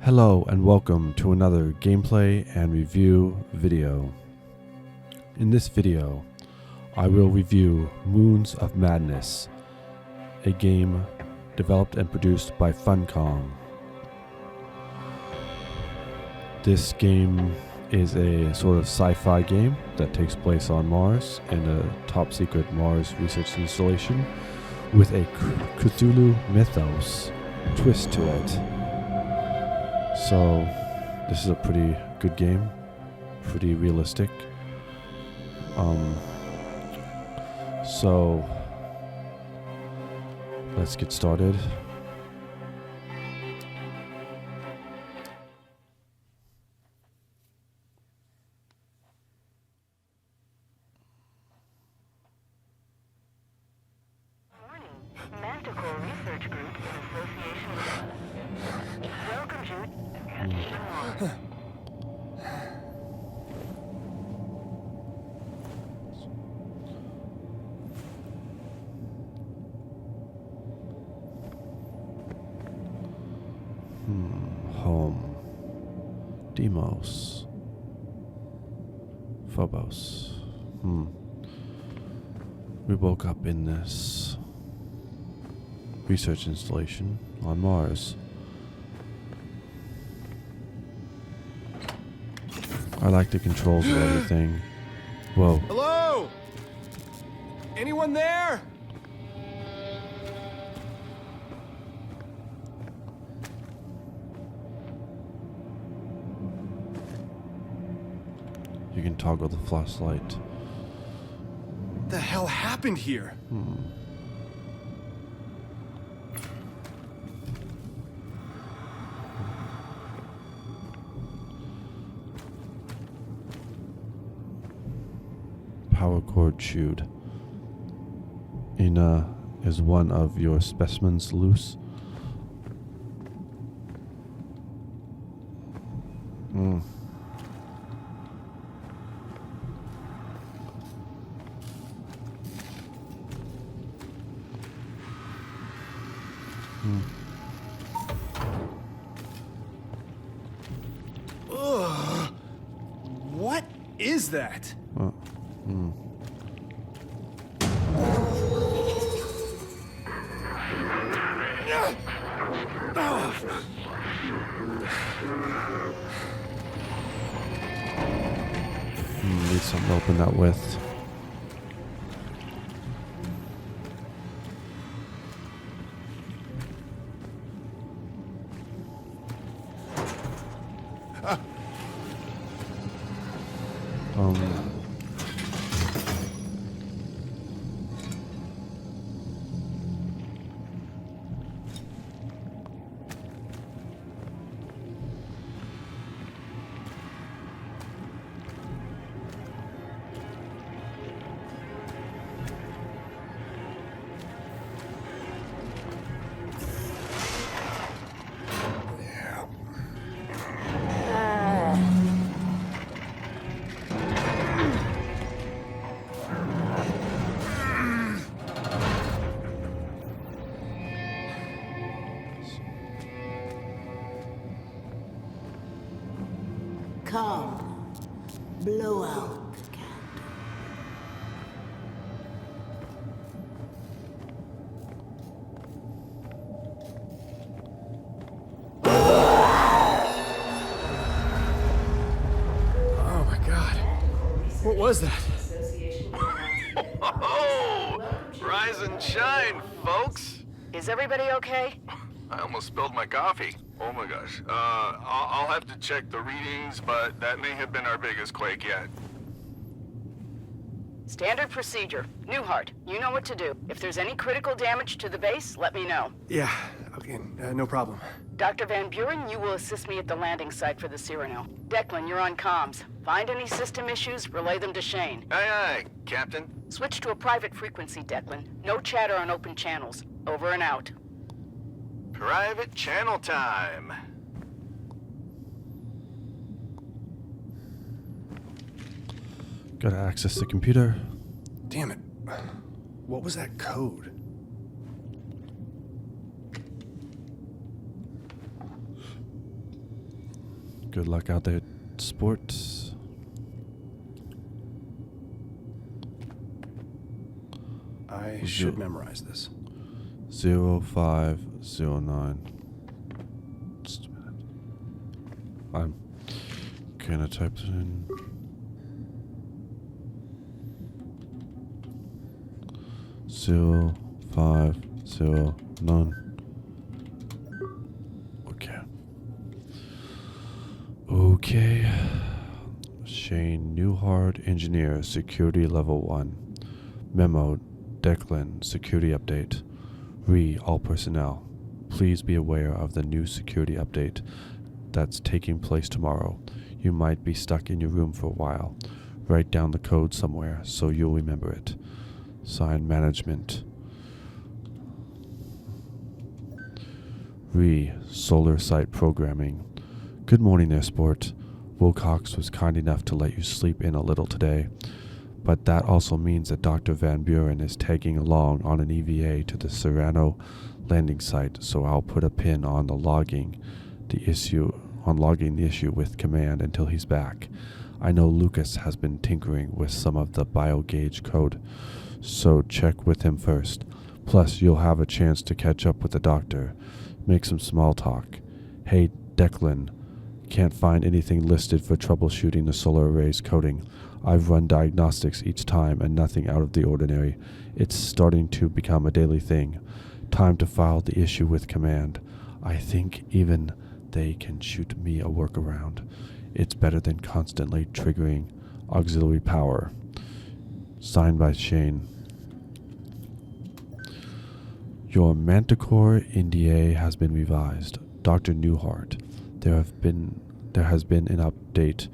Hello and welcome to another gameplay and review video. In this video, I will review Moons of Madness, a game developed and produced by Funcom. This game is a sort of sci-fi game that takes place on Mars in a top-secret Mars research installation with a Cthulhu Mythos twist to it. So, this is a pretty good game, pretty realistic. So, let's get started. Manticore Research Group in association with Welcome, Jude. Home. Demos. Phobos. We woke up in this research installation on Mars. I like the controls of everything. Whoa. Hello? Anyone there? You can toggle the flashlight. What the hell happened here? Power cord chewed. Ina, is one of your specimens loose? Ugh. What is that? Need something to open that with. Come, blow out the candle. Oh my god. What was that? Oh, rise and shine, folks. Is everybody okay? I almost spilled my coffee. Oh my gosh. I'll have to check the readings, but that may have been our biggest quake yet. Standard procedure. Newhart, you know what to do. If there's any critical damage to the base, let me know. Yeah, okay, no problem. Dr. Van Buren, you will assist me at the landing site for the Cyrano. Declan, you're on comms. Find any system issues, relay them to Shane. Aye, aye, Captain. Switch to a private frequency, Declan. No chatter on open channels. Over and out. Private channel time. Gotta access the computer. Damn it. What was that code? Good luck out there, sports. I should memorize this. 0509. Just a minute. I'm gonna type it in. Zero 509. Okay. Shane Newhart, Engineer, Security Level 1. Memo, Declan, Security Update. All personnel, please be aware of the new security update that's taking place tomorrow. You might be stuck in your room for a while. Write down the code somewhere so you'll remember it. Sign Management. Solar Site Programming. Good morning there, Sport. Wilcox was kind enough to let you sleep in a little today, but that also means that Dr. Van Buren is tagging along on an EVA to the Serrano landing site, so I'll put a pin on logging the issue with Command until he's back. I know Lucas has been tinkering with some of the biogauge code, so check with him first. Plus, you'll have a chance to catch up with the doctor. Make some small talk. Hey, Declan, can't find anything listed for troubleshooting the solar array's coding. I've run diagnostics each time and nothing out of the ordinary. It's starting to become a daily thing. Time to file the issue with Command. I think even they can shoot me a workaround. It's better than constantly triggering auxiliary power. Signed by Shane. Your Manticore NDA has been revised. Dr. Newhart, there has been an update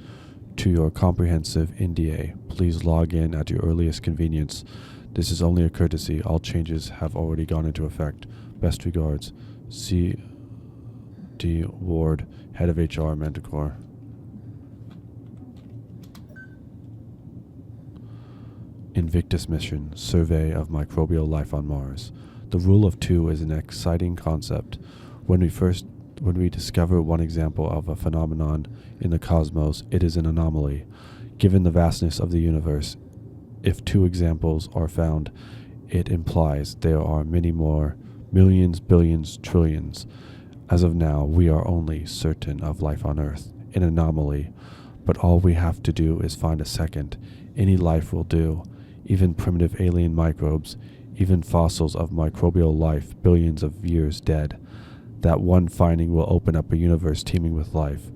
to your comprehensive NDA. Please log in at your earliest convenience. This is only a courtesy. All changes have already gone into effect. Best regards, C.D. Ward, Head of HR, Manticore. Invictus Mission, Survey of Microbial Life on Mars. The Rule of Two is an exciting concept. When we discover one example of a phenomenon in the cosmos, it is an anomaly. Given the vastness of the universe, if two examples are found, it implies there are many more, millions, billions, trillions. As of now, we are only certain of life on Earth, an anomaly, but all we have to do is find a second. Any life will do, even primitive alien microbes, even fossils of microbial life billions of years dead. That one finding will open up a universe teeming with life.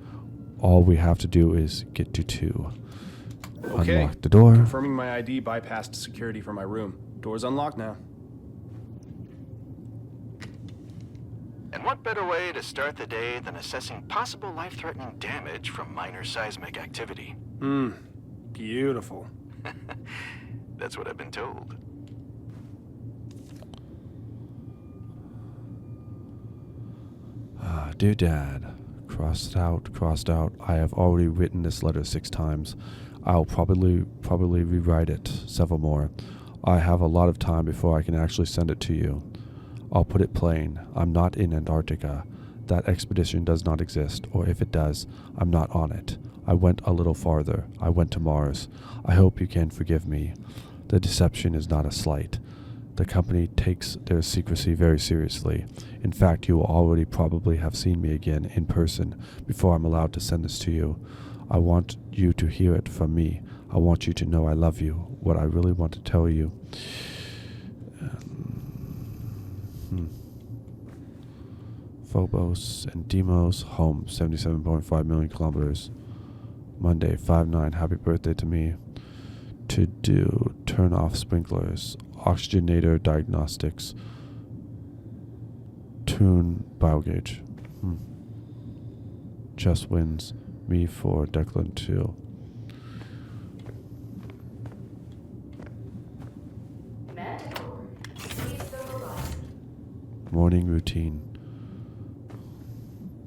All we have to do is get to two. Okay. Unlock the door. Confirming my ID bypassed security for my room. Door's unlocked now. And what better way to start the day than assessing possible life-threatening damage from minor seismic activity? Beautiful. That's what I've been told. Dear Dad, crossed out. I have already written this letter 6 times. I'll probably rewrite it several more. I have a lot of time before I can actually send it to you. I'll put it plain. I'm not in Antarctica. That expedition does not exist, or if it does, I'm not on it. I went a little farther. I went to Mars. I hope you can forgive me. The deception is not a slight. The company takes their secrecy very seriously. In fact, you will already probably have seen me again in person before I'm allowed to send this to you. I want you to hear it from me. I want you to know I love you. What I really want to tell you. Phobos and Deimos, home, 77.5 million kilometers. Monday, 5/9, happy birthday to me. To do, turn off sprinklers, oxygenator diagnostics, tune biogauge. Just wins, me 4, Declan 2. Morning routine.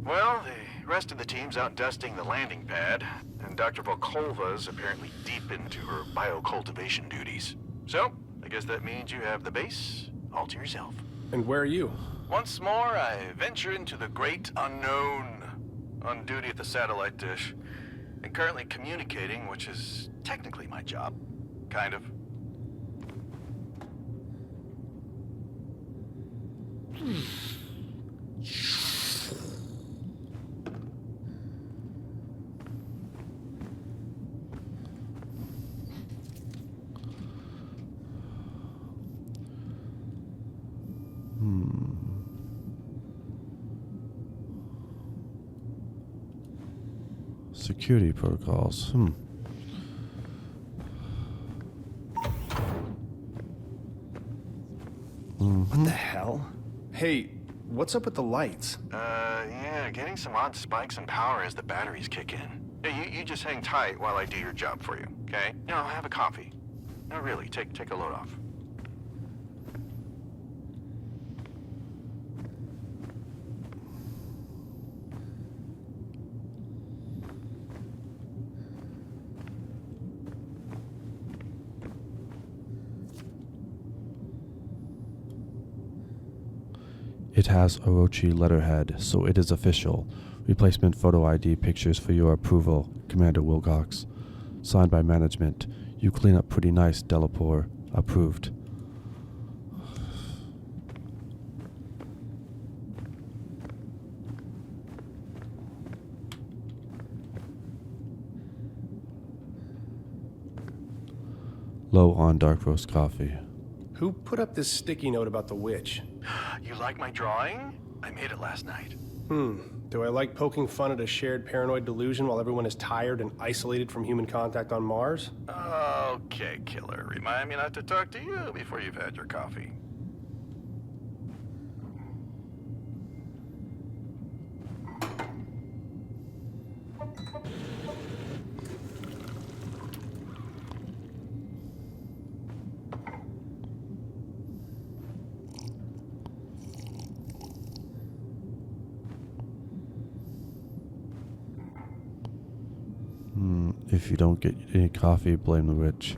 Well, the rest of the team's out dusting the landing pad, and Dr. Volkova's apparently deep into her biocultivation duties. So, I guess that means you have the base all to yourself. And where are you? Once more, I venture into the great unknown. on duty at the satellite dish, and currently communicating, which is technically my job. Kind of. Security protocols. What the hell? Hey, what's up with the lights? Yeah, getting some odd spikes in power as the batteries kick in. Hey, you just hang tight while I do your job for you, okay? No, have a coffee. No, really, take a load off. It has Orochi letterhead, so it is official. Replacement photo ID pictures for your approval, Commander Wilcox. Signed by management. You clean up pretty nice, Delapore. Approved. Low on dark roast coffee. Who put up this sticky note about the witch? You like my drawing? I made it last night. Do I like poking fun at a shared paranoid delusion while everyone is tired and isolated from human contact on Mars? Okay, killer. Remind me not to talk to you before you've had your coffee. If you don't get any coffee, blame the witch.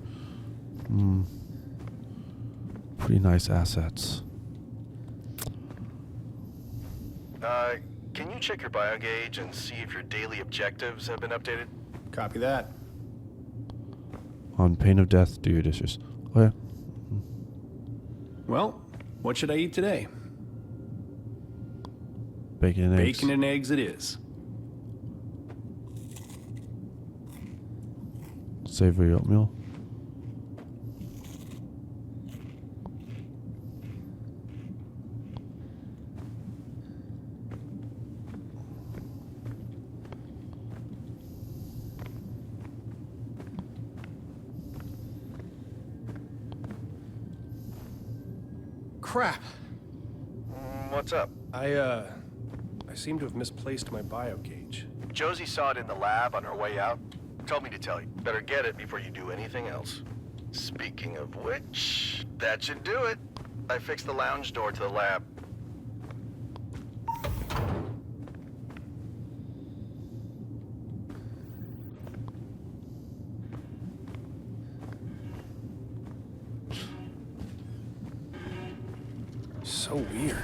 Pretty nice assets. Can you check your biogauge and see if your daily objectives have been updated? Copy that. On pain of death, do your dishes. Oh yeah. Well, what should I eat today? Bacon and eggs. Bacon and eggs it is. Savory oatmeal. Crap. What's up? I seem to have misplaced my biogauge. Josie saw it in the lab on her way out. Told me to tell you. Better get it before you do anything else. Speaking of which, that should do it. I fixed the lounge door to the lab. So weird.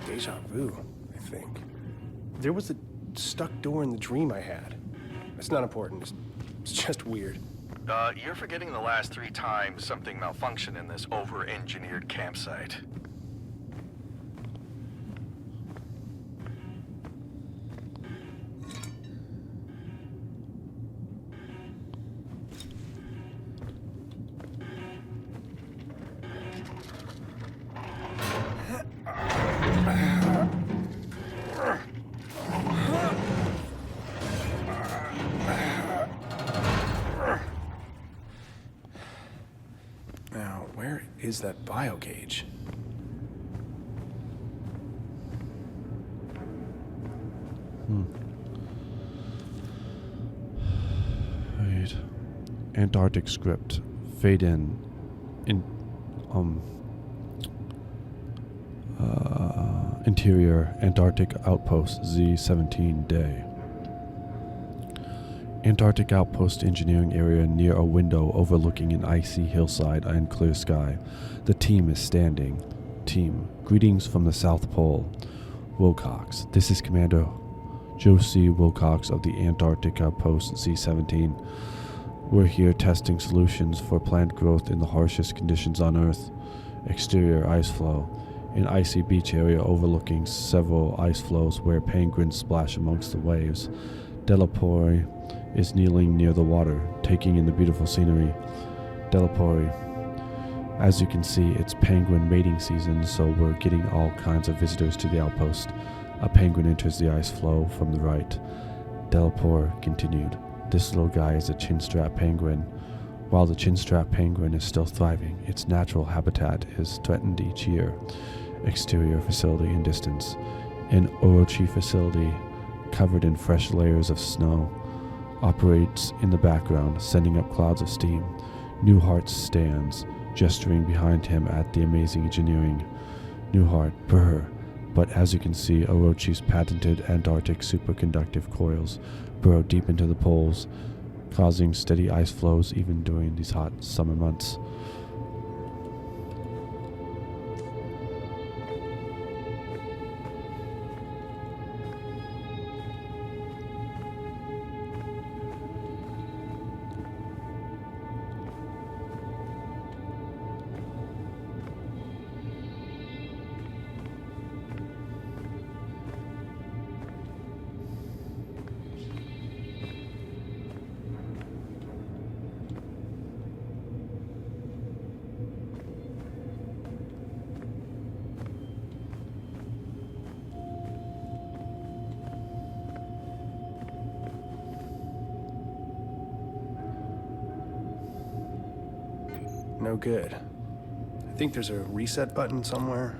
Deja vu, I think. There was a stuck door in the dream I had. It's not important. It's just weird. You're forgetting the last 3 times something malfunctioned in this over-engineered campsite. Is that biogauge? Right. Antarctic script. Fade in. Interior Antarctic Outpost Z-17 day. Antarctic Outpost engineering area near a window overlooking an icy hillside and clear sky. The team is standing. Team, greetings from the South Pole. Wilcox, this is Commander Joe C. Wilcox of the Antarctic Outpost C-17. We're here testing solutions for plant growth in the harshest conditions on Earth. Exterior ice flow. An icy beach area overlooking several ice flows where penguins splash amongst the waves. Delapore is kneeling near the water, taking in the beautiful scenery. Delapore. As you can see, it's penguin mating season, so we're getting all kinds of visitors to the outpost. A penguin enters the ice flow from the right. Delapore continued. This little guy is a chinstrap penguin. While the chinstrap penguin is still thriving, its natural habitat is threatened each year. Exterior facility in distance. An Orochi facility covered in fresh layers of snow operates in the background, sending up clouds of steam. Newhart stands, gesturing behind him at the amazing engineering. Newhart, brr. But as you can see, Orochi's patented Antarctic superconductive coils burrow deep into the poles, causing steady ice flows even during these hot summer months. No good. I think there's a reset button somewhere.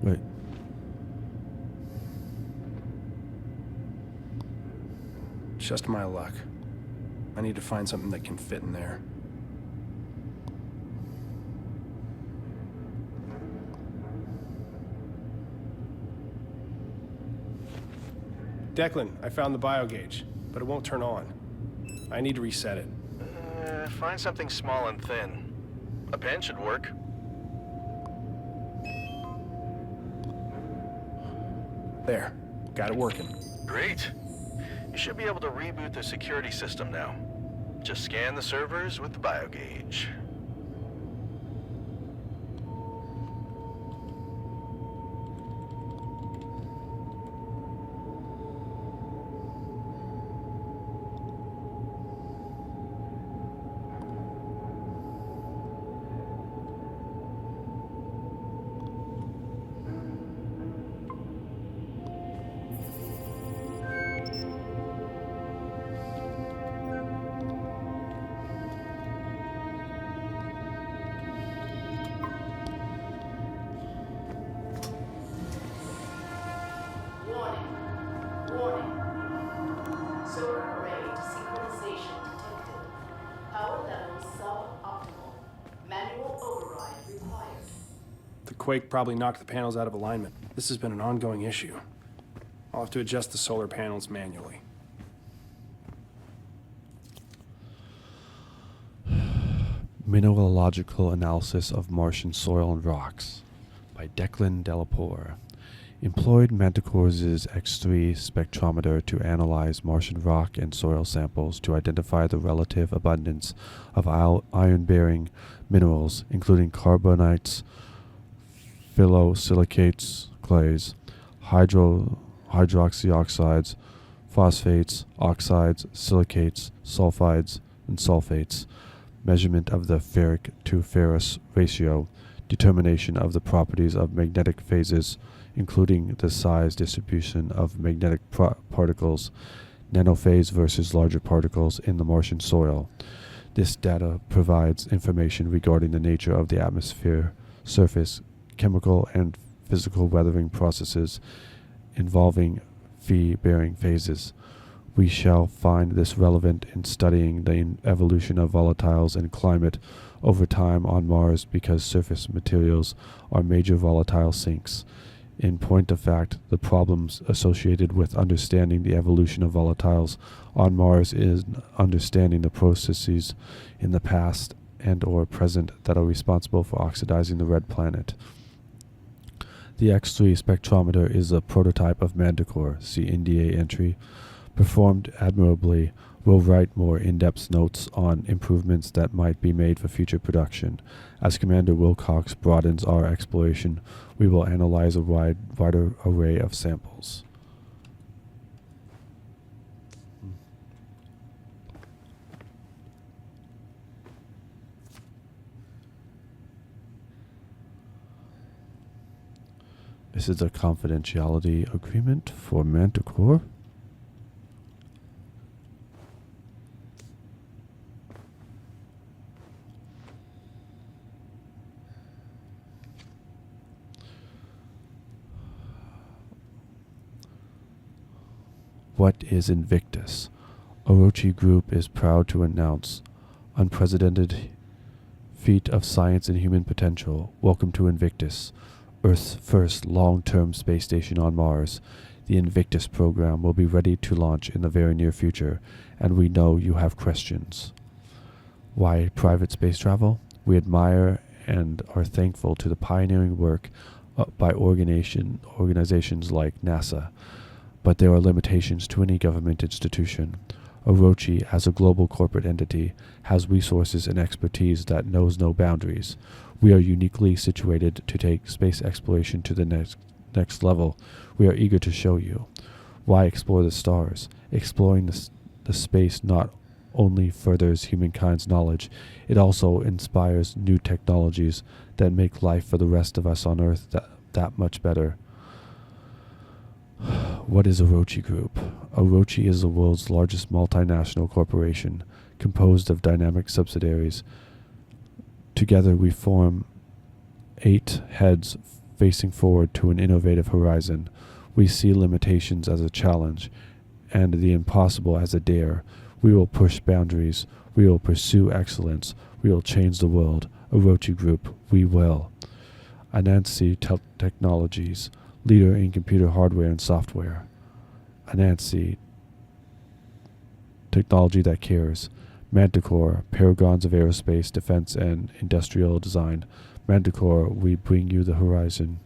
Wait. Just my luck. I need to find something that can fit in there. Declan, I found the biogauge, but it won't turn on. I need to reset it. Find something small and thin. A pen should work. There. Got it working. Great. You should be able to reboot the security system now. Just scan the servers with the biogauge. Warning. Solar array desynchronization detected. Power levels suboptimal. Manual override required. The quake probably knocked the panels out of alignment. This has been an ongoing issue. I'll have to adjust the solar panels manually. Mineralogical Analysis of Martian Soil and Rocks by Declan Delapore. Employed Manticore's X3 spectrometer to analyze Martian rock and soil samples to identify the relative abundance of iron-bearing minerals, including carbonites, phyllosilicates, clays, hydroxyoxides, phosphates, oxides, silicates, sulfides, and sulfates. Measurement of the ferric to ferrous ratio, determination of the properties of magnetic phases, including the size distribution of magnetic particles, nanophase versus larger particles in the Martian soil. This data provides information regarding the nature of the atmosphere, surface, chemical and physical weathering processes involving fee-bearing phases. We shall find this relevant in studying the evolution of volatiles and climate over time on Mars because surface materials are major volatile sinks. In point of fact, the problems associated with understanding the evolution of volatiles on Mars is understanding the processes in the past and or present that are responsible for oxidizing the red planet. The X3 spectrometer is a prototype of Manticore, see NDA entry, performed admirably. We'll write more in-depth notes on improvements that might be made for future production. As Commander Wilcox broadens our exploration, we will analyze a wider array of samples. This is a confidentiality agreement for Manticore. What is Invictus? Orochi Group is proud to announce unprecedented feat of science and human potential. Welcome to Invictus, Earth's first long-term space station on Mars. The Invictus program will be ready to launch in the very near future, and we know you have questions. Why private space travel? We admire and are thankful to the pioneering work by organizations like NASA, but there are limitations to any government institution. Orochi, as a global corporate entity, has resources and expertise that knows no boundaries. We are uniquely situated to take space exploration to the next level. We are eager to show you. Why explore the stars? Exploring the space not only furthers humankind's knowledge, it also inspires new technologies that make life for the rest of us on Earth that much better. What is Orochi Group? Orochi is the world's largest multinational corporation, composed of dynamic subsidiaries. Together we form 8 heads facing forward to an innovative horizon. We see limitations as a challenge, and the impossible as a dare. We will push boundaries. We will pursue excellence. We will change the world. Orochi Group, we will. Anansi Technologies, leader in computer hardware and software. Anansi, technology that cares. Manticore, paragons of aerospace, defense, and industrial design. Manticore, we bring you the horizon.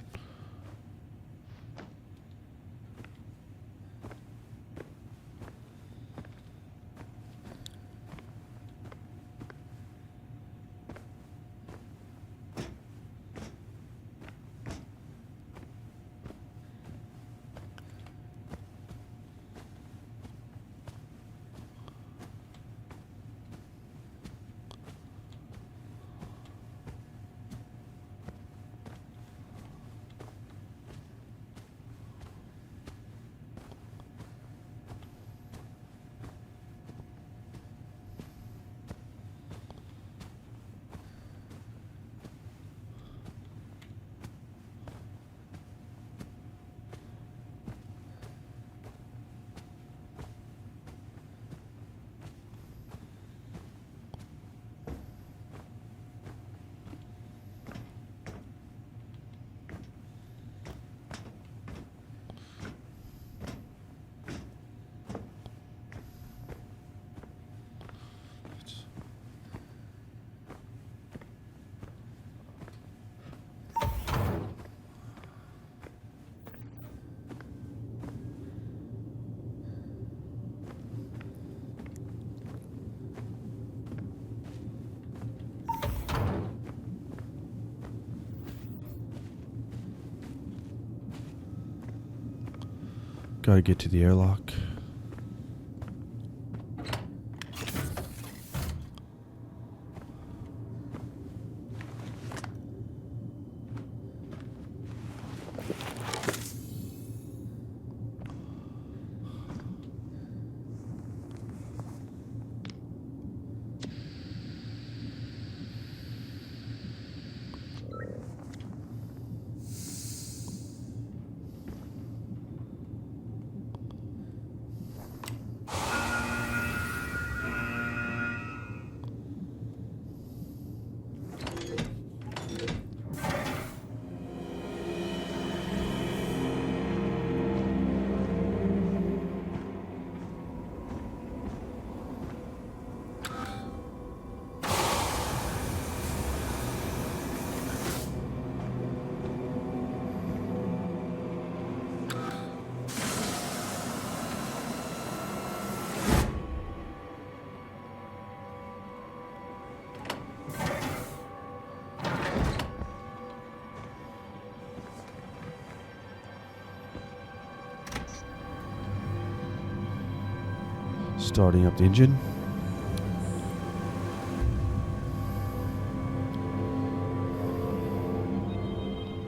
Gotta get to the airlock. Starting up the engine.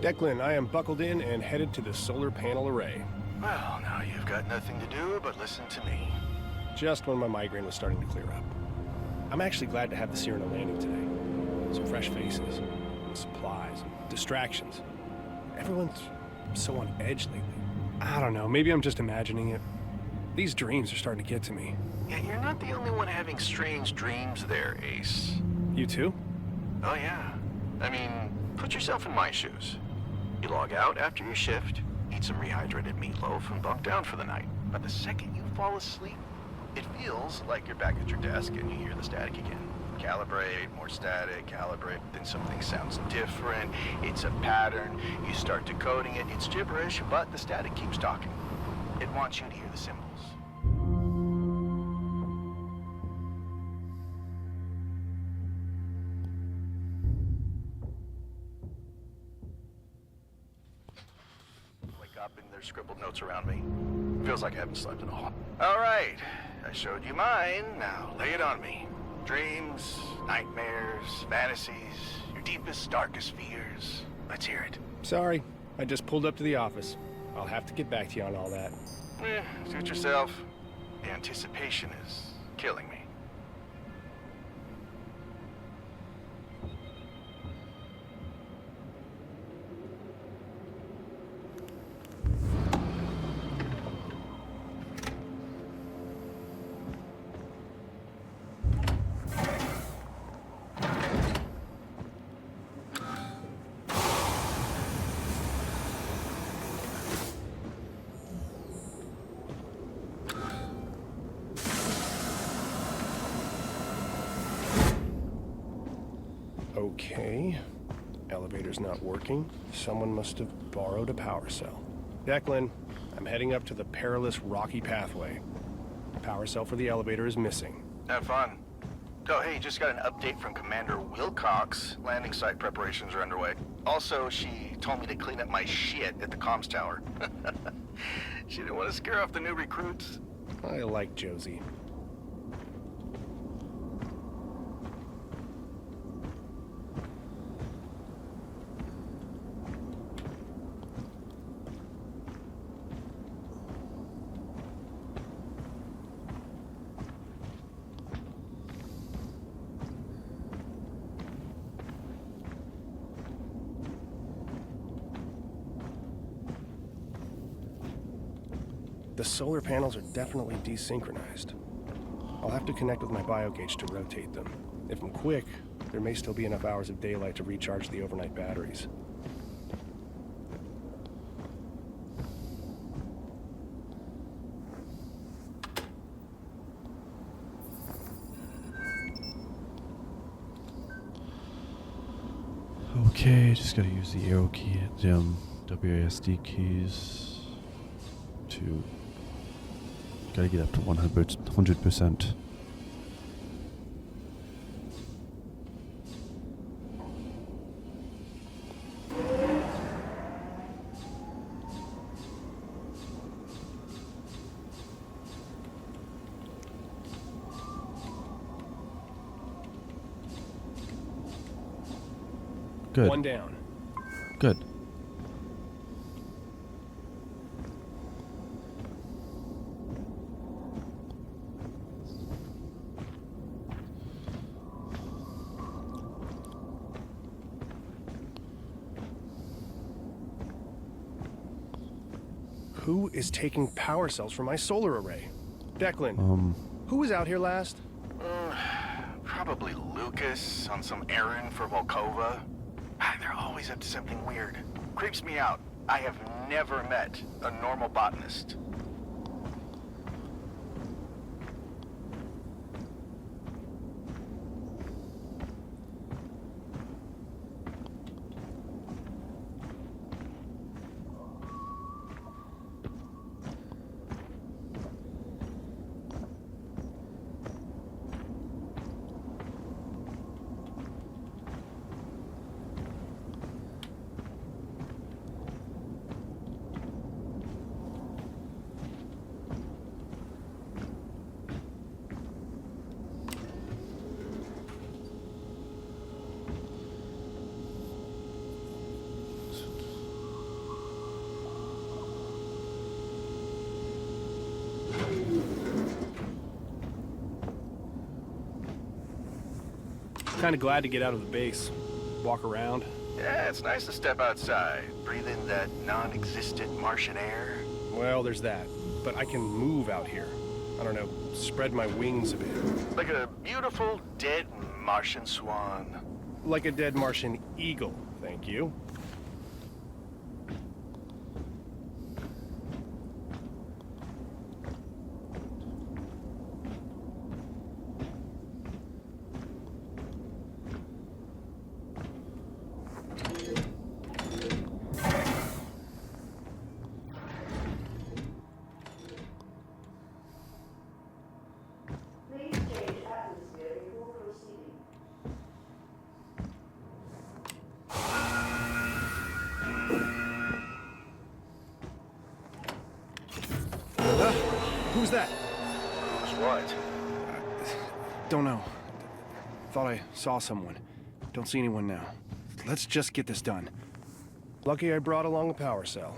Declan, I am buckled in and headed to the solar panel array. Well, now you've got nothing to do but listen to me. Just when my migraine was starting to clear up. I'm actually glad to have the Cyrano landing today. Some fresh faces, supplies, distractions. Everyone's so on edge lately. I don't know, maybe I'm just imagining it. These dreams are starting to get to me. Yeah, you're not the only one having strange dreams there, Ace. You too? Oh, yeah. I mean, put yourself in my shoes. You log out after your shift, eat some rehydrated meatloaf, and bunk down for the night. But the second you fall asleep, it feels like you're back at your desk and you hear the static again. Calibrate, more static, calibrate, then something sounds different. It's a pattern. You start decoding it. It's gibberish, but the static keeps talking. It wants you to hear the symbols. Wake up and there's scribbled notes around me. Feels like I haven't slept at all. All right, I showed you mine. Now lay it on me. Dreams, nightmares, fantasies, your deepest, darkest fears. Let's hear it. Sorry, I just pulled up to the office. I'll have to get back to you on all that. Suit yourself. The anticipation is killing me. Okay. Elevator's not working. Someone must have borrowed a power cell. Declan, I'm heading up to the perilous rocky pathway. The power cell for the elevator is missing. Have fun. Oh, hey, just got an update from Commander Wilcox. Landing site preparations are underway. Also, she told me to clean up my shit at the comms tower. She didn't want to scare off the new recruits. I like Josie. The solar panels are definitely desynchronized. I'll have to connect with my biogauge to rotate them. If I'm quick, there may still be enough hours of daylight to recharge the overnight batteries. Okay, just gotta use the arrow key, WASD keys to. Gotta get up to 100%. Good. One down. Good. Who is taking power cells from my solar array? Declan, who was out here last? Probably Lucas on some errand for Volkova. They're always up to something weird. Creeps me out. I have never met a normal botanist. Kind of glad to get out of the base, walk around. Yeah, it's nice to step outside, breathe in that non-existent Martian air. Well, there's that. But I can move out here. I don't know, spread my wings a bit. Like a beautiful, dead Martian swan. Like a dead Martian eagle, thank you. Who's that? Who's what? Don't know. Thought I saw someone. Don't see anyone now. Let's just get this done. Lucky I brought along a power cell.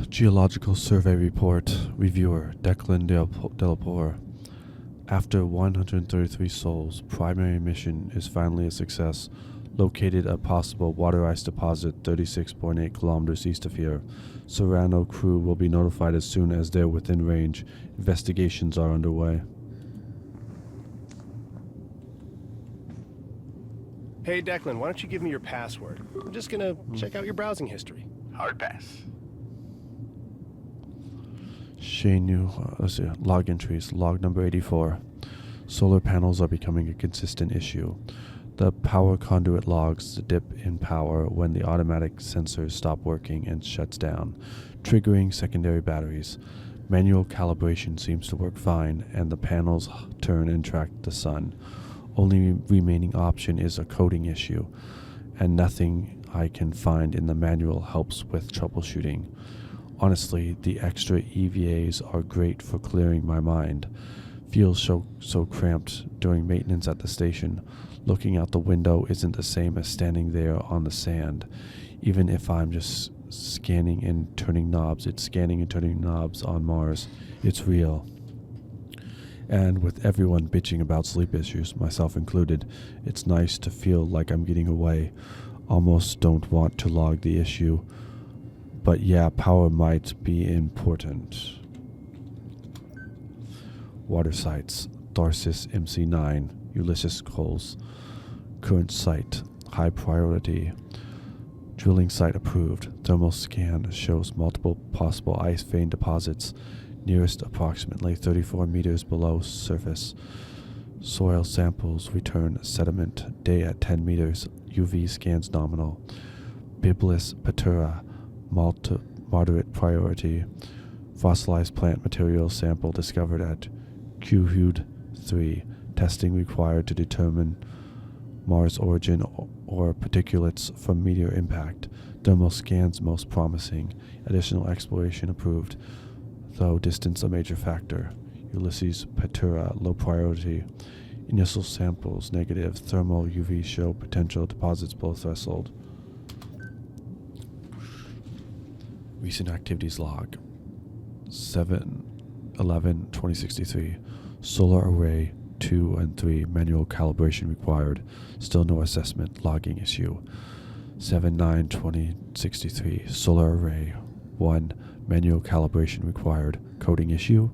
Geological Survey Report. Reviewer Declan Delapore. After 133 souls, primary mission is finally a success. Located a possible water ice deposit 36.8 kilometers east of here. Serrano crew will be notified as soon as they're within range. Investigations are underway. Hey Declan, why don't you give me your password? I'm just gonna check out your browsing history. Hard pass. Let's see, log entries. Log number 84. Solar panels are becoming a consistent issue. The power conduit logs the dip in power when the automatic sensors stop working and shuts down, triggering secondary batteries. Manual calibration seems to work fine, and the panels turn and track the sun. Only remaining option is a coding issue, and nothing I can find in the manual helps with troubleshooting. Honestly, the extra EVAs are great for clearing my mind. Feels so cramped during maintenance at the station. Looking out the window isn't the same as standing there on the sand. Even if I'm just scanning and turning knobs, it's scanning and turning knobs on Mars. It's real. And with everyone bitching about sleep issues, myself included, it's nice to feel like I'm getting away. Almost don't want to log the issue. But yeah, power might be important. Water sites. Tharsis MC9. Ulysses Coles. Current site. High priority. Drilling site approved. Thermal scan shows multiple possible ice vein deposits. Nearest approximately 34 meters below surface. Soil samples return sediment. Day at 10 meters. UV scans nominal. Biblis patura. Moderate priority. Fossilized plant material sample discovered at Qhude 3. Testing required to determine Mars origin or particulates from meteor impact. Thermal scans most promising. Additional exploration approved, though distance a major factor. Ulysses Patura low priority. Initial samples negative. Thermal UV show potential deposits below threshold. Recent activities log 7/11/2063. Solar array 2 and 3 manual calibration required. Still no assessment. Logging issue. 7/9/2063. Solar array 1 manual calibration required. Coding issue.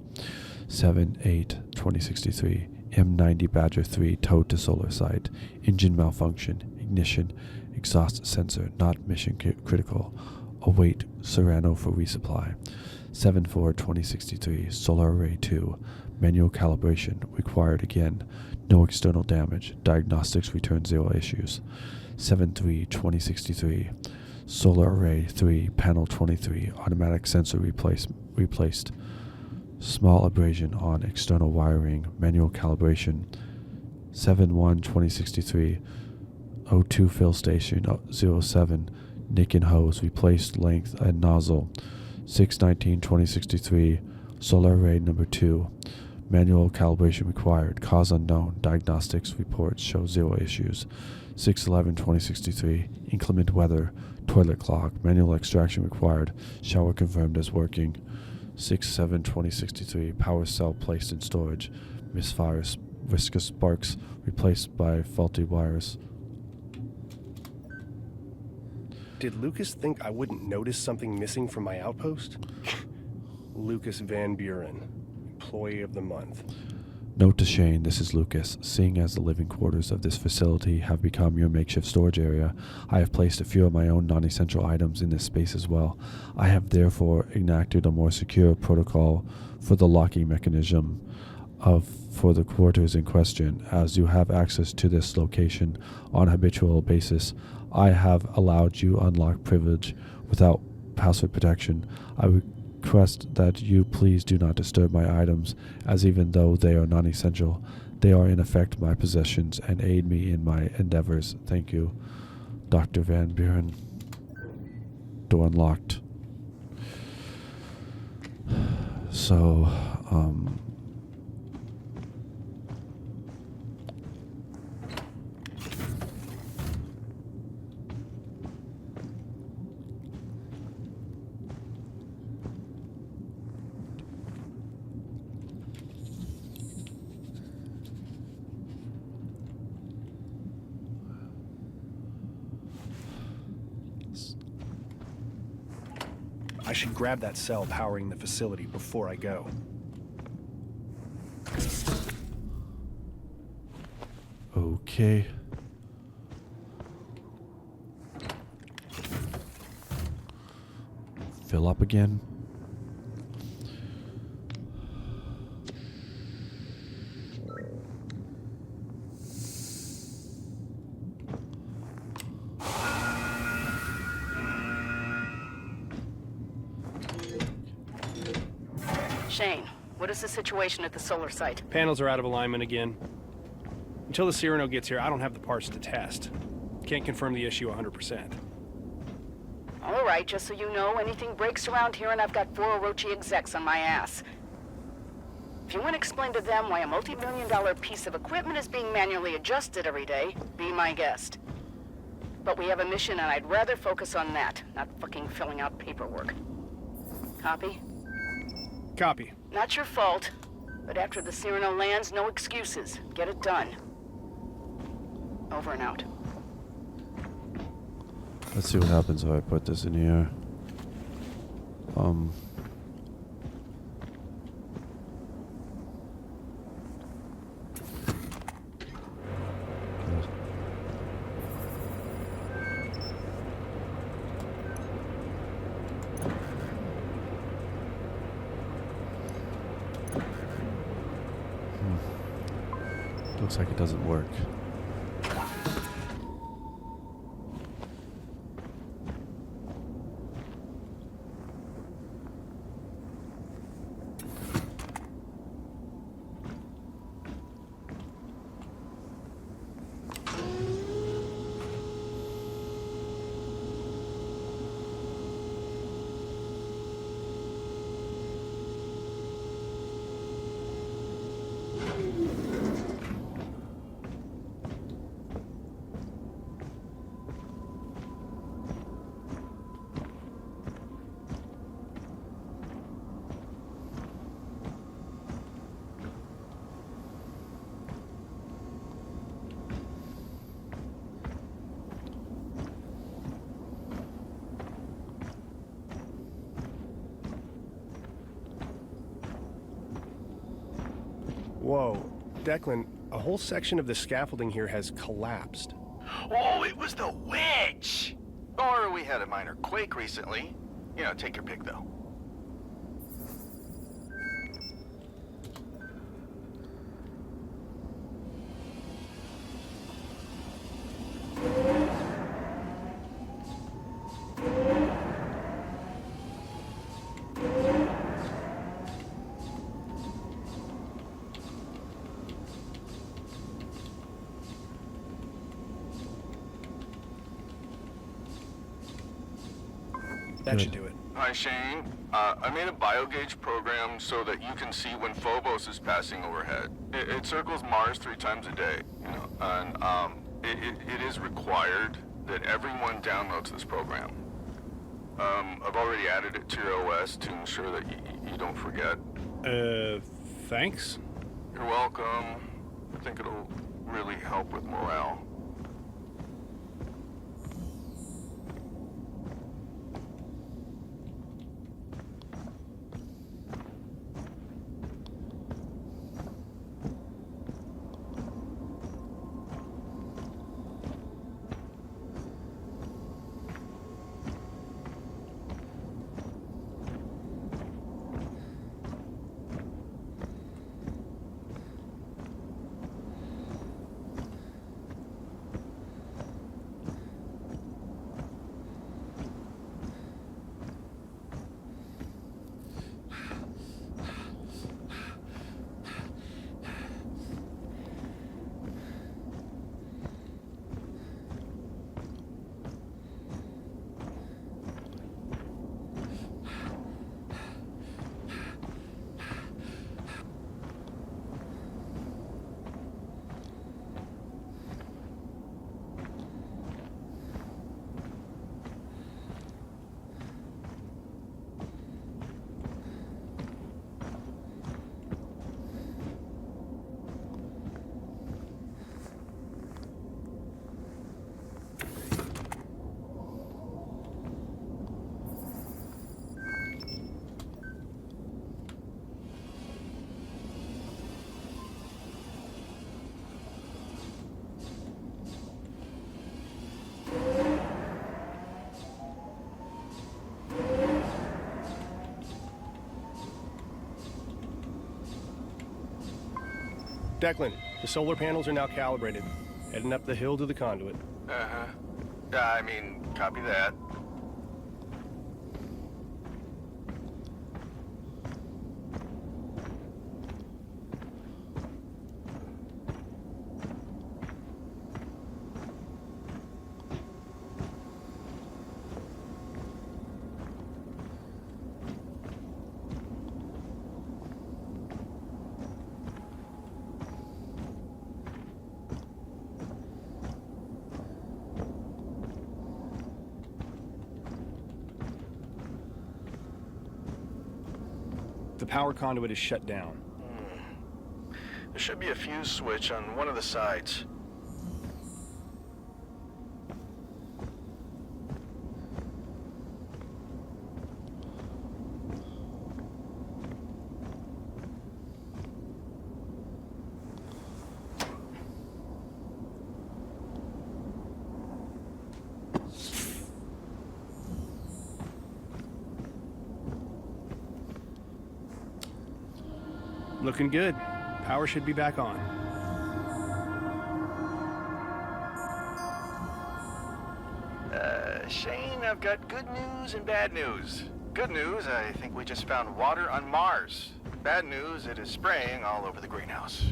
7/8/2063. M90 Badger 3 towed to solar site. Engine malfunction. Ignition. Exhaust sensor not mission critical. Await Serrano for resupply. 7/4/2063. Solar array 2. Manual calibration required again. No external damage. Diagnostics return 0 issues. 7/3/2063. Solar array 3. Panel 23. Automatic sensor replaced. Small abrasion on external wiring. Manual calibration. 7/1/2063. O2 fill station 07. Nick and hose replaced length and nozzle. 6/19/2063. Solar array number 2. Manual calibration required. Cause unknown. Diagnostics reports show 0 issues. 6/11/2063. Inclement weather. Toilet clog. Manual extraction required. Shower confirmed as working. 6/7/2063. Power cell placed in storage. Misfire. Risk of sparks replaced by faulty wires. Did Lucas think I wouldn't notice something missing from my outpost? Lucas Van Buren, Employee of the Month. Note to Shane, this is Lucas. Seeing as the living quarters of this facility have become your makeshift storage area, I have placed a few of my own non-essential items in this space as well. I have therefore enacted a more secure protocol for the locking mechanism for the quarters in question. As you have access to this location on a habitual basis, I have allowed you unlock privilege without password protection. I request that you please do not disturb my items, as even though they are non-essential, they are in effect my possessions and aid me in my endeavors. Thank you, Dr. Van Buren. Door unlocked. So, I should grab that cell powering the facility before I go. okay. Fill up again. Shane, what is the situation at the solar site? Panels are out of alignment again. Until the Cyrano gets here, I don't have the parts to test. Can't confirm the issue 100%. All right, just so you know, anything breaks around here and I've got 4 Orochi execs on my ass. If you want to explain to them why a multi-million-dollar piece of equipment is being manually adjusted every day, be my guest. But we have a mission and I'd rather focus on that, not fucking filling out paperwork. Copy? Copy. Not your fault, but after the Cyrano lands, no excuses. Get it done. Over and out. Let's see what happens if I put this in here. Looks like it doesn't work. Whoa. Declan, a whole section of the scaffolding here has collapsed. Oh, it was the witch! Or we had a minor quake recently. You know, take your pick, though. That should do it. Hi, Shane. I made a biogauge program so that you can see when Phobos is passing overhead. It circles Mars 3 times a day, you know, and it is required that everyone downloads this program. I've already added it to your OS to ensure that you don't forget. Thanks? You're welcome. I think it'll really help with morale. Declan, the solar panels are now calibrated. Heading up the hill to the conduit. Uh-huh. Yeah, I mean, copy that. The power conduit is shut down. There should be a fuse switch on one of the sides. Looking good. Power should be back on. Shane, I've got good news and bad news. Good news, I think we just found water on Mars. Bad news, it is spraying all over the greenhouse.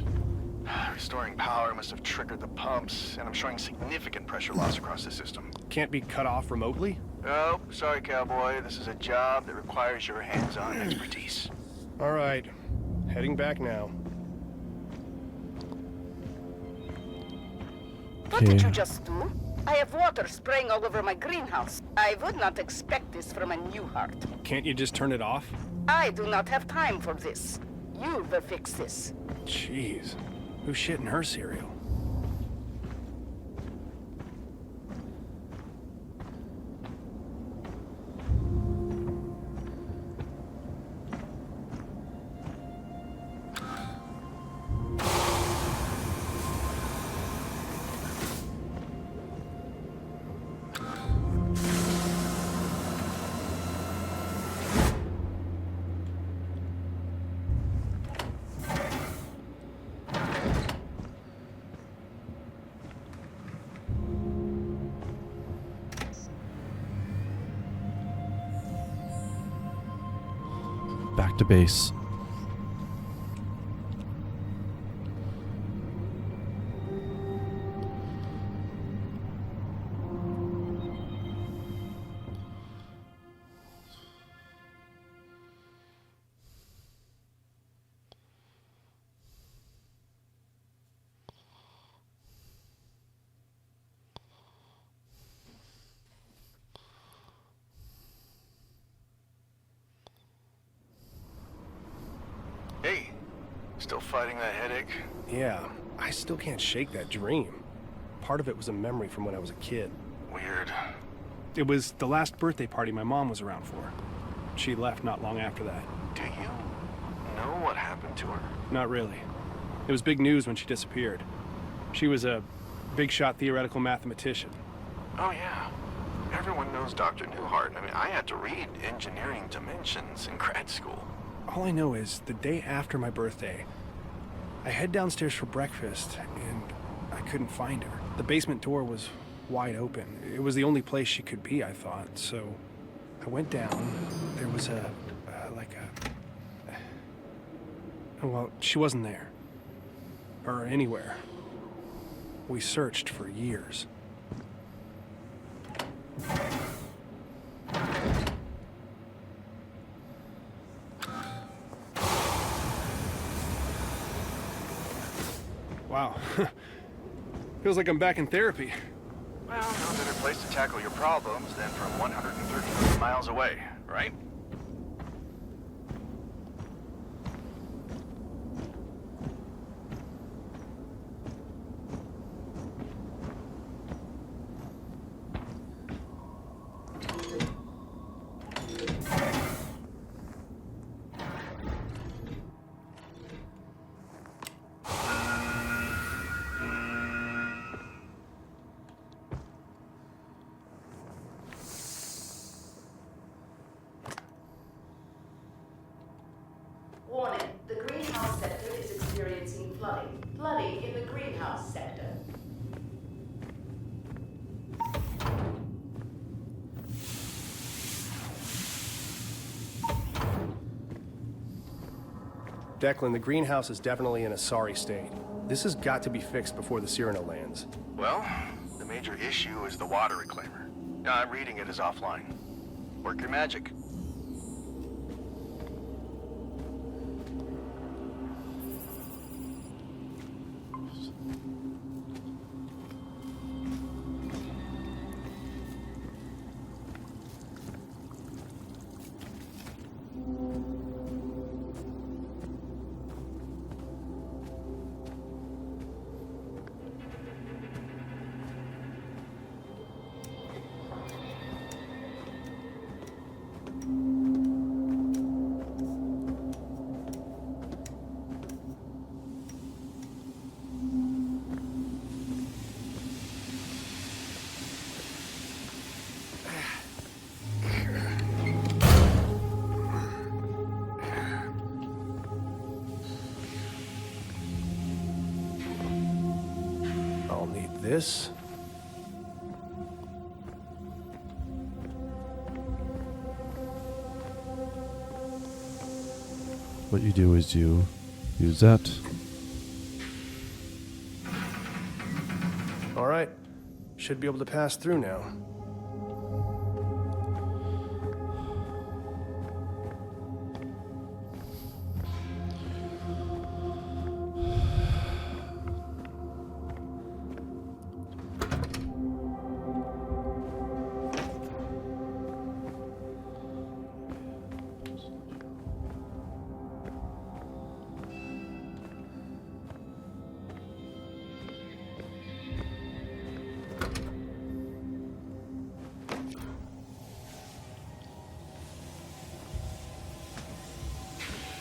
Restoring power must have triggered the pumps, and I'm showing significant pressure loss across the system. Can't be cut off remotely? Oh, sorry, cowboy. This is a job that requires your hands-on expertise. All right. Heading back now. What did you just do? I have water spraying all over my greenhouse. I would not expect this from a new heart. Can't you just turn it off? I do not have time for this. You will fix this. Jeez. Who's shitting her cereal? Back to base. Still fighting that headache? Yeah, I still can't shake that dream. Part of it was a memory from when I was a kid. Weird. It was the last birthday party my mom was around for. She left not long after that. Do you know what happened to her? Not really. It was big news when she disappeared. She was a big-shot theoretical mathematician. Oh, yeah. Everyone knows Dr. Newhart. I mean, I had to read Engineering Dimensions in grad school. All I know is the day after my birthday, I head downstairs for breakfast, and I couldn't find her. The basement door was wide open. It was the only place she could be, I thought. So I went down. There was well, she wasn't there. Or anywhere. We searched for years. Wow. Feels like I'm back in therapy. Well, no better place to tackle your problems than from 130 miles away, right? Warning, the greenhouse sector is experiencing flooding. Flooding in the greenhouse sector. Declan, the greenhouse is definitely in a sorry state. This has got to be fixed before the Cyrano lands. Well, the major issue is the water reclaimer. I'm reading it as offline. Work your magic. I'll need this. What you do is you use that. All right. Should be able to pass through now.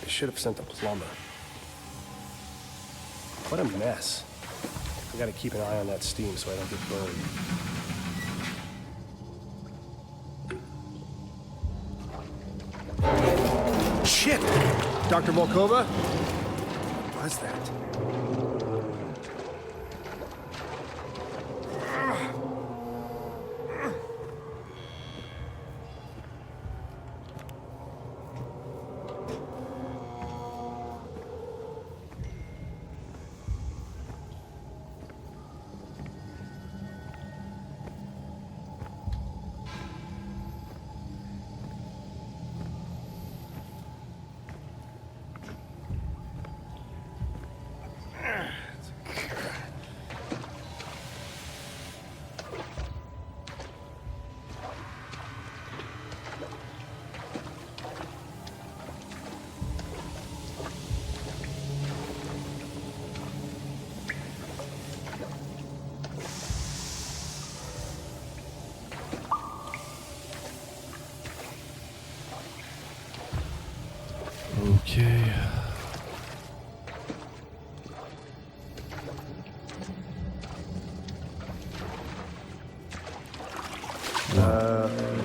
They should have sent a plumber. What a mess. I gotta keep an eye on that steam so I don't get burned. Shit! Dr. Volkova? What was that?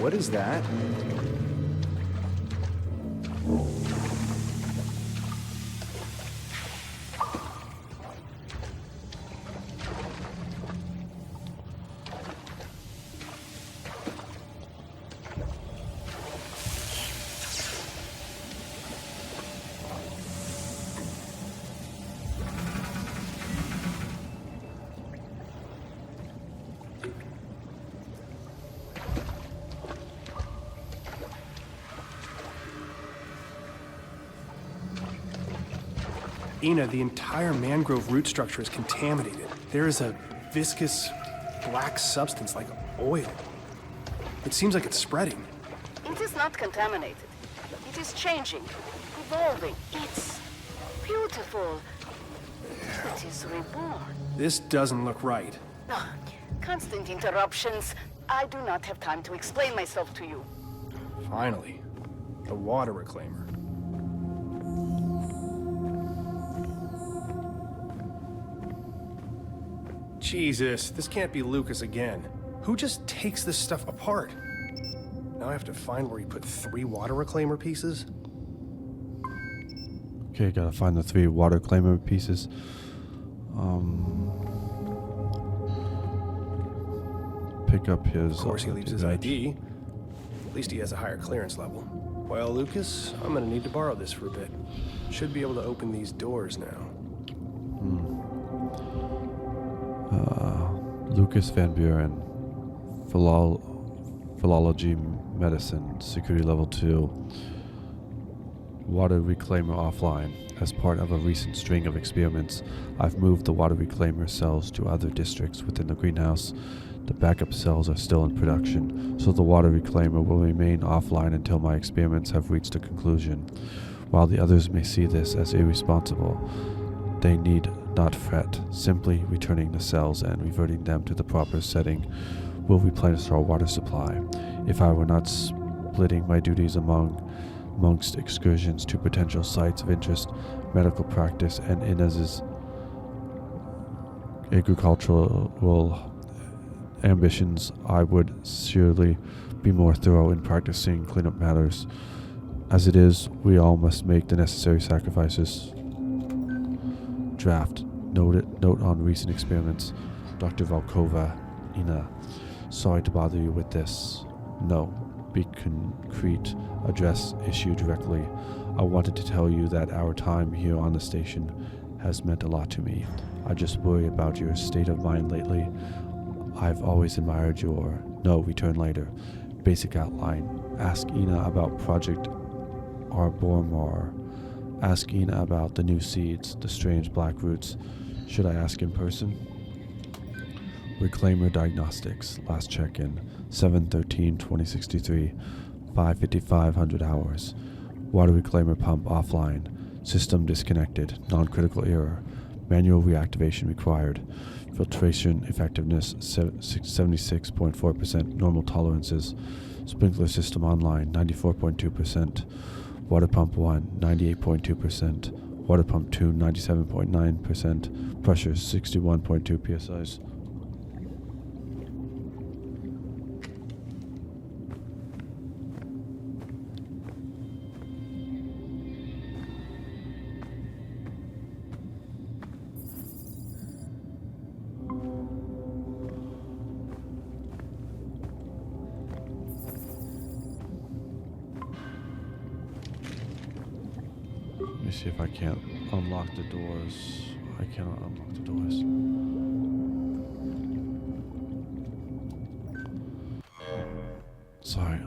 What is that? Ina, the entire mangrove root structure is contaminated. There is a viscous, black substance like oil. It seems like it's spreading. It is not contaminated. It is changing, evolving. It's beautiful. It is reborn. This doesn't look right. Ah, constant interruptions. I do not have time to explain myself to you. Finally, the water reclaimer. Jesus, this can't be Lucas again. Who just takes this stuff apart? Now I have to find where he put 3 water reclaimer pieces. Okay, gotta find the 3 water reclaimer pieces. Pick up his. Of course, he leaves his ID. At least he has a higher clearance level. Well, Lucas, I'm gonna need to borrow this for a bit. Should be able to open these doors now. Lucas Van Buren, Philology Medicine, Security Level 2. Water reclaimer offline. As part of a recent string of experiments, I've moved the water reclaimer cells to other districts within the greenhouse. The backup cells are still in production, so the water reclaimer will remain offline until my experiments have reached a conclusion. While the others may see this as irresponsible, they need not fret. Simply returning the cells and reverting them to the proper setting will replenish our water supply. If I were not splitting my duties amongst excursions to potential sites of interest, medical practice, and Inez's agricultural ambitions, I would surely be more thorough in practicing cleanup matters. As it is, we all must make the necessary sacrifices. Draft. Note on recent experiments. Dr. Volkova, Ina. Sorry to bother you with this. No. Be concrete. Address issue directly. I wanted to tell you that our time here on the station has meant a lot to me. I just worry about your state of mind lately. I've always admired your... No, return later. Basic outline. Ask Ina about Project Arbormore. Ask Ina about the new seeds, the strange black roots. Should I ask in person? Reclaimer Diagnostics. Last check-in. 7/13/2063. 5:5500 hours. Water reclaimer pump offline. System disconnected. Non-critical error. Manual reactivation required. Filtration effectiveness 76.4%. Normal tolerances. Sprinkler system online 94.2%. Water pump 1 98.2%. Water pump 2 97.9%. Pressure 61.2 psi's. Let me see if I can't unlock the doors. I cannot unlock the doors. Sorry.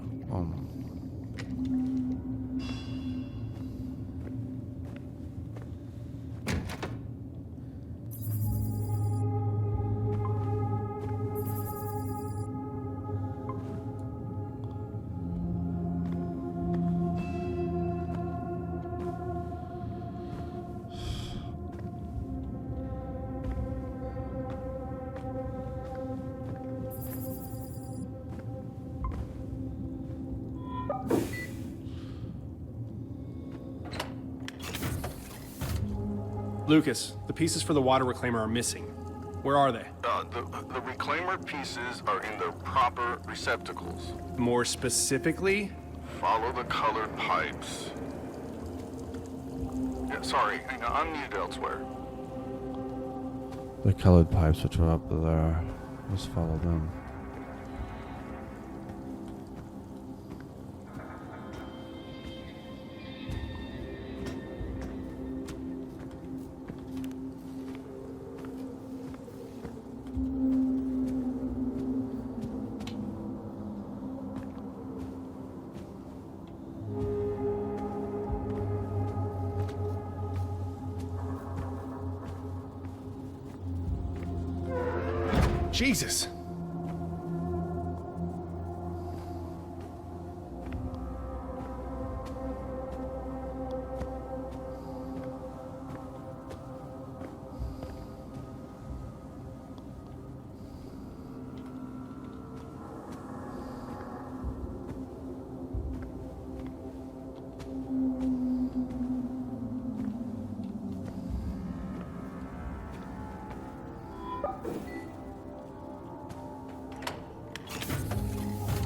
Lucas, the pieces for the water reclaimer are missing. Where are they? The reclaimer pieces are in their proper receptacles. More specifically? Follow the colored pipes. Yeah, sorry, I'm needed elsewhere. The colored pipes which are up there. Let's follow them. Jesus!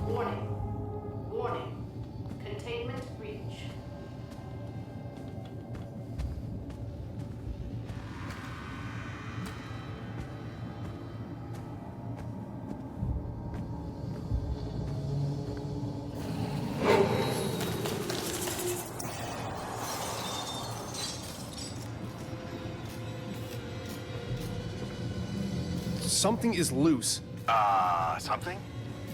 Warning. Warning. Containment breach. Something is loose. Something?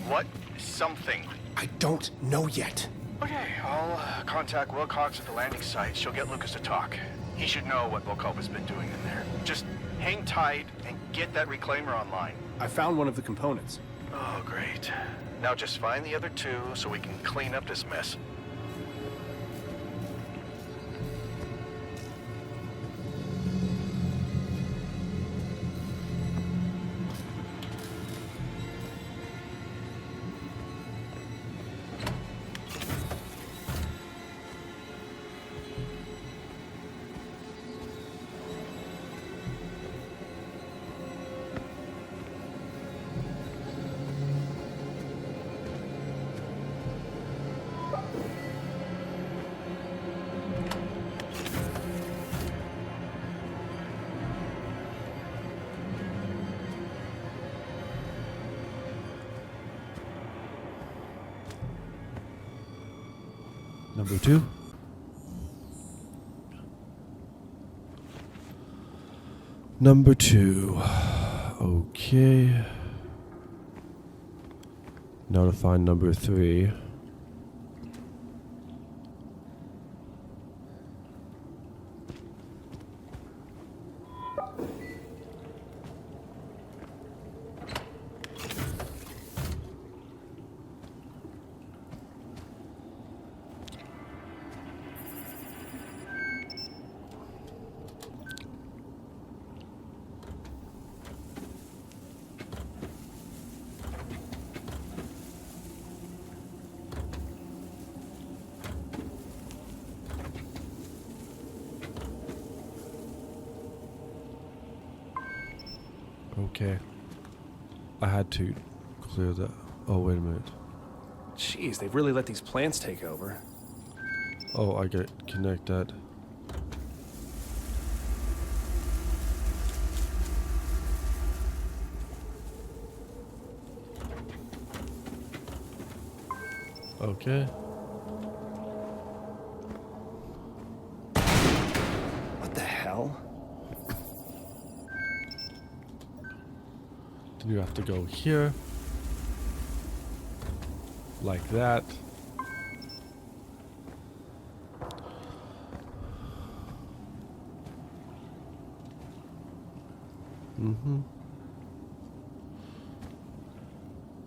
What? Something. I don't know yet. Okay, I'll contact Wilcox at the landing site. She'll get Lucas to talk. He should know what Volkova's been doing in there. Just hang tight and get that reclaimer online. I found one of the components. Oh, great. Now just find the other two so we can clean up this mess. Number 2. Number 2. Okay. Now to find number 3. Okay. I had to clear that. Oh, wait a minute. Jeez, they've really let these plants take over. Oh, I get connect that. Okay. What the hell? Then you have to go here. Like that.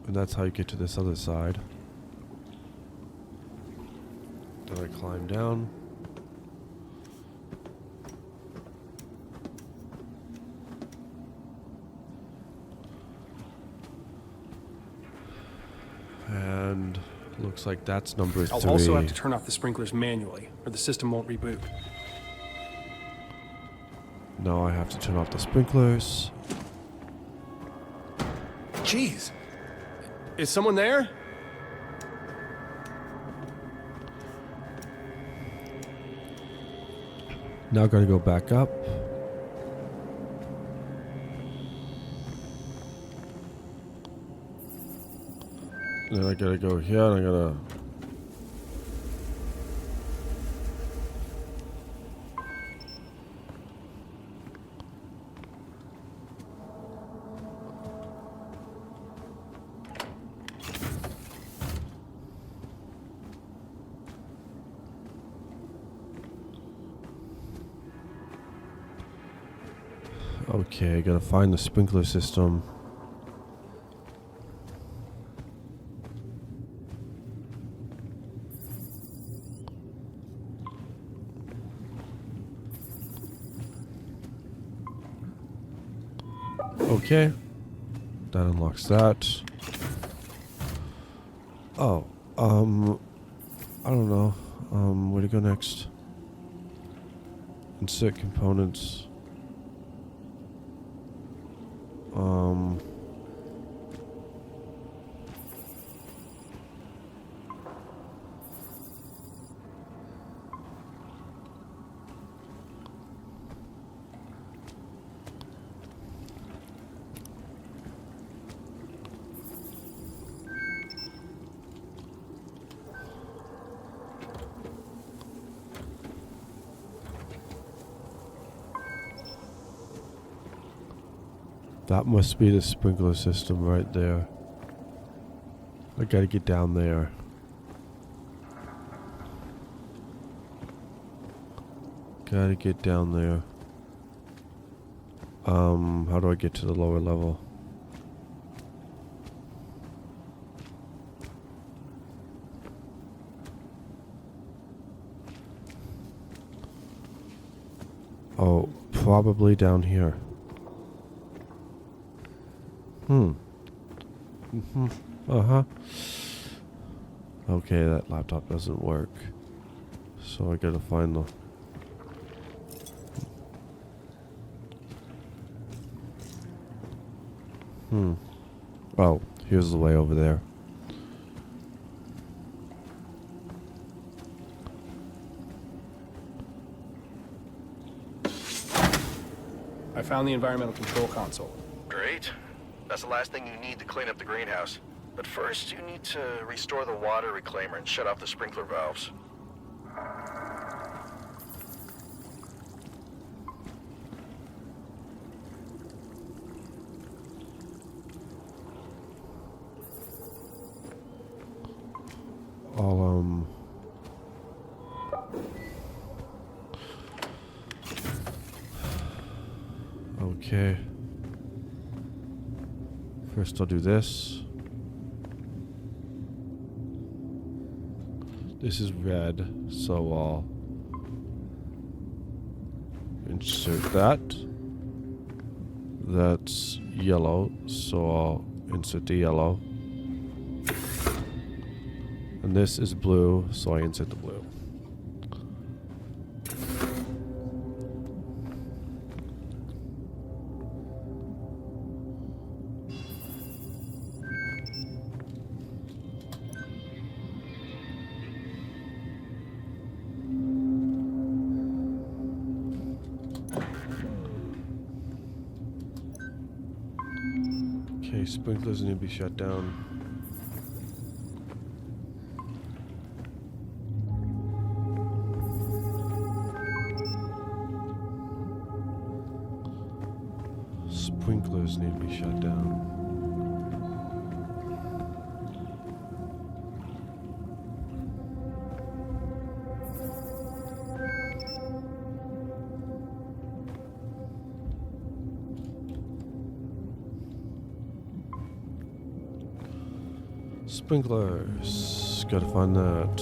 And that's how you get to this other side. Then I climb down. And looks like that's number 3. I'll also have to turn off the sprinklers manually, or the system won't reboot. Now I have to turn off the sprinklers. Jeez. Is someone there? Now gotta go back up. Then I gotta go here and I gotta... Okay, I gotta find the sprinkler system. Okay, that unlocks that. Oh, I don't know. Where to go next? Insert components. That must be the sprinkler system right there. I gotta get down there. Gotta get down there. How do I get to the lower level? Oh, probably down here. Okay, that laptop doesn't work. So I gotta find the... Oh, here's the way over there. I found the environmental control console. Great. That's the last thing you need to clean up the greenhouse. But first, you need to restore the water reclaimer and shut off the sprinkler valves. Okay. First I'll do this. This is red, so I'll insert that. That's yellow, so I'll insert the yellow. And this is blue, so I insert the blue. Okay, sprinklers need to be shut down. Sprinklers need to be shut down. Sprinklers. Gotta find that.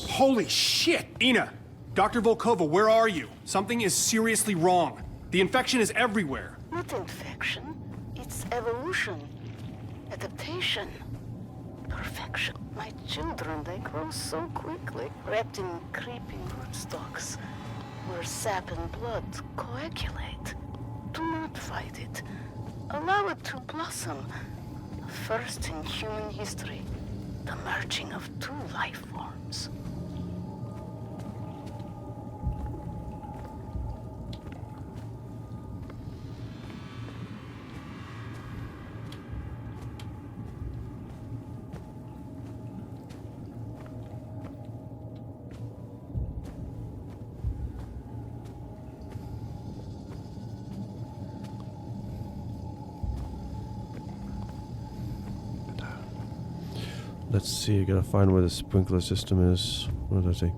Holy shit, Ina! Dr. Volkova, where are you? Something is seriously wrong. The infection is everywhere. Not infection. It's evolution. Adaptation. Perfection. My children, they grow so quickly, wrapped in creeping rootstocks, where sap and blood coagulate. Do not fight it. Allow it to blossom. First in human history, the merging of two life forms. Let's see, I gotta find where the sprinkler system is. What did I take?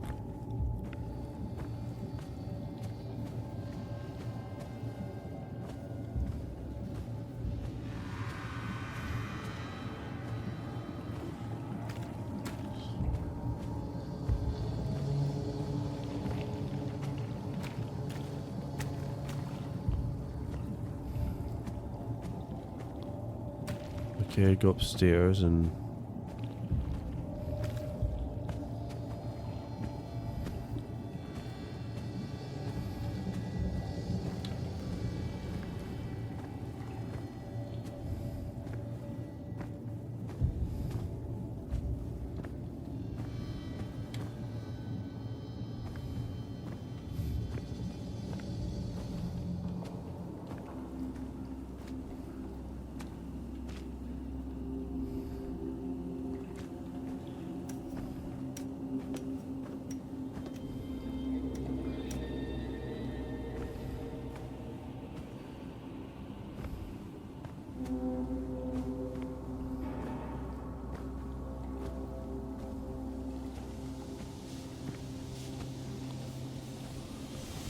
Okay, go upstairs and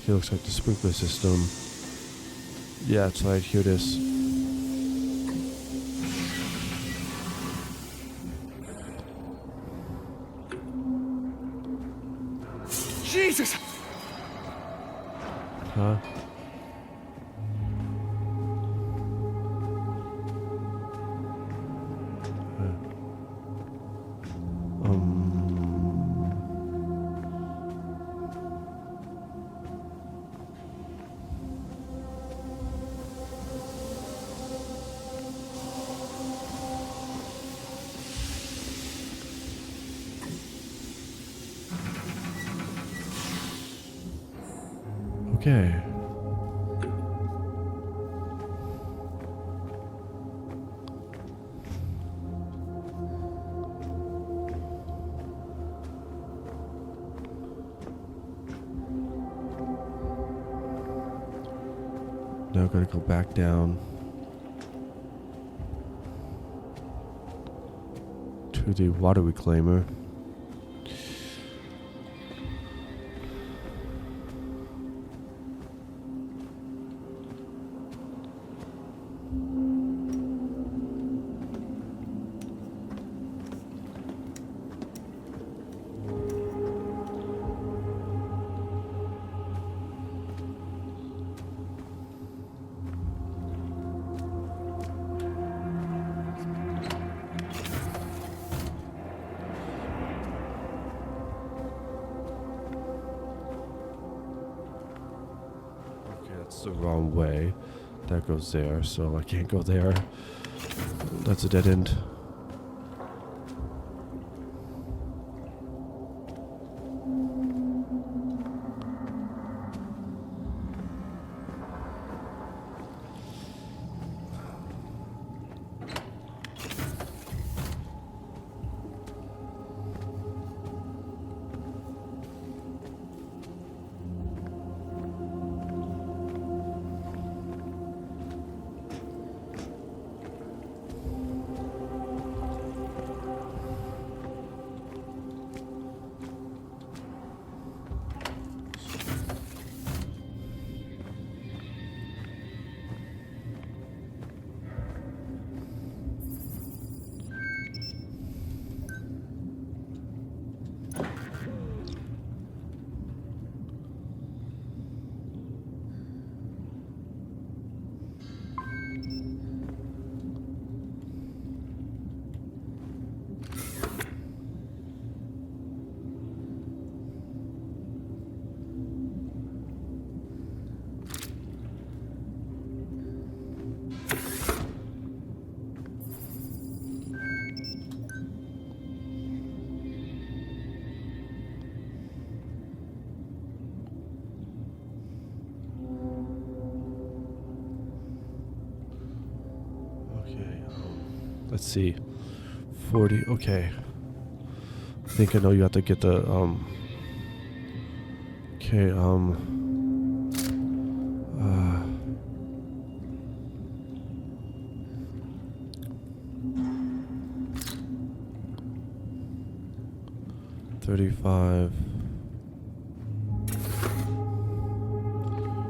it looks like the sprinkler system. Yeah, it's right here. It is. Jesus! Huh? Okay. Now gotta go back down to the water reclaimer. The wrong way. That goes there, so I can't go there. That's a dead end. Let's see. 40. Okay. I think I know you have to get the okay, 35.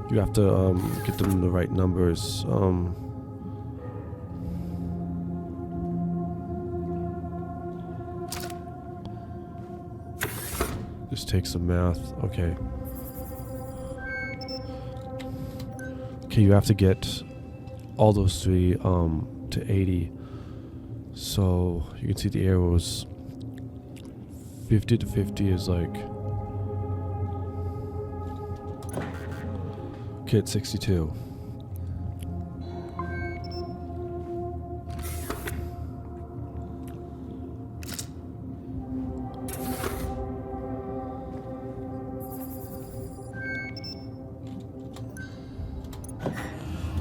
You have to get them the right numbers. Just take some math. Okay. Okay, you have to get all those three to 80. So you can see the arrows. 50 to 50 is like, okay, it's 62.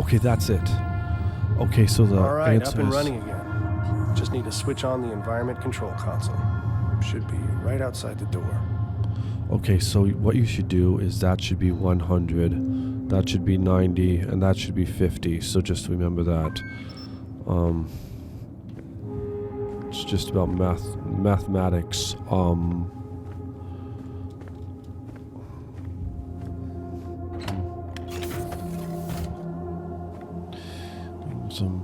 Okay, that's it. Okay, so the All right, answer up and is running again. Just need to switch on the environment control console. Should be right outside the door. okay. So what you should do is that should be 100, that should be 90, and that should be 50. So just remember that. It's just about mathematics. Some.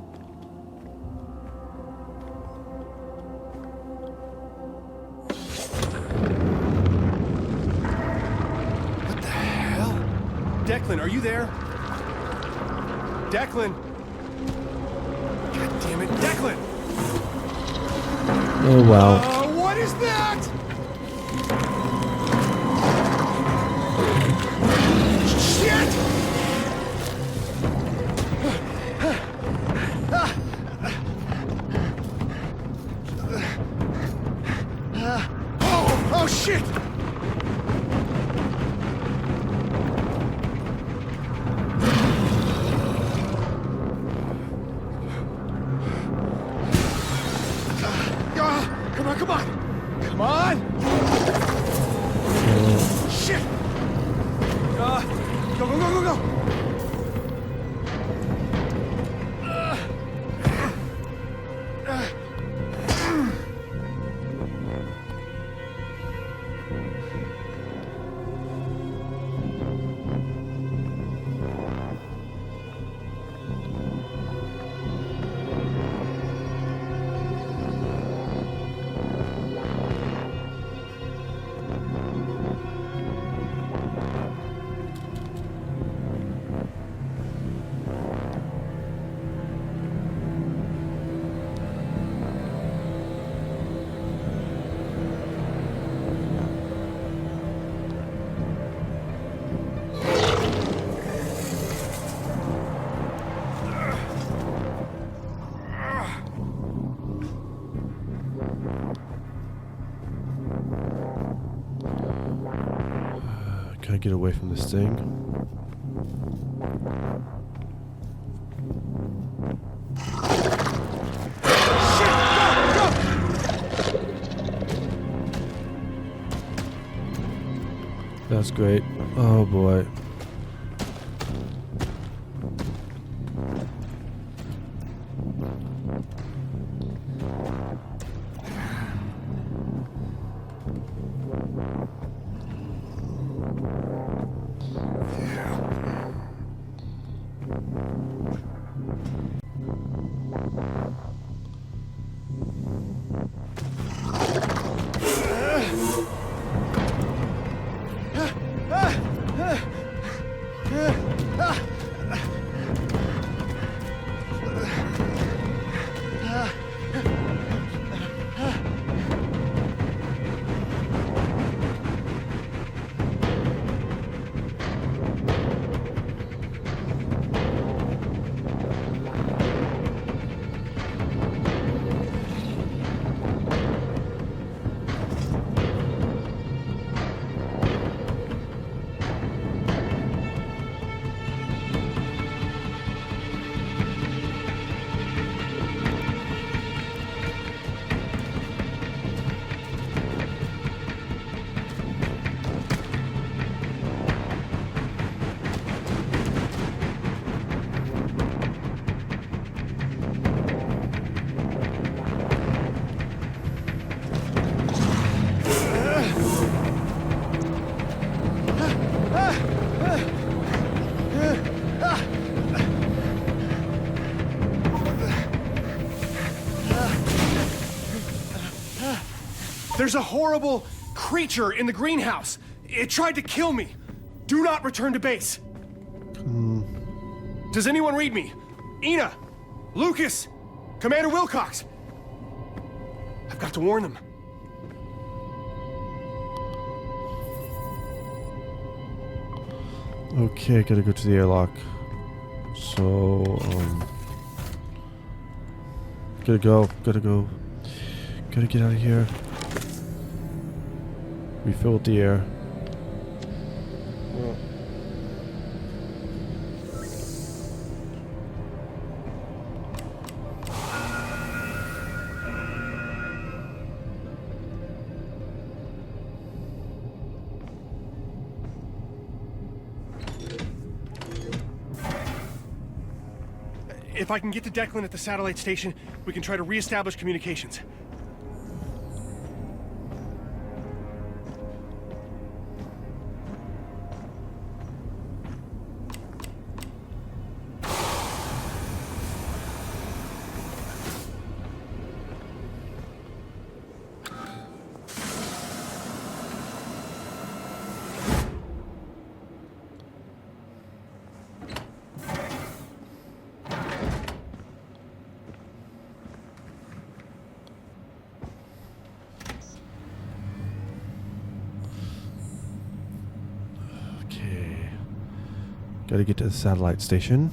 What the hell? Declan, are you there? Declan! God damn it, Declan! Oh wow. What is that? Shit! Oh shit! Come on, come on! Come on! Shit! Go, go, go, go, go! Can I get away from this thing? That's great. Oh boy. There's a horrible creature in the greenhouse. It tried to kill me. Do not return to base. Does anyone read me? Ina! Lucas! Commander Wilcox! I've got to warn them. Okay, gotta go to the airlock. So, gotta go. Gotta get out of here. Refill with the air. If I can get to Declan at the satellite station, we can try to reestablish communications. Gotta get to the satellite station.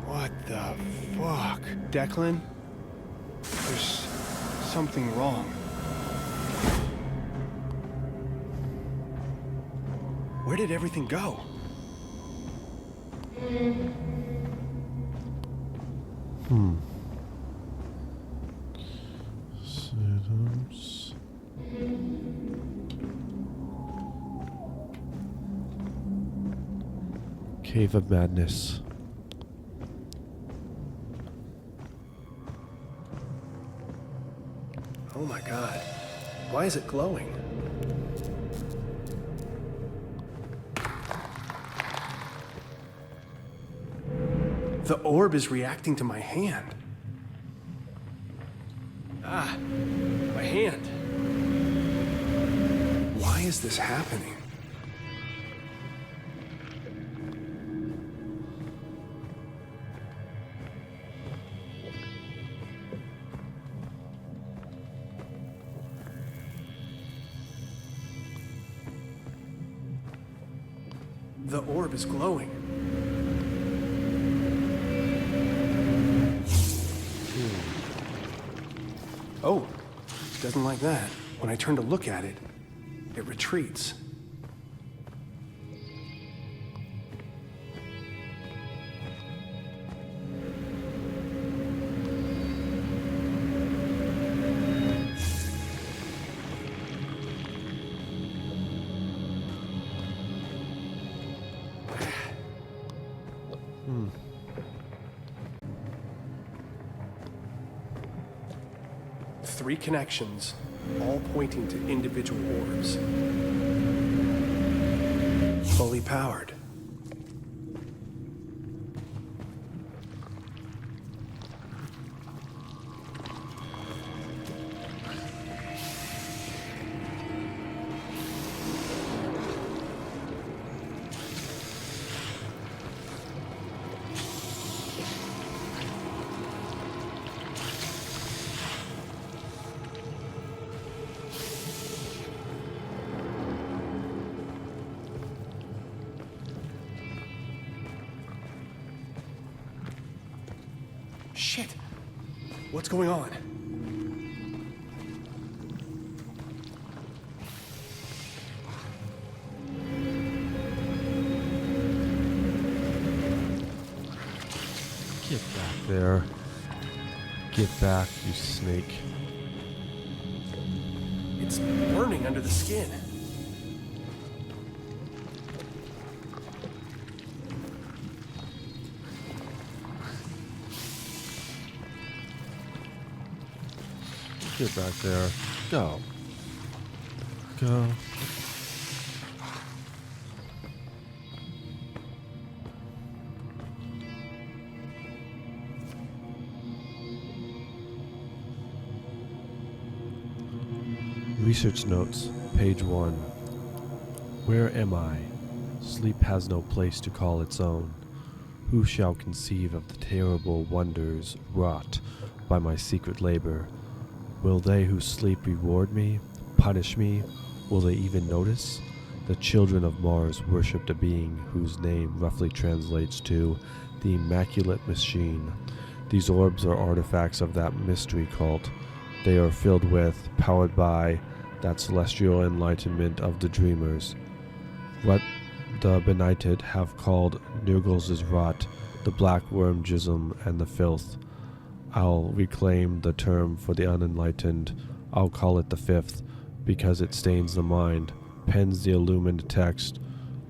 What the fuck? Declan? There's something wrong. Where did everything go? Settings. Cave of Madness. Oh my god. Why is it glowing? The orb is reacting to my hand. Ah, my hand. Why is this happening? The orb is glowing. Oh, doesn't like that. When I turn to look at it, it retreats. Three connections, all pointing to individual orbs. Fully powered. Shit. What's going on? Get back there. Get back, you snake. It's burning under the skin. Get back there. Go. Go. Research notes, page 1. Where am I? Sleep has no place to call its own. Who shall conceive of the terrible wonders wrought by my secret labor? Will they who sleep reward me, punish me? Will they even notice? The children of Mars worshipped a being whose name roughly translates to the Immaculate Machine. These orbs are artifacts of that mystery cult. They are filled with, powered by, that celestial enlightenment of the dreamers. What the benighted have called Nurgles' rot, the black worm jism and the filth. I'll reclaim the term for the unenlightened. I'll call it the fifth, because it stains the mind, pens the illumined text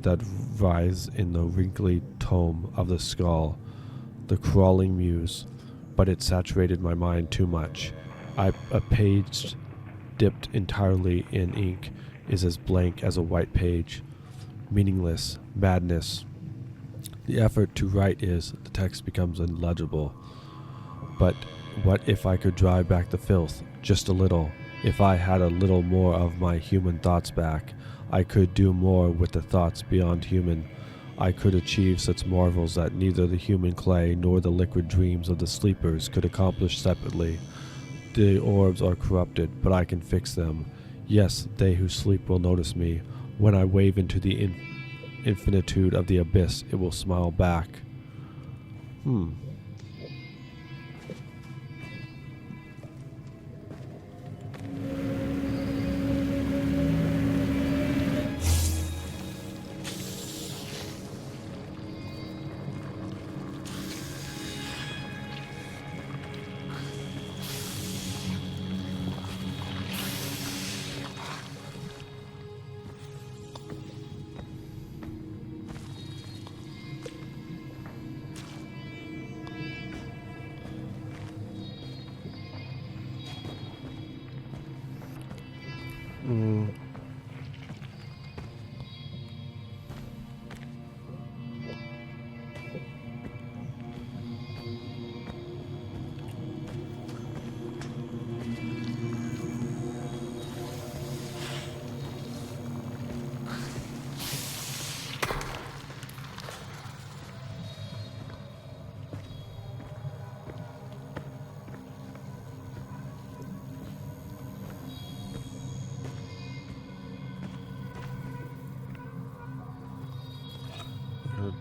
that writhes in the wrinkly tome of the skull, the crawling muse, but it saturated my mind too much. A page dipped entirely in ink is as blank as a white page. Meaningless, madness. The effort to write is, the text becomes illegible. But what if I could drive back the filth, just a little? If I had a little more of my human thoughts back, I could do more with the thoughts beyond human. I could achieve such marvels that neither the human clay nor the liquid dreams of the sleepers could accomplish separately. The orbs are corrupted, but I can fix them. Yes, they who sleep will notice me. When I wave into the infinitude of the abyss, it will smile back.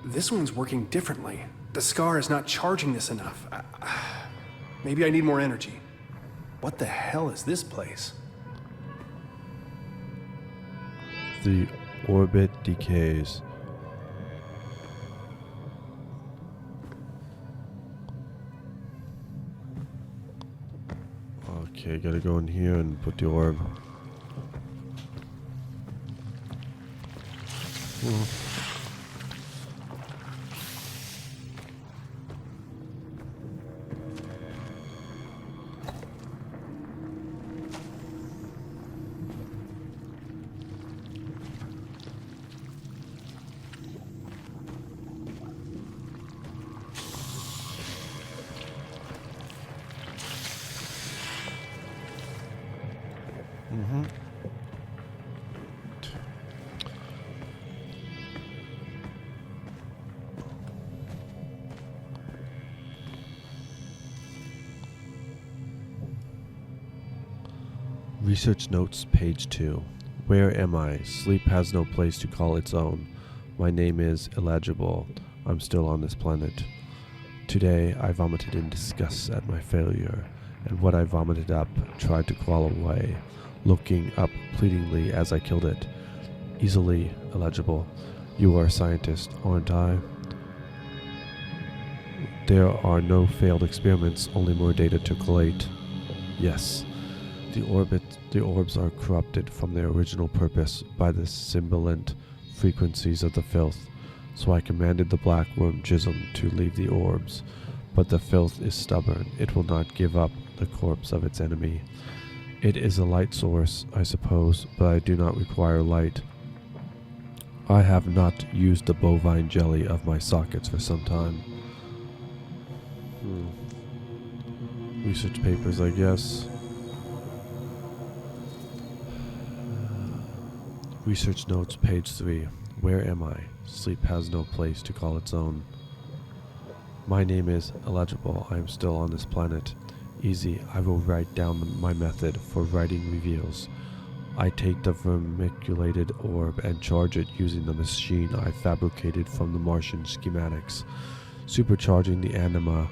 This one's working differently. The scar is not charging this enough. Maybe I need more energy. What the hell is this place? The orbit decays. Okay, gotta go in here and put the orb. Research notes, page 2. Where am I? Sleep has no place to call its own. My name is illegible. I'm still on this planet. Today I vomited in disgust at my failure, and what I vomited up tried to crawl away, looking up pleadingly as I killed it. Easily illegible. You are a scientist, aren't I? There are no failed experiments, only more data to collate. Yes. The orbs are corrupted from their original purpose by the sibilant frequencies of the filth, so I commanded the black worm jism to leave the orbs, but the filth is stubborn. It will not give up the corpse of its enemy. It is a light source, I suppose, but I do not require light. I have not used the bovine jelly of my sockets for some time. Research papers, I guess. Research notes, page 3. Where am I? Sleep has no place to call its own. My name is illegible. I am still on this planet. Easy. I will write down my method for writing reveals. I take the vermiculated orb and charge it using the machine I fabricated from the Martian schematics. Supercharging the anima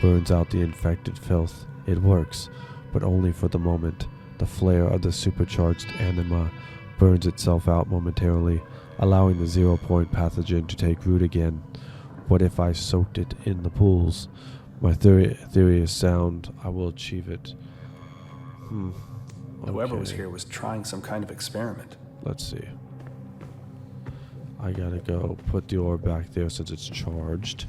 burns out the infected filth. It works, but only for the moment. The flare of the supercharged anima burns itself out momentarily, allowing the 0-point pathogen to take root again. What if I soaked it in the pools? My theory is sound. I will achieve it. Whoever was here was trying some kind of experiment. Let's see. I gotta go put the orb back there since it's charged.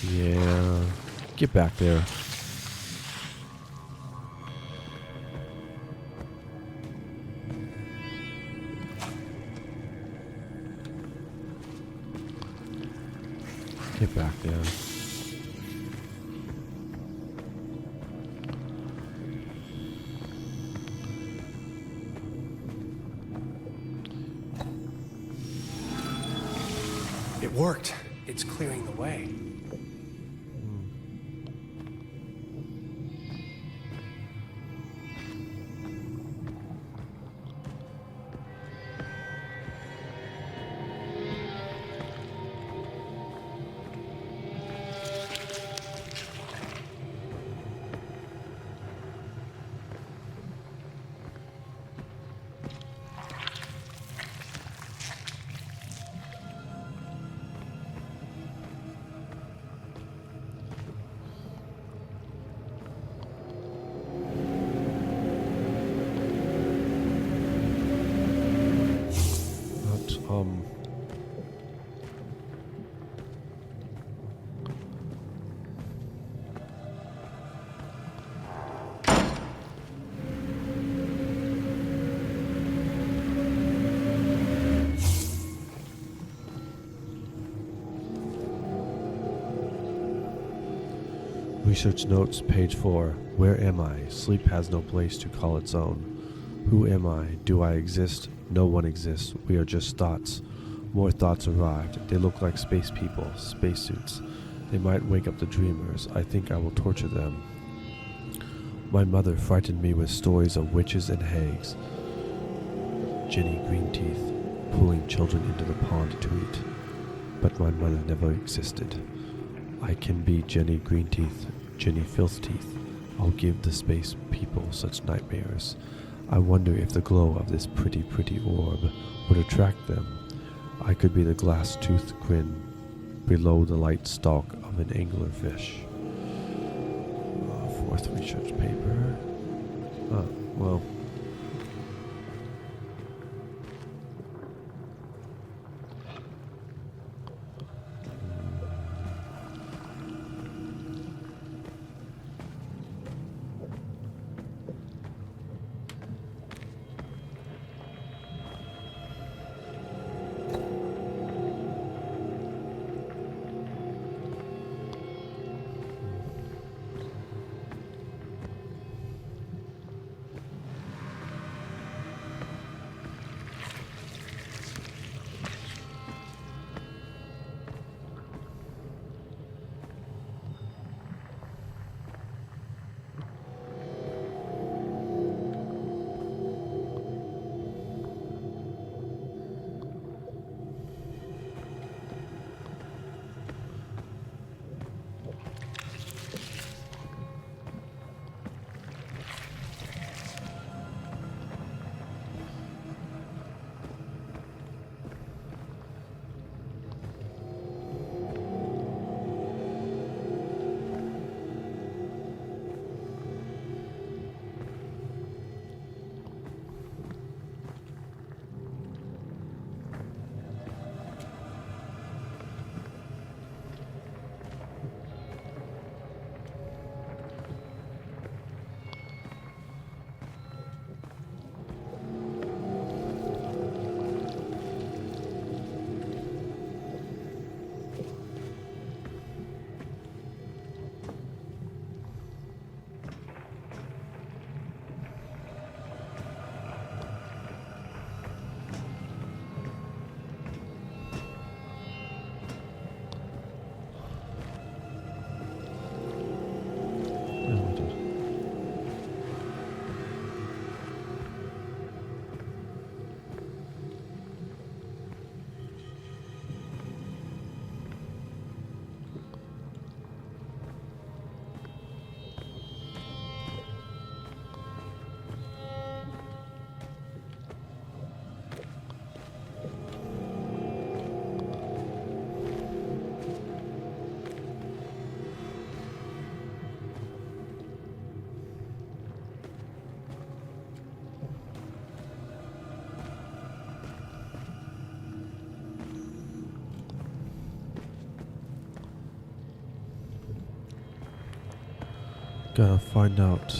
Yeah. Get back there. Get back there. It worked. It's clearing the way. Research notes, page 4. Where am I? Sleep has no place to call its own. Who am I? Do I exist? No one exists. We are just thoughts. More thoughts arrived. They look like space people, spacesuits. They might wake up the dreamers. I think I will torture them. My mother frightened me with stories of witches and hags. Jenny Greenteeth, pulling children into the pond to eat. But my mother never existed. I can be Jenny Greenteeth, Jenny Filthteeth. I'll give the space people such nightmares. I wonder if the glow of this pretty, pretty orb would attract them. I could be the glass-toothed grin below the light stalk of an anglerfish. Fourth research paper. Well. Gotta find out.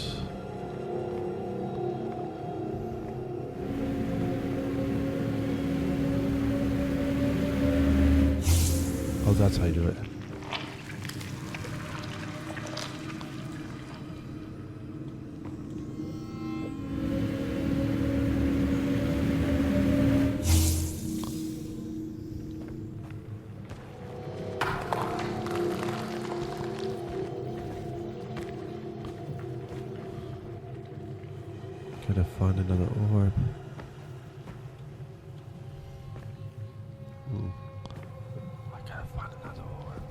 Oh, that's how you do it. Gotta find another orb. I gotta find another orb.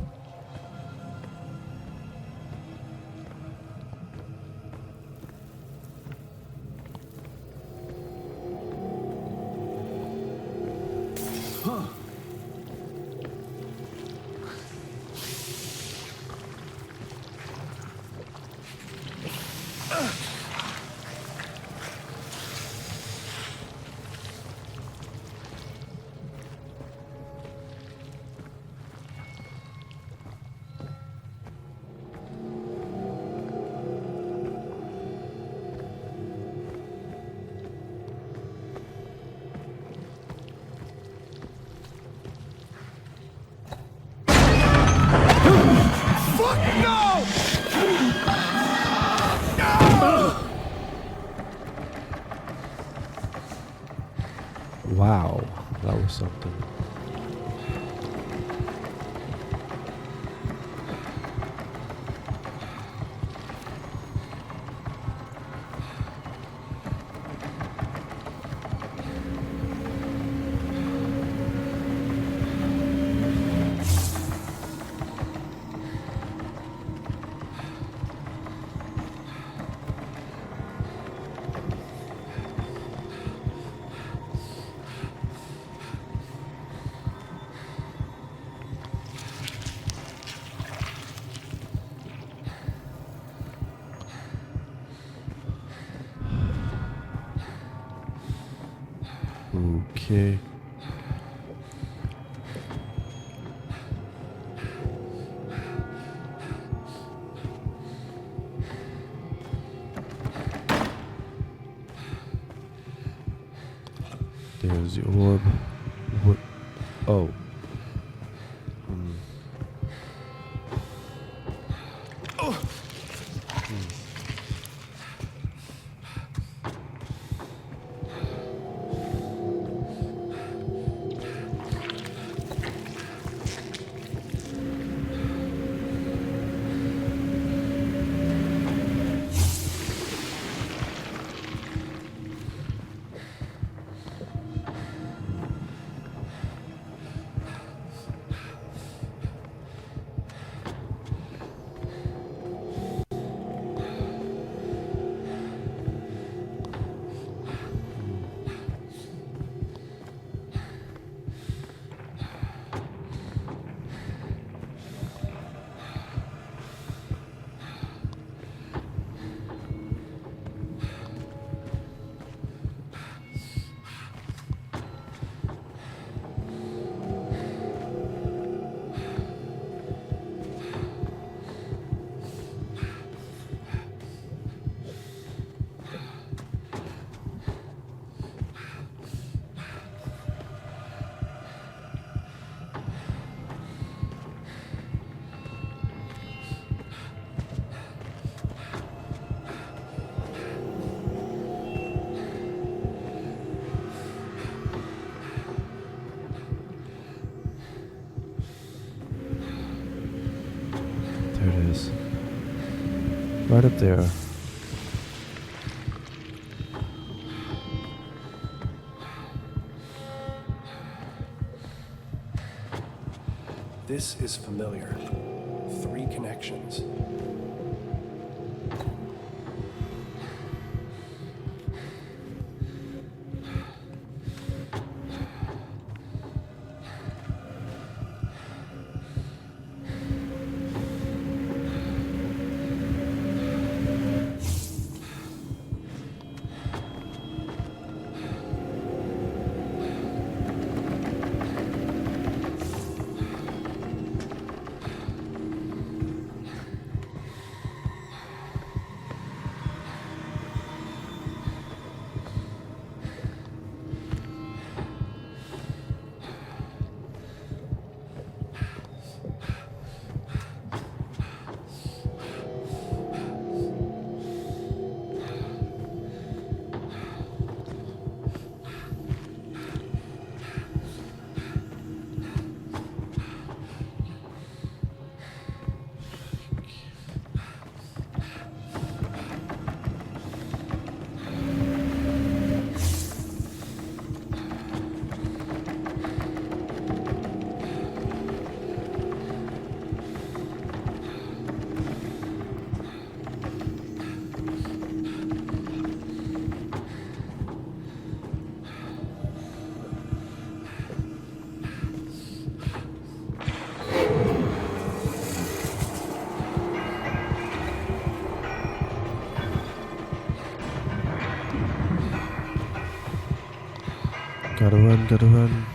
Wow, that was something. Okay. There's the orb. What? Oh. There it is. Right up there. This is familiar. 3 connections. Gotta run, gotta run.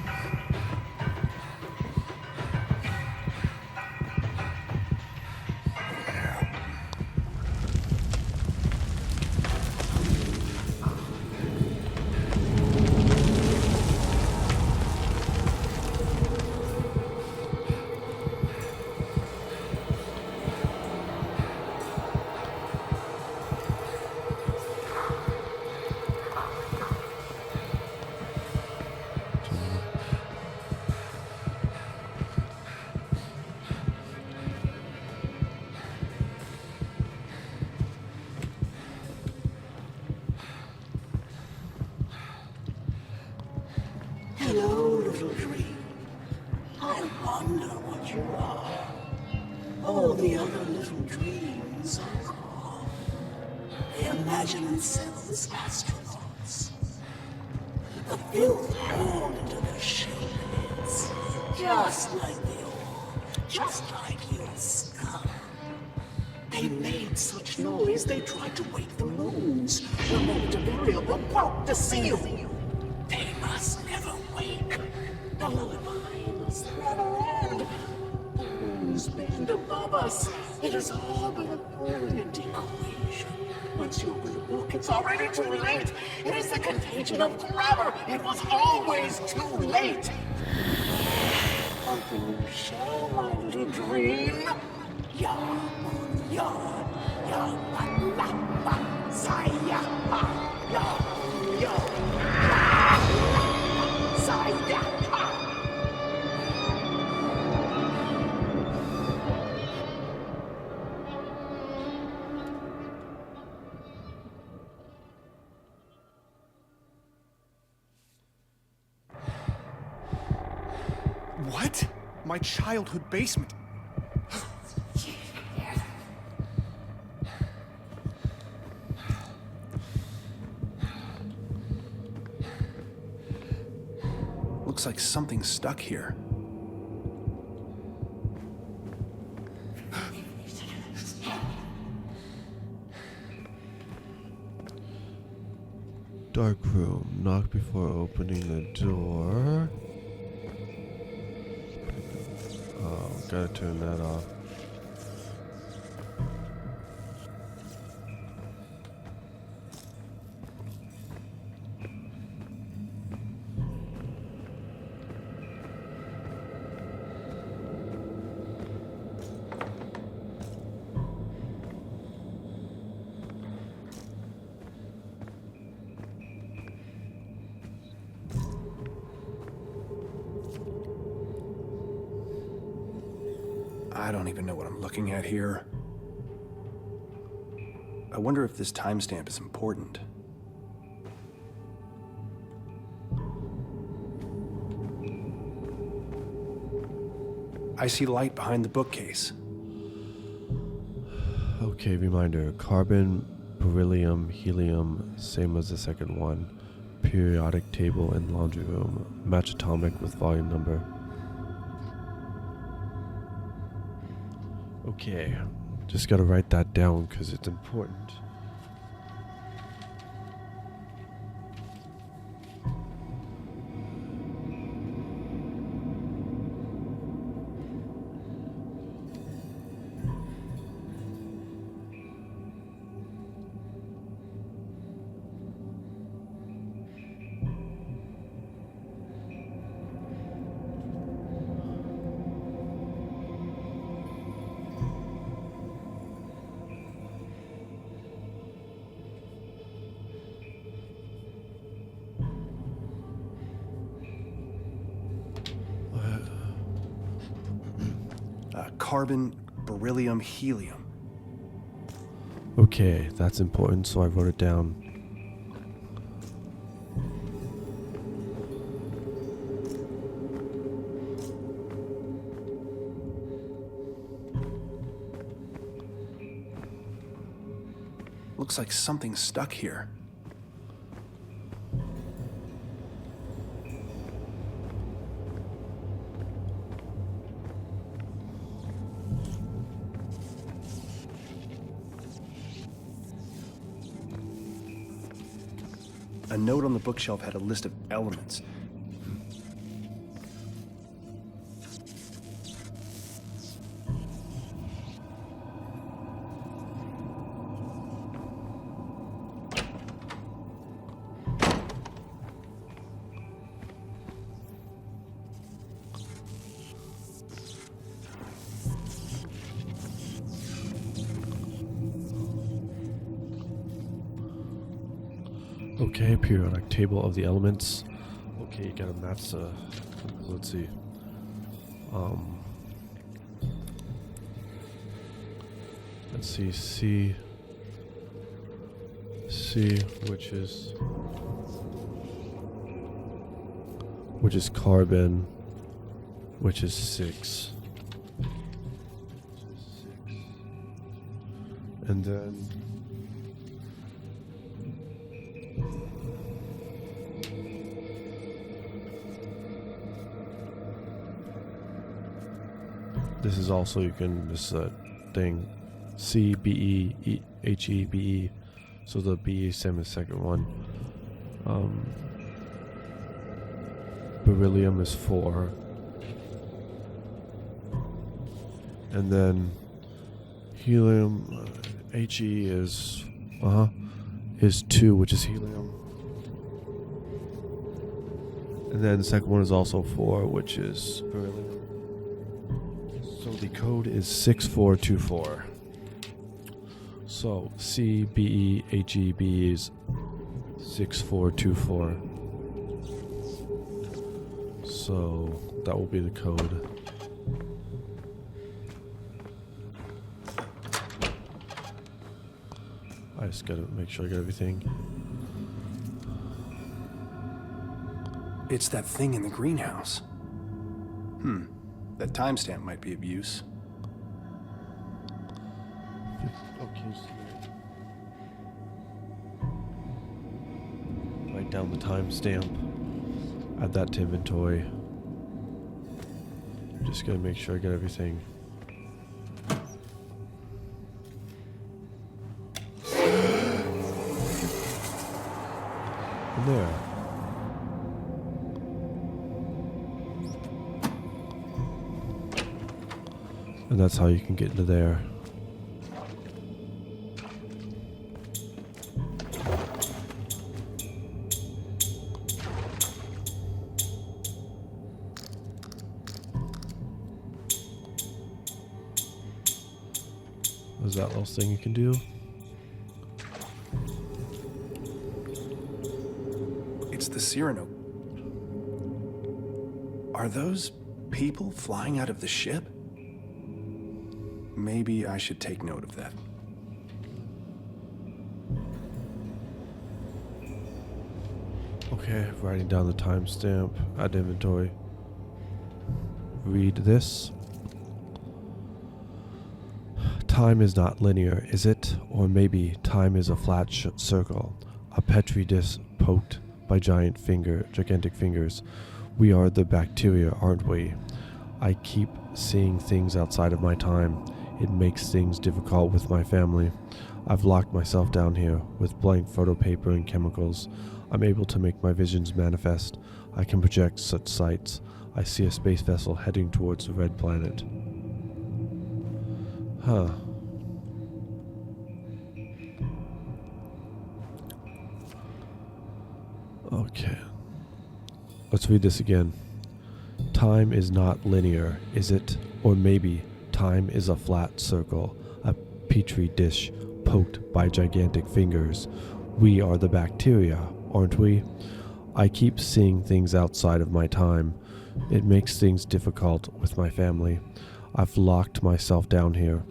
Hello, little dream. I wonder what you are. All the other little dreams are gone. They imagine themselves as astronauts. The filth poured into their shapes, just like they are, just like your skull. They made such noise they tried to wake the moons, remote a variable broke the seal. They must never wake. The lullaby must never end. Who's been above us? It is all but a brilliant equation. Once you open the book, it's already too late. It is the contagion of grammar. It was always too late. Open your shell, my little dream. Ya, ya, ya, la, la, saya, ya, ya. What? My childhood basement. Looks like something's stuck here. Dark room. Knock before opening the door. Oh, gotta turn that off. I don't even know what I'm looking at here. I wonder if this timestamp is important. I see light behind the bookcase. Okay, reminder. Carbon, beryllium, helium, same as the second one. Periodic table in laundry room. Match atomic with volume number. Okay, just gotta write that down because it's important. Carbon, beryllium, helium. Okay, that's important, so I wrote it down. Looks like something's stuck here. A note on the bookshelf had a list of elements. Okay, periodic table of the elements. Okay, you got a maths, let's see. Let's see, C, which is carbon, which is 6. And then this is also, you can, this thing, C, B, E, H, E, B, E. So the B is same as the second one. Beryllium is 4. And then helium, He is 2, which is helium. And then the second one is also 4, which is beryllium. So the code is 6424. So C, B, E, H, E, B, E is 6424. So that will be the code. I just gotta make sure I got everything. It's that thing in the greenhouse. That timestamp might be of use. Okay. Write down the timestamp. Add that to inventory. I'm just gonna make sure I got everything. And there. And that's how you can get into there. Is that little thing you can do? It's the Cyrano. Are those people flying out of the ship? Maybe I should take note of that. Okay, writing down the timestamp, add inventory. Read this. Time is not linear, is it? Or maybe time is a flat circle, a petri dish poked by gigantic fingers. We are the bacteria, aren't we? I keep seeing things outside of my time. It makes things difficult with my family. I've locked myself down here with blank photo paper and chemicals. I'm able to make my visions manifest. I can project such sights. I see a space vessel heading towards the red planet. Huh. Okay. Let's read this again. Time is not linear, is it? Or maybe time is a flat circle, a petri dish poked by gigantic fingers. We are the bacteria, aren't we? I keep seeing things outside of my time. It makes things difficult with my family. I've locked myself down here.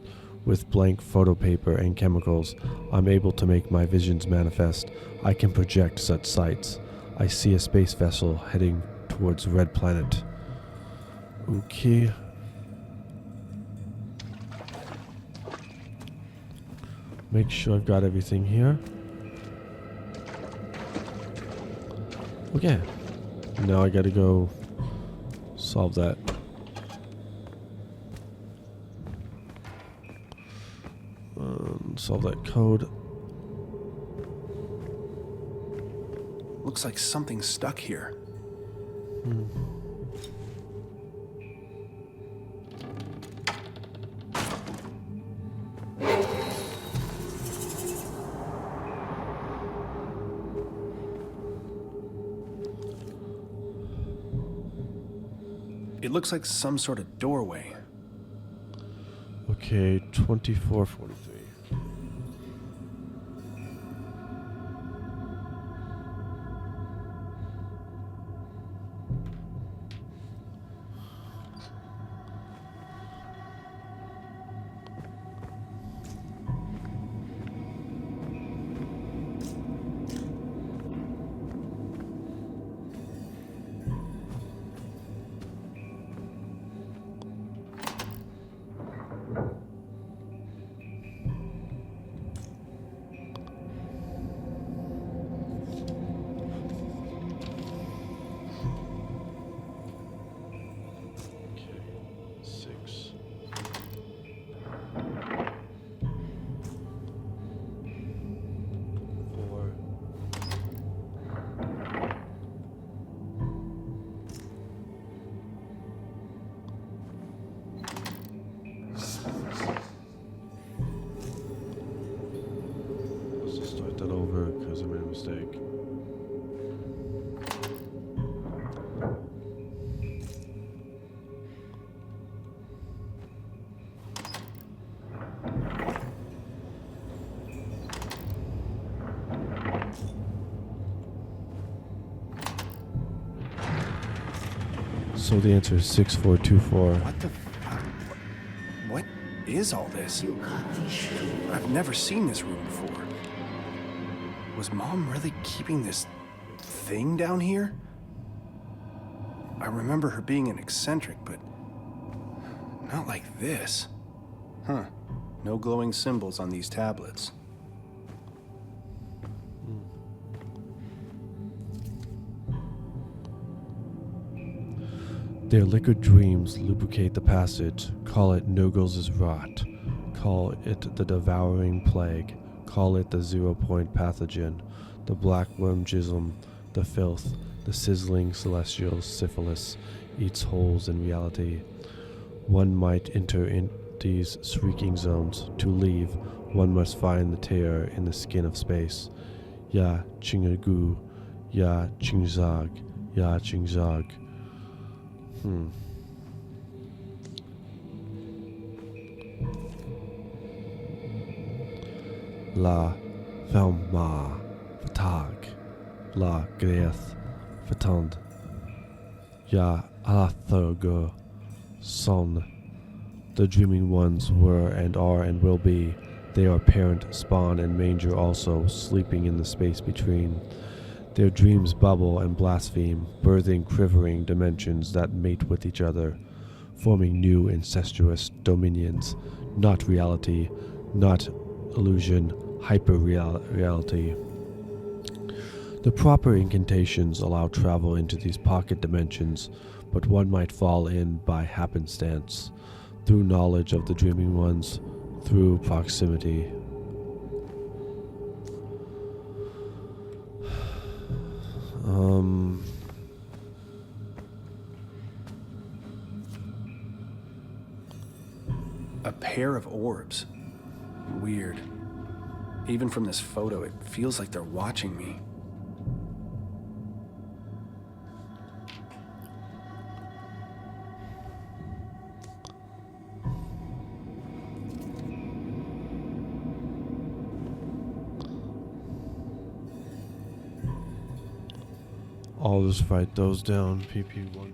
With blank photo paper and chemicals, I'm able to make my visions manifest. I can project such sights. I see a space vessel heading towards the red planet. Okay. Make sure I've got everything here. Okay. Now I gotta go solve that. Solve that code. Looks like something's stuck here. It looks like some sort of doorway. Okay, 2443. So the answer is 6424. What the what is all this? You got these shoes. I've never seen this room before. Was Mom really keeping this thing down here? I remember her being an eccentric, but not like this. Huh. No glowing symbols on these tablets. Their liquid dreams lubricate the passage. Call it Nurgle's rot. Call it the devouring plague. Call it the 0-point pathogen. The black worm jism. The filth. The sizzling celestial syphilis eats holes in reality. One might enter in these shrieking zones. To leave, one must find the terror in the skin of space. Ya Chingagu. Ya Chingzag. Ya Chingzag. La Velma Fatag La Greath Fatand Ya Alathurgur Son. The dreaming ones were and are and will be. They are parent, spawn, and manger also, sleeping in the space between. Their dreams bubble and blaspheme, birthing quivering dimensions that mate with each other, forming new incestuous dominions, not reality, not illusion, hyper-reality. The proper incantations allow travel into these pocket dimensions, but one might fall in by happenstance, through knowledge of the dreaming ones, through proximity. A pair of orbs. Weird. Even from this photo, it feels like they're watching me. I'll just write those down. PP1.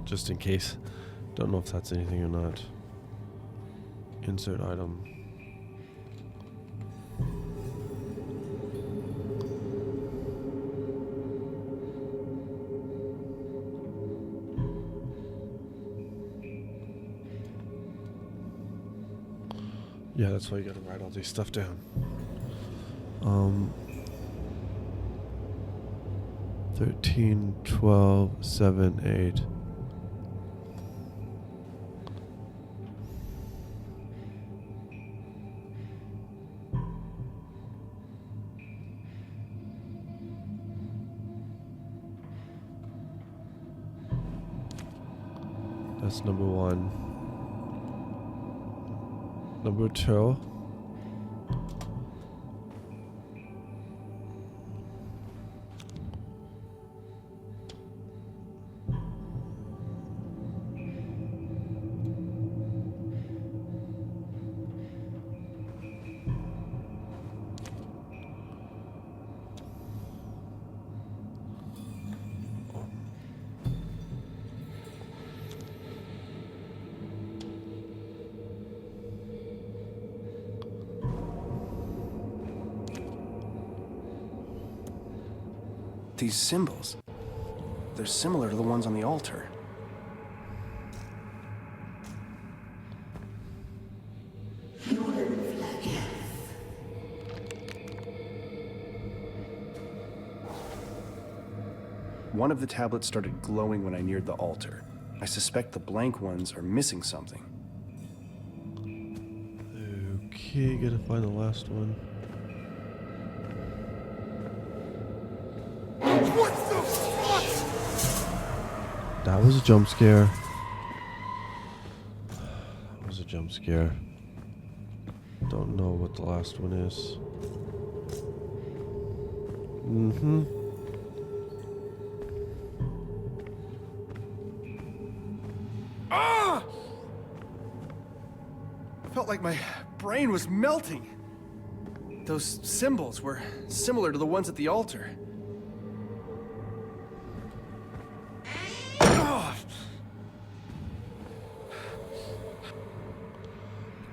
Just in case. Don't know if that's anything or not. Insert item. Yeah, that's why you gotta write all these stuff down. 13, 12, 7, 8. That's number 1. Number 2. These symbols, they're similar to the ones on the altar. One of the tablets started glowing when I neared the altar. I suspect the blank ones are missing something. Okay, gotta find the last one. That was a jump scare. That was a jump scare. Don't know what the last one is. Ah! I felt like my brain was melting. Those symbols were similar to the ones at the altar.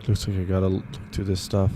Looks like I gotta look through this stuff.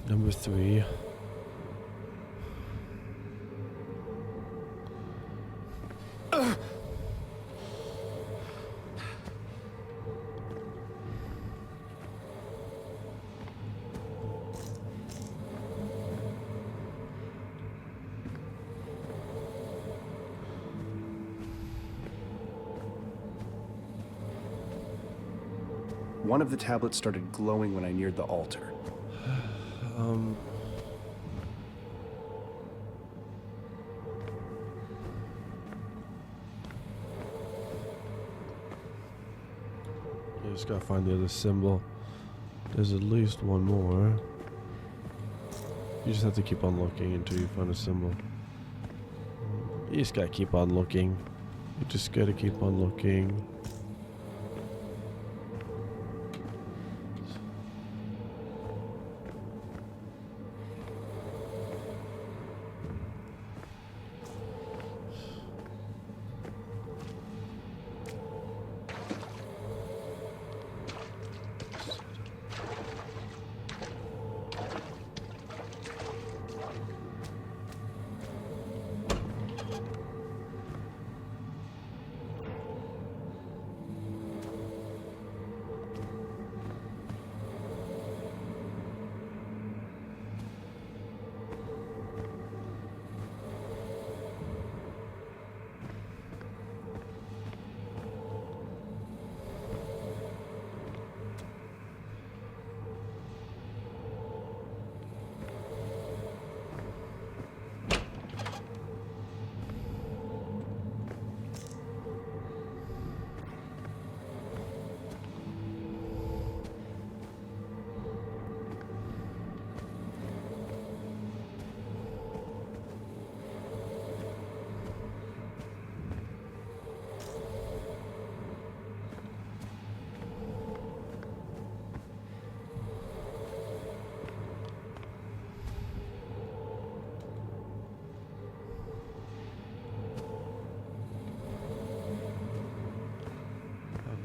Number 3. One of the tablets started glowing when I neared the altar. You just gotta find the other symbol. There's at least one more. You just have to keep on looking until you find a symbol. You just gotta keep on looking. You just gotta keep on looking.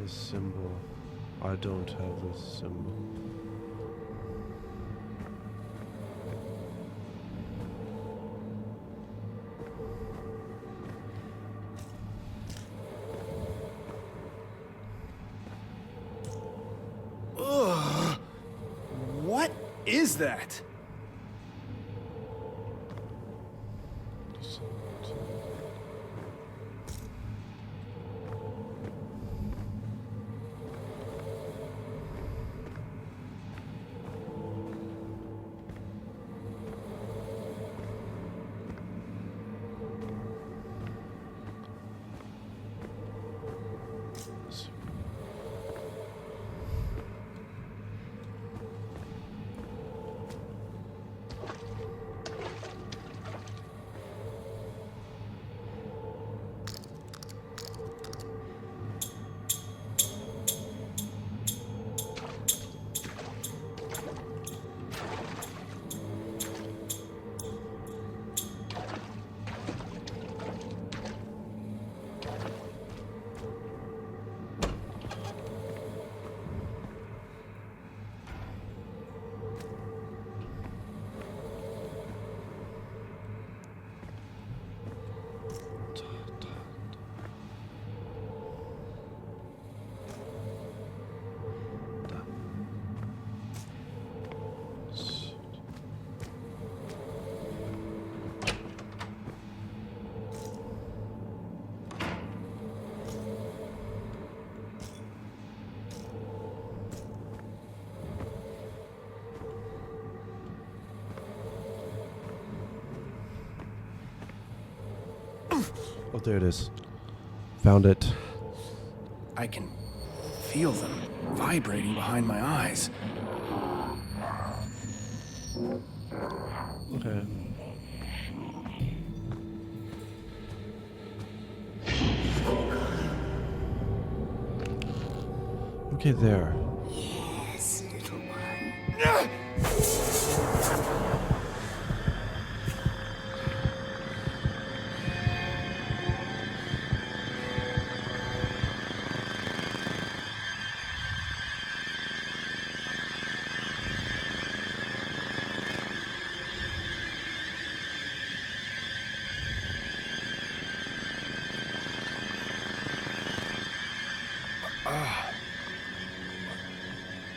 Symbol. I don't have this symbol. Ugh! What is that? Oh, there it is. Found it. I can feel them vibrating behind my eyes. Okay. Okay, there. Yes, little one.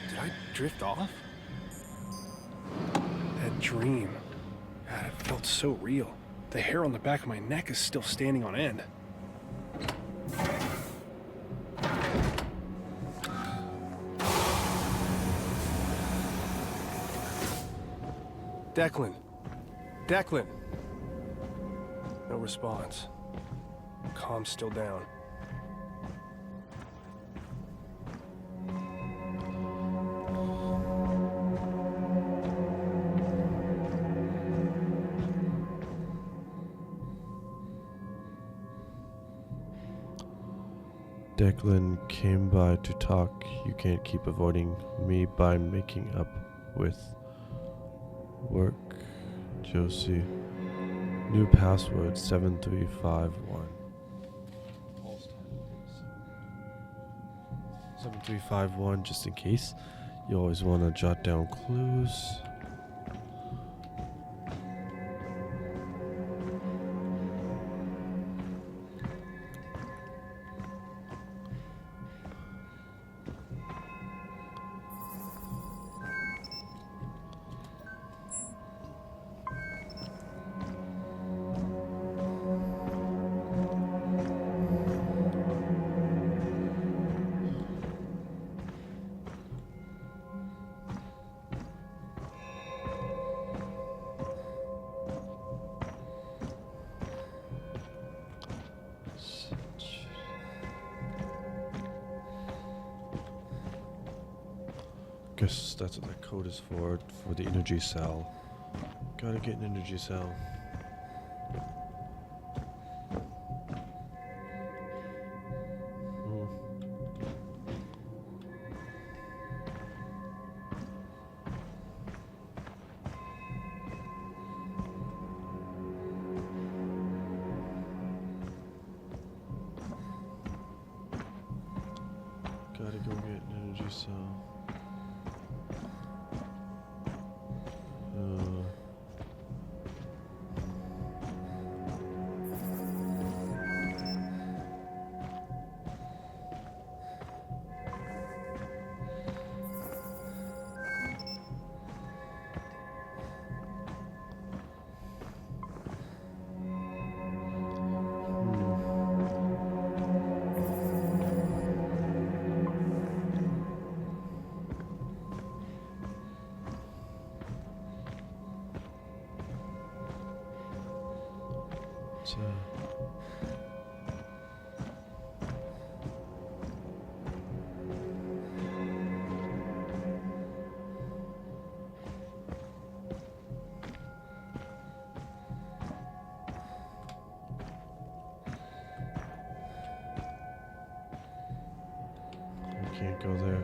Did I drift off? That dream. God, it felt so real. The hair on the back of my neck is still standing on end. Declan. Declan. No response. Comm's still down. Declan came by to talk. You can't keep avoiding me by making up with work. Josie. New password 7351. 7351, just in case. You always want to jot down clues. Guess that's what that code is for the energy cell. Gotta get an energy cell. Gotta go get an energy cell. Can't go there.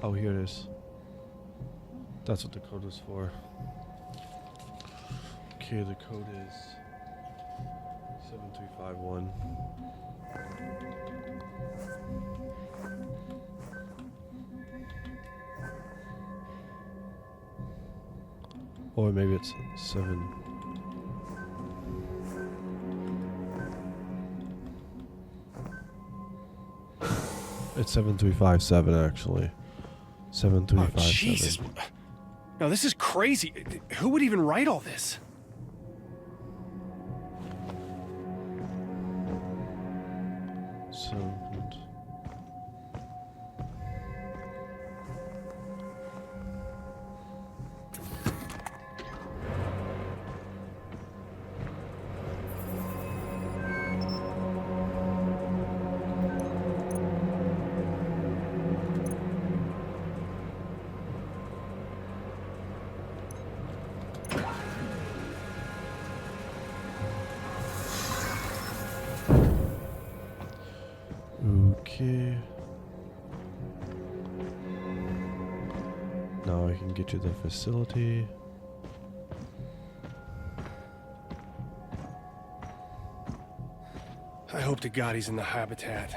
Oh, here it is. That's what the code is for. Okay, the code is 7351. Or maybe it's 7. It's 7357 actually. 7357. Oh, Jesus. No, this is crazy. Who would even write all this? So. Okay. Now I can get to the facility. I hope to God he's in the habitat.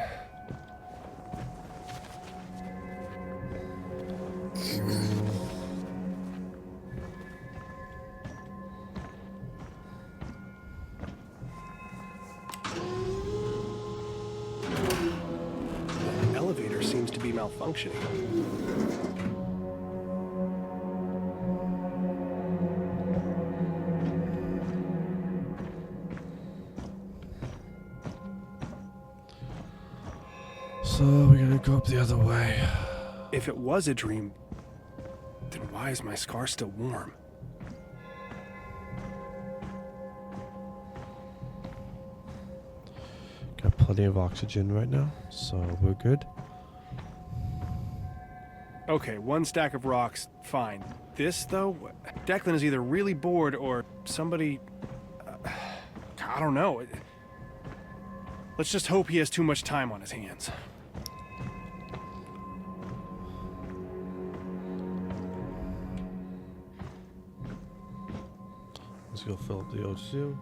The elevator seems to be malfunctioning. So we're gonna go up the other way. If it was a dream, then why is my scar still warm? Got plenty of oxygen right now, so we're good. Okay, one stack of rocks, fine. This, though, Declan is either really bored or somebody... I don't know. Let's just hope he has too much time on his hands. Let's go fill up the O2.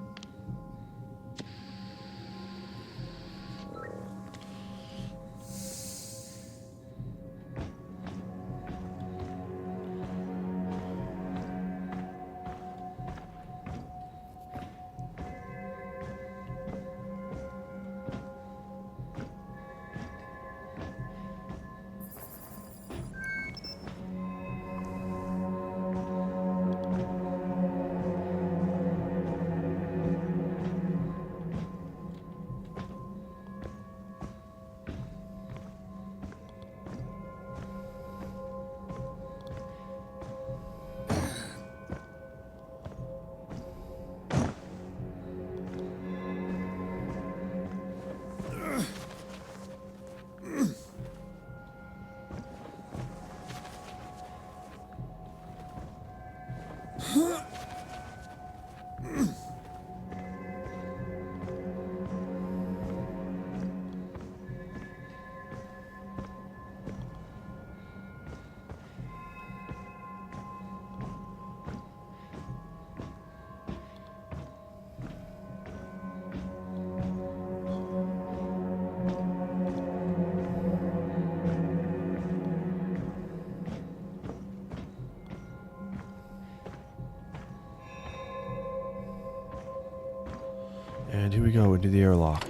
And here we go into the airlock.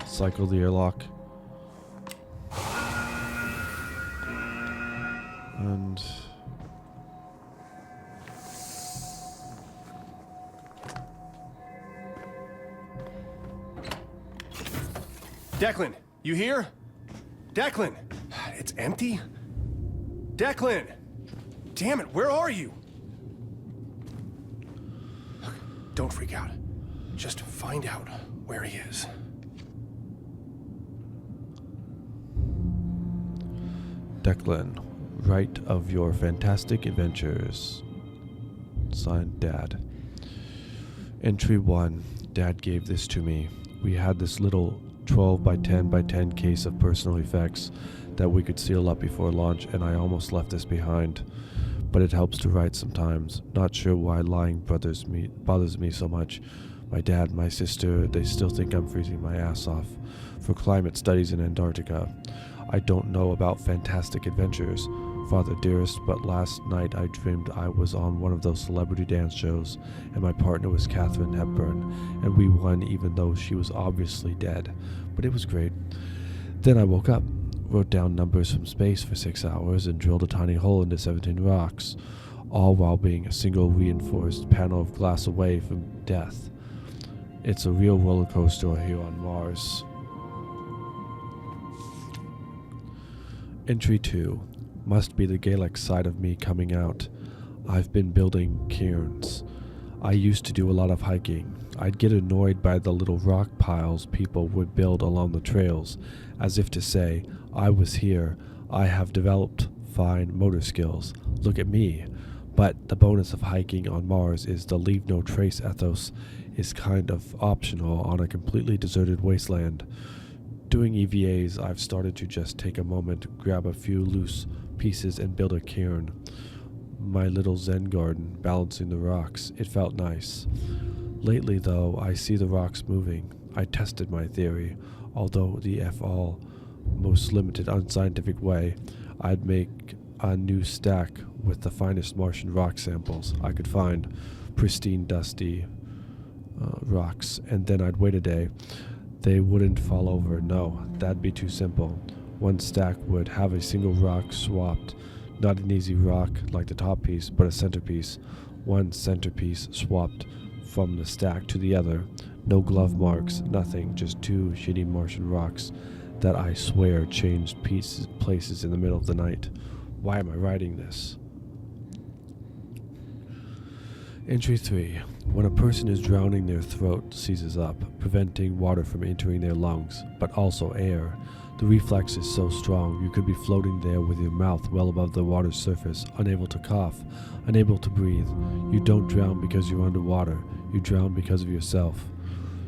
Cycle the airlock. And Declan, you here? Declan! It's empty? Declan! Damn it, where are you? Don't freak out. Just find out where he is. Declan, write of your fantastic adventures. Signed, Dad. Entry 1. Dad gave this to me. We had this little 12 by 10 by 10 case of personal effects that we could seal up before launch, and I almost left this behind. But it helps to write sometimes. Not sure why lying bothers me so much. My dad, my sister, they still think I'm freezing my ass off for climate studies in Antarctica. I don't know about fantastic adventures, Father dearest, but last night I dreamed I was on one of those celebrity dance shows, and my partner was Katharine Hepburn, and we won even though she was obviously dead. But it was great. Then I woke up, wrote down numbers from space for 6 hours, and drilled a tiny hole into 17 rocks, all while being a single reinforced panel of glass away from death. It's a real roller coaster here on Mars. Entry 2. Must be the Gaelic side of me coming out. I've been building cairns. I used to do a lot of hiking. I'd get annoyed by the little rock piles people would build along the trails, as if to say, I was here, I have developed fine motor skills, look at me. But the bonus of hiking on Mars is the leave no trace ethos is kind of optional on a completely deserted wasteland. Doing EVAs, I've started to just take a moment, grab a few loose pieces and build a cairn. My little Zen garden, balancing the rocks. It felt nice. Lately, though, I see the rocks moving. I tested my theory, although the all most limited unscientific way. I'd make a new stack with the finest Martian rock samples I could find, pristine, dusty rocks, and then I'd wait a day. They wouldn't fall over, no, that'd be too simple. One stack would have a single rock swapped, not an easy rock like the top piece, but a centerpiece. One centerpiece swapped from the stack to the other. No glove marks, nothing, just two shitty Martian rocks that I swear changed places in the middle of the night. Why am I writing this? Entry 3. When a person is drowning, their throat seizes up, preventing water from entering their lungs, but also air. The reflex is so strong you could be floating there with your mouth well above the water's surface, unable to cough, unable to breathe. You don't drown because you're underwater, you drown because of yourself.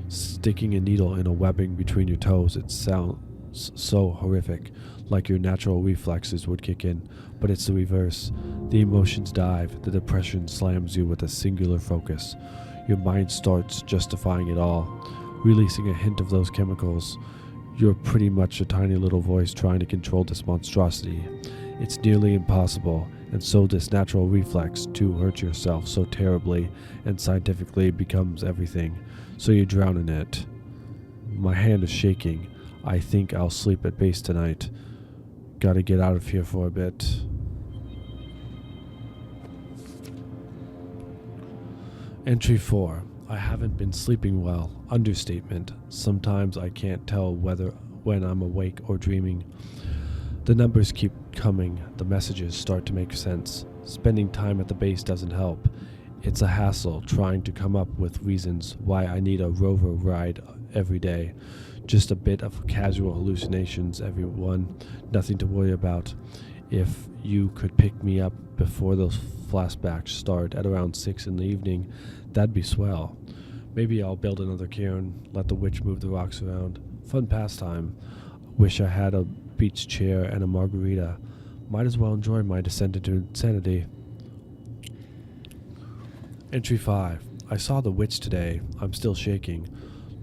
Sticking a needle in a webbing between your toes, it sounds so horrific, like your natural reflexes would kick in, but it's the reverse. The emotions dive, the depression slams you with a singular focus. Your mind starts justifying it all, releasing a hint of those chemicals. You're pretty much a tiny little voice trying to control this monstrosity. It's nearly impossible, and so this natural reflex to hurt yourself so terribly and scientifically becomes everything, so you drown in it. My hand is shaking. I think I'll sleep at base tonight. Gotta get out of here for a bit. Entry 4. I haven't been sleeping well. Understatement. Sometimes I can't tell when I'm awake or dreaming. The numbers keep coming. The messages start to make sense. Spending time at the base doesn't help. It's a hassle trying to come up with reasons why I need a rover ride every day. Just a bit of casual hallucinations, everyone. Nothing to worry about. If you could pick me up before those flashbacks start at around 6 in the evening, that'd be swell. Maybe I'll build another cairn, let the witch move the rocks around. Fun pastime. Wish I had a beach chair and a margarita. Might as well enjoy my descent into insanity. Entry 5. I saw the witch today. I'm still shaking.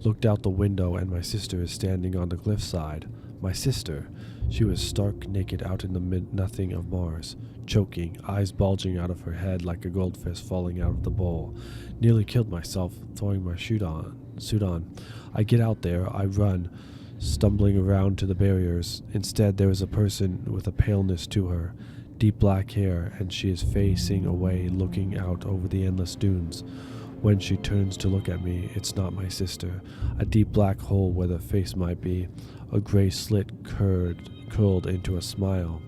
Looked out the window and my sister is standing on the cliffside. My sister. She was stark naked out in the mid-nothing of Mars, choking, eyes bulging out of her head like a goldfish falling out of the bowl. Nearly killed myself throwing my suit on. I get out there, I run, stumbling around to the barriers. Instead, there is a person with a paleness to her, deep black hair, and she is facing away, looking out over the endless dunes. When she turns to look at me, it's not my sister. A deep black hole where the face might be, a gray slit curled into a smile.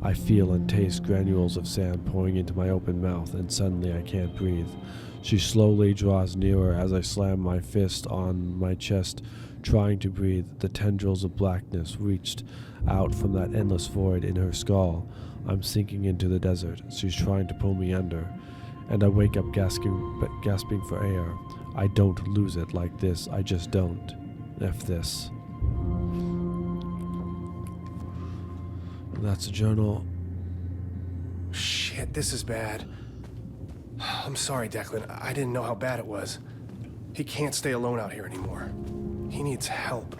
I feel and taste granules of sand pouring into my open mouth, and suddenly I can't breathe. She slowly draws nearer as I slam my fist on my chest, trying to breathe. The tendrils of blackness reached out from that endless void in her skull. I'm sinking into the desert. She's trying to pull me under, and I wake up gasping for air. I don't lose it like this. I just don't. F this. That's a journal. Shit, this is bad. I'm sorry, Declan. I didn't know how bad it was. He can't stay alone out here anymore. He needs help.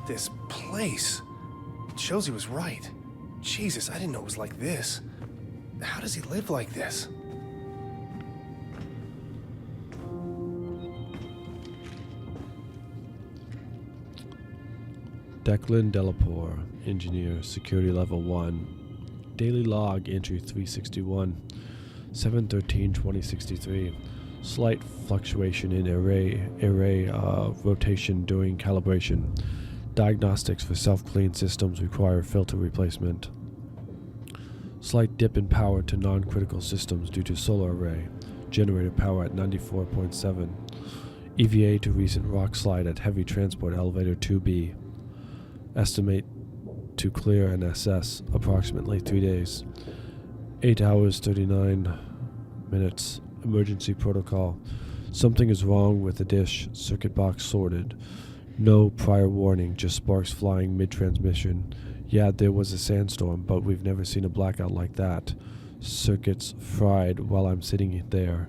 This place. It shows he was right. Jesus, I didn't know it was like this. How does he live like this? Declan Delapore, Engineer, Security Level 1. Daily Log, Entry 361, 7/13/2063. Slight fluctuation in array rotation during calibration. Diagnostics for self-clean systems require filter replacement. Slight dip in power to non-critical systems due to solar array. Generator power at 94.7. EVA to recent rock slide at heavy transport elevator 2B. Estimate to clear and assess approximately 3 days. 8 hours 39 minutes. Emergency protocol. Something is wrong with the dish. Circuit box sorted. No prior warning, just sparks flying mid-transmission. Yeah, there was a sandstorm, but we've never seen a blackout like that. Circuits fried while I'm sitting there.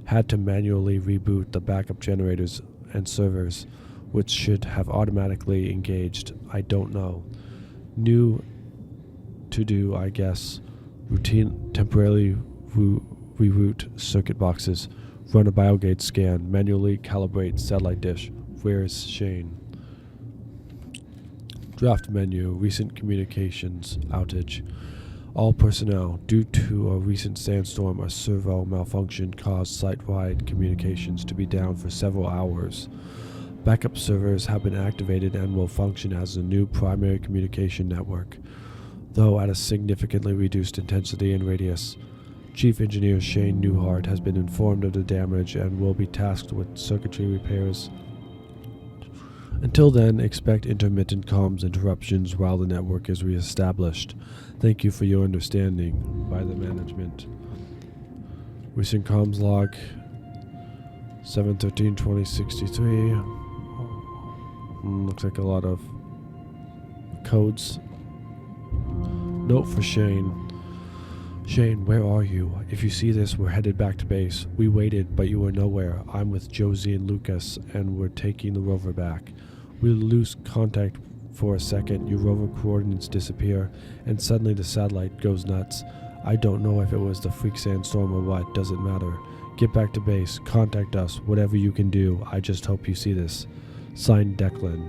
Had to manually reboot the backup generators and servers, which should have automatically engaged. I don't know. New to do, I guess. Routine temporarily reroute circuit boxes. Run a biogate scan. Manually calibrate satellite dish. Where's Shane? Draft menu. Recent communications outage. All personnel. Due to a recent sandstorm, a servo malfunction caused site-wide communications to be down for several hours. Backup servers have been activated and will function as a new primary communication network, though at a significantly reduced intensity and radius. Chief Engineer Shane Newhart has been informed of the damage and will be tasked with circuitry repairs. Until then, expect intermittent comms interruptions while the network is reestablished. Thank you for your understanding. By the management. Recent comms log 7/13/2063. Looks like a lot of codes. Note for Shane. Shane, where are you? If you see this, we're headed back to base. We waited, but you were nowhere. I'm with Josie and Lucas, and we're taking the rover back. We lose contact for a second, your rover coordinates disappear, and suddenly the satellite goes nuts. I don't know if it was the freak sandstorm or what, doesn't matter. Get back to base, contact us, whatever you can do. I just hope you see this. Signed, Declan.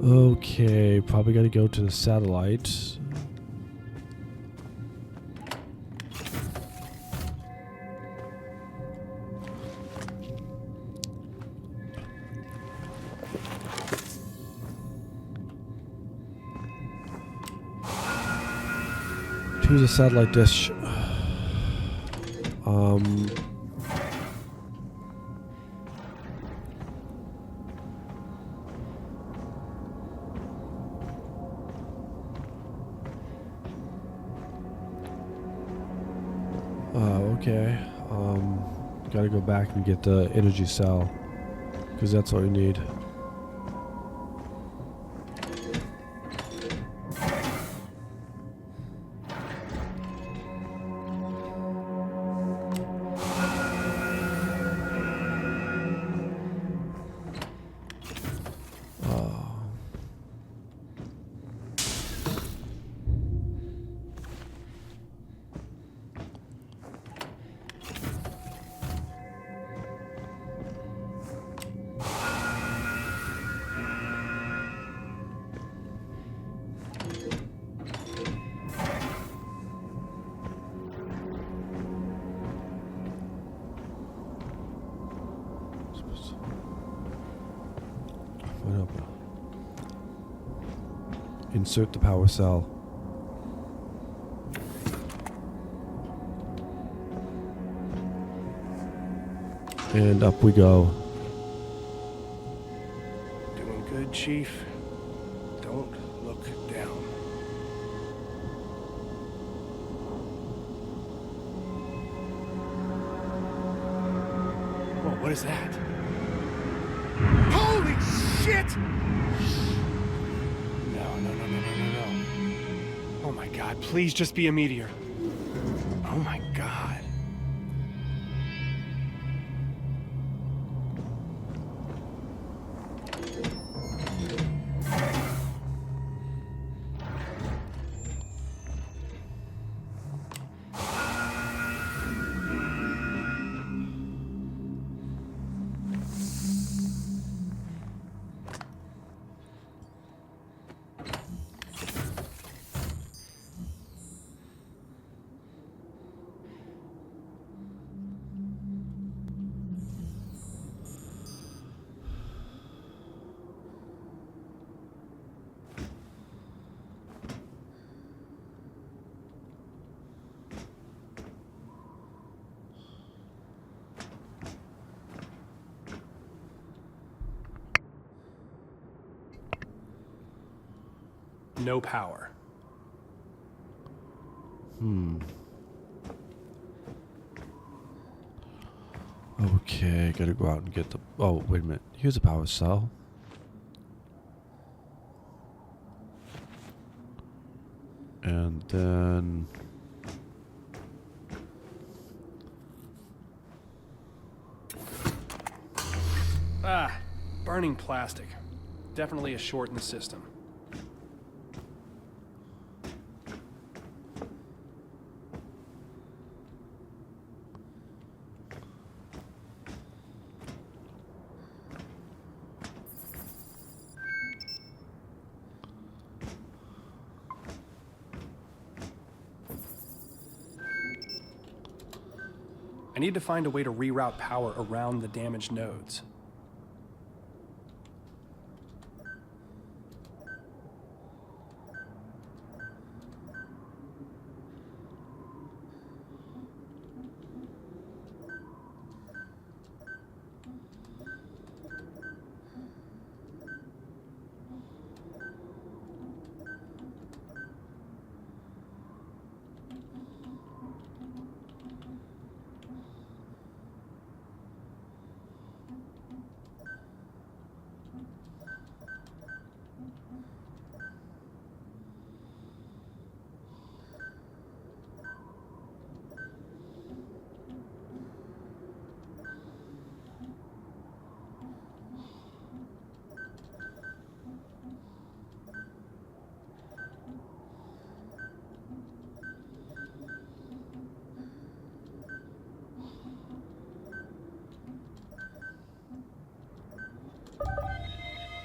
Okay, probably gotta go to the satellite. To the satellite dish. Okay. Gotta go back and get the energy cell, because that's all you need. Insert the power cell. And up we go. Doing good, Chief. Don't look down. Whoa, what is that? Holy shit! No. Oh my God, please just be a meteor. Oh my God. no power. Okay, gotta go out and get the... Oh, wait a minute. Here's a power cell. And then... Ah, burning plastic. Definitely a short in the system. I need to find a way to reroute power around the damaged nodes.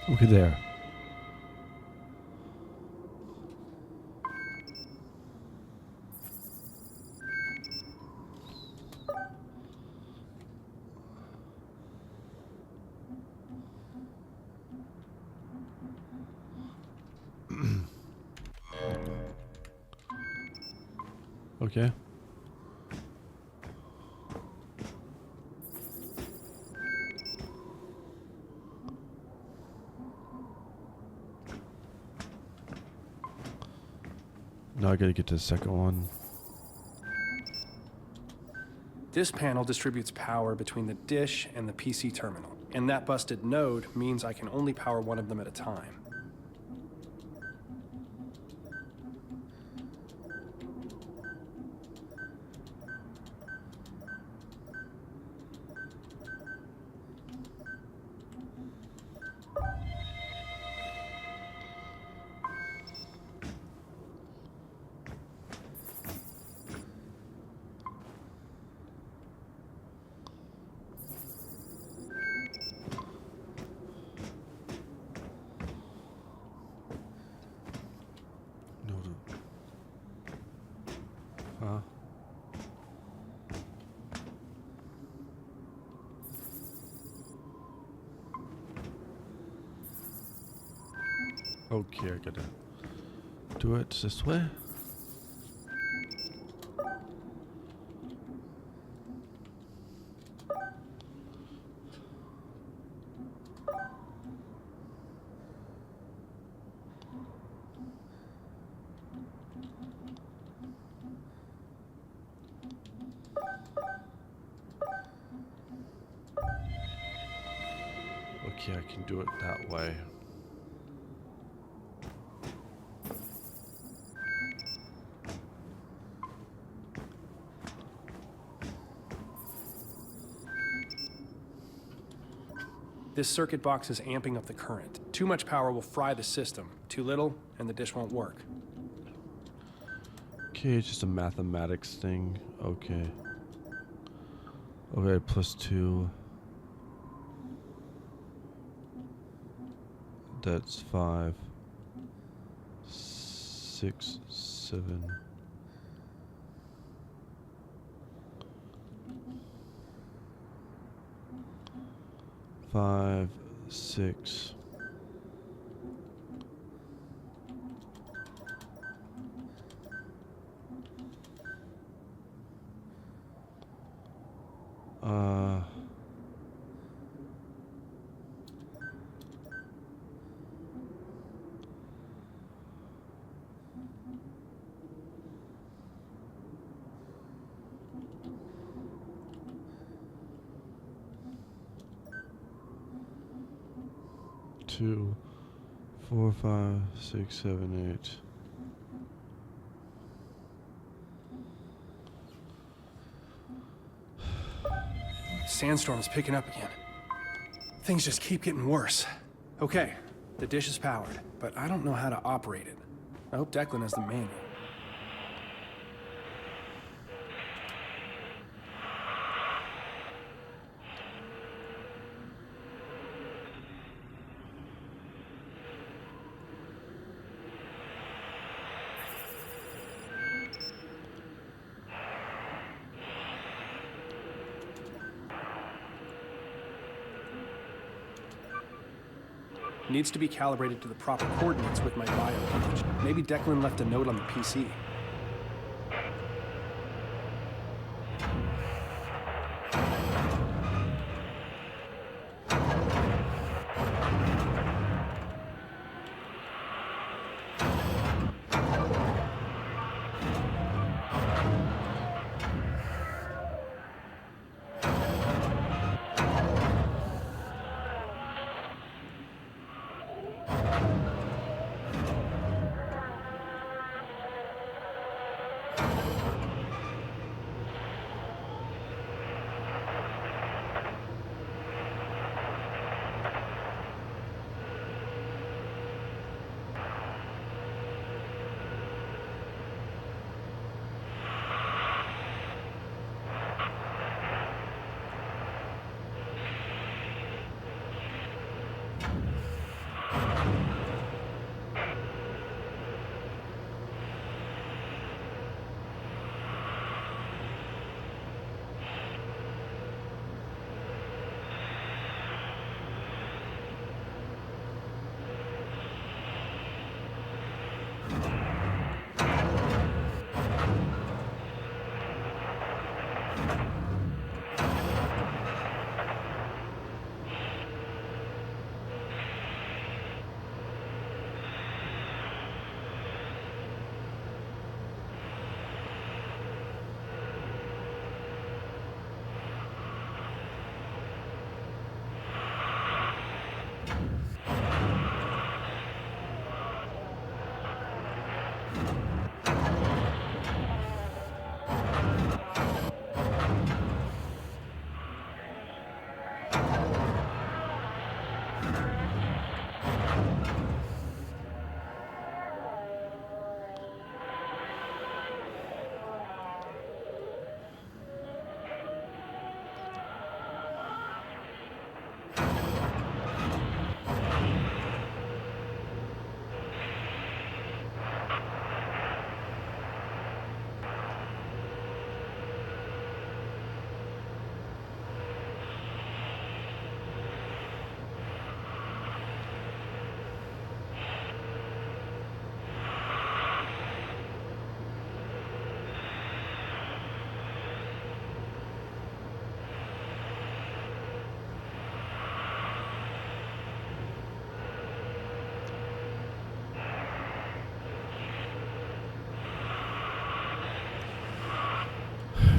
Okay, there. Okay. Now I gotta get to the second one. This panel distributes power between the dish and the PC terminal, and that busted node means I can only power one of them at a time. Huh? Okay, I gotta do it this way. Okay, I can do it that way. This circuit box is amping up the current. Too much power will fry the system. Too little, and the dish won't work. Okay, it's just a mathematics thing. Okay. Okay, +2. That's 5, 6, 7. 5, 6. 2, 4, 5, 6, 7, 8. Sandstorm's picking up again. Things just keep getting worse. Okay, the dish is powered, but I don't know how to operate it. I hope Declan has the manual. Needs to be calibrated to the proper coordinates with my bio page. Maybe Declan left a note on the PC.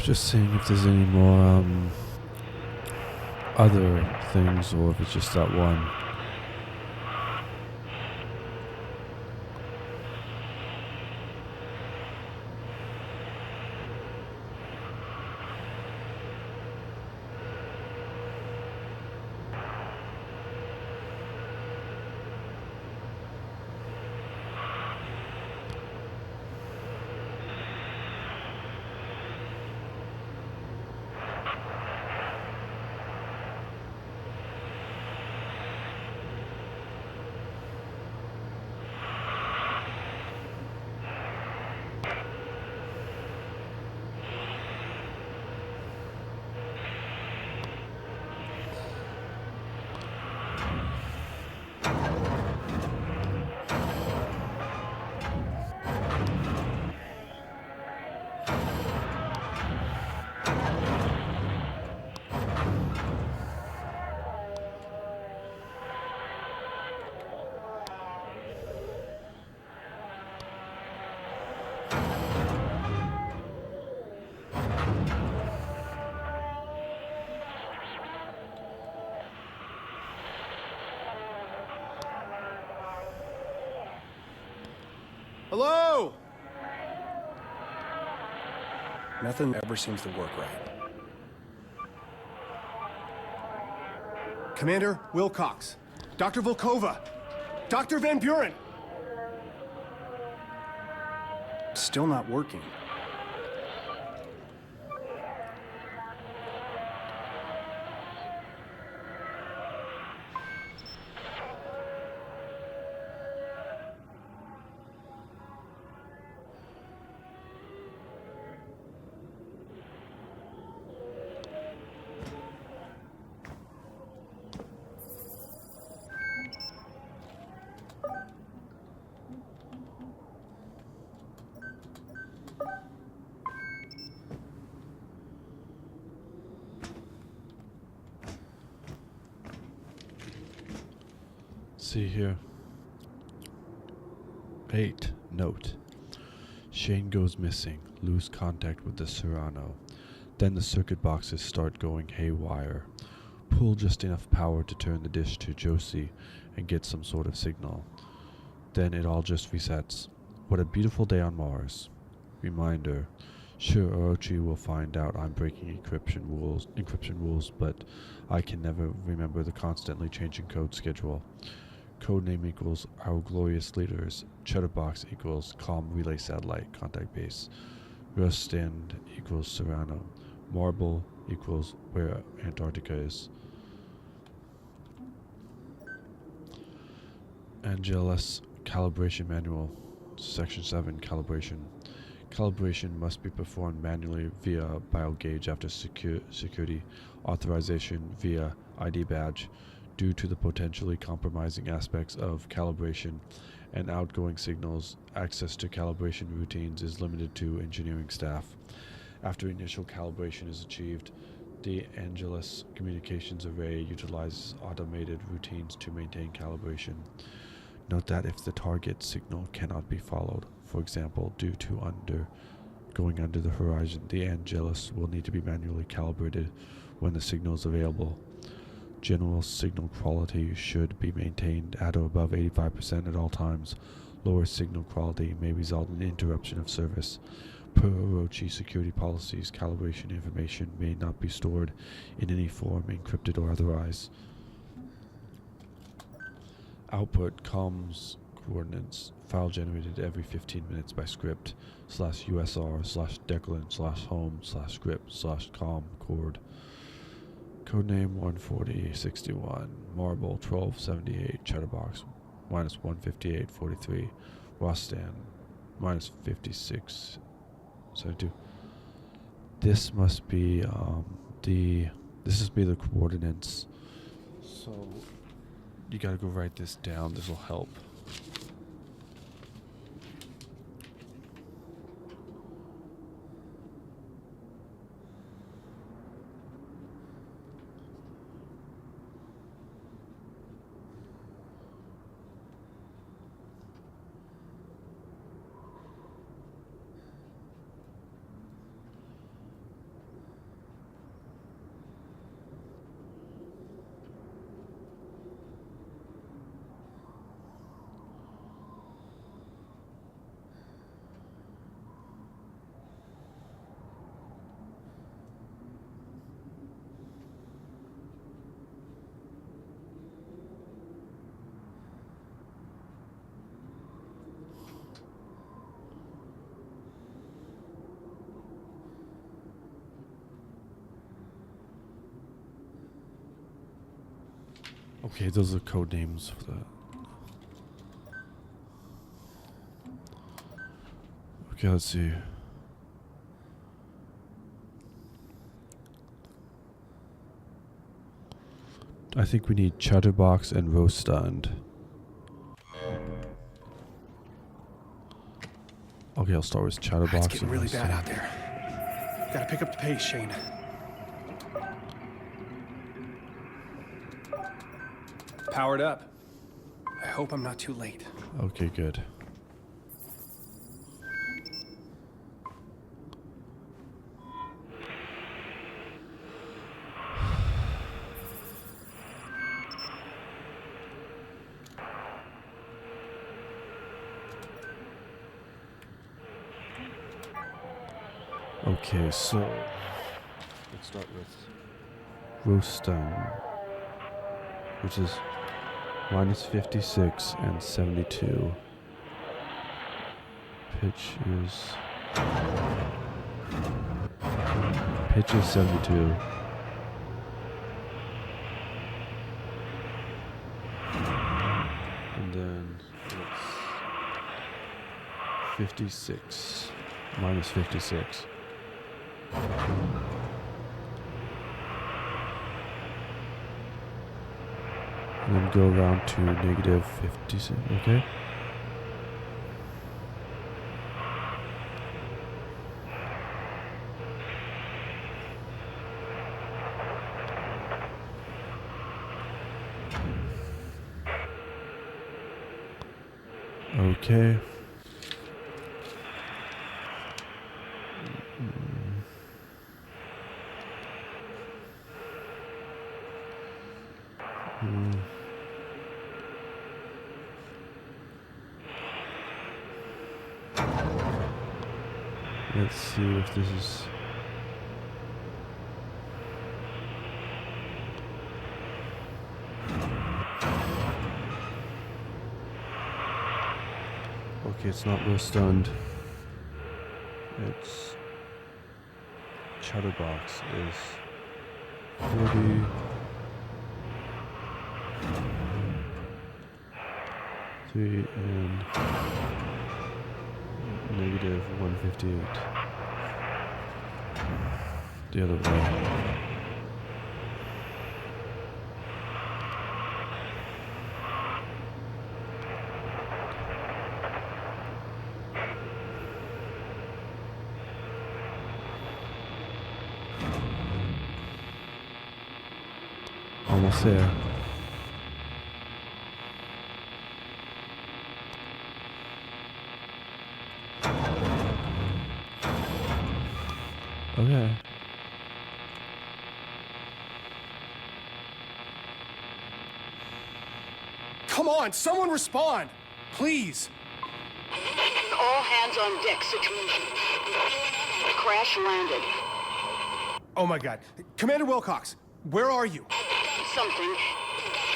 Just seeing if there's any more other things, or if it's just that one. Hello? Nothing ever seems to work right. Commander Wilcox. Dr. Volkova. Dr. Van Buren. Still not working. See here. 8. Note. Shane goes missing. Lose contact with the Serrano. Then the circuit boxes start going haywire. Pull just enough power to turn the dish to Josie and get some sort of signal. Then it all just resets. What a beautiful day on Mars. Reminder. Sure, Orochi will find out I'm breaking encryption rules, but I can never remember the constantly changing code schedule. Codename equals Our Glorious Leaders. Chatterbox equals Comm Relay Satellite Contact Base. Ruststand equals Serrano. Marble equals where Antarctica is. Angelus Calibration Manual. Section 7 Calibration. Calibration must be performed manually via biogauge after security authorization via ID badge. Due to the potentially compromising aspects of calibration and outgoing signals, access to calibration routines is limited to engineering staff. After initial calibration is achieved, the Angelus Communications Array utilizes automated routines to maintain calibration. Note that if the target signal cannot be followed, for example, due to going under the horizon, the Angelus will need to be manually calibrated when the signal is available. General signal quality should be maintained at or above 85% at all times. Lower signal quality may result in interruption of service. Per Orochi security policies, calibration information may not be stored in any form, encrypted or otherwise. Output comms coordinates file generated every 15 minutes by script /USR/Declan/home/script/com cord. Codename 14061, Marble 1278, Chatterbox -15843, Rostan -5672. This must be the coordinates. So you gotta go write this down. This will help. Okay, those are code names for the... Okay, let's see. I think we need Chatterbox and Rostand. Okay, I'll start with Chatterbox. It's getting and really Rostand. bad out there. Gotta pick up the pace, Shane. Powered up. I hope I'm not too late. Okay, good. Okay, so let's start with Rostan, which is minus 56 and 72. Pitch is 72. And then it's 56 minus 56. And then go around to negative 56, okay? Okay. Let's see if this is... Okay, it's not real stunned. It's... Chatterbox is 40... Three and negative 158. The other way. Almost there. Okay. Come on, someone respond! Please! All hands on deck situation. The crash landed. Oh my god. Commander Wilcox, where are you? Something.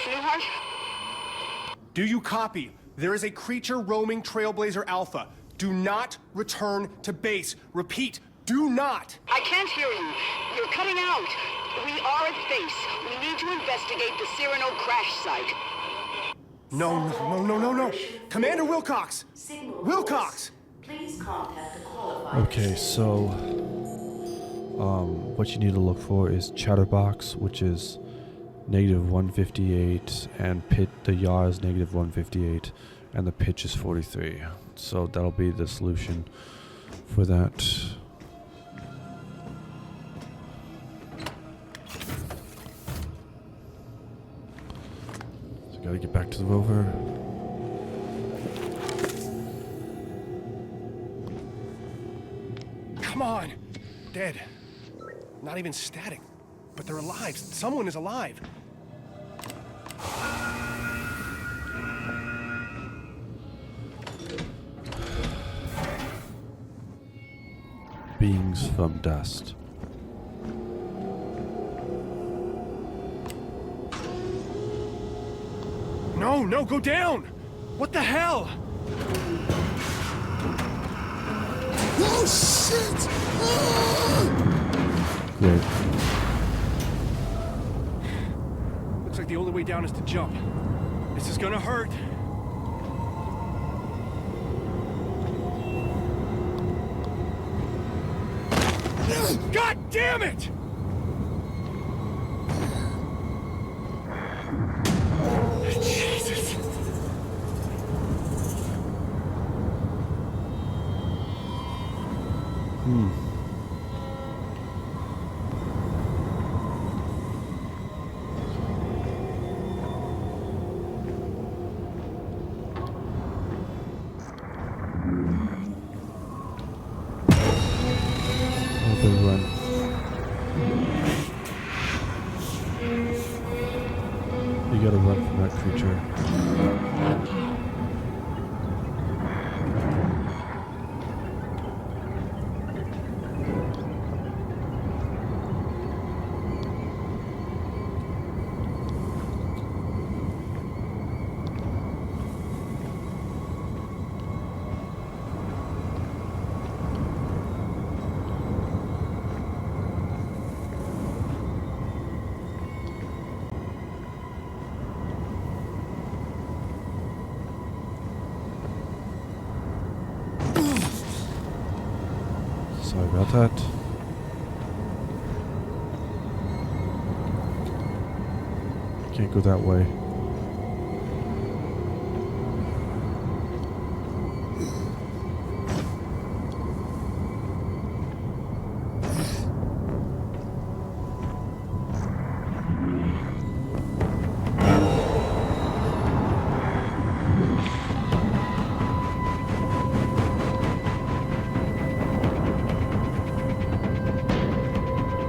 Newhart? Do you copy? There is a creature roaming Trailblazer Alpha. Do not return to base. Repeat, do not! I can't hear you. You're cutting out. We are at base. We need to investigate the Cyrano crash site. No. Commander Wilcox! Signal Wilcox! Please contact the qualified. Okay, so what you need to look for is Chatterbox, which is negative 158, and the yaw is negative 158, and the pitch is 43. So that'll be the solution for that. So gotta get back to the rover. Come on! Dead. Not even static. But they're alive. Someone is alive. Beings from dust. No, go down! What the hell? Oh, shit! Great. Looks like the only way down is to jump. This is gonna hurt. God damn it! Jesus. Run. You gotta run from that creature. Sorry about that. Can't go that way.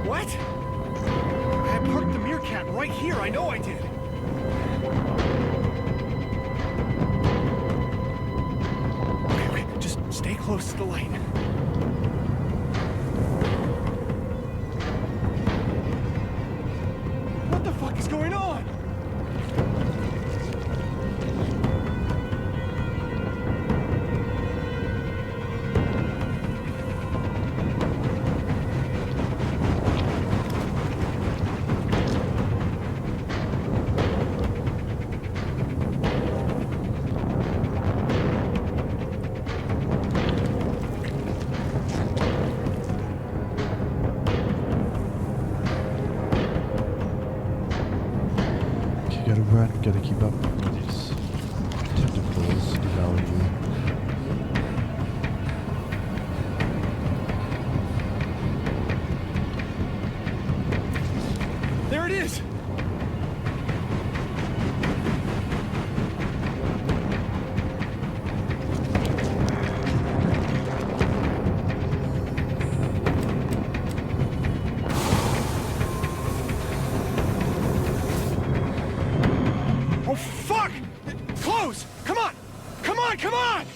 What? I parked the meerkat right here. I know I did. Okay, just stay close to the light. What the fuck is going on? Gotta keep up with these tentacles devouring you. There it is! Oh, fuck! Close! Come on! Come on, come on!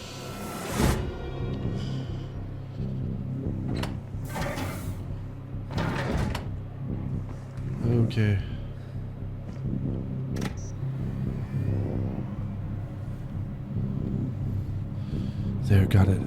Okay. There, got it.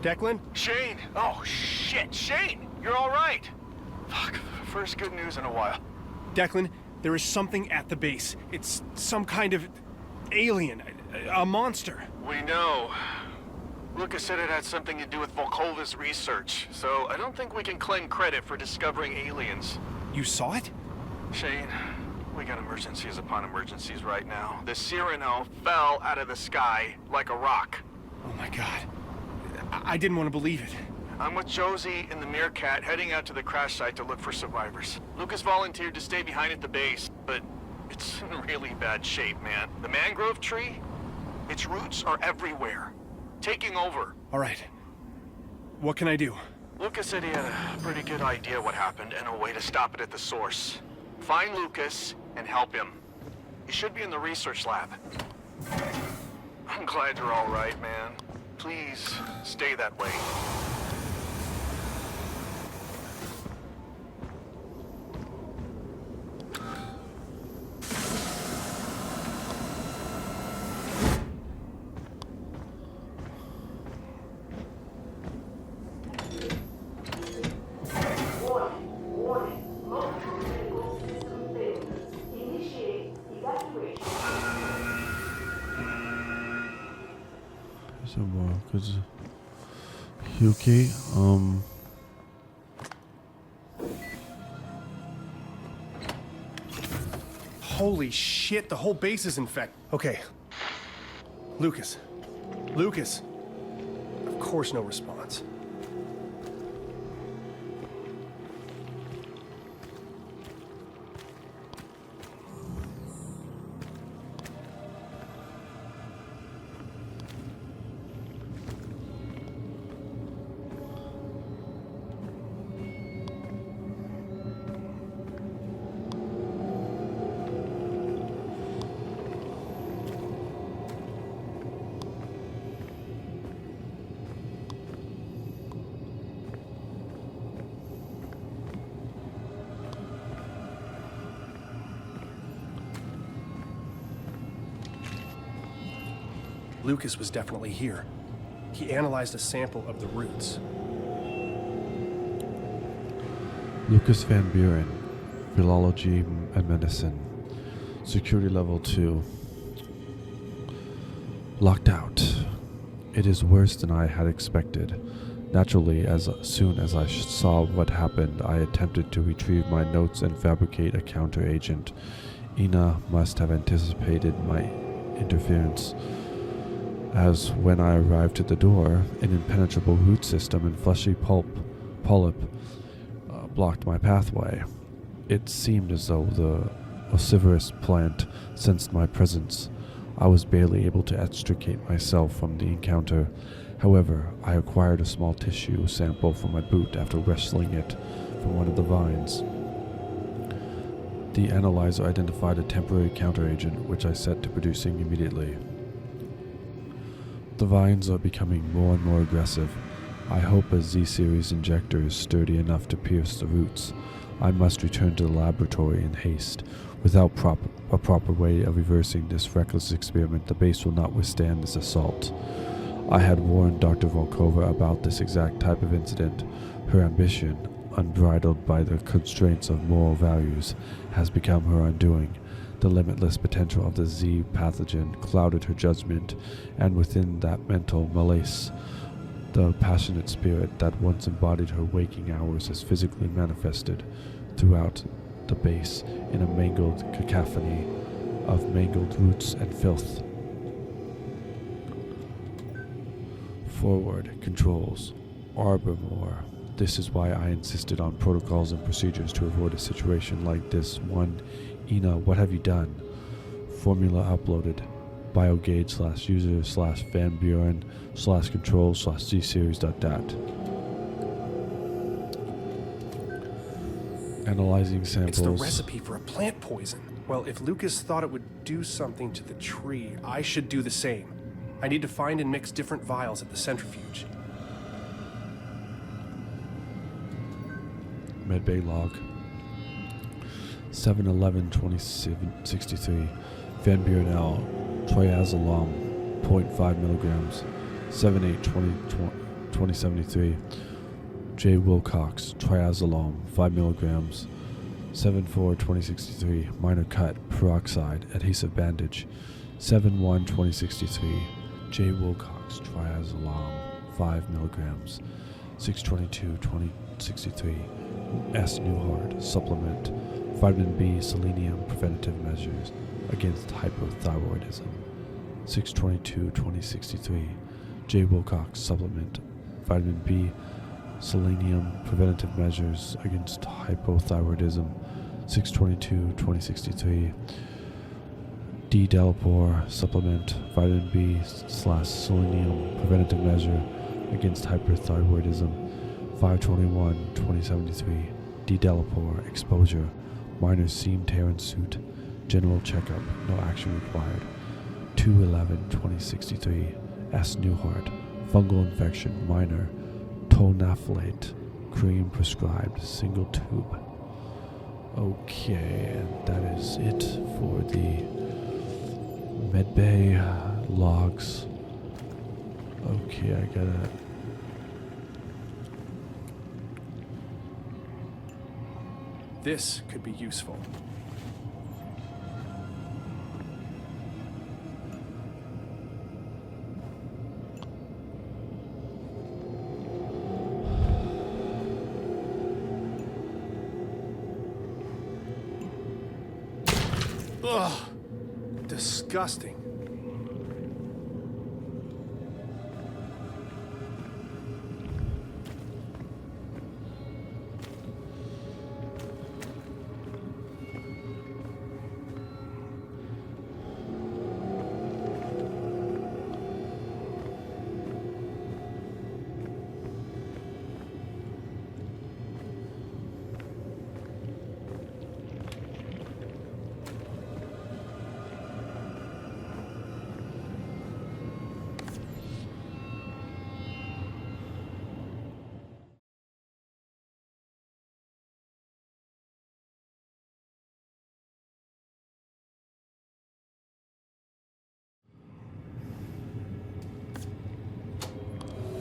Declan? Shane! Oh, shit! Shane! You're all right! Fuck. First good news in a while. Declan, there is something at the base. It's some kind of alien, a monster. We know. Lucas said it had something to do with Volkova's research, so I don't think we can claim credit for discovering aliens. You saw it? Shane, we got emergencies upon emergencies right now. The Cyrano fell out of the sky like a rock. Oh my god. I didn't want to believe it. I'm with Josie and the Meerkat heading out to the crash site to look for survivors. Lucas volunteered to stay behind at the base, but it's in really bad shape, man. The mangrove tree, its roots are everywhere, taking over. All right. What can I do? Lucas said he had a pretty good idea what happened and a way to stop it at the source. Find Lucas and help him. He should be in the research lab. I'm glad you're all right, man. Please stay that way. Warning. Multiple critical system failures. Initiate evacuation. So, cause you okay? Holy shit, the whole base is infected. Okay. Lucas. Lucas. Of course, no response. Lucas was definitely here. He analyzed a sample of the roots. Lucas Van Buren, Philology and Medicine, Security Level 2. Locked out. It is worse than I had expected. Naturally, as soon as I saw what happened, I attempted to retrieve my notes and fabricate a counter-agent. Ina must have anticipated my interference, as when I arrived at the door, an impenetrable root system and fleshy polyp blocked my pathway. It seemed as though the osiferous plant sensed my presence. I was barely able to extricate myself from the encounter. However, I acquired a small tissue sample from my boot after wresting it from one of the vines. The analyzer identified a temporary counteragent, which I set to producing immediately. The vines are becoming more and more aggressive. I hope a Z-series injector is sturdy enough to pierce the roots. I must return to the laboratory in haste. Without a proper way of reversing this reckless experiment, the base will not withstand this assault. I had warned Dr. Volkova about this exact type of incident. Her ambition, unbridled by the constraints of moral values, has become her undoing. The limitless potential of the Z pathogen clouded her judgment, and within that mental malaise, the passionate spirit that once embodied her waking hours has physically manifested throughout the base in a mangled cacophony of mangled roots and filth. Forward controls. Arbormore. This is why I insisted on protocols and procedures to avoid a situation like this one. Ina, what have you done? Formula uploaded. biogauge/user/Van Buren/control/Z-series.dat. Analyzing samples. It's the recipe for a plant poison. Well, if Lucas thought it would do something to the tree, I should do the same. I need to find and mix different vials at the centrifuge. Medbay log. 7/11/2063. Van Buren L. Triazolam, 0.5 milligrams. 7/8/2073. J. Wilcox, Triazolam, 5 milligrams. 7/4/2063. Minor cut, peroxide, adhesive bandage. 7/1/2063. J. Wilcox, Triazolam, 5 milligrams. 6/22/2063. S. Newhart, supplement, vitamin B, selenium, preventative measures against hypothyroidism. 6/22/2063. J. Wilcox, supplement, vitamin B, selenium, preventative measures against hypothyroidism. 6/22/2063. D. Delapore, supplement, vitamin B/selenium, preventative measure against hyperthyroidism. 5/21/2073. D. Delapore, exposure, minor seam tear and suit, general checkup, no action required. 2/11/2063. S. Newhart, fungal infection, minor, tonaflate, cream prescribed, single tube. Okay, and that is it for the medbay logs. Okay, I gotta... This could be useful. Ugh, disgusting.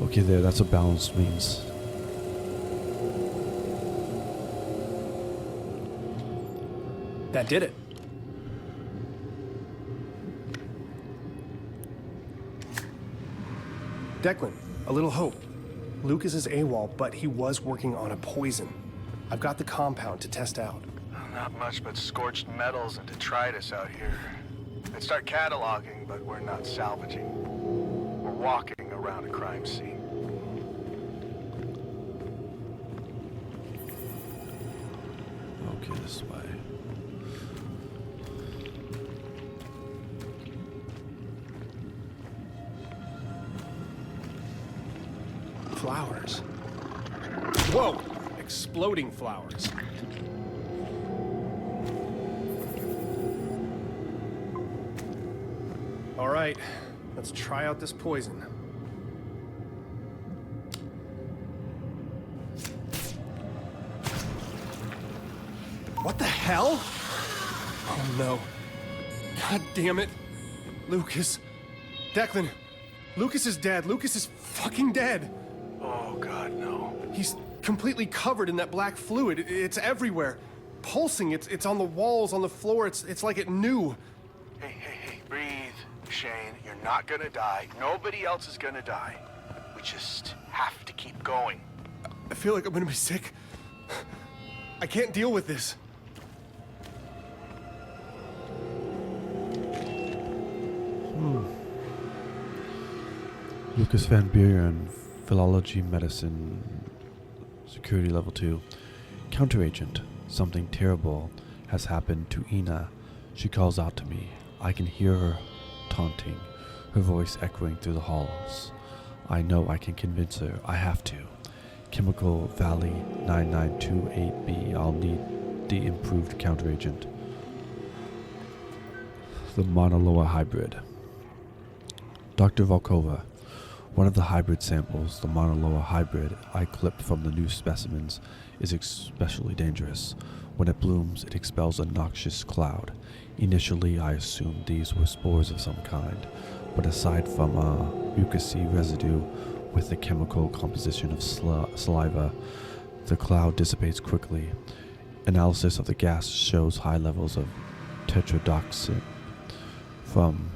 Okay, there, that's what balance means. That did it. Declan, a little hope. Lucas is AWOL, but he was working on a poison. I've got the compound to test out. Not much but scorched metals and detritus out here. I'd start cataloging, but we're not salvaging. We're walking around a crime scene. Okay, this way. Flowers. Whoa! Exploding flowers. All right, let's try out this poison. What the hell? Oh no. God damn it. Lucas. Declan. Lucas is dead. Lucas is fucking dead. Oh, God, no. He's completely covered in that black fluid. It's everywhere. Pulsing. It's on the walls, on the floor. It's like it knew. Hey, breathe, Shane. You're not gonna die. Nobody else is gonna die. We just have to keep going. I feel like I'm gonna be sick. I can't deal with this. Lucas Van Buren, Philology Medicine, Security Level 2. Counteragent, something terrible has happened to Ina. She calls out to me. I can hear her taunting, her voice echoing through the halls. I know I can convince her. I have to. Chemical Valley 9928B. I'll need the improved counteragent. The Mauna Loa hybrid. Dr. Volkova. One of the hybrid samples, the Mauna Loa hybrid I clipped from the new specimens, is especially dangerous. When it blooms, it expels a noxious cloud. Initially, I assumed these were spores of some kind, but aside from a mucousy residue with the chemical composition of saliva, the cloud dissipates quickly. Analysis of the gas shows high levels of tetrodotoxin. From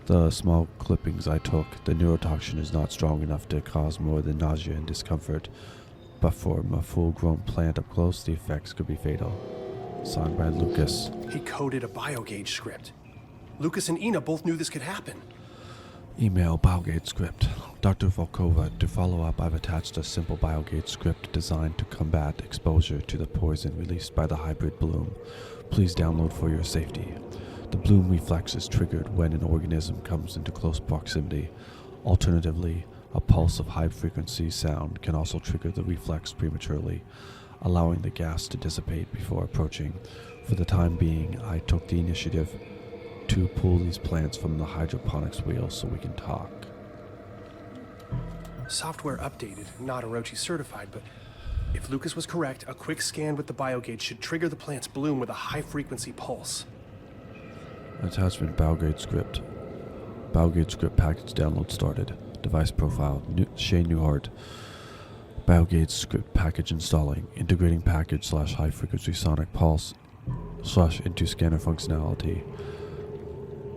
the small clippings I took, the neurotoxin is not strong enough to cause more than nausea and discomfort, but from a full-grown plant up close, the effects could be fatal. Signed by Lucas. He coded a biogauge script. Lucas and Ina both knew this could happen. Email biogauge script. Dr. Volkova, to follow up, I've attached a simple biogauge script designed to combat exposure to the poison released by the hybrid bloom. Please download for your safety. The bloom reflex is triggered when an organism comes into close proximity. Alternatively, a pulse of high-frequency sound can also trigger the reflex prematurely, allowing the gas to dissipate before approaching. For the time being, I took the initiative to pull these plants from the hydroponics wheel so we can talk. Software updated, not Orochi certified, but if Lucas was correct, a quick scan with the biogauge should trigger the plant's bloom with a high-frequency pulse. Attachment biogauge script. Biogauge script package download started. Device profile. Shane Newhart. Biogauge script package installing. Integrating package / high frequency sonic pulse / into scanner functionality.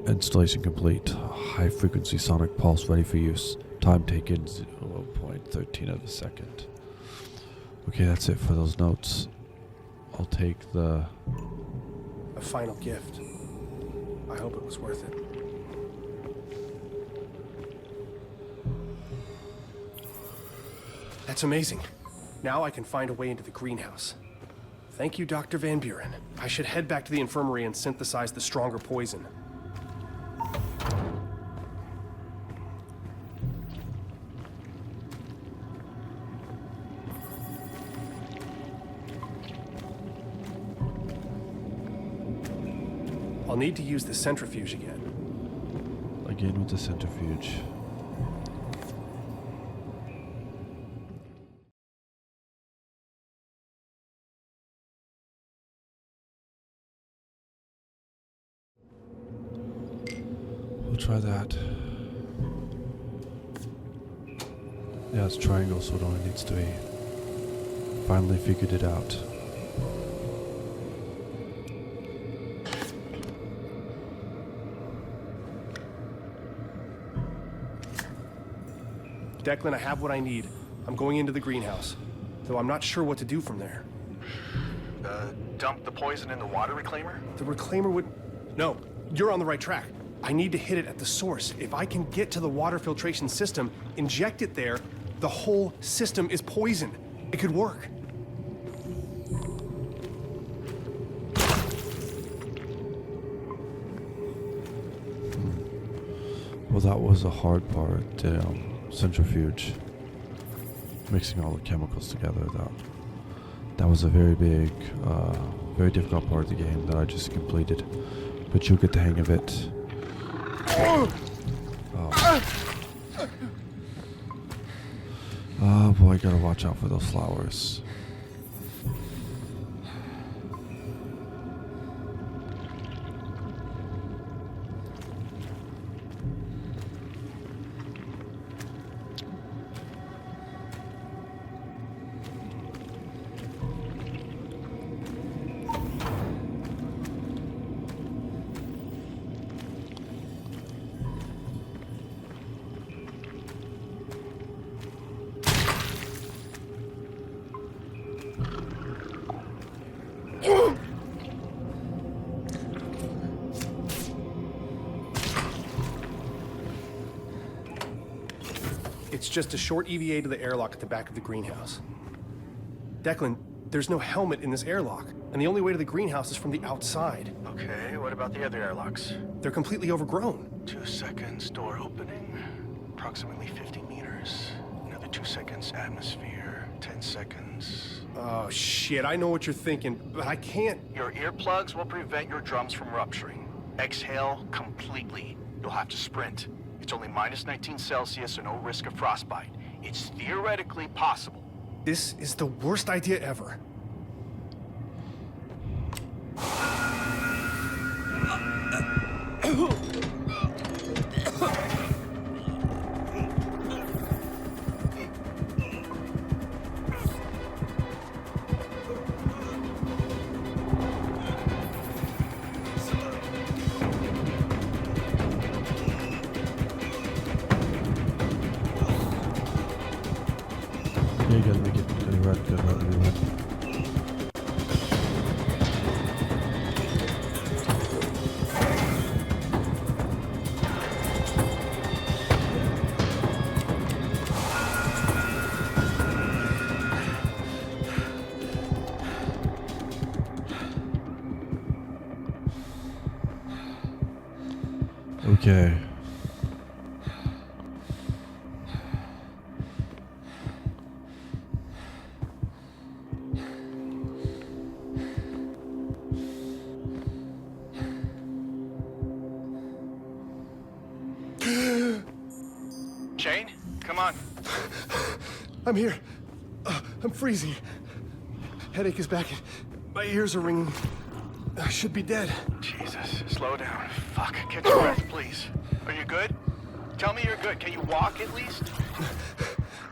Installation complete. High frequency sonic pulse ready for use. Time taken 0.13 of a second. Okay, that's it for those notes. I'll take A final gift. I hope it was worth it. That's amazing. Now I can find a way into the greenhouse. Thank you, Dr. Van Buren. I should head back to the infirmary and synthesize the stronger poison. I'll need to use the centrifuge again. Again with the centrifuge. We'll try that. Yeah, it's triangle, so it only needs to be. Finally figured it out. Declan, I have what I need. I'm going into the greenhouse, though I'm not sure what to do from there. Dump the poison in the water reclaimer? The reclaimer would... No, you're on the right track. I need to hit it at the source. If I can get to the water filtration system, inject it there, the whole system is poison. It could work. Well, that was a hard part, the centrifuge. Mixing all the chemicals together, that was a very big, very difficult part of the game that I just completed. But you'll get the hang of it. Oh boy, gotta watch out for those flowers. It's just a short EVA to the airlock at the back of the greenhouse. Declan, there's no helmet in this airlock, and the only way to the greenhouse is from the outside. Okay, what about the other airlocks? They're completely overgrown. 2 seconds, door opening. Approximately 50 meters. Another 2 seconds, atmosphere. 10 seconds. Oh shit, I know what you're thinking, but I can't... Your earplugs will prevent your drums from rupturing. Exhale completely. You'll have to sprint. It's only minus 19 Celsius, so no risk of frostbite. It's theoretically possible. This is the worst idea ever. Yeah, you gotta make it really red, good, really red. Okay. Shane, come on. I'm here. I'm freezing. Headache is back. My ears are ringing. I should be dead. Jesus, slow down. Fuck, catch your breath, please. Are you good? Tell me you're good. Can you walk at least?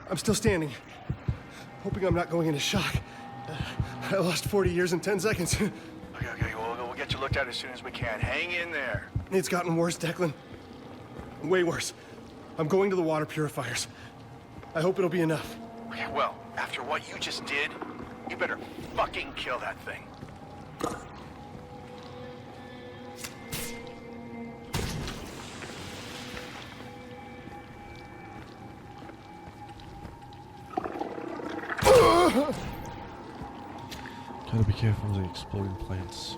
I'm still standing. Hoping I'm not going into shock. I lost 40 years in 10 seconds. Okay, we'll get you looked at as soon as we can. Hang in there. It's gotten worse, Declan. Way worse. I'm going to the water purifiers. I hope it'll be enough. Okay, well, after what you just did, you better fucking kill that thing. Gotta be careful of the exploding plants.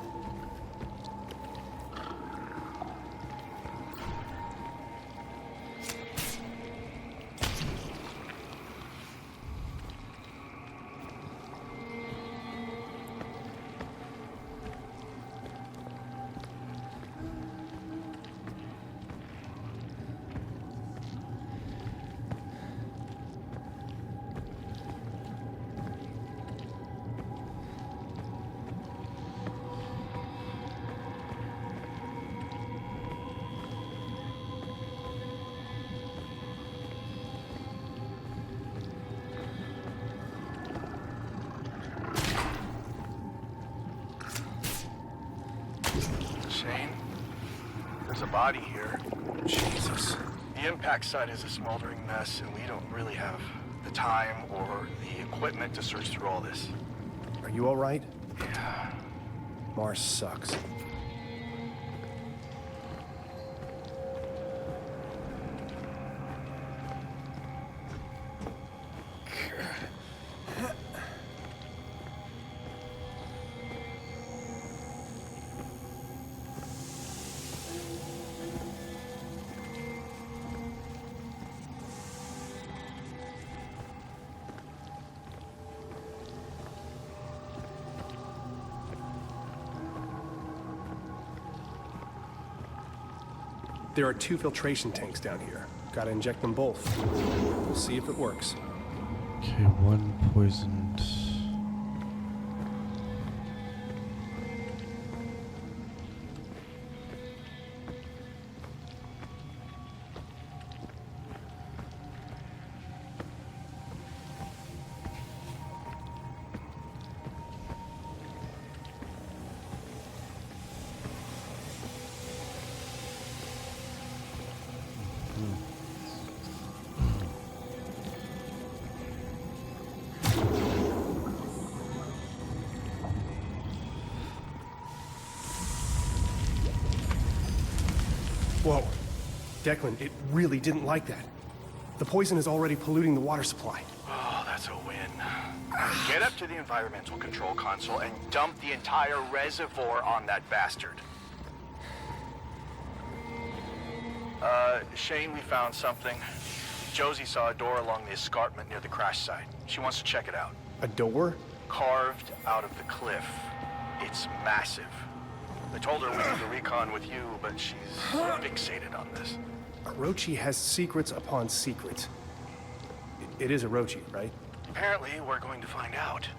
Shane, there's a body here. Jesus. The impact site is a smoldering mess, and we don't really have the time or the equipment to search through all this. Are you all right? Yeah. Mars sucks. There are 2 filtration tanks down here. Gotta inject them both. We'll see if it works. Okay, one poisoned. Whoa. Declan, it really didn't like that. The poison is already polluting the water supply. Oh, that's a win. Get up to the environmental control console and dump the entire reservoir on that bastard. Shane, we found something. Josie saw a door along the escarpment near the crash site. She wants to check it out. A door? Carved out of the cliff. It's massive. I told her we did the recon with you, but she's fixated on this. Orochi has secrets upon secrets. It is Orochi, right? Apparently, we're going to find out.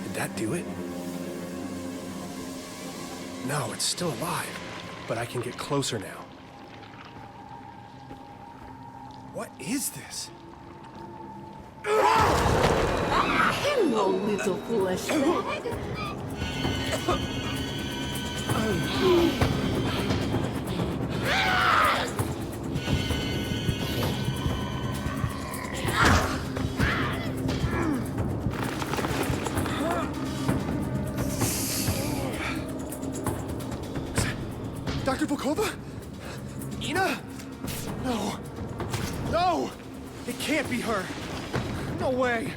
Did that do it? No, it's still alive, but I can get closer now. What is this? Hello, little flesh bag. Dr. Volkova? Ina? No. No! It can't be her. No way.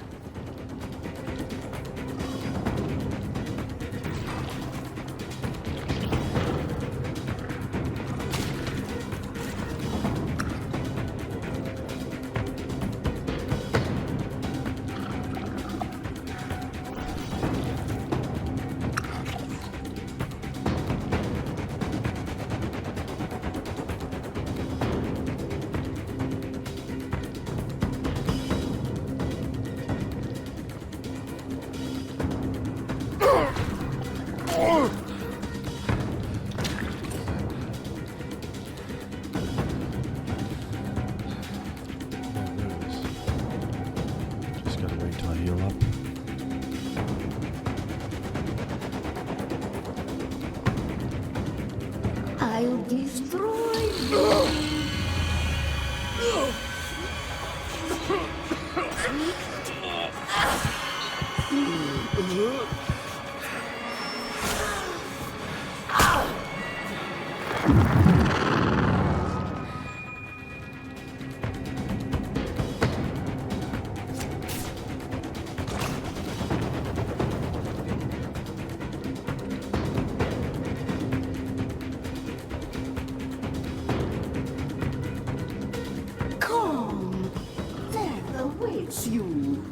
Just gotta wait till I heal up. I'll destroy you. Come. Death awaits you.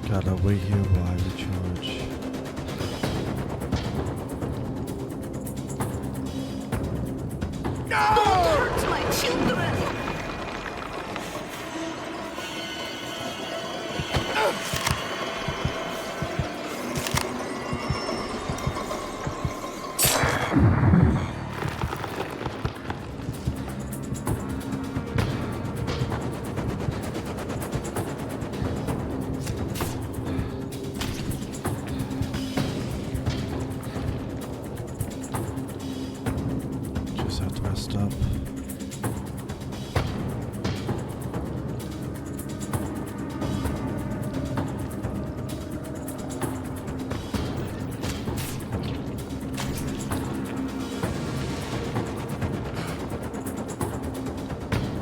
Gotta wait here while I recharge. Hurt my children! Just have to rest up.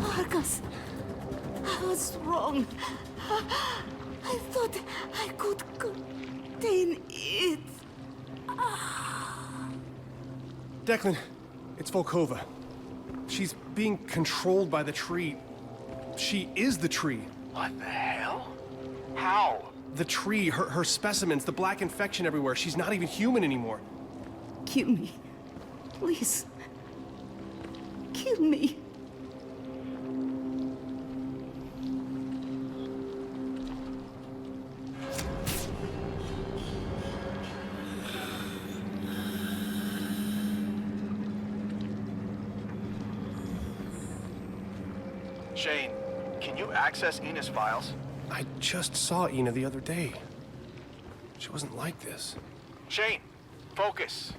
Marcus, I was wrong. I thought I could contain it. Declan, it's Volkova. She's being controlled by the tree. She is the tree. What the hell? How? The tree, her specimens, the black infection everywhere. She's not even human anymore. Kill me. Please. Kill me. Shane, can you access Ina's files? I just saw Ina the other day. She wasn't like this. Shane, focus.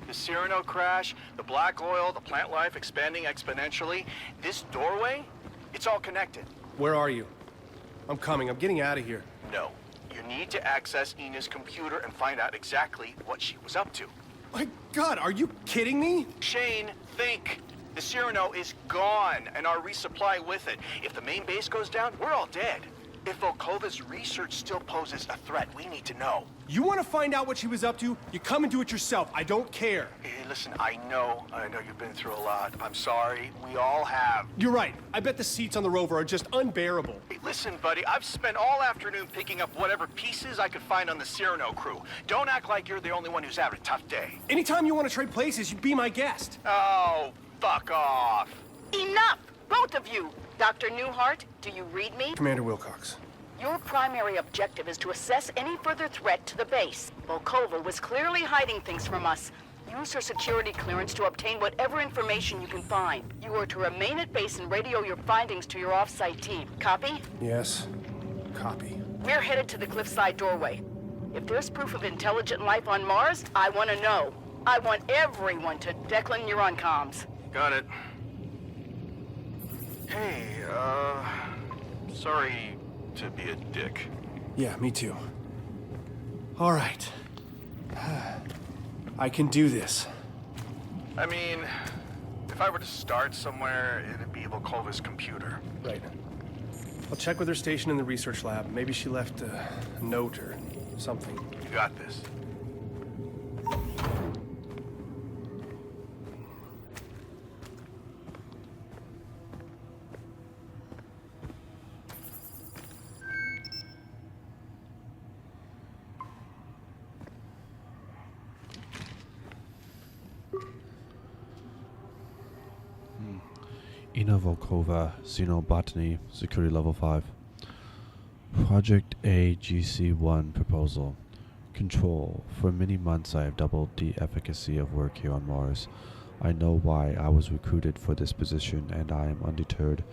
The Cyrano crash, the black oil, the plant life expanding exponentially. This doorway, it's all connected. Where are you? I'm coming. I'm getting out of here. No, you need to access Ina's computer and find out exactly what she was up to. My God, are you kidding me? Shane, think. The Cyrano is gone, and our resupply with it. If the main base goes down, we're all dead. If Volkova's research still poses a threat, we need to know. You want to find out what she was up to? You come and do it yourself. I don't care. Hey, listen, I know you've been through a lot. I'm sorry, we all have. You're right. I bet the seats on the rover are just unbearable. Hey, listen, buddy, I've spent all afternoon picking up whatever pieces I could find on the Cyrano crew. Don't act like you're the only one who's having a tough day. Anytime you want to trade places, you be my guest. Oh, fuck off. Enough! Both of you! Dr. Newhart, do you read me? Commander Wilcox. Your primary objective is to assess any further threat to the base. Volkova was clearly hiding things from us. Use her security clearance to obtain whatever information you can find. You are to remain at base and radio your findings to your off-site team. Copy? Yes. Copy. We're headed to the cliffside doorway. If there's proof of intelligent life on Mars, I want to know. I want everyone to Declan, you're on comms. Got it. Hey, sorry to be a dick. Yeah, me too. All right. I can do this. I mean, if I were to start somewhere, it'd be Volkova's computer. Right. I'll check with her station in the research lab. Maybe she left a note or something. You got this. Ina Volkova, Xenobotany, Security Level 5. Project AGC-1 Proposal. Control. For many months I have doubled the efficacy of work here on Mars. I know why I was recruited for this position, and I am undeterred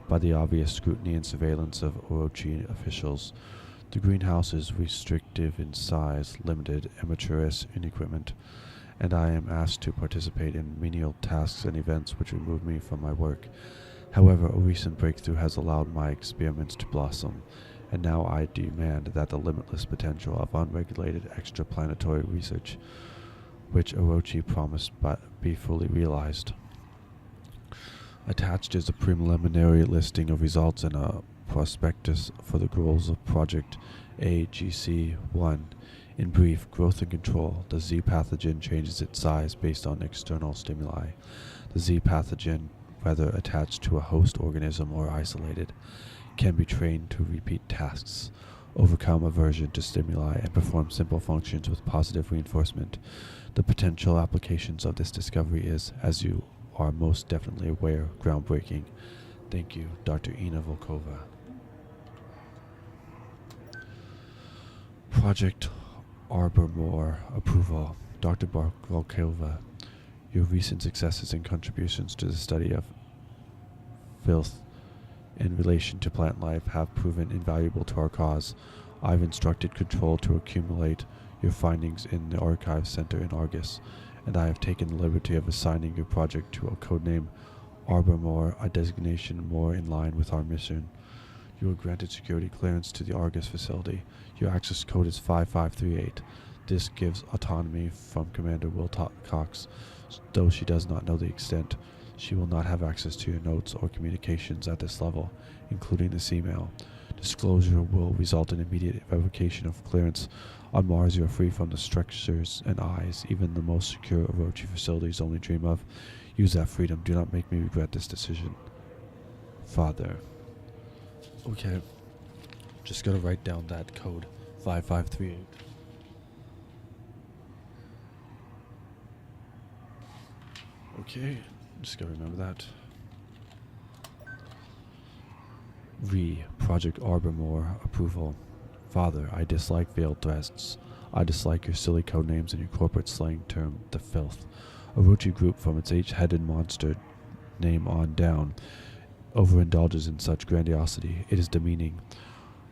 by the obvious scrutiny and surveillance of Orochi officials. The greenhouse is restrictive in size, limited, amateurish in equipment, and I am asked to participate in menial tasks and events which remove me from my work. However, a recent breakthrough has allowed my experiments to blossom, and now I demand that the limitless potential of unregulated extraplanetary research, which Orochi promised be fully realized. Attached is a preliminary listing of results and a prospectus for the goals of Project AGC-1. In brief, growth and control. The Z pathogen changes its size based on external stimuli. The Z pathogen whether attached to a host organism or isolated, can be trained to repeat tasks, overcome aversion to stimuli, and perform simple functions with positive reinforcement. The potential applications of this discovery is, as you are most definitely aware, groundbreaking. Thank you, Dr. Ina Volkova. Project Arbormore approval. Dr. Volkova, your recent successes and contributions to the study of filth in relation to plant life have proven invaluable to our cause. I've instructed Control to accumulate your findings in the Archive Center in Argus, and I have taken the liberty of assigning your project to a codename Arbormore, a designation more in line with our mission. You are granted security clearance to the Argus facility. Your access code is 5538. This gives autonomy from Commander Wilcox, though she does not know the extent. She will not have access to your notes or communications at this level, including this email. Disclosure will result in immediate revocation of clearance. On Mars, you are free from the structures and eyes even the most secure Orochi facilities only dream of. Use that freedom. Do not make me regret this decision. Father. Okay. Just gotta write down that code. 5538. Okay. Just gotta remember that. Project Arbormore approval. Father, I dislike veiled threats. I dislike your silly code names and your corporate slang term, the filth. Orochi group from its H-headed monster name on down overindulges in such grandiosity. It is demeaning.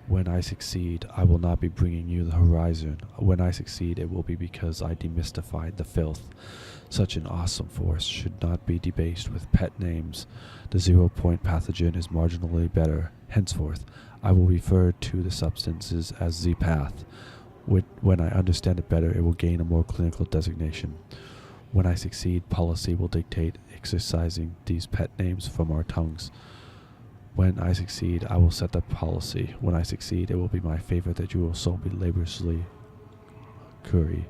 When I succeed, I will not be bringing you the horizon. When I succeed, it will be because I demystified the filth. Such an awesome force should not be debased with pet names. The 0-point pathogen is marginally better. Henceforth, I will refer to the substances as Z-Path. When I understand it better, it will gain a more clinical designation. When I succeed, policy will dictate exercising these pet names from our tongues. When I succeed, I will set the policy. When I succeed, it will be my favor that you will so be laboriously curry.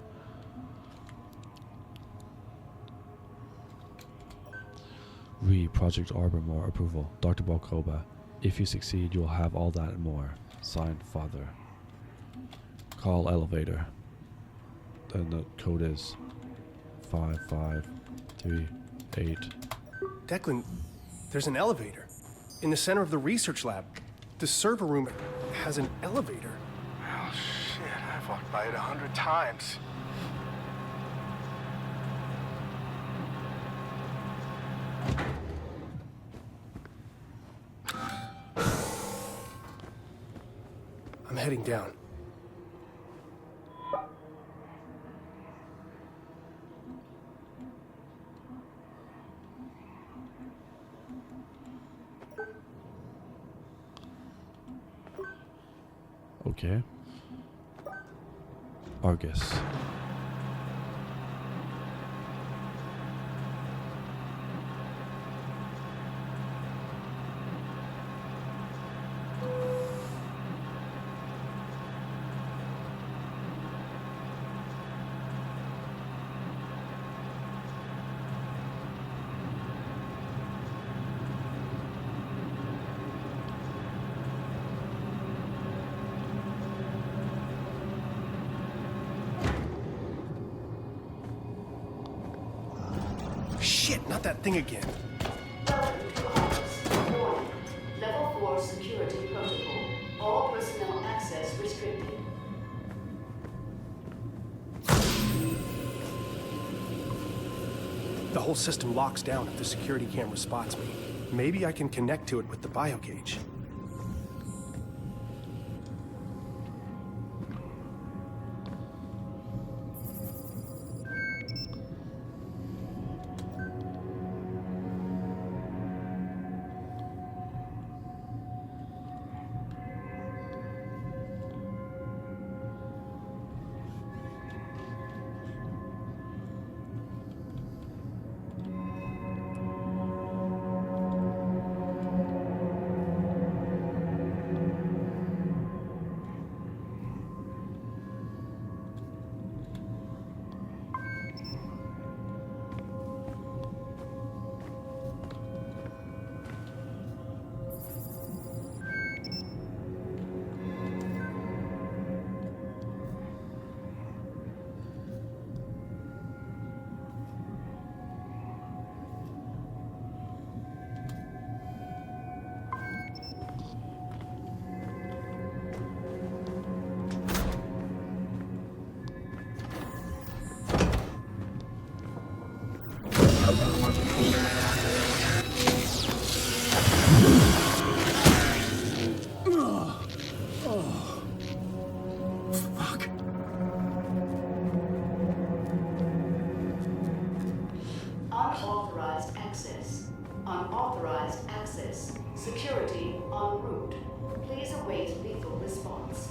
Project Arbormore approval. Dr. Balkoba. If you succeed, you will have all that and more. Signed, Father. Call elevator. And the code is 5538. Declan, there's an elevator. In the center of the research lab. The server room has an elevator. Oh, shit. I've walked by it 100 times. I'm heading down. Okay. Argus. Shit, not that thing again. Welcome to Office. Warning. Level 4 security protocol. All personnel access restricted. The whole system locks down if the security camera spots me. Maybe I can connect to it with the biocage. Unauthorized access. Security en route. Please await lethal response.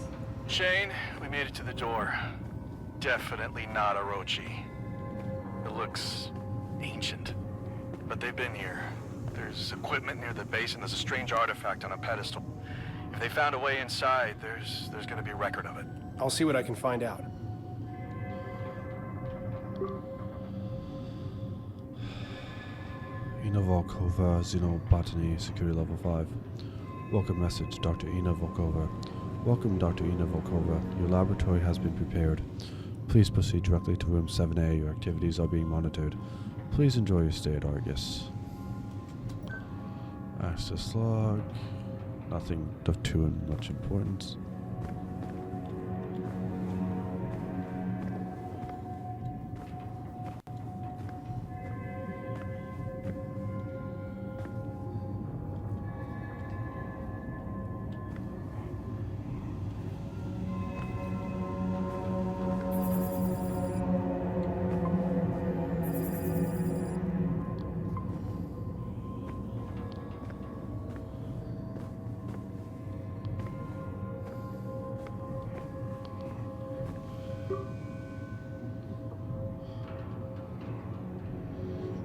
Shane, we made it to the door. Definitely not Orochi. It looks ancient, but they've been here. There's equipment near the base and there's a strange artifact on a pedestal. If they found a way inside, there's gonna be a record of it. I'll see what I can find out. Ina Volkova, Xenobotany, Security Level 5. Welcome message, Dr. Ina Volkova. Welcome, Dr. Ina Volkova. Your laboratory has been prepared. Please proceed directly to room 7A. Your activities are being monitored. Please enjoy your stay at Argus. Access log. Nothing of too much importance.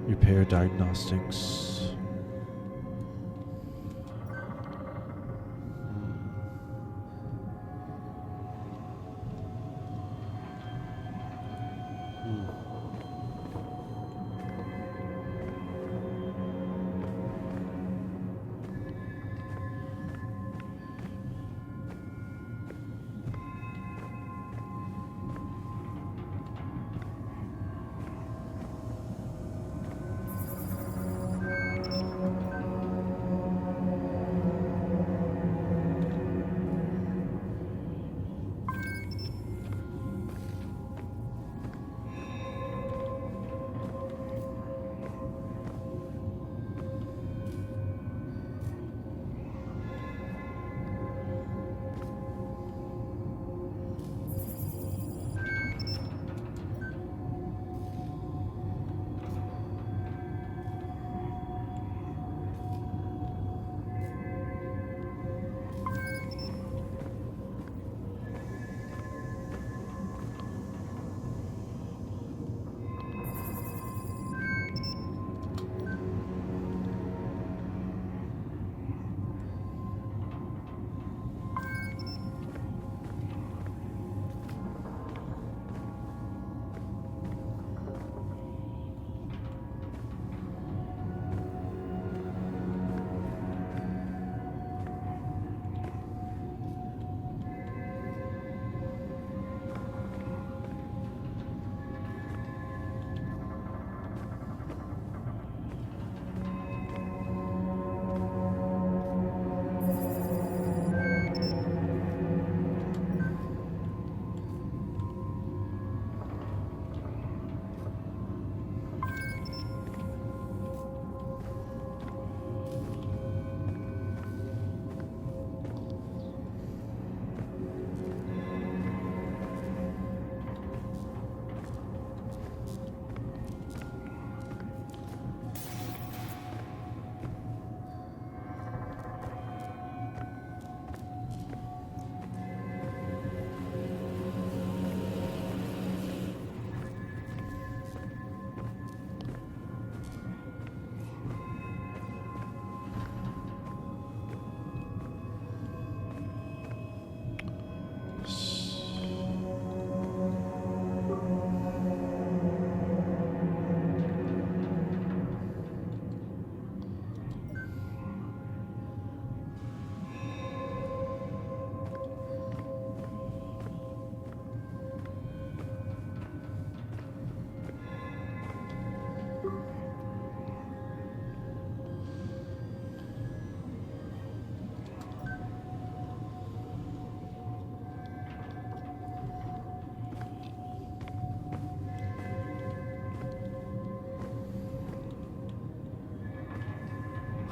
Repair diagnostics.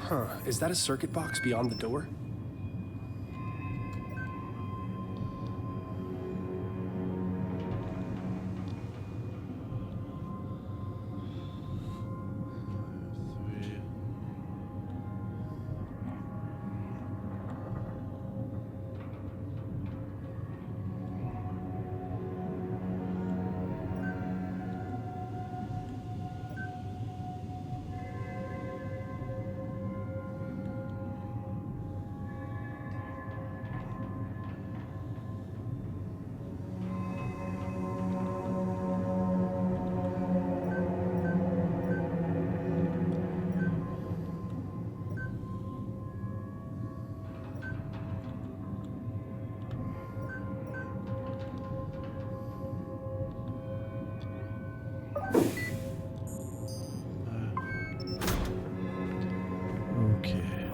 Huh, is that a circuit box beyond the door?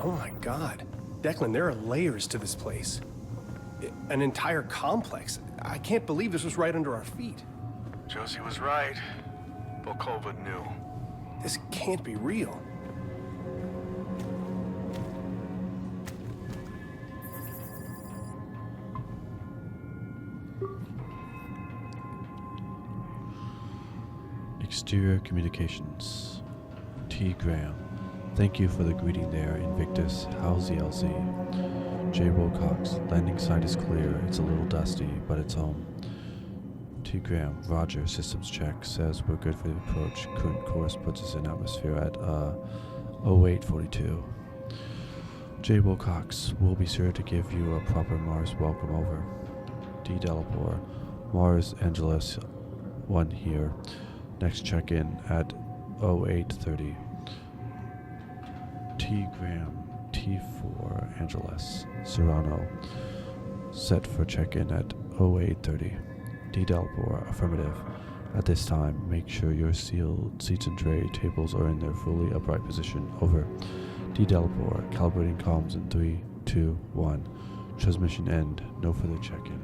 Oh my God. Declan, there are layers to this place. An entire complex. I can't believe this was right under our feet. Josie was right. Volkova knew. This can't be real. Exterior Communications. T. Graham. Thank you for the greeting there, Invictus. How's the LZ? J. Wilcox. Landing site is clear. It's a little dusty, but it's home. T. Graham. Roger. Systems check. Says we're good for the approach. Current course puts us in atmosphere at 0842. J. Wilcox. We'll be sure to give you a proper Mars welcome over. D. Delapore. Mars Angeles 1 here. Next check-in at 0830. T. Graham, T4 Angeles, Serrano, set for check-in at 0830. D. Delapore, affirmative. At this time, make sure your sealed seats and tray tables are in their fully upright position. Over. D. Delapore, calibrating comms in 3, 2, 1. Transmission end. No further check-in.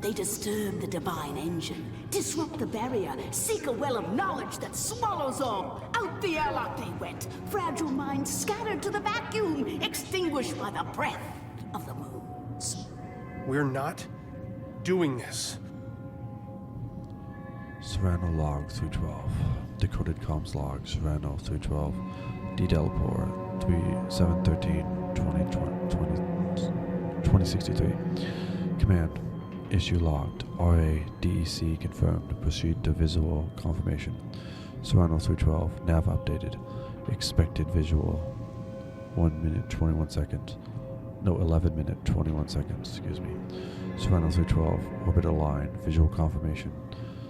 They disturb the divine engine, disrupt the barrier, seek a well of knowledge that swallows all. Out the airlock they went, fragile minds scattered to the vacuum, extinguished by the breath of the moons. We're not doing this. Serrano log 312. Decoded comms log, Serrano 312. D. Delapore 3713-2063. Command. Issue logged. RA DEC confirmed. Proceed to visual confirmation. Serrano 312. Nav updated. Expected visual. 1 minute 21 seconds. No, 11 minute 21 seconds. Excuse me. Serrano 312. Orbit aligned. Visual confirmation.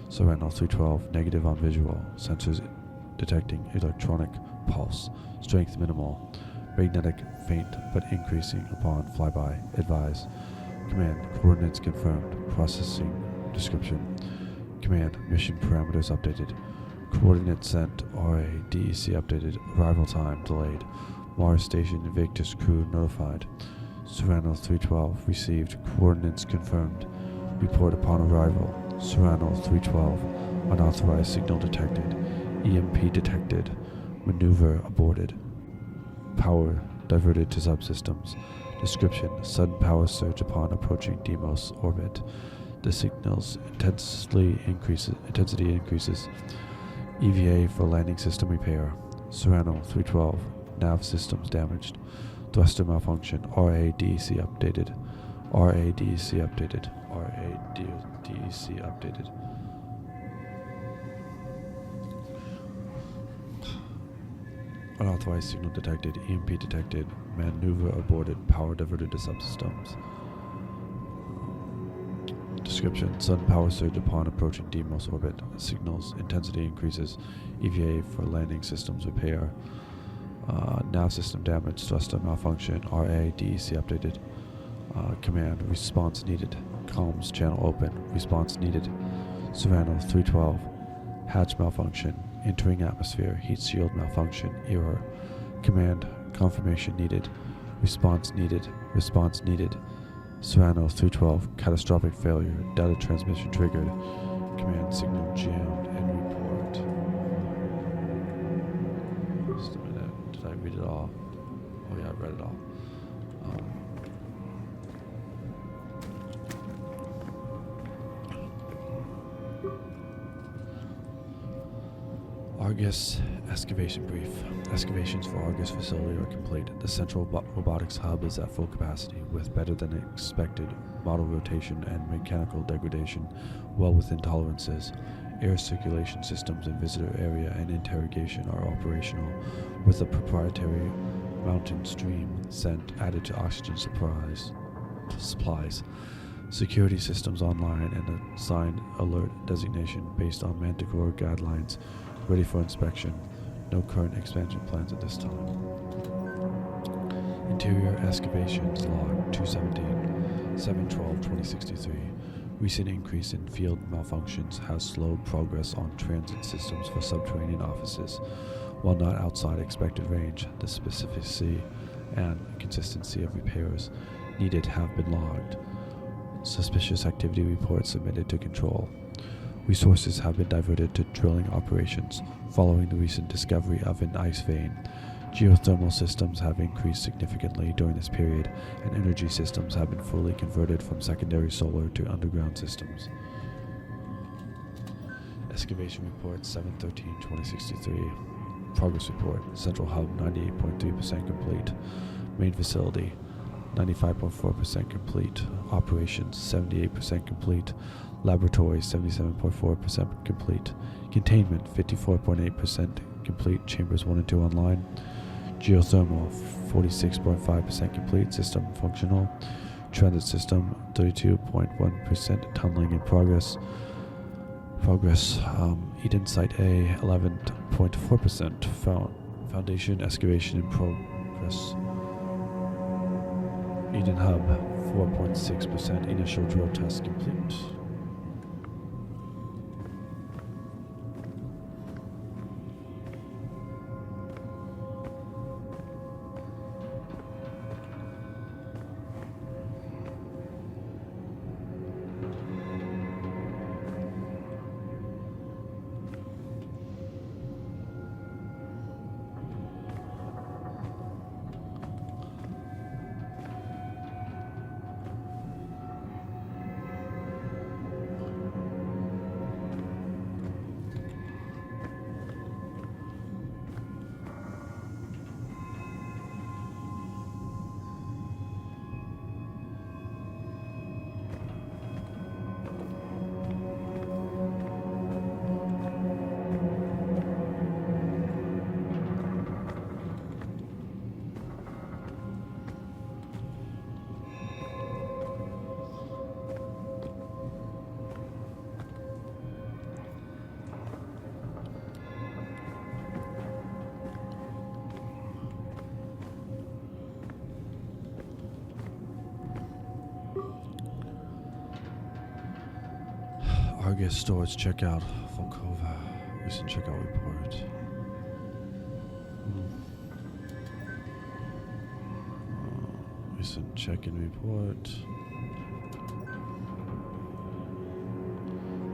Serrano 312. Negative on visual. Sensors detecting electronic pulse. Strength minimal. Magnetic faint but increasing upon flyby. Advise. Command. Coordinates confirmed. Processing description. Command. Mission parameters updated. Coordinates sent. RA DEC updated. Arrival time delayed. Mars Station Invictus crew notified. Serrano 312 received. Coordinates confirmed. Report upon arrival. Serrano 312. Unauthorized signal detected. EMP detected. Maneuver aborted. Power diverted to subsystems. Description: sudden power surge upon approaching Deimos orbit. The signal's intensity increases. EVA for landing system repair. Serrano 312. Nav systems damaged. Thruster malfunction. RADEC updated. RADEC updated. RADEC updated. Unauthorized signal detected. EMP detected. Maneuver aborted. Power diverted to subsystems. Description: sudden power surge upon approaching Deimos orbit. Signals intensity increases. EVA for landing systems repair. Nav system damage. Thruster malfunction. RADEC updated. Command: response needed. Comms channel open. Response needed. Serrano 312. Hatch malfunction. Entering atmosphere. Heat shield malfunction. Error. Command: confirmation needed. Response needed. Response needed. Serrano 312. Catastrophic failure. Data transmission triggered. Command signal jammed and report. Just a minute. Did I read it all? Oh yeah, I read it all. Argus excavation brief. Excavations for Argus facility are complete. The central robotics hub is at full capacity, with better than expected model rotation and mechanical degradation well within tolerances. Air circulation systems in visitor area and interrogation are operational, with a proprietary mountain stream scent added to oxygen supplies. Security systems online and assigned alert designation based on Manticore guidelines. Ready for inspection. No current expansion plans at this time. Interior excavations log 217, 7/12/2063. Recent increase in field malfunctions has slowed progress on transit systems for subterranean offices. While not outside expected range, the specificity and consistency of repairs needed have been logged. Suspicious activity reports submitted to control. Resources have been diverted to drilling operations following the recent discovery of an ice vein. Geothermal systems have increased significantly during this period, and energy systems have been fully converted from secondary solar to underground systems. Excavation report 7/13/2063. Progress report. Central hub 98.3% complete. Main facility 95.4% complete. Operations 78% complete. Laboratory 77.4% complete. Containment 54.8% complete. Chambers 1 and 2 online. Geothermal 46.5% complete. System functional. Transit system 32.1%. Tunneling in progress. Eden Site A 11.4%. Foundation excavation in progress. Eden Hub 4.6%. Initial drill test complete. Argus storage checkout. Funcom. Recent checkout report. Recent check-in report.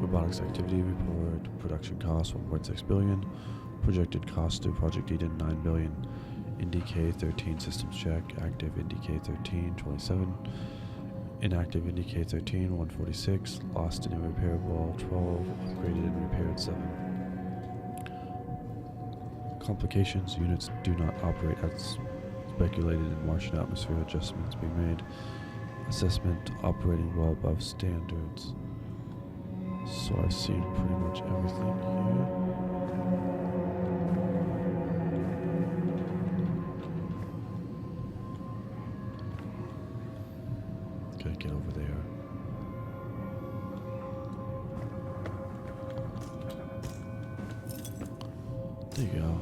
Robotics activity report. Production cost 1.6 billion. Projected cost through Project Eden 9 billion. Indicate 13 systems check. Active Indicate 13 27. Inactive Indicate 13 146. Lost and irreparable 12. Upgraded and repaired 7. Complications. Units do not operate as speculated in Martian atmosphere. Adjustments being made. Assessment operating well above standards. So I've seen pretty much everything here. Okay, get over there. There you go.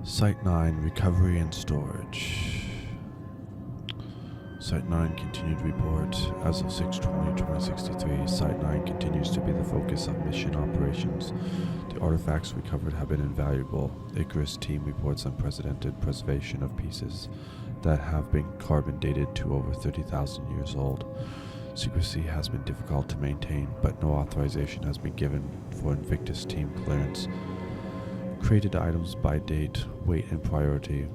Site 9, recovery and storage. Site 9 continued report. As of 6/20/2063, Site 9 continues to be the focus of mission operations. The artifacts recovered have been invaluable. Icarus team reports unprecedented preservation of pieces that have been carbon dated to over 30,000 years old. Secrecy has been difficult to maintain, but no authorization has been given for Invictus team clearance. Created items by date, weight, and priority.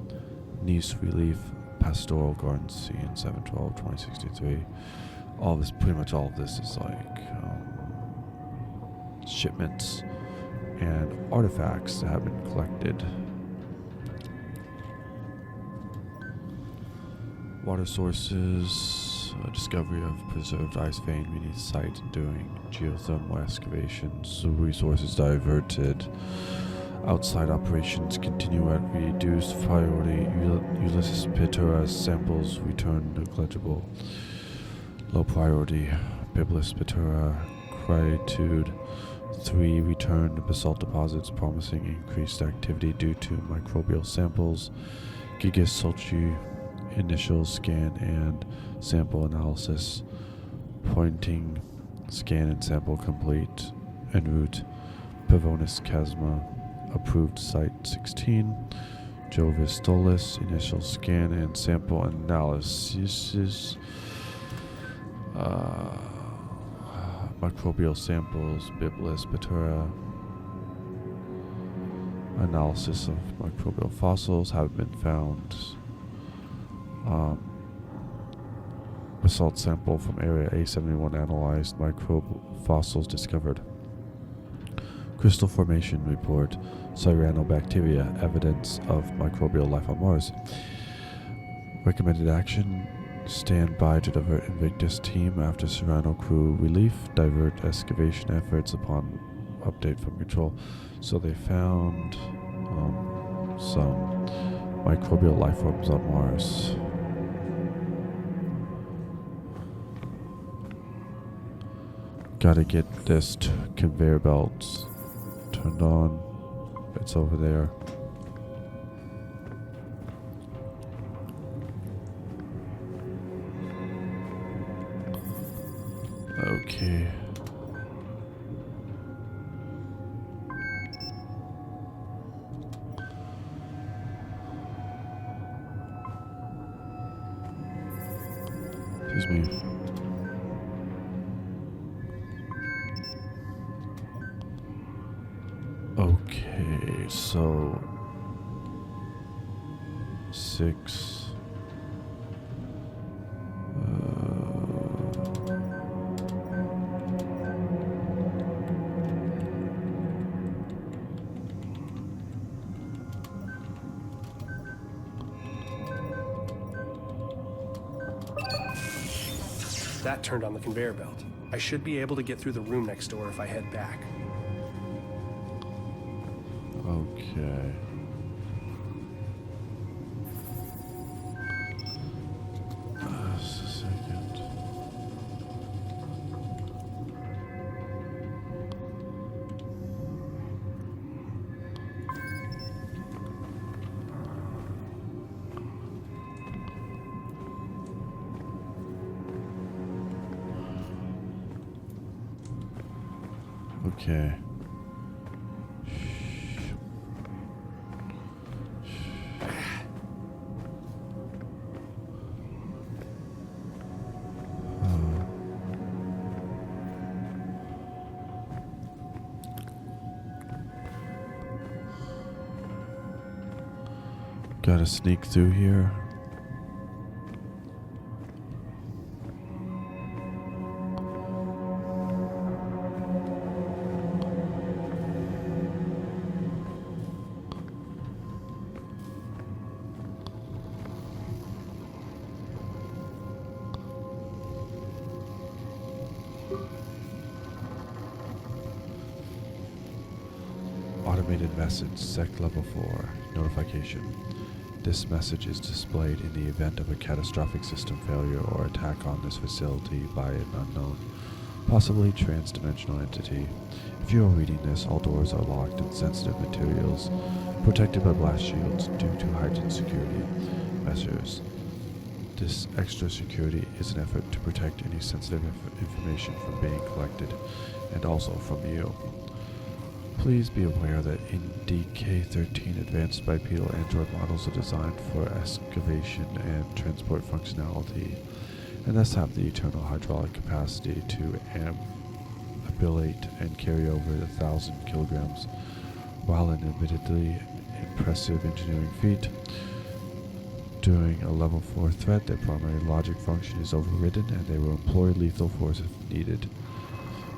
Nice relief, pastoral garden scene, 7/12/2063. All this, pretty much all of this is like shipments and artifacts that have been collected. Water sources, discovery of preserved ice vein beneath site doing geothermal excavations, resources diverted. Outside operations continue at reduced priority. Ulysses Pitura's samples return negligible. Low priority. Biblis Pitura, quietude 3 returned basalt deposits promising increased activity due to microbial samples. Gigas Sulci initial scan and sample analysis. Pointing scan and sample complete. En route. Pavonis Chasma. Approved Site 16. Jovis Stolis initial scan and sample analysis. Microbial samples, Biblis Batura. Analysis of microbial fossils have been found. Basalt sample from area A71 analyzed, microbe fossils discovered. Crystal formation report, Cyanobacteria, evidence of microbial life on Mars. Recommended action, stand by to divert Invictus team after Serrano crew relief, divert excavation efforts upon update from control. So they found some microbial life forms on Mars. Gotta get this conveyor belt turned on. It's over there. Okay. Excuse me. Okay, so 6. That turned on the conveyor belt. I should be able to get through the room next door if I head back. Okay. Just a second. Okay. Gotta sneak through here. Automated message, Sec Level 4, notification. This message is displayed in the event of a catastrophic system failure or attack on this facility by an unknown, possibly trans-dimensional entity. If you are reading this, all doors are locked and sensitive materials protected by blast shields due to heightened security measures. This extra security is an effort to protect any sensitive information from being collected and also from you. Please be aware that in DK-13 advanced bipedal android models are designed for excavation and transport functionality, and thus have the eternal hydraulic capacity to abilate and carry over 1,000 kilograms. While an admittedly impressive engineering feat, during a level 4 threat, their primary logic function is overridden and they will employ lethal force if needed.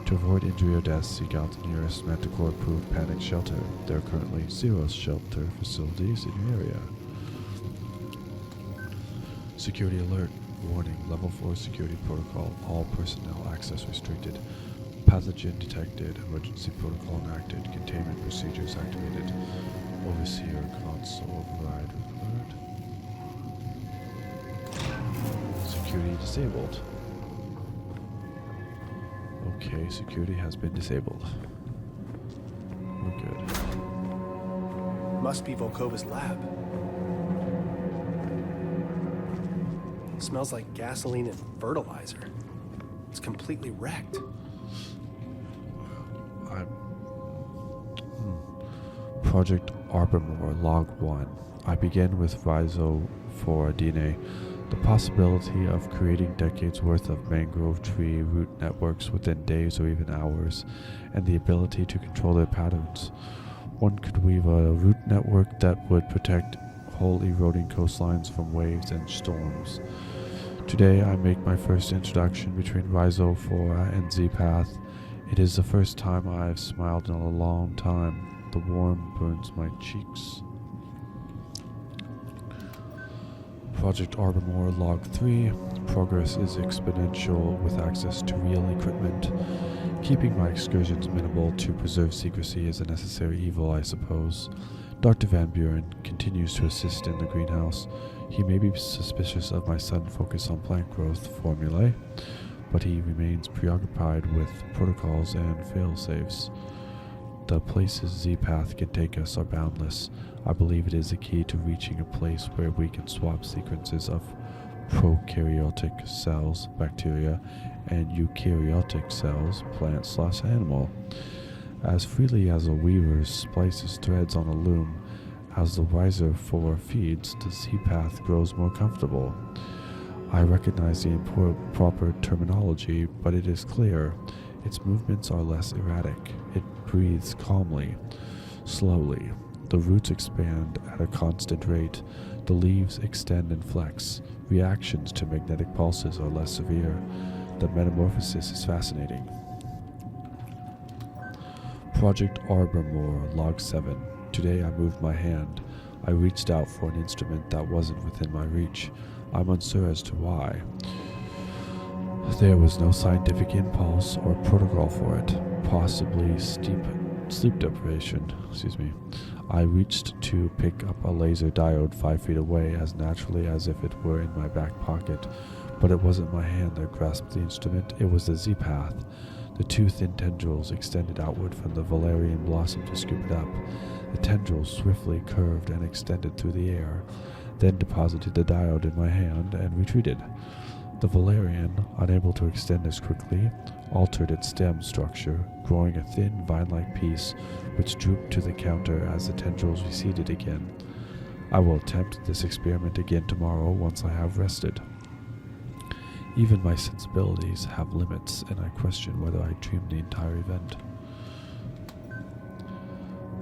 To avoid injury or death, seek out the nearest Manticore-approved panic shelter. There are currently 0 shelter facilities in your area. Security alert. Warning. Level 4 security protocol. All personnel access restricted. Pathogen detected. Emergency protocol enacted. Containment procedures activated. Overseer console override required. Security disabled. Okay, security has been disabled. we're good. Must be Volkova's lab. It smells like gasoline and fertilizer. It's completely wrecked. Project Arbormore, Log 1. I begin with Rhizo for DNA. The possibility of creating decades worth of mangrove tree root networks within days or even hours, and the ability to control their patterns. One could weave a root network that would protect whole eroding coastlines from waves and storms. Today I make my first introduction between Rhizophoria and Z-Path. It is the first time I have smiled in a long time. The warmth burns my cheeks. Project Arbormore Log 3. Progress is exponential with access to real equipment. Keeping my excursions minimal to preserve secrecy is a necessary evil, I suppose. Dr. Van Buren continues to assist in the greenhouse. He may be suspicious of my sudden focus on plant growth formulae, but he remains preoccupied with protocols and fail-safes. The places Z-Path can take us are boundless. I believe it is the key to reaching a place where we can swap sequences of prokaryotic cells, bacteria, and eukaryotic cells, plant/animal, as freely as a weaver splices threads on a loom. As the Rhizophoria feeds, the Z-Path grows more comfortable. I recognize the proper terminology, but it is clear. Its movements are less erratic. It breathes calmly, slowly. The roots expand at a constant rate. The leaves extend and flex. Reactions to magnetic pulses are less severe. The metamorphosis is fascinating. Project Arbormore, Log 7. Today I moved my hand. I reached out for an instrument that wasn't within my reach. I'm unsure as to why. There was no scientific impulse or protocol for it. Possibly sleep deprivation. I reached to pick up a laser diode 5 feet away as naturally as if it were in my back pocket. But it wasn't my hand that grasped the instrument, it was the Z-Path. The two thin tendrils extended outward from the valerian blossom to scoop it up. The tendrils swiftly curved and extended through the air, then deposited the diode in my hand and retreated. The valerian, unable to extend as quickly, altered its stem structure, growing a thin vine-like piece which drooped to the counter as the tendrils receded again. I will attempt this experiment again tomorrow once I have rested. Even my sensibilities have limits, and I question whether I dreamed the entire event.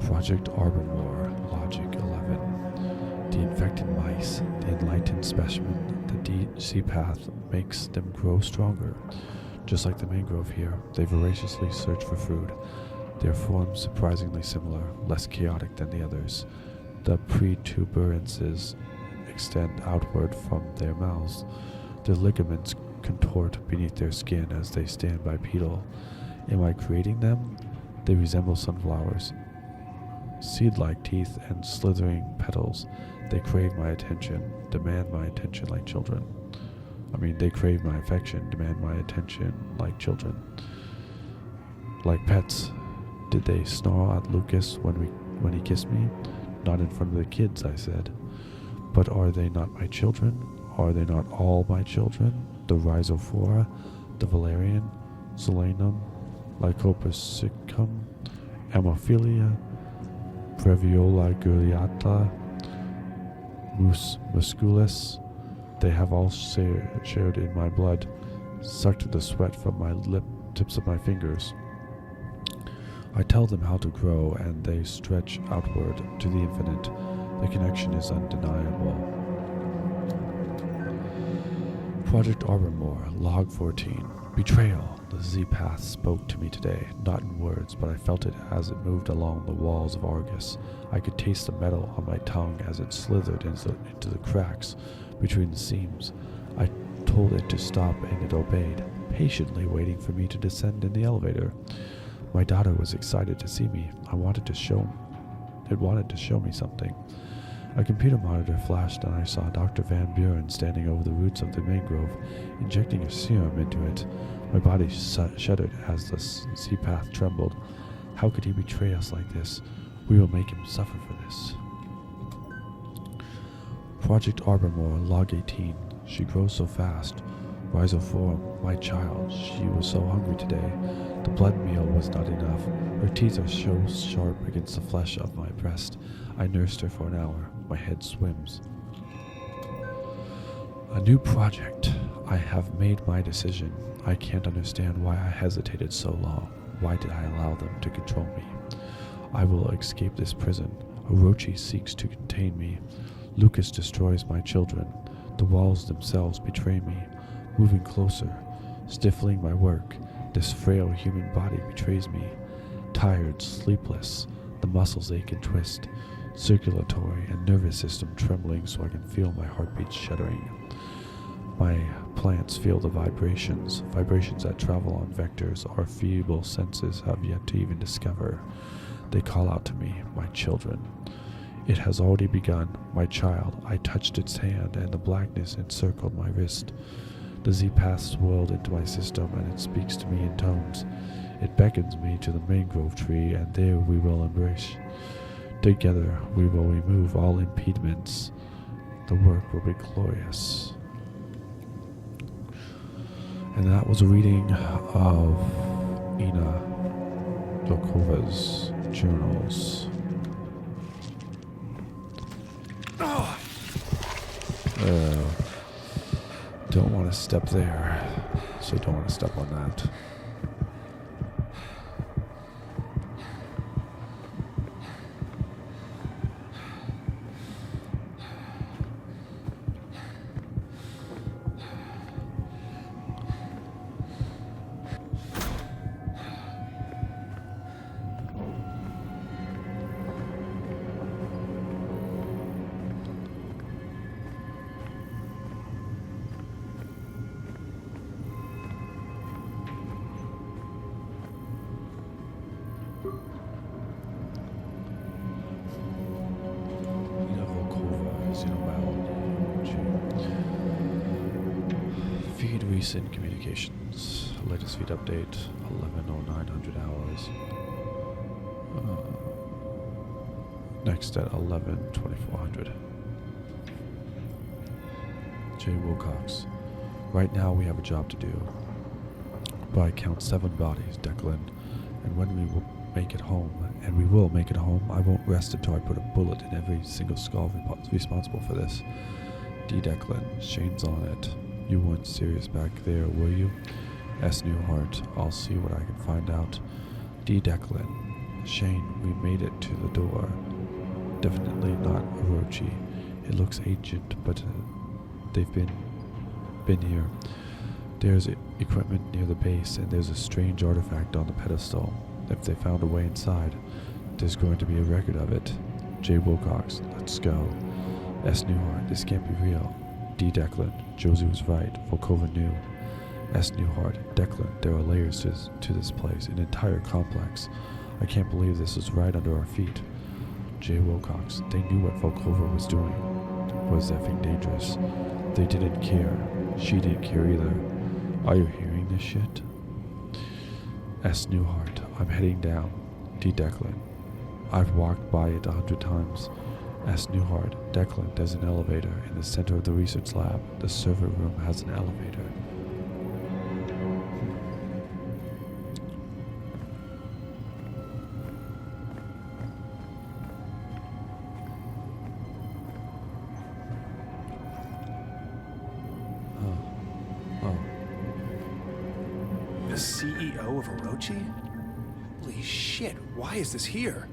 Project Arbormore, Logic 11. The infected mice, the enlightened specimen, the Z-Path makes them grow stronger. Just like the mangrove here, they voraciously search for food. Their forms surprisingly similar, less chaotic than the others. The protuberances extend outward from their mouths. Their ligaments contort beneath their skin as they stand bipedal. Am I creating them? They resemble sunflowers. Seed-like teeth and slithering petals. They crave my attention, demand my attention like children. They crave my affection, demand my attention like children. Like pets. Did they snarl at Lucas when he kissed me? Not in front of the kids, I said. But are they not my children? Are they not all my children? The Rhizophoria, the Valerian, Solanum, Lycopersicum, Amophilia, Previola guriata, Mus musculus. They have all shared in my blood, sucked the sweat from my tips of my fingers. I tell them how to grow, and they stretch outward to the infinite. The connection is undeniable. Project Arbormore, Log 14. Betrayal. The Z-Path spoke to me today, not in words, but I felt it as it moved along the walls of Argus. I could taste the metal on my tongue as it slithered into the cracks between the seams. I told it to stop, and it obeyed, patiently waiting for me to descend in the elevator. My daughter was excited to see me. It wanted to show me something. A computer monitor flashed, and I saw Dr. Van Buren standing over the roots of the mangrove, injecting a serum into it. My body shuddered as the Z-Path trembled. How could he betray us like this? We will make him suffer for this. Project Arbormore, Log 18. She grows so fast. Rhizophora, my child. She was so hungry today. The blood meal was not enough. Her teeth are so sharp against the flesh of my breast. I nursed her for an hour. My head swims. A new project. I have made my decision. I can't understand why I hesitated so long. Why did I allow them to control me? I will escape this prison. Orochi seeks to contain me. Lucas destroys my children. The walls themselves betray me. Moving closer, stifling my work, this frail human body betrays me. Tired, sleepless, the muscles ache and twist. Circulatory and nervous system trembling so I can feel my heartbeat shuddering. My plants feel the vibrations that travel on vectors our feeble senses have yet to even discover. They call out to me, my children. It has already begun, my child. I touched its hand, and the blackness encircled my wrist. The Z-Path swirled into my system, and it speaks to me in tones. It beckons me to the mangrove tree, and there we will embrace. Together we will remove all impediments. The work will be glorious. And that was a reading of Ina Dokova's journals. Don't want to step there, so don't want to step on that. Feed recent communications. Latest feed update 11:0900 hours. Next at 11:2400. J. Wilcox. Right now we have a job to do. But I count 7 bodies, Declan. And when we will make it home, and we will make it home, I won't rest until I put a bullet in every single skull responsible for this. D. Declan. Shane's on it. You weren't serious back there, were you? S. Newhart. I'll see what I can find out. D. Declan. Shane, we made it to the door. Definitely not Orochi. It looks ancient, but they've been here. There's equipment near the base, and there's a strange artifact on the pedestal. If they found a way inside, there's going to be a record of it. J. Wilcox. Let's go. S. Newhart. This can't be real. D. Declan. Josie was right. Volkova knew. S. Newhart. Declan, there are layers to this place, an entire complex. I can't believe this is right under our feet. J. Wilcox. They knew what Volkova was doing. Was effing dangerous. They didn't care. She didn't care either. Are you hearing this shit? S. Newhart. I'm heading down. D. Declan. I've walked by it 100 times. S. Newhart. Declan, there's an elevator in the center of the research lab. The server room has an elevator. Oh. The CEO of Orochi? Holy shit, why is this here?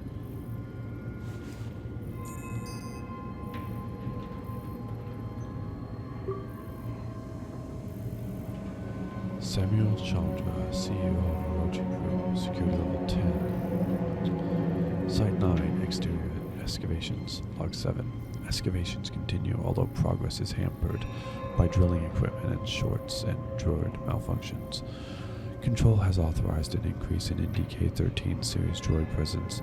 Samuel Chandra, CEO of Orochi Group, security level 10. Site 9, exterior excavations, log 7. Excavations continue, although progress is hampered by drilling equipment and shorts and droid malfunctions. Control has authorized an increase in NDK-13 series droid presence.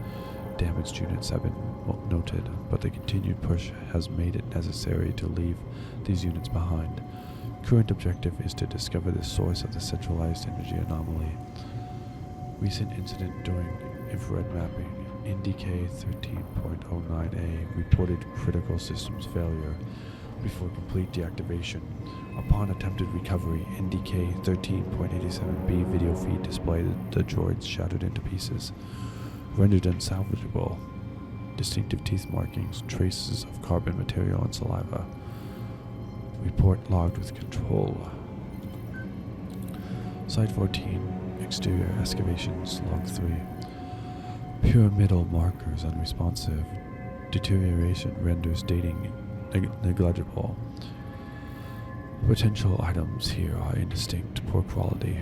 Damaged units have been noted, but the continued push has made it necessary to leave these units behind. Current objective is to discover the source of the centralized energy anomaly. Recent incident during infrared mapping. NDK 13.09A reported critical systems failure before complete deactivation. Upon attempted recovery, NDK 13.87B video feed displayed the droids shattered into pieces, rendered unsalvageable. Distinctive teeth markings, traces of carbon material and saliva. Report logged with control. Site 14, exterior excavations, log 3. Pyramidal markers unresponsive. Deterioration renders dating negligible. Potential items here are indistinct, poor quality.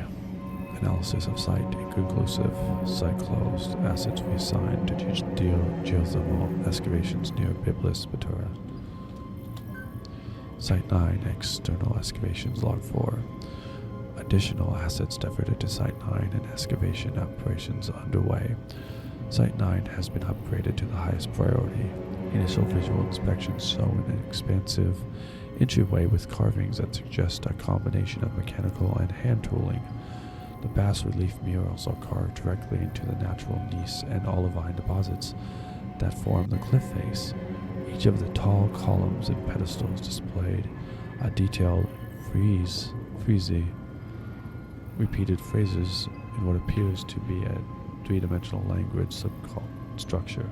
Analysis of site inconclusive. Site closed. Assets reassigned to geothermal excavations near Biblis, Batura. Site 9, external excavations, log 4. Additional assets diverted to Site 9 and excavation operations underway. Site 9 has been upgraded to the highest priority. Initial visual inspections show an expansive entryway with carvings that suggest a combination of mechanical and hand tooling. The bas-relief murals are carved directly into the natural gneiss and olivine deposits that form the cliff face. Each of the tall columns and pedestals displayed a detailed frieze, repeated phrases in what appears to be a three-dimensional language substructure.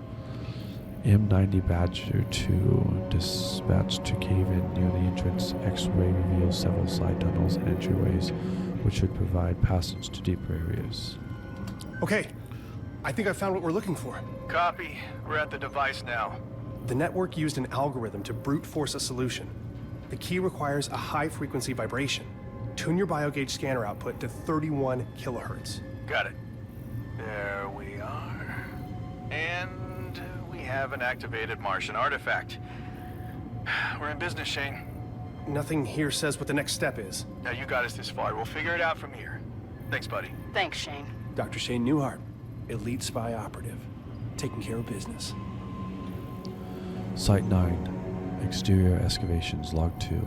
M90 Badger 2 dispatched to cave in near the entrance. X-ray reveals several side tunnels and entryways, which should provide passage to deeper areas. Okay, I think I found what we're looking for. Copy. We're at the device now. The network used an algorithm to brute force a solution. The key requires a high-frequency vibration. Tune your biogauge scanner output to 31 kilohertz. Got it. There we are. And we have an activated Martian artifact. We're in business, Shane. Nothing here says what the next step is. Now you got us this far. We'll figure it out from here. Thanks, buddy. Thanks, Shane. Dr. Shane Newhart, elite spy operative, taking care of business. Site 9, exterior excavations, log 2.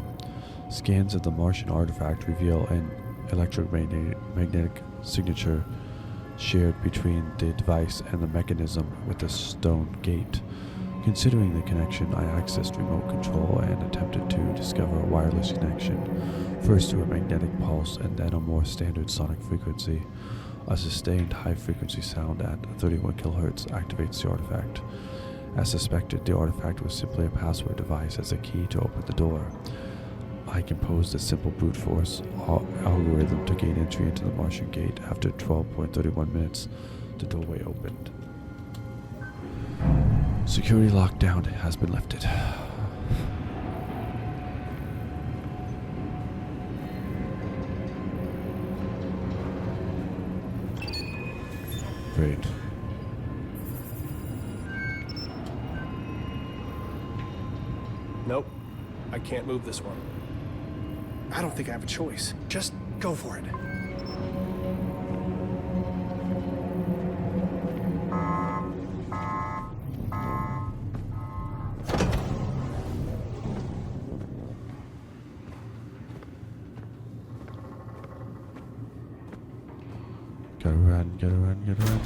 Scans of the Martian artifact reveal an electromagnetic signature shared between the device and the mechanism with a stone gate. Considering the connection, I accessed remote control and attempted to discover a wireless connection, first through a magnetic pulse and then a more standard sonic frequency. A sustained high-frequency sound at 31 kHz activates the artifact. As suspected, the artifact was simply a password device as a key to open the door. I composed a simple brute force algorithm to gain entry into the Martian gate. After 12.31 minutes, the doorway opened. Security lockdown has been lifted. Great. Nope, I can't move this one. I don't think I have a choice. Just go for it. Gotta run, gotta run, gotta run.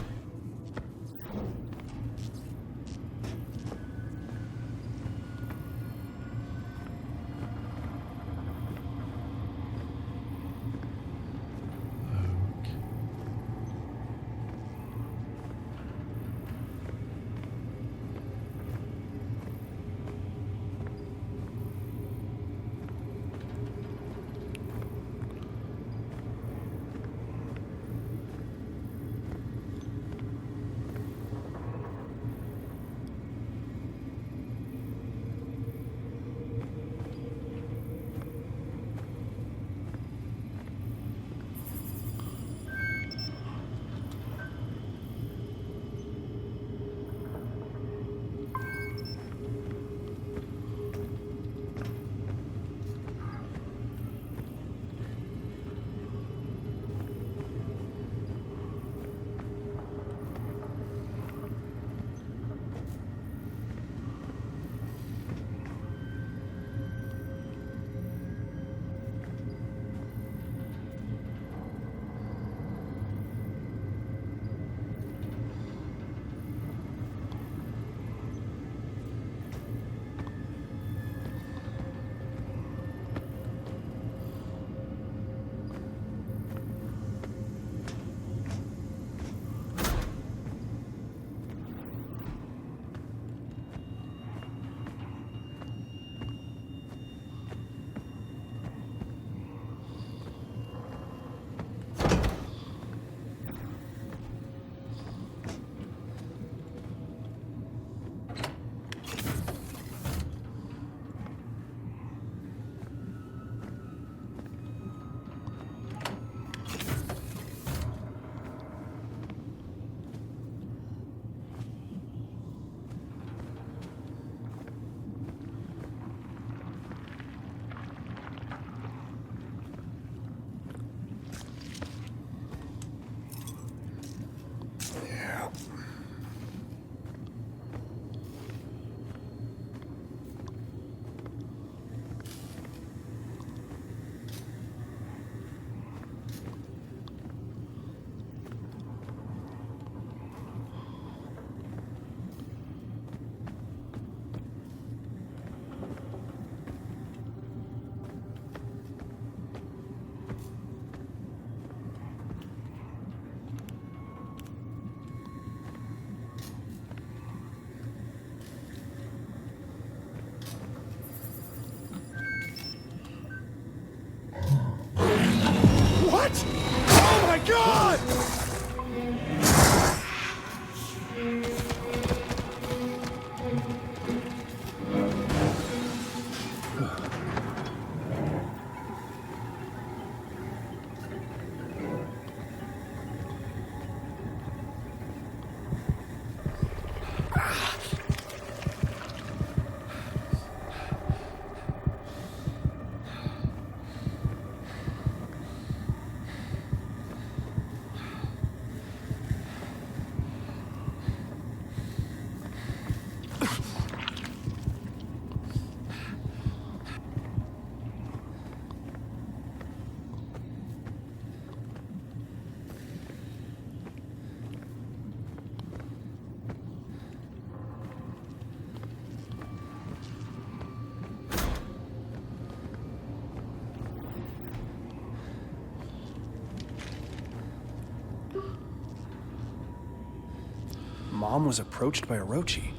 mom was approached by Orochi.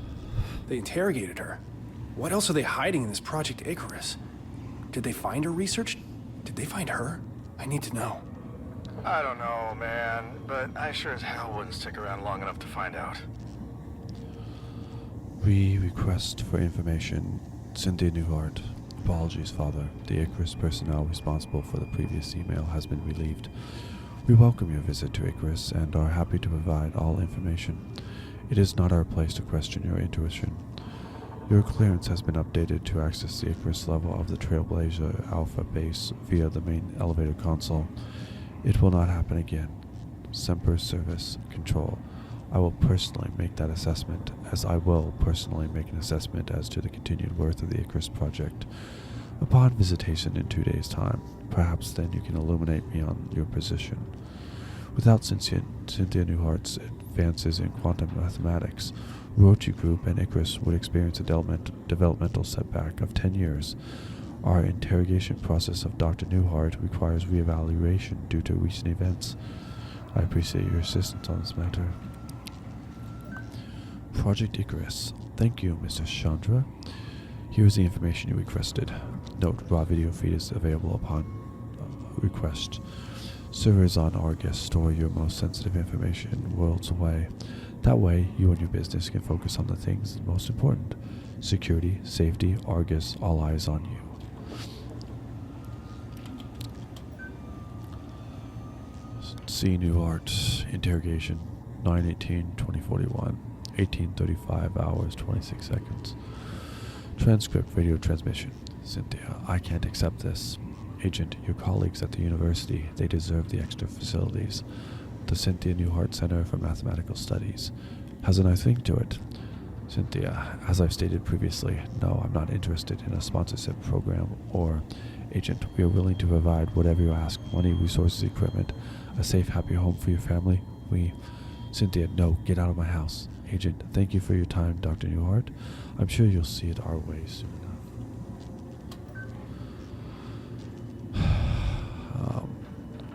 They interrogated her. What else are they hiding in this Project Icarus? Did they find her research? Did they find her? I need to know. I don't know, man, but I sure as hell wouldn't stick around long enough to find out. We request for information. Cynthia Newhart. Apologies, Father. The Icarus personnel responsible for the previous email has been relieved. We welcome your visit to Icarus and are happy to provide all information. It is not our place to question your intuition. Your clearance has been updated to access the Icarus level of the Trailblazer Alpha base via the main elevator console. It will not happen again. Semper Service Control. I will personally make that assessment, as I will personally make an assessment as to the continued worth of the Icarus project. Upon visitation in 2 days' time, perhaps then you can illuminate me on your position. Without Cynthia Newhart's advances in quantum mathematics, Orochi Group and Icarus would experience a developmental setback of 10 years. Our interrogation process of Dr. Newhart requires reevaluation due to recent events. I appreciate your assistance on this matter. Project Icarus. Thank you, Mr. Chandra. Here is the information you requested. Note, raw video feed is available upon request. Servers on Argus store your most sensitive information worlds away. That way, you and your business can focus on the things most important. Security, safety, Argus, all eyes on you. C. Newhart. Interrogation. 9/18/2041. 18:35 hours, 26 seconds. Transcript radio transmission. Cynthia, I can't accept this. Agent, your colleagues at the university, they deserve the extra facilities. The Cynthia Newhart Center for Mathematical Studies has a nice thing to it. Cynthia, as I've stated previously, no, I'm not interested in a sponsorship program or agent. We are willing to provide whatever you ask, money, resources, equipment, a safe, happy home for your family. Cynthia, no, get out of my house. Agent, thank you for your time, Dr. Newhart. I'm sure you'll see it our way soon enough.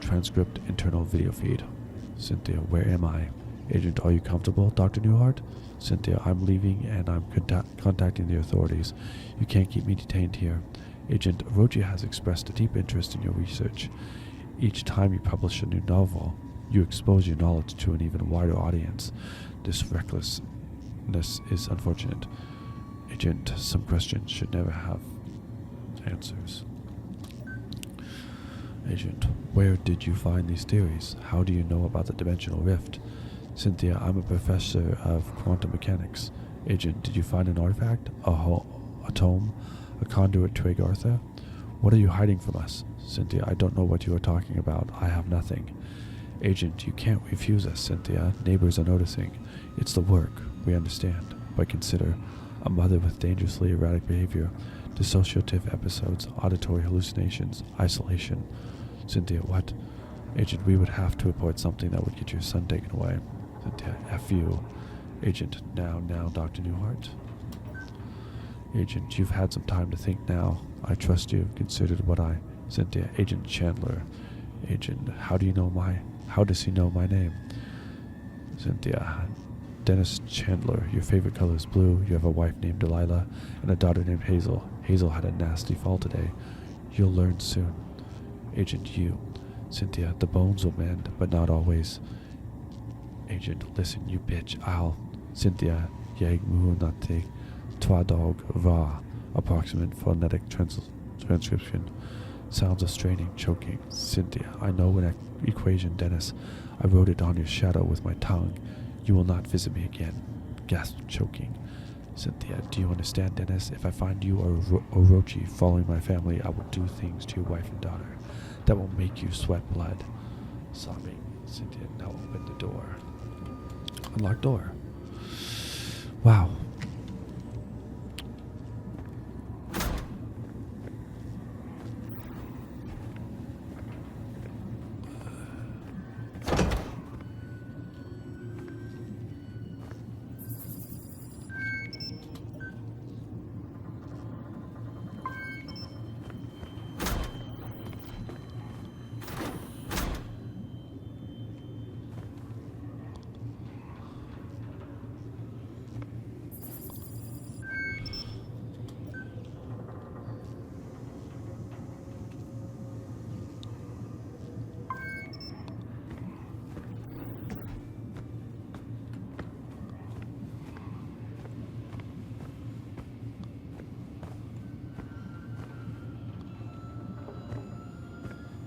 Transcript internal video feed. Cynthia, where am I? Agent, are you comfortable, Dr. Newhart? Cynthia, I'm leaving and I'm contacting the authorities. You can't keep me detained here. Agent, Orochi has expressed a deep interest in your research. Each time you publish a new novel, you expose your knowledge to an even wider audience. This recklessness is unfortunate. Agent, some questions should never have answers. Agent, where did you find these theories? How do you know about the dimensional rift? Cynthia, I'm a professor of quantum mechanics. Agent, did you find an artifact? A tome? A conduit to Agartha? What are you hiding from us? Cynthia, I don't know what you are talking about. I have nothing. Agent, you can't refuse us, Cynthia. Neighbors are noticing. It's the work, we understand. But consider, a mother with dangerously erratic behavior, dissociative episodes, auditory hallucinations, isolation. Cynthia, what? Agent, we would have to report something that would get your son taken away. Cynthia, F you. Agent, now, Dr. Newhart. Agent, you've had some time to think now. I trust you have considered what I... Cynthia, Agent Chandler. Agent, how does he know my name? Cynthia, Dennis Chandler. Your favorite color is blue. You have a wife named Delilah and a daughter named Hazel. Hazel had a nasty fall today. You'll learn soon. Agent, you. Cynthia, the bones will mend, but not always. Agent, listen, you bitch. Cynthia, yeg muhunate, twa dog, va. Approximate phonetic transcription. Sounds of straining, choking. Cynthia, I know an equation, Dennis. I wrote it on your shadow with my tongue. You will not visit me again. Gasp, choking. Cynthia, do you understand, Dennis? If I find you or Orochi following my family, I will do things to your wife and daughter that will make you sweat blood. Sobbing. Cynthia, now open the door. Unlock door. Wow.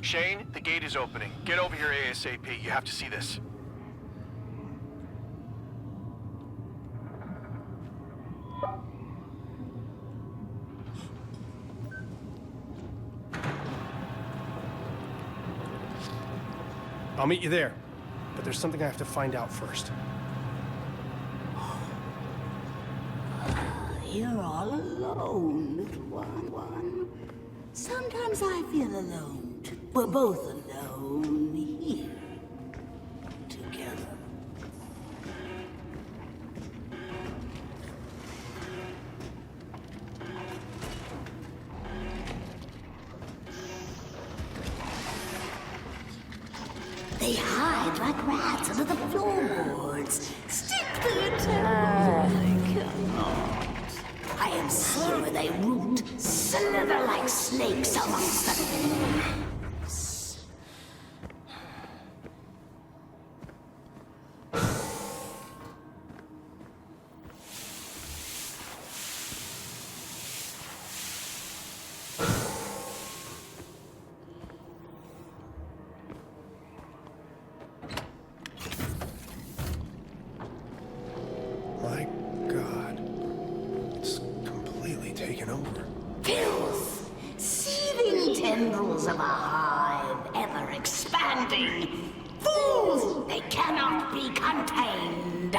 Shane, the gate is opening. Get over here ASAP. You have to see this. I'll meet you there. But there's something I have to find out first. You're all alone, little one. Sometimes I feel alone, too. We're both alone here. Together. They hide like rats under the floorboards. Stick to your turn. They cannot. I am sure they root, slither like snakes amongst the leaves. My God. It's completely taken over. Filth, seething tendrils of a hive, ever expanding. Fools, they cannot be contained.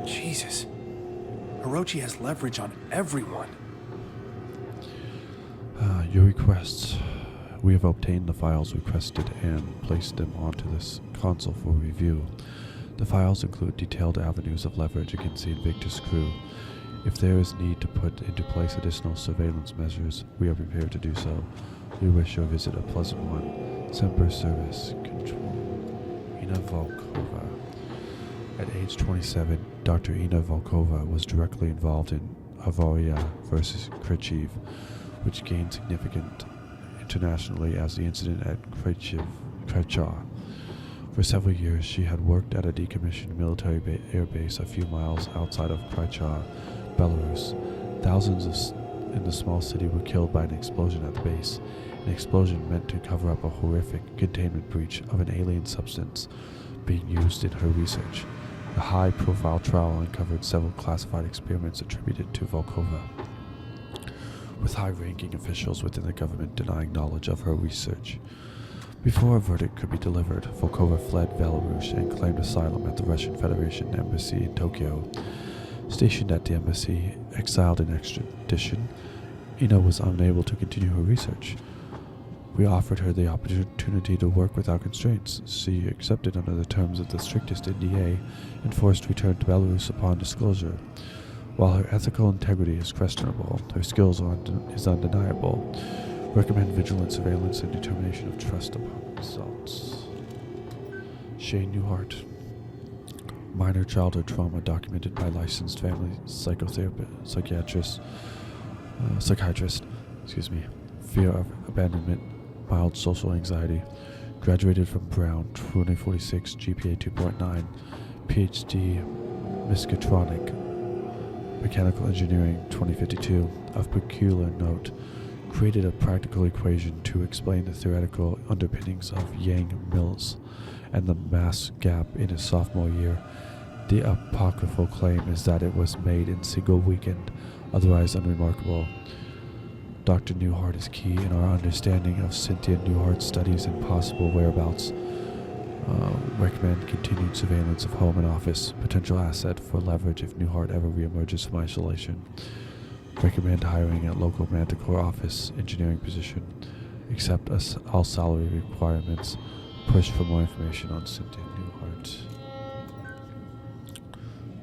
Jesus. Orochi has leverage on everyone. Your requests. We have obtained the files requested and placed them onto this console for review. The files include detailed avenues of leverage against the Invictus crew. If there is need to put into place additional surveillance measures, we are prepared to do so. We wish your visit a pleasant one. Semper Service Control. Ina Volkova. At age 27, Dr. Ina Volkova was directly involved in Avaria versus Krychev, which gained significance internationally as the incident at Krycha. For several years, she had worked at a decommissioned military air base a few miles outside of Krycha, Belarus. Thousands in the small city were killed by an explosion at the base, an explosion meant to cover up a horrific containment breach of an alien substance being used in her research. The high-profile trial uncovered several classified experiments attributed to Volkova, with high-ranking officials within the government denying knowledge of her research. Before a verdict could be delivered, Volkova fled Belarus and claimed asylum at the Russian Federation Embassy in Tokyo. Stationed at the embassy, exiled in extradition, Ina was unable to continue her research. We offered her the opportunity to work without constraints. She accepted under the terms of the strictest NDA and forced return to Belarus upon disclosure. While her ethical integrity is questionable, her skills is undeniable. Recommend vigilant surveillance and determination of trust upon results. Shane Newhart. Minor childhood trauma documented by licensed family psychiatrist. Fear of abandonment, mild social anxiety. Graduated from Brown, 2046, GPA 2.9, PhD, Mechatronic, Mechanical Engineering, 2052. Of peculiar note, created a practical equation to explain the theoretical underpinnings of Yang-Mills and the mass gap in his sophomore year. The apocryphal claim is that it was made in single weekend, otherwise unremarkable. Dr. Newhart is key in our understanding of Cynthia Newhart's studies and possible whereabouts. Recommend continued surveillance of home and office, potential asset for leverage if Newhart ever reemerges from isolation. Recommend hiring at local Manticore office, engineering position. Accept all salary requirements. Push for more information on Cynthia Newhart.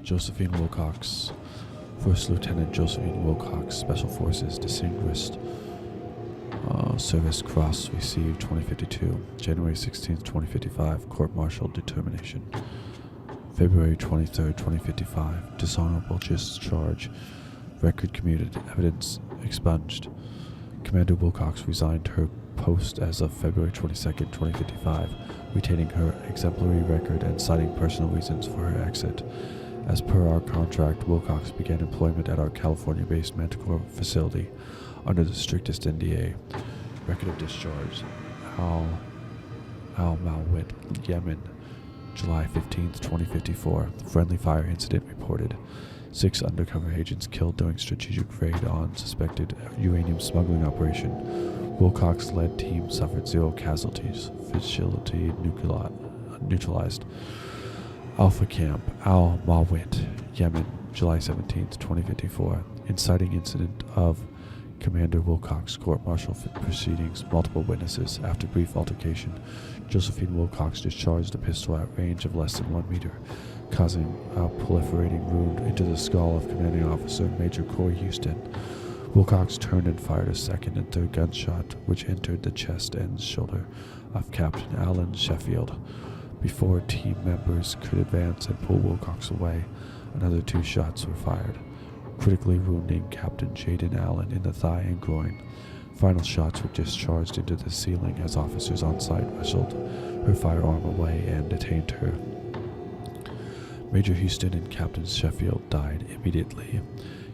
Josephine Wilcox. First Lieutenant Josephine Wilcox, Special Forces, Distinguished Service Cross, received 2052. January 16th, 2055, Court-Martial Determination. February 23rd, 2055, Dishonorable Discharge. Record commuted, evidence expunged. Commander Wilcox resigned her post as of February 22nd, 2055, retaining her exemplary record and citing personal reasons for her exit. As per our contract, Wilcox began employment at our California-based Manticore facility under the strictest NDA. Record of discharge: Al Malwit, Yemen, July 15th, 2054. Friendly fire incident reported. 6 undercover agents killed during strategic raid on suspected uranium smuggling operation. Wilcox-led team suffered 0 casualties. Facility neutralized. Alpha Camp, Al Mawit, Yemen, July 17th, 2054. Inciting incident of Commander Wilcox court-martial proceedings, multiple witnesses. After brief altercation, Josephine Wilcox discharged a pistol at range of less than 1 meter, causing a proliferating wound into the skull of commanding officer Major Corey Houston. Wilcox turned and fired a second and third gunshot, which entered the chest and shoulder of Captain Alan Sheffield. Before team members could advance and pull Wilcox away, another 2 shots were fired, critically wounding Captain Jaden Allen in the thigh and groin. Final shots were discharged into the ceiling as officers on site wrestled her firearm away and detained her. Major Houston and Captain Sheffield died immediately.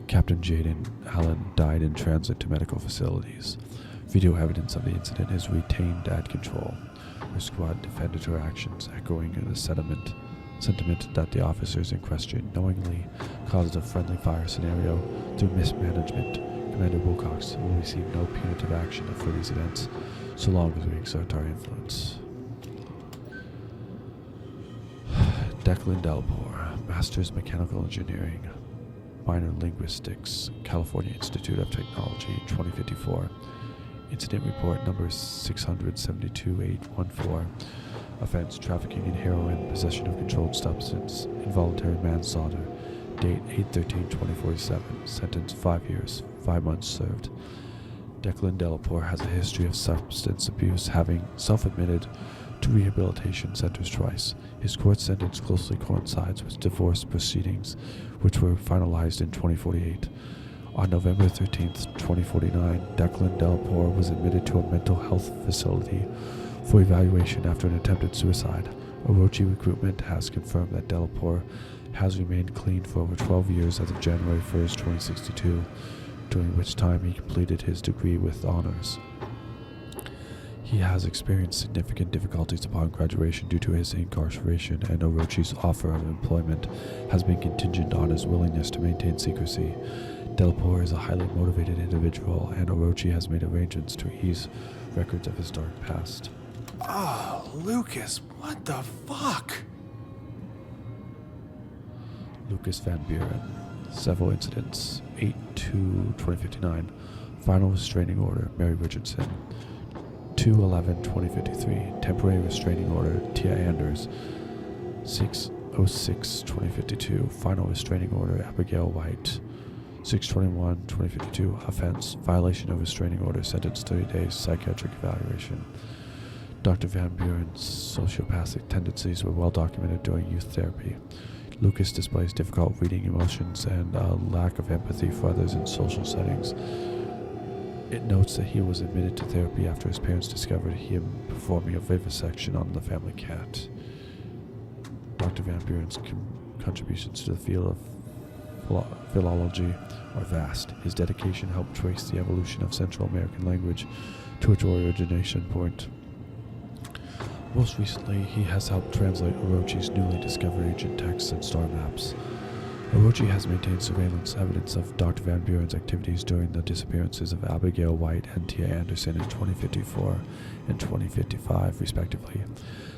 Captain Jaden Allen died in transit to medical facilities. Video evidence of the incident is retained at control. Her squad defended her actions, echoing the sentiment that the officers in question knowingly caused a friendly fire scenario through mismanagement. Commander Wilcox will receive no punitive action for these events, so long as we exert our influence. Declan Delpore, Master's Mechanical Engineering, Minor Linguistics, California Institute of Technology, 2054. Incident report number 672-814. Offense: trafficking in heroin, possession of controlled substance, involuntary manslaughter. Date 8/13/2047. Sentence 5 years, 5 months served. Declan Delpore has a history of substance abuse, having self-admitted to rehabilitation centers twice. His court sentence closely coincides with divorce proceedings, which were finalized in 2048. On November 13th, 2049, Declan Delpore was admitted to a mental health facility for evaluation after an attempted suicide. Orochi Recruitment has confirmed that Delpore has remained clean for over 12 years as of January 1st, 2062, during which time he completed his degree with honors. He has experienced significant difficulties upon graduation due to his incarceration, and Orochi's offer of employment has been contingent on his willingness to maintain secrecy. Delpore is a highly motivated individual, and Orochi has made arrangements to ease records of his dark past. Oh, Lucas, what the fuck? Lucas Van Buren. Several incidents. 8/2/2059. Final restraining order, Mary Richardson. 2/11/2053. Temporary restraining order, Tia Anders. 6/06/2052. Final restraining order, Abigail White. 6/21/2052. Offense: violation of restraining order. Sentence 30 days. Psychiatric evaluation. Dr. Van Buren's sociopathic tendencies were well documented during youth therapy. Lucas displays difficult reading emotions and a lack of empathy for others in social settings. It notes that he was admitted to therapy after his parents discovered him performing a vivisection on the family cat. Dr. Van Buren's contributions to the field of philology are vast. His dedication helped trace the evolution of Central American language to its origination point. Most recently, he has helped translate Orochi's newly discovered ancient texts and star maps. Orochi has maintained surveillance evidence of Dr. Van Buren's activities during the disappearances of Abigail White and Tia Anderson in 2054 and 2055, respectively.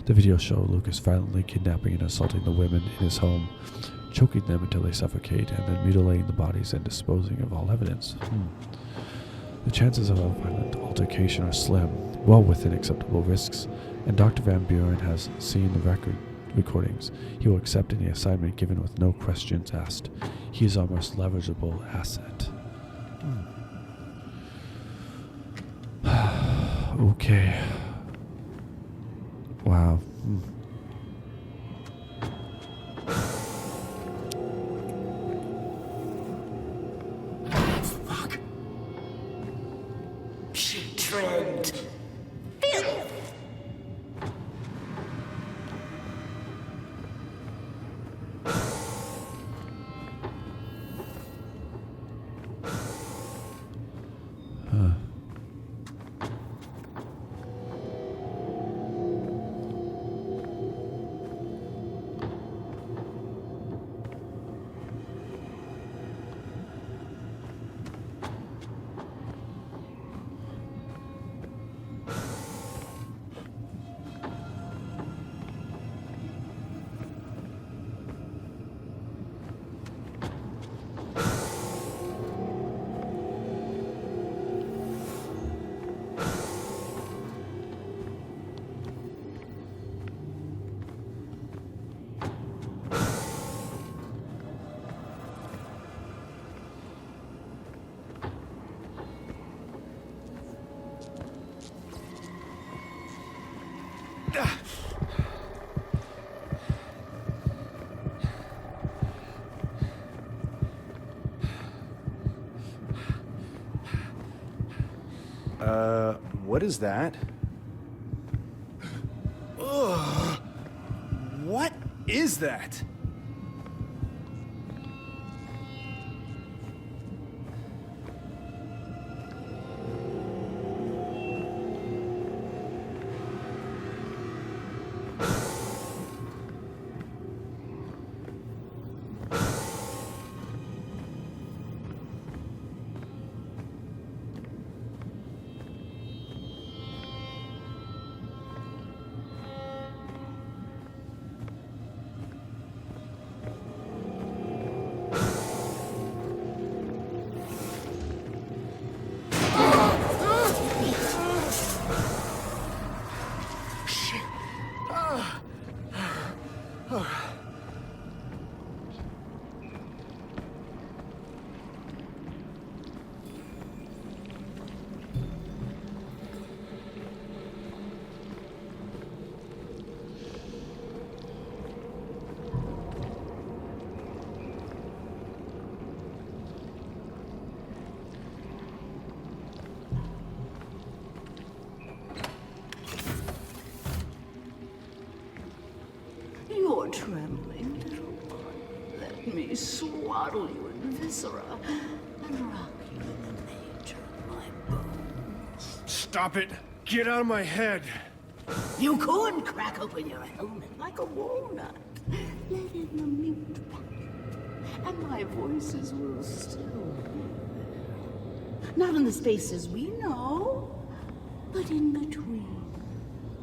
The videos show Lucas violently kidnapping and assaulting the women in his home, choking them until they suffocate, and then mutilating the bodies and disposing of all evidence. The chances of a violent altercation are slim, well within acceptable risks, and Dr. Van Buren has seen the recordings. He will accept any assignment given with no questions asked. He is our most leverageable asset. Okay. Wow. Fuck. She tread filth. What is that? Ugh. What is that? You're trembling, little one. Let me swaddle you in viscera and rock you in the nature of my bones. Stop it! Get out of my head! You could crack open your helmet like a walnut. Let in the mute one, and my voices will still be there. Not in the spaces we know, but in between.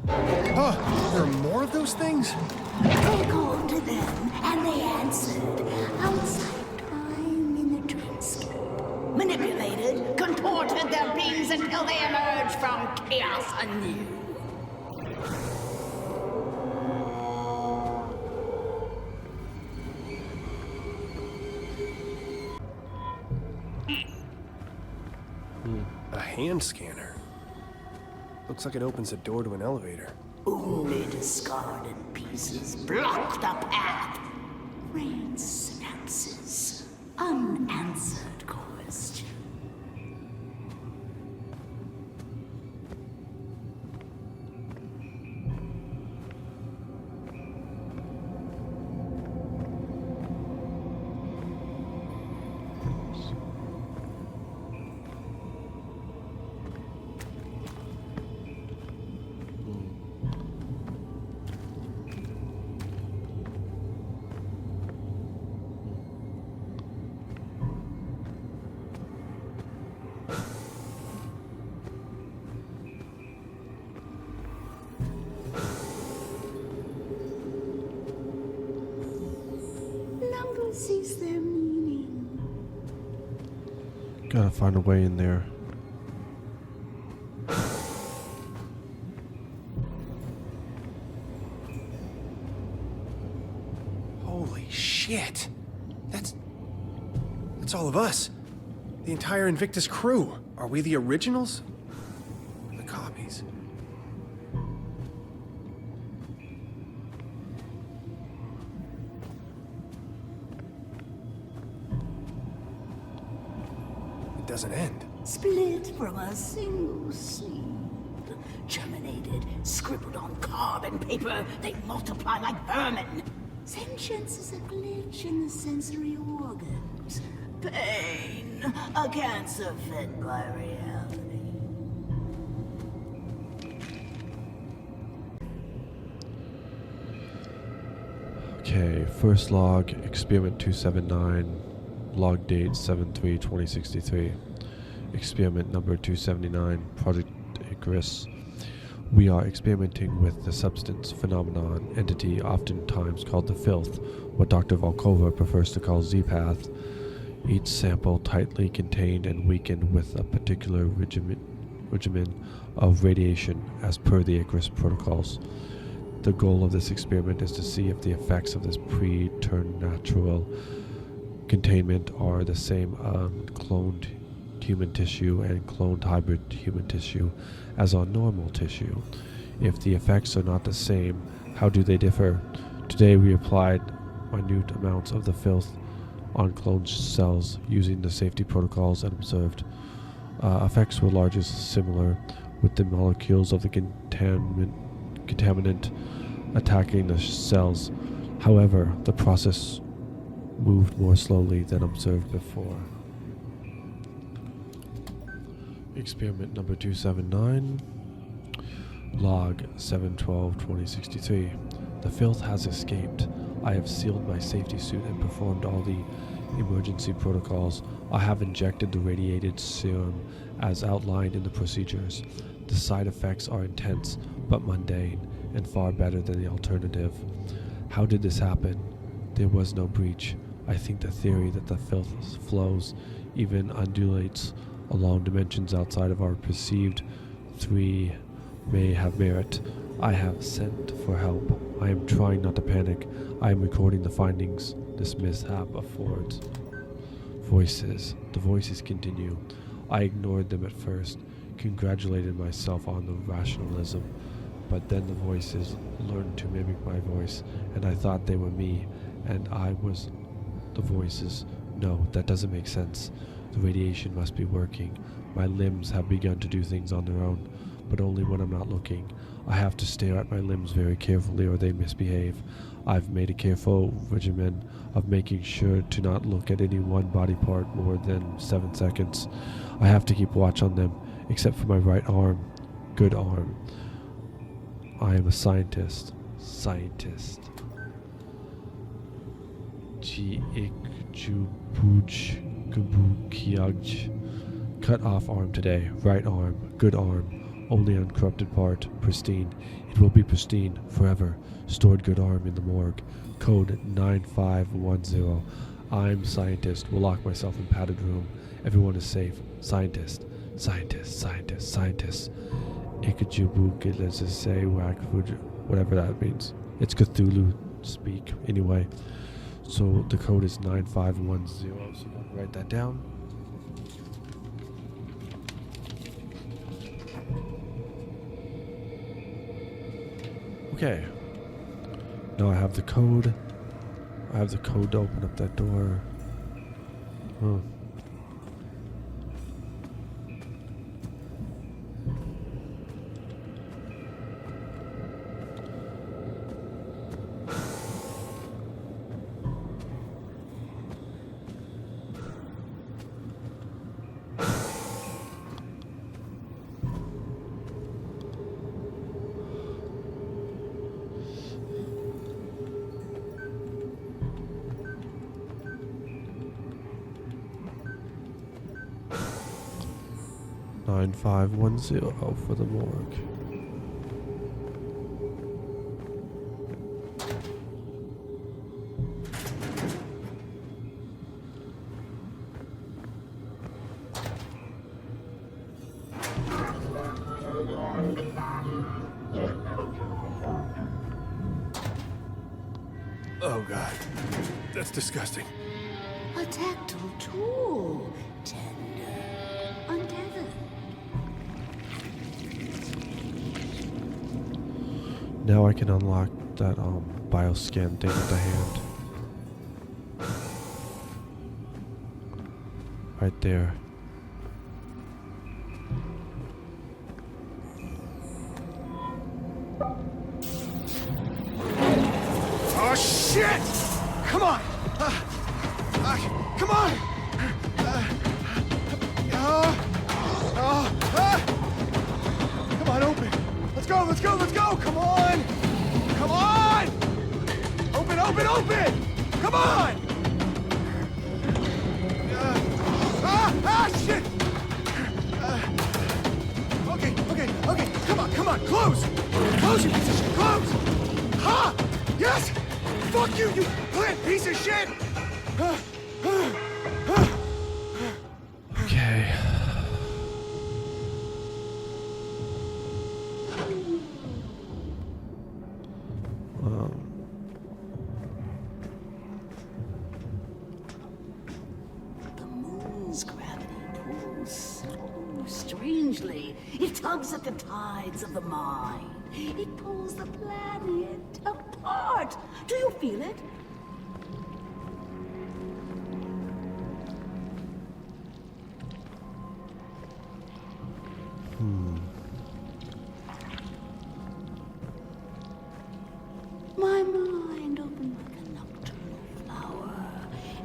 Oh, there are more of those things? They called to them, and they answered. Outside time in the dreamscape. Manipulated, contorted their beings until they emerged from chaos anew. A hand scanner. Looks like it opens a door to an elevator. Only discarded pieces block the path. Rain synapses. Unanswered question. sees their meaning. Gotta find a way in there. Holy shit! That's all of us. The entire Invictus crew. Are we the originals? Or the copies? It doesn't end. Split from a single seed. Germinated, scribbled on carbon paper, they multiply like vermin. Sentience is a glitch in the sensory organs. Pain, a cancer fed by reality. Okay, first log, experiment 279, log date 7/3/2063. Experiment number 279, Project Icarus. We are experimenting with the substance, phenomenon, entity oftentimes called the filth, what Dr. Volkova prefers to call Z-Path. Each sample tightly contained and weakened with a particular regimen of radiation as per the Icarus protocols. The goal of this experiment is to see if the effects of this preternatural containment are the same on cloned human tissue and cloned hybrid human tissue as on normal tissue. If the effects are not the same, how do they differ? Today we applied minute amounts of the filth on cloned cells using the safety protocols and observed. Effects were largely similar, with the molecules of the contaminant attacking the cells. However, the process moved more slowly than observed before. Experiment number 279, log 7/12/2063. The filth has escaped. I have sealed my safety suit and performed all the emergency protocols. I have injected the radiated serum as outlined in the procedures. The side effects are intense but mundane and far better than the alternative. How did this happen? There was no breach. I think the theory that the filth flows, even undulates, along dimensions outside of our perceived three may have merit. I have sent for help. I am trying not to panic. I am recording the findings this mishap affords. Voices. The voices continue. I ignored them at first, congratulated myself on the rationalism, but then the voices learned to mimic my voice, and I thought they were me, and I was the voices. No, that doesn't make sense. The radiation must be working. My limbs have begun to do things on their own, but only when I'm not looking. I have to stare at my limbs very carefully or they misbehave. I've made a careful regimen of making sure to not look at any one body part more than 7 seconds. I have to keep watch on them, except for my right arm. Good arm. I am a scientist. Cut off arm today. Right arm. Good arm. Only uncorrupted part. Pristine. It will be pristine forever. Stored good arm in the morgue. Code 9510. I'm scientist. Will lock myself in padded room. Everyone is safe. Scientist. Whatever that means. It's Cthulhu speak. Anyway. So the code is 9510. So I'll write that down. Okay. Now I have the code. I have the code to open up that door. Huh. Nine 510 for the morgue. Oh, God. That's disgusting. A tactile tool. Tender. Untethered. Now I can unlock that bioscan thing with the hand. Right there. Oh, shit! Come on! Come on! Come on, open! Let's go, let's go, let's go! Come on! Come on! Open, open, open! Come on! Shit! Okay, come on, close! Close, you piece of shit, close! Ha! Yes! Fuck you, you plant piece of shit! Okay. The moon's gravity pulls so strangely. It tugs at the tides of the mind. It pulls the planet apart. Do you feel it? My mind opened like a nocturnal flower,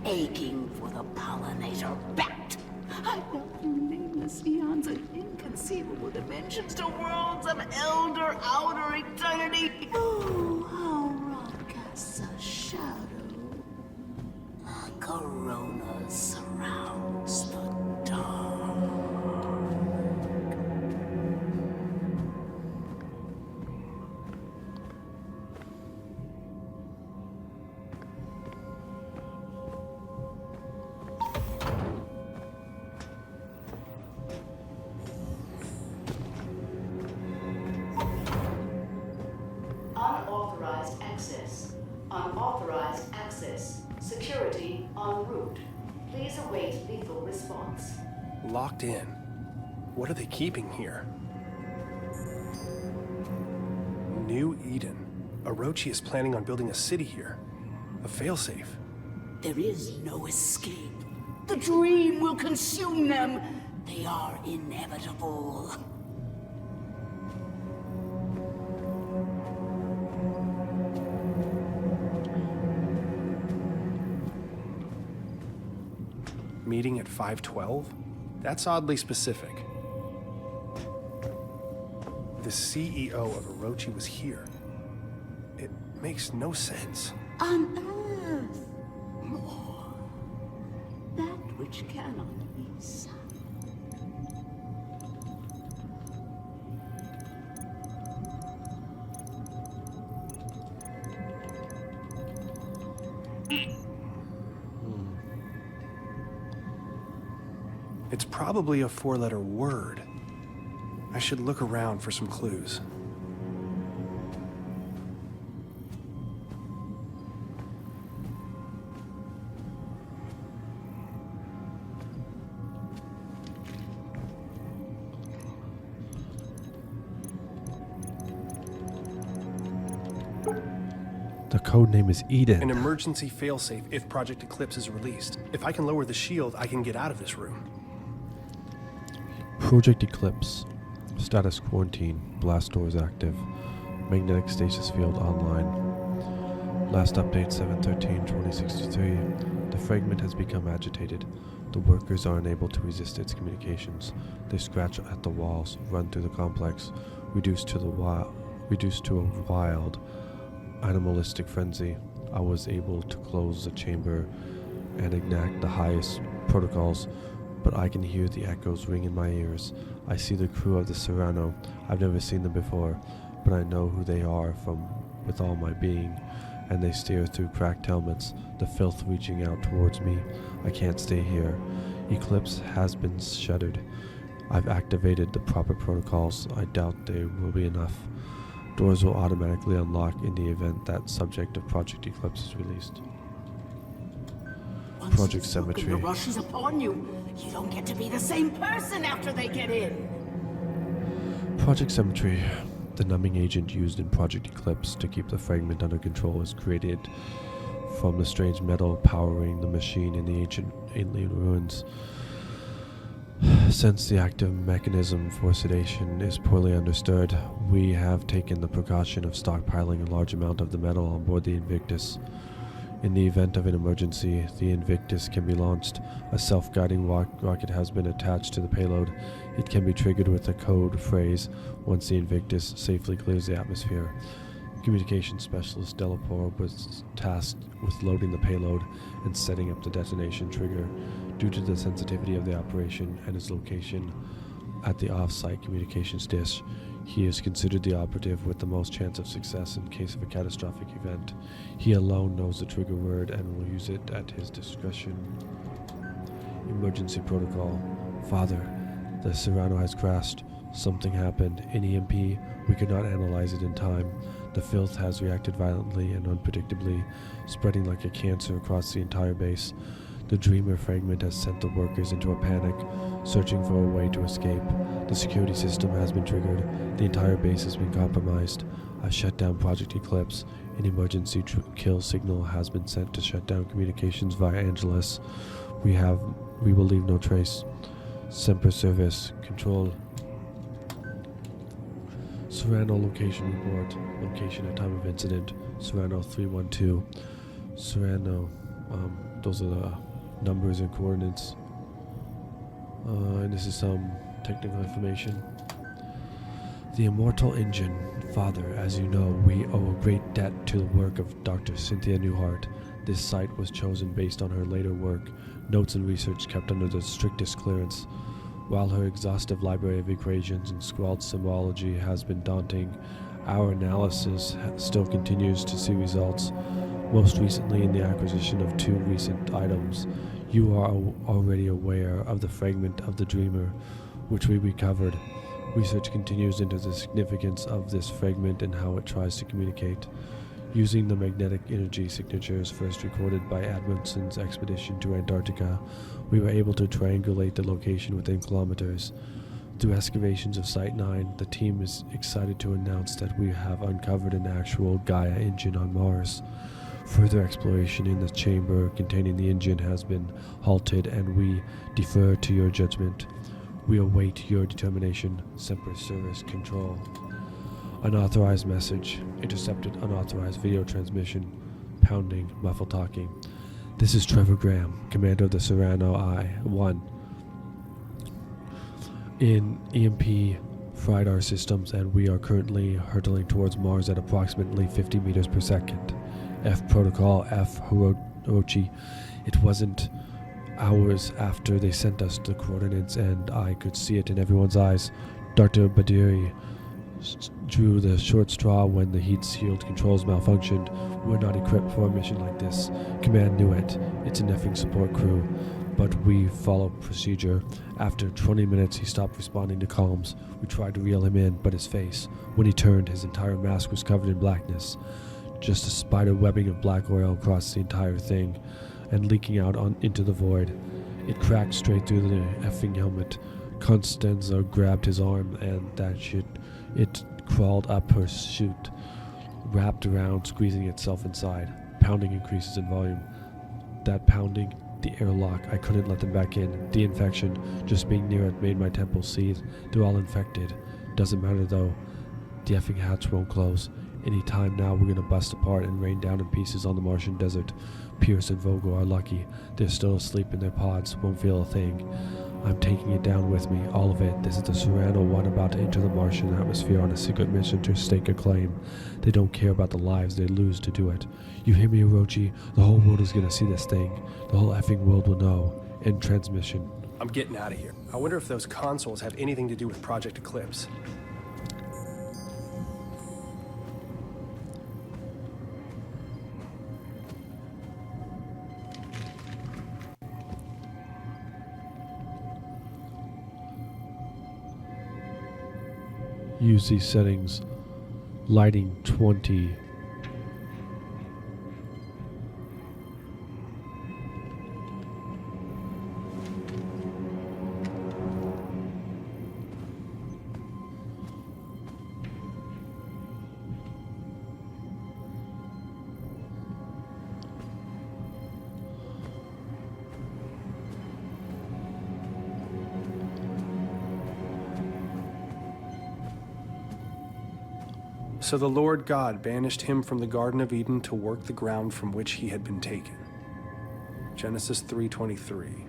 aching for the pollinator bat. I felt through nameless eons and inconceivable dimensions to worlds of elder outer eternity. Oh, how rock casts a shadow. A corona surrounds the dark. Unauthorized access. Unauthorized access. Security en route. Please await lethal response. Locked in. What are they keeping here? New Eden. Orochi is planning on building a city here. A failsafe. There is no escape. The dream will consume them. They are inevitable. Meeting at 5:12? That's oddly specific. The CEO of Orochi was here. It makes no sense. On Earth, more. That which cannot be sung. It's probably a 4-letter word. I should look around for some clues. The code name is Eden. An emergency failsafe if Project Eclipse is released. If I can lower the shield, I can get out of this room. Project Eclipse. Status quarantine. Blast doors active. Magnetic stasis field online. Last update 7/13/2063. The fragment has become agitated. The workers are unable to resist its communications. They scratch at the walls, run through the complex, reduced to a wild, animalistic frenzy. I was able to close the chamber and enact the highest protocols, but I can hear the echoes ring in my ears. I see the crew of the Serrano. I've never seen them before, but I know who they are with all my being, and they stare through cracked helmets, the filth reaching out towards me. I can't stay here. Eclipse has been shuttered. I've activated the proper protocols. I doubt there will be enough. Doors will automatically unlock in the event that subject of Project Eclipse is released. Once Project you've spoken, Cemetery. the rush is upon you. You don't get to be the same person after they get in. Project Cemetery. The numbing agent used in Project Eclipse to keep the fragment under control is created from the strange metal powering the machine in the ancient alien ruins. Since the active mechanism for sedation is poorly understood, we have taken the precaution of stockpiling a large amount of the metal on board the Invictus. In the event of an emergency, the Invictus can be launched. A self-guiding rocket has been attached to the payload. It can be triggered with a code phrase once the Invictus safely clears the atmosphere. Communications specialist Delapore was tasked with loading the payload and setting up the detonation trigger. Due to the sensitivity of the operation and its location at the off-site communications dish, he is considered the operative with the most chance of success in case of a catastrophic event. He alone knows the trigger word and will use it at his discretion. Emergency protocol. Father, the Serrano has crashed. Something happened. In EMP, we could not analyze it in time. The filth has reacted violently and unpredictably, spreading like a cancer across the entire base. The Dreamer fragment has sent the workers into a panic, searching for a way to escape. The security system has been triggered. The entire base has been compromised. I've shut down Project Eclipse. An emergency kill signal has been sent to shut down communications via Angelus. We will leave no trace. Semper Service. Control. Serrano location report. Location at time of incident. Serrano 312. Serrano. Those are the numbers and coordinates. And this is some technical information. The Immortal Engine. Father, as you know, we owe a great debt to the work of Dr. Cynthia Newhart. This site was chosen based on her later work, notes and research kept under the strictest clearance. While her exhaustive library of equations and scrawled symbology has been daunting, our analysis still continues to see results, most recently in the acquisition of 2 recent items. You are already aware of the fragment of the Dreamer, which we recovered. Research continues into the significance of this fragment and how it tries to communicate. Using the magnetic energy signatures first recorded by Adamson's expedition to Antarctica, we were able to triangulate the location within kilometers. Through excavations of Site 9, the team is excited to announce that we have uncovered an actual Gaia engine on Mars. Further exploration in the chamber containing the engine has been halted, and we defer to your judgment. We await your determination. Semper Service Control. Unauthorized message. Intercepted unauthorized video transmission. Pounding. Muffled talking. This is Trevor Graham, commander of the Serrano I-1. In EMP fried our systems, and we are currently hurtling towards Mars at approximately 50 meters per second. F protocol, F Hirochi. It wasn't hours after they sent us the coordinates, and I could see it in everyone's eyes. Dr. Badiri drew the short straw when the heat shield controls malfunctioned. We're not equipped for a mission like this. Command knew it. It's an effing support crew. But we followed procedure. After 20 minutes, he stopped responding to comms. We tried to reel him in, but his face, when he turned, his entire mask was covered in blackness. Just a spider webbing of black oil across the entire thing, and leaking out into the void. It cracked straight through the effing helmet. Constanza grabbed his arm, and that shit, it crawled up her chute, wrapped around, squeezing itself inside. Pounding increases in volume. That pounding, the airlock, I couldn't let them back in. The infection, just being near it made my temples seethe. They're all infected. Doesn't matter though. The effing hatch won't close. Any time now we're gonna bust apart and rain down in pieces on the Martian desert. Pierce and Vogel are lucky. They're still asleep in their pods, won't feel a thing. I'm taking it down with me, all of it. This is the Serrano one about to enter the Martian atmosphere on a secret mission to stake a claim. They don't care about the lives they lose to do it. You hear me, Orochi? The whole world is gonna see this thing. The whole effing world will know. End transmission. I'm getting out of here. I wonder if those consoles have anything to do with Project Eclipse. use these settings. Lighting 20. So the Lord God banished him from the Garden of Eden to work the ground from which he had been taken. Genesis 3:23.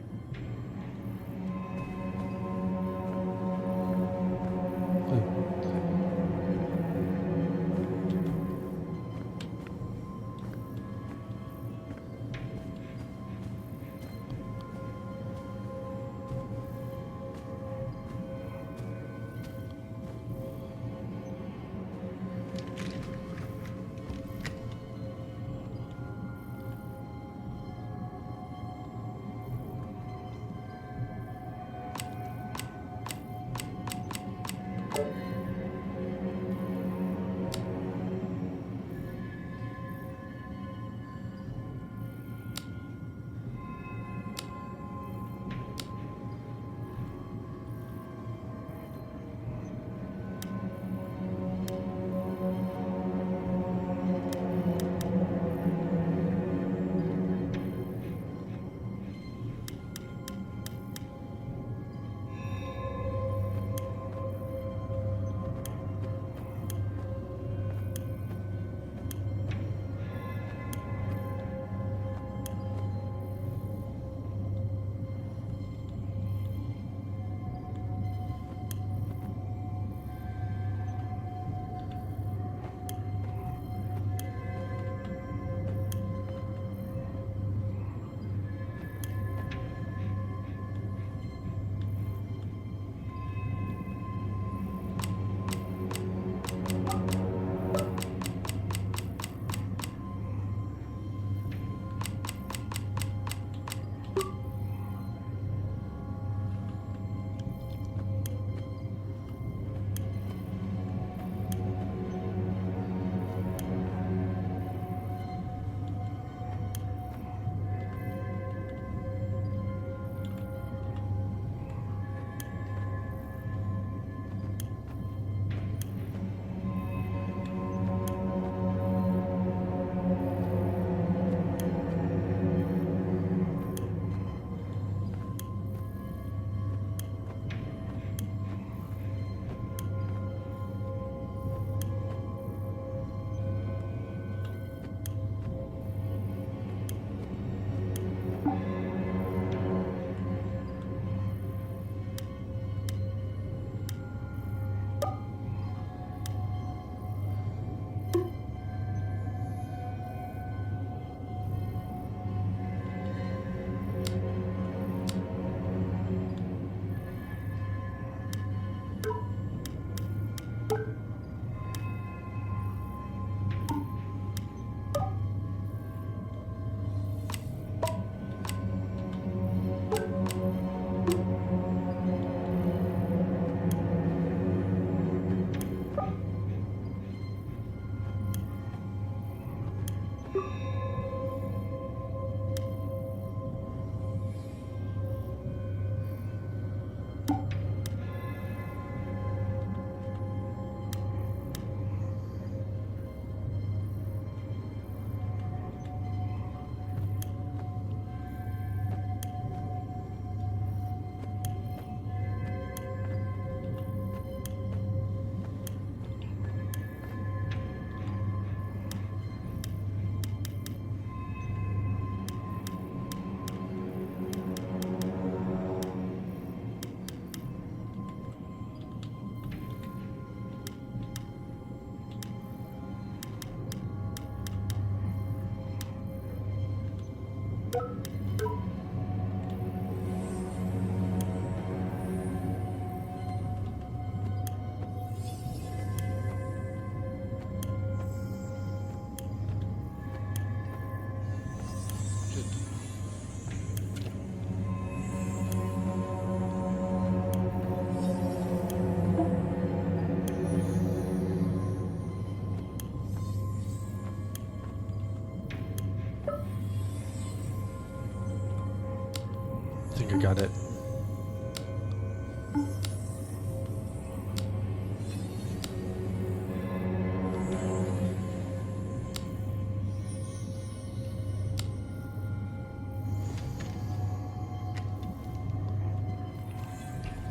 I got it.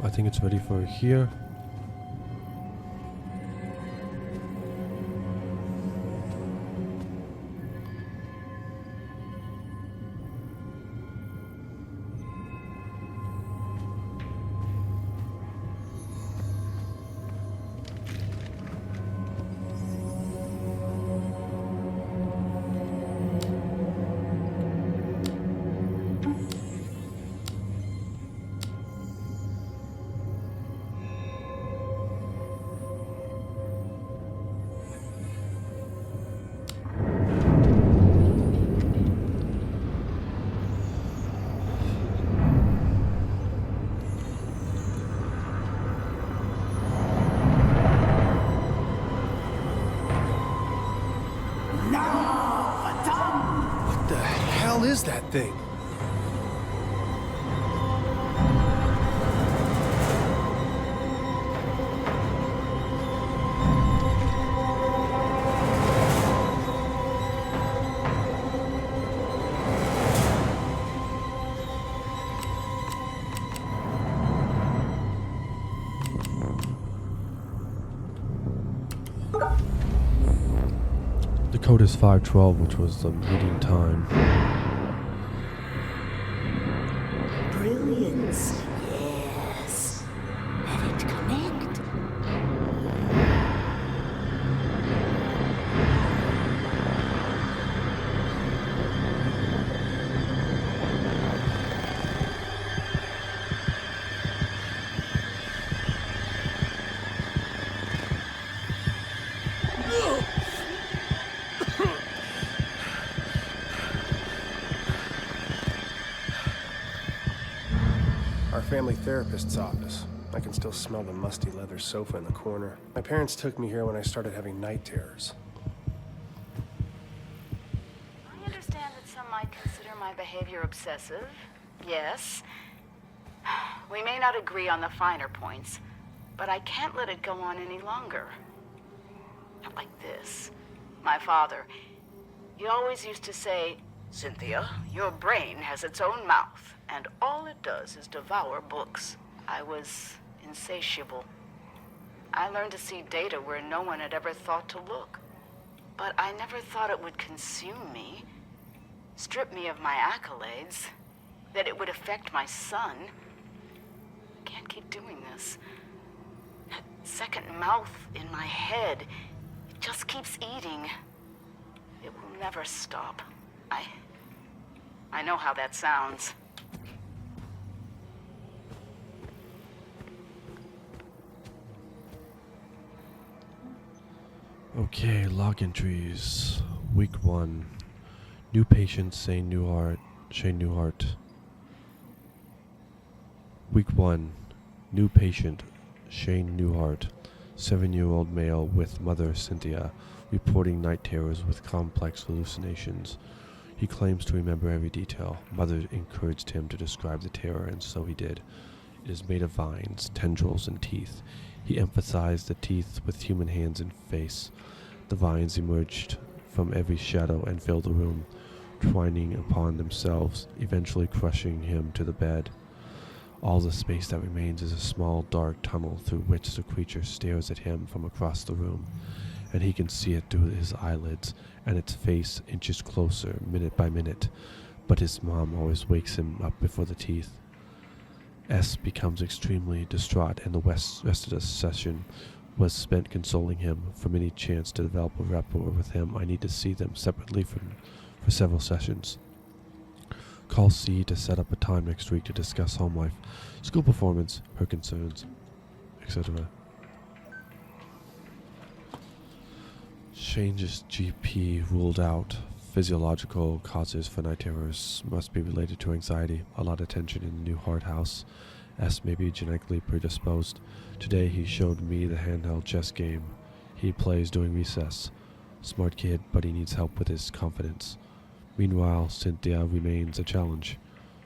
I think it's ready for here. What the hell is that thing? The code is 512, which was the meeting time. Brilliance. Yes. Let it connect. Our family therapist's office. I can still smell the musty leather sofa in the corner. My parents took me here when I started having night terrors. I understand that some might consider my behavior obsessive. Yes. We may not agree on the finer points, but I can't let it go on any longer. Not like this. My father, he always used to say, "Cynthia, your brain has its own mouth, and all it does is devour books." I was insatiable. I learned to see data where no one had ever thought to look. But I never thought it would consume me, strip me of my accolades, that it would affect my son. I can't keep doing this. That second mouth in my head, it just keeps eating. It will never stop. I know how that sounds. Okay, log entries. Week 1. New patient, Shane Newhart. Week 1. New patient, Shane Newhart. 7-year-old male with mother Cynthia, reporting night terrors with complex hallucinations. He claims to remember every detail. Mother encouraged him to describe the terror, and so he did. It is made of vines, tendrils, and teeth. He emphasized the teeth with human hands and face. The vines emerged from every shadow and filled the room, twining upon themselves, eventually crushing him to the bed. All the space that remains is a small, dark tunnel through which the creature stares at him from across the room, and he can see it through his eyelids, and its face inches closer, minute by minute, but his mom always wakes him up before the teeth. S becomes extremely distraught, and the rest of the session was spent consoling him. From any chance to develop a rapport with him, I need to see them separately for several sessions. Call C to set up a time next week to discuss home life, school performance, her concerns, etc. Shane's GP ruled out physiological causes for night terrors must be related to anxiety, a lot of tension in the new hard house. S may be genetically predisposed. Today he showed me the handheld chess game he plays during recess. Smart kid, but he needs help with his confidence. Meanwhile, Cynthia remains a challenge.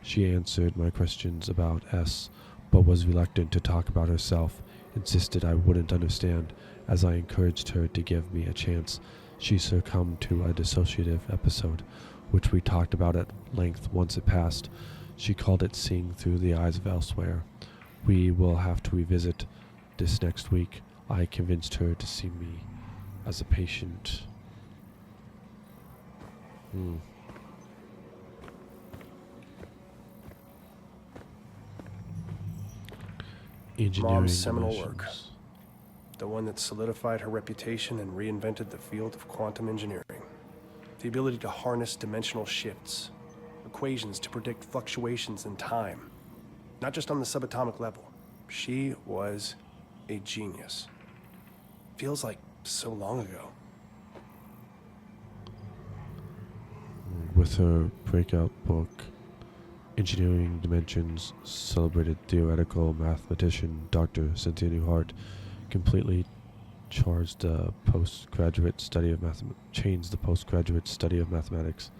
She answered my questions about S, but was reluctant to talk about herself, insisted I wouldn't understand. As I encouraged her to give me a chance, she succumbed to a dissociative episode, which we talked about at length once it passed. She called it seeing through the eyes of elsewhere. We will have to revisit this next week. I convinced her to see me as a patient. Engineering Mom's seminal dimensions. work. The one that solidified her reputation and reinvented the field of quantum engineering. The ability to harness dimensional shifts, equations to predict fluctuations in time, not just on the subatomic level. She was a genius. Feels like so long ago. With her breakout book, Engineering Dimensions, celebrated theoretical mathematician Dr. Cynthia Newhart completely changed the postgraduate study of mathematics.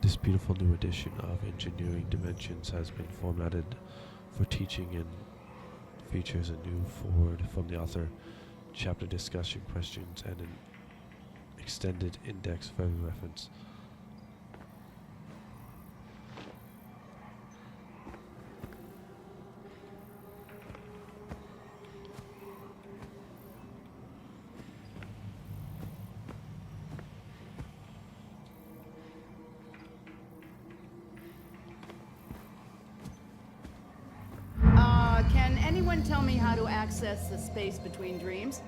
This beautiful new edition of Engineering Dimensions has been formatted for teaching and features a new foreword from the author, chapter discussion questions, and an extended index for reference. Can anyone tell me how to access the space between dreams?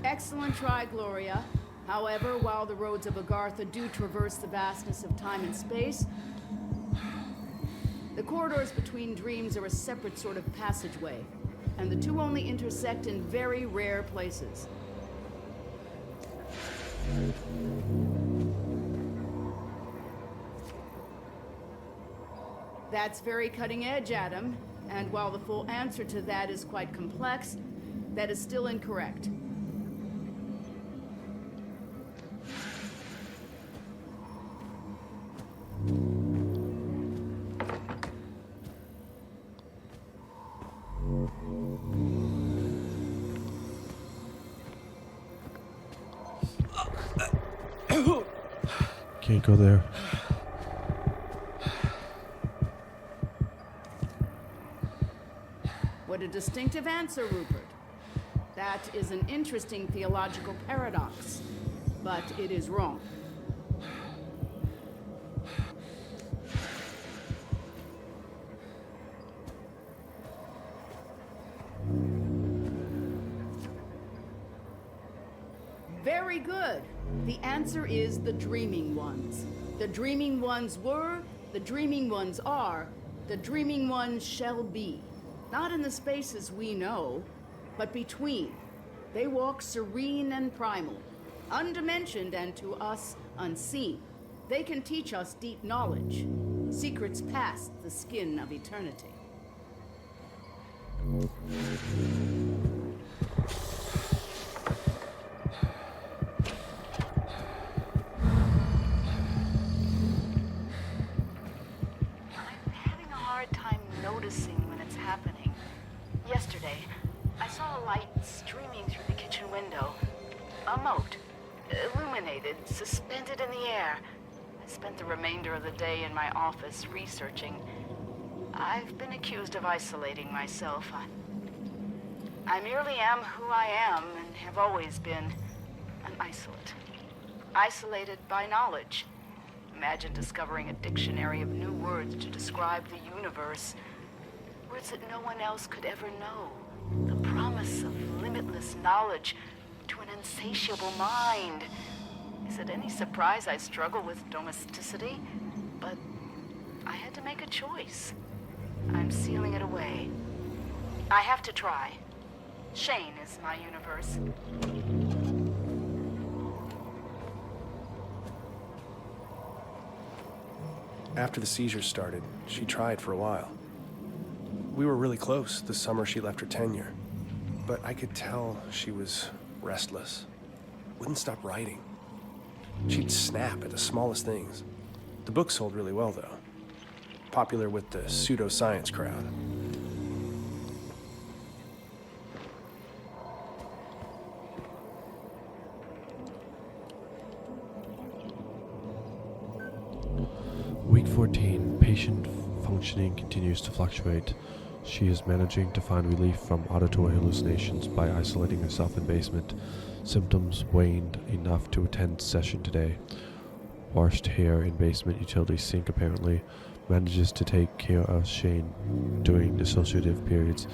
Excellent try, Gloria. However, while the roads of Agartha do traverse the vastness of time and space, the corridors between dreams are a separate sort of passageway, and the two only intersect in very rare places. That's very cutting edge, Adam, and while the full answer to that is quite complex, that is still incorrect. Can't go there. What a distinctive answer, Rupert. That is an interesting theological paradox, but it is wrong. Very good. The answer is the Dreaming Ones. The Dreaming Ones were, the Dreaming Ones are, the Dreaming Ones shall be. Not in the spaces we know, but between. They walk serene and primal, undimensioned and to us unseen. They can teach us deep knowledge, secrets past the skin of eternity. Yesterday, I saw a light streaming through the kitchen window. A mote, illuminated, suspended in the air. I spent the remainder of the day in my office researching. I've been accused of isolating myself. I merely am who I am and have always been an isolate. Isolated by knowledge. Imagine discovering a dictionary of new words to describe the universe. Words that no one else could ever know. The promise of limitless knowledge to an insatiable mind. Is it any surprise I struggle with domesticity? But I had to make a choice. I'm sealing it away. I have to try. Shane is my universe. After the seizures started, she tried for a while. We were really close the summer she left her tenure. But I could tell she was restless. Wouldn't stop writing. She'd snap at the smallest things. The book sold really well, though. Popular with the pseudoscience crowd. Week 14, patient functioning continues to fluctuate. She is managing to find relief from auditory hallucinations by isolating herself in basement. Symptoms waned enough to attend session today. Washed hair in basement utility sink apparently. Manages to take care of Shane during dissociative periods.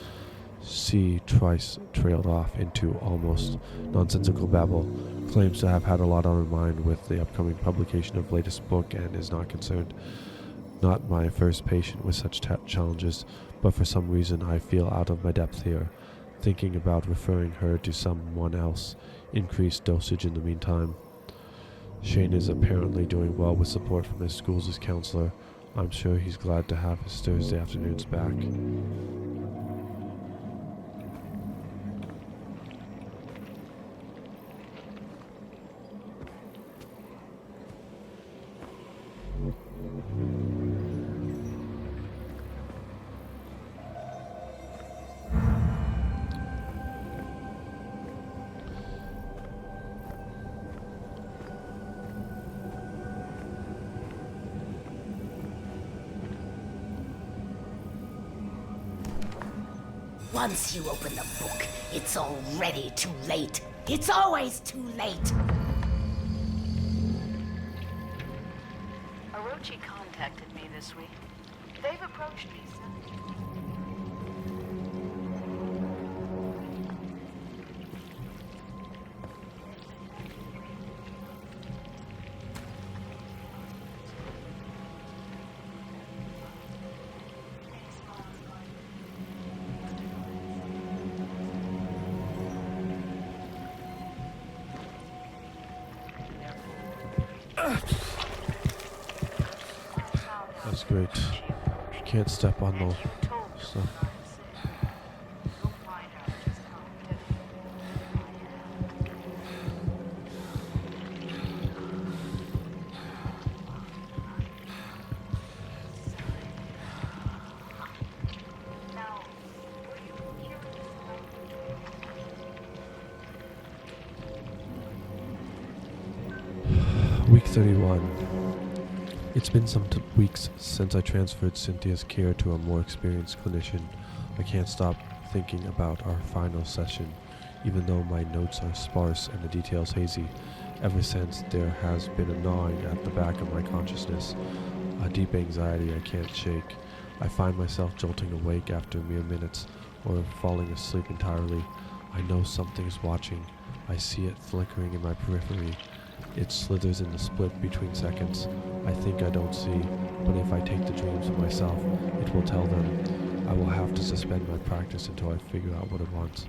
C twice trailed off into almost nonsensical babble. Claims to have had a lot on her mind with the upcoming publication of latest book and is not concerned. Not my first patient with such challenges, but for some reason I feel out of my depth here. Thinking about referring her to someone else. Increased dosage in the meantime. Shane is apparently doing well with support from his school's counselor. I'm sure he's glad to have his Thursday afternoons back. Once you open the book, it's already too late. It's always too late. Orochi contacted me this week. They've approached me, sir. That's great. You can't step on no stuff. Week 31. It's been some weeks since I transferred Cynthia's care to a more experienced clinician. I can't stop thinking about our final session, even though my notes are sparse and the details hazy. Ever since, there has been a gnawing at the back of my consciousness, a deep anxiety I can't shake. I find myself jolting awake after mere minutes, or falling asleep entirely. I know something is watching. I see it flickering in my periphery. It slithers in the split between seconds. I think I don't see, but if I take the dreams of myself, it will tell them. I will have to suspend my practice until I figure out what it wants.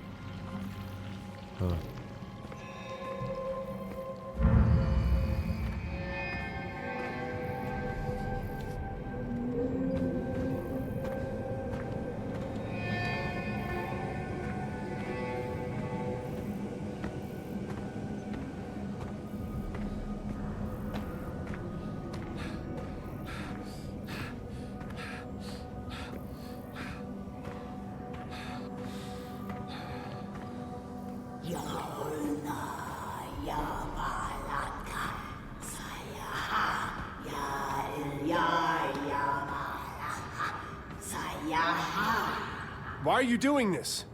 Why are you doing this?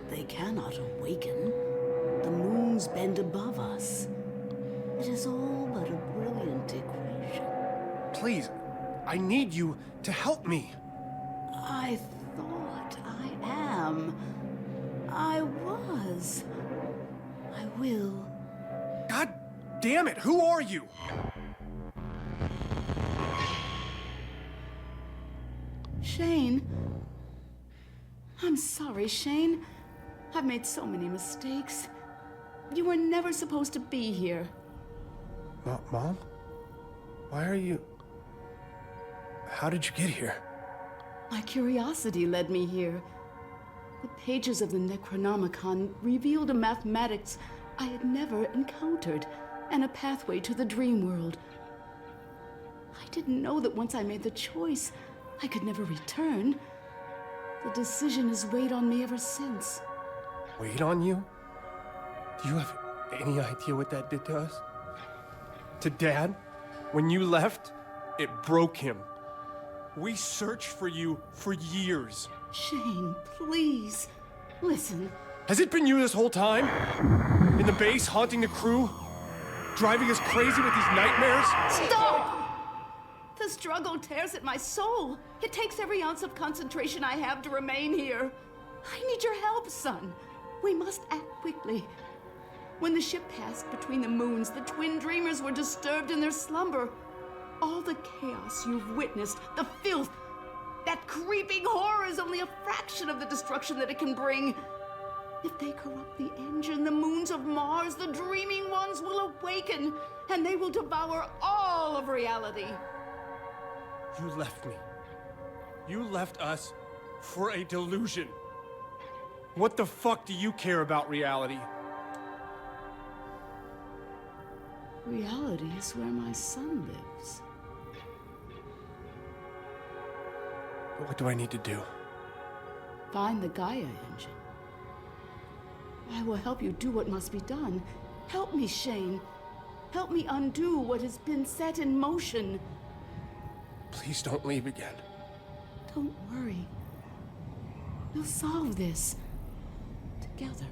They cannot awaken. The moons bend above us. It is all but a brilliant equation. Please, I need you to help me. I thought I am. I was. I will. God damn it, who are you? Shane. I'm sorry, Shane. I've made so many mistakes. You were never supposed to be here. Mom? Why are you... How did you get here? My curiosity led me here. The pages of the Necronomicon revealed a mathematics I had never encountered, and a pathway to the dream world. I didn't know that once I made the choice, I could never return. The decision has weighed on me ever since. Weighed on you? Do you have any idea what that did to us? To Dad? When you left, it broke him. We searched for you for years. Shane, please, listen. Has it been you this whole time? In the base, haunting the crew? Driving us crazy with these nightmares? Stop! The struggle tears at my soul. It takes every ounce of concentration I have to remain here. I need your help, son. We must act quickly. When the ship passed between the moons, the twin dreamers were disturbed in their slumber. All the chaos you've witnessed, the filth, that creeping horror is only a fraction of the destruction that it can bring. If they corrupt the engine, the moons of Mars, the dreaming ones will awaken, and they will devour all of reality. You left me. You left us for a delusion. What the fuck do you care about reality? Reality is where my son lives. What do I need to do? Find the Gaia engine. I will help you do what must be done. Help me, Shane. Help me undo what has been set in motion. Please don't leave again. Don't worry. We'll solve this together.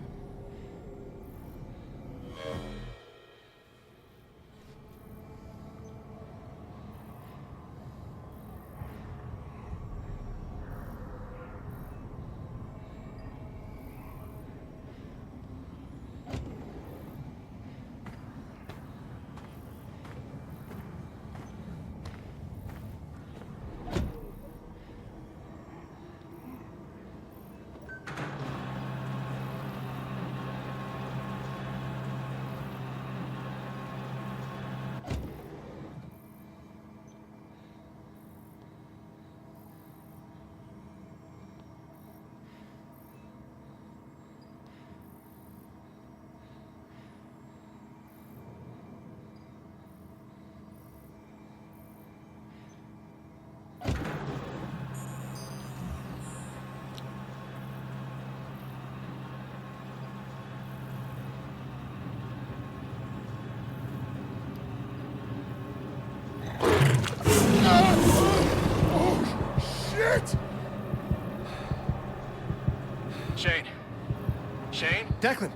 Shane? Declan!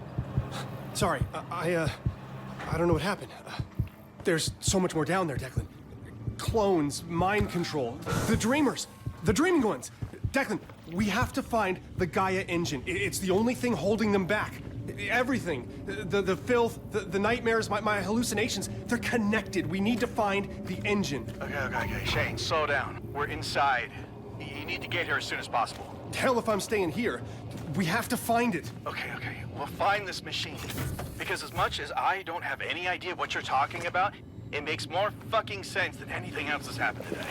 Sorry, I don't know what happened. There's so much more down there, Declan. Clones, mind control, the dreamers, the dreaming ones. Declan, we have to find the Gaia engine. It's the only thing holding them back. Everything, the filth, the nightmares, my hallucinations, they're connected. We need to find the engine. Okay. Shane, slow down. We're inside. You need to get here as soon as possible. Hell if I'm staying here. We have to find it. Okay. We'll find this machine. Because as much as I don't have any idea what you're talking about, it makes more fucking sense than anything else that's happened today.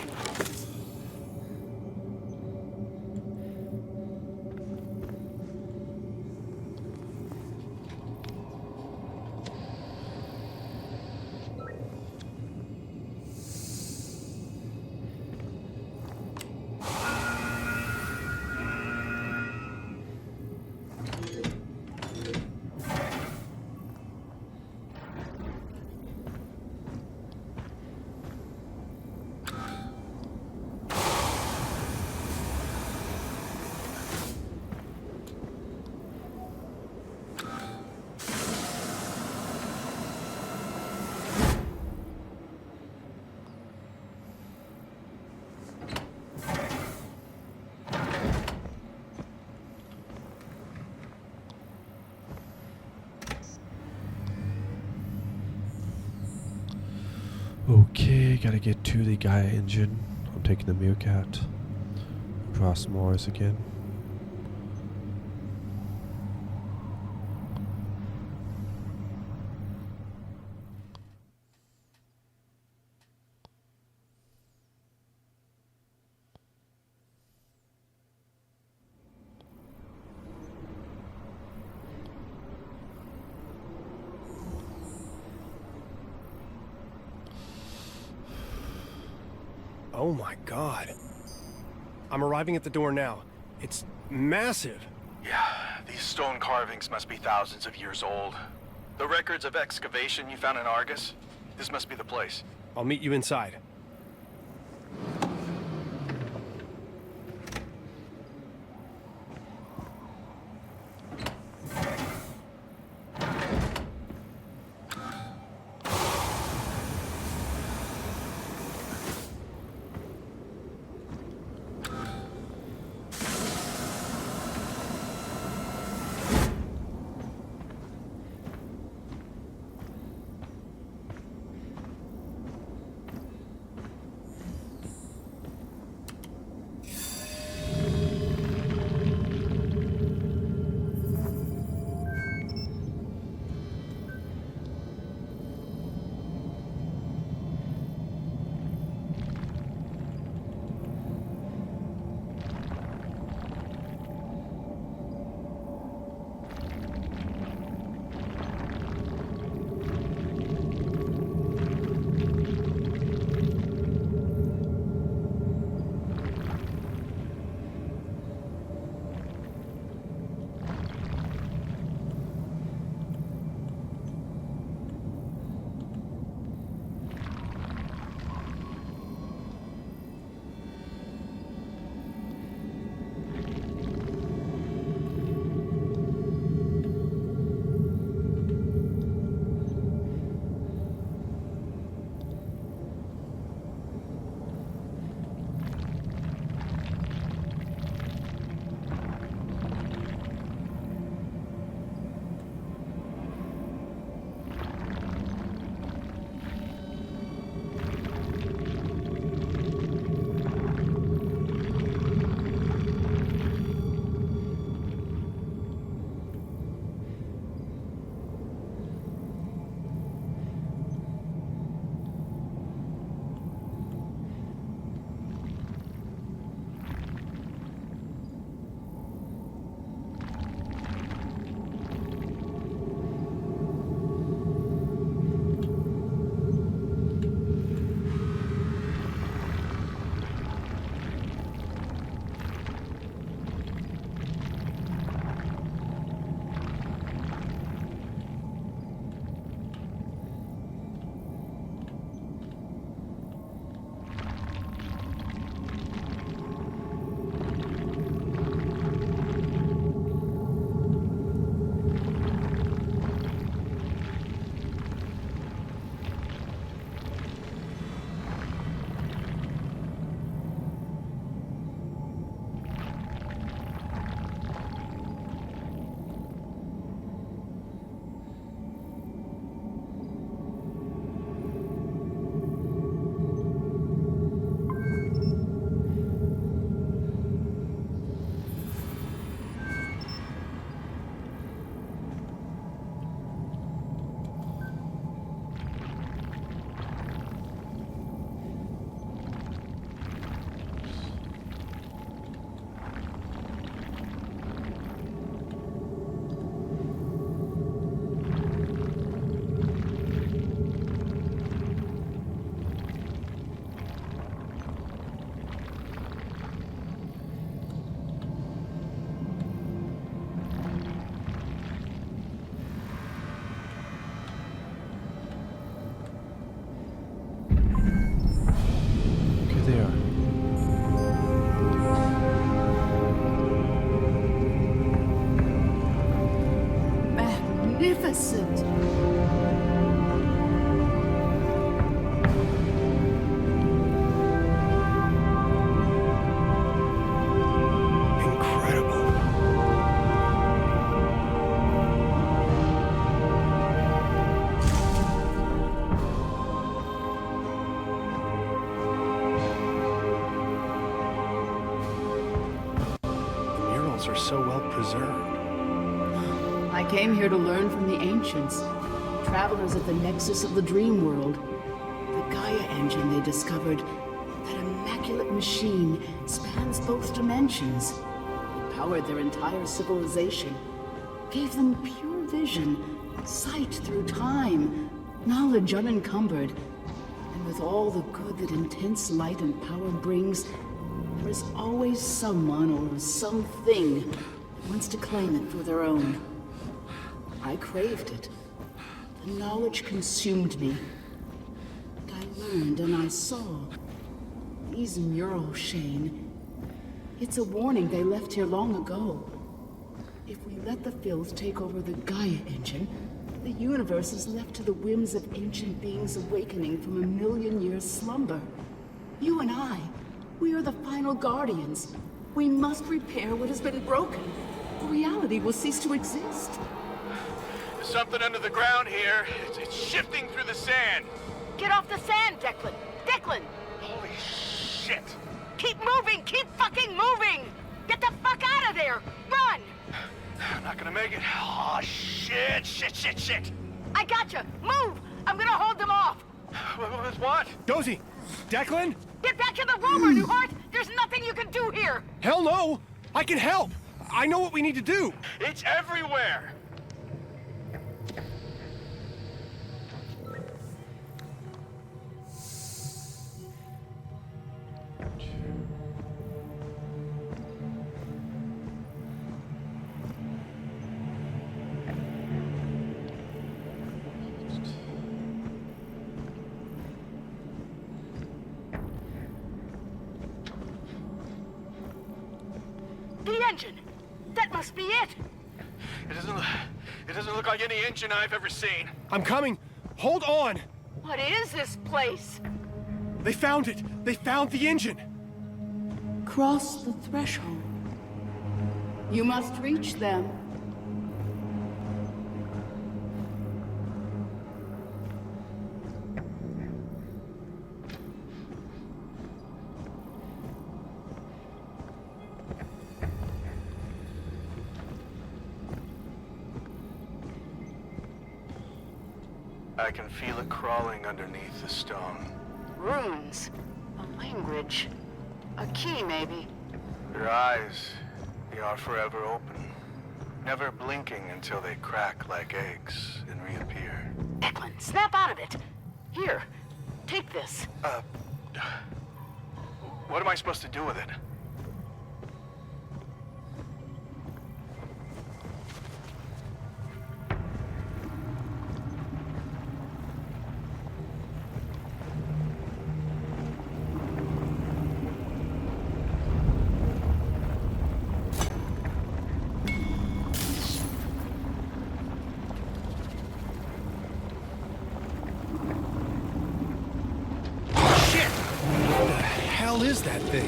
Okay, gotta get to the Gaia engine. I'm taking the Meerkat. across moors again. Oh my god. I'm arriving at the door now. It's massive. Yeah, these stone carvings must be thousands of years old. The records of excavation you found in Argus? This must be the place. I'll meet you inside. Magnificent! else are so well preserved? I came here to learn from the ancients, travelers at the nexus of the dream world. The Gaia engine they discovered, that immaculate machine, spans both dimensions. It powered their entire civilization, gave them pure vision, sight through time, knowledge unencumbered. And with all the good that intense light and power brings, there is always someone or something that wants to claim it for their own. I craved it. The knowledge consumed me. And I learned and I saw. These murals, Shane. It's a warning they left here long ago. If we let the filth take over the Gaia engine, the universe is left to the whims of ancient beings awakening from a million-year slumber. You and I, we are the final guardians. We must repair what has been broken. Reality will cease to exist. There's something under the ground here. It's shifting through the sand. Get off the sand, Declan! Declan! Holy shit! Keep moving! Keep fucking moving! Get the fuck out of there! Run! I'm not gonna make it. Oh, shit, shit, shit, shit. I gotcha! Move! I'm gonna hold them off! With what? Dozy! Declan? Get back to the rover, Newhart! There's nothing you can do here! Hell no! I can help! I know what we need to do! It's everywhere! The engine! That must be it! It doesn't look like any engine I've ever seen. I'm coming! Hold on! What is this place? They found it! They found the engine! Cross the threshold. You must reach them. I can feel it crawling underneath the stone. Runes. A language. A key, maybe. Their eyes, they are forever open, never blinking until they crack like eggs and reappear. Declan, snap out of it! Here, take this. What am I supposed to do with it? What is that thing?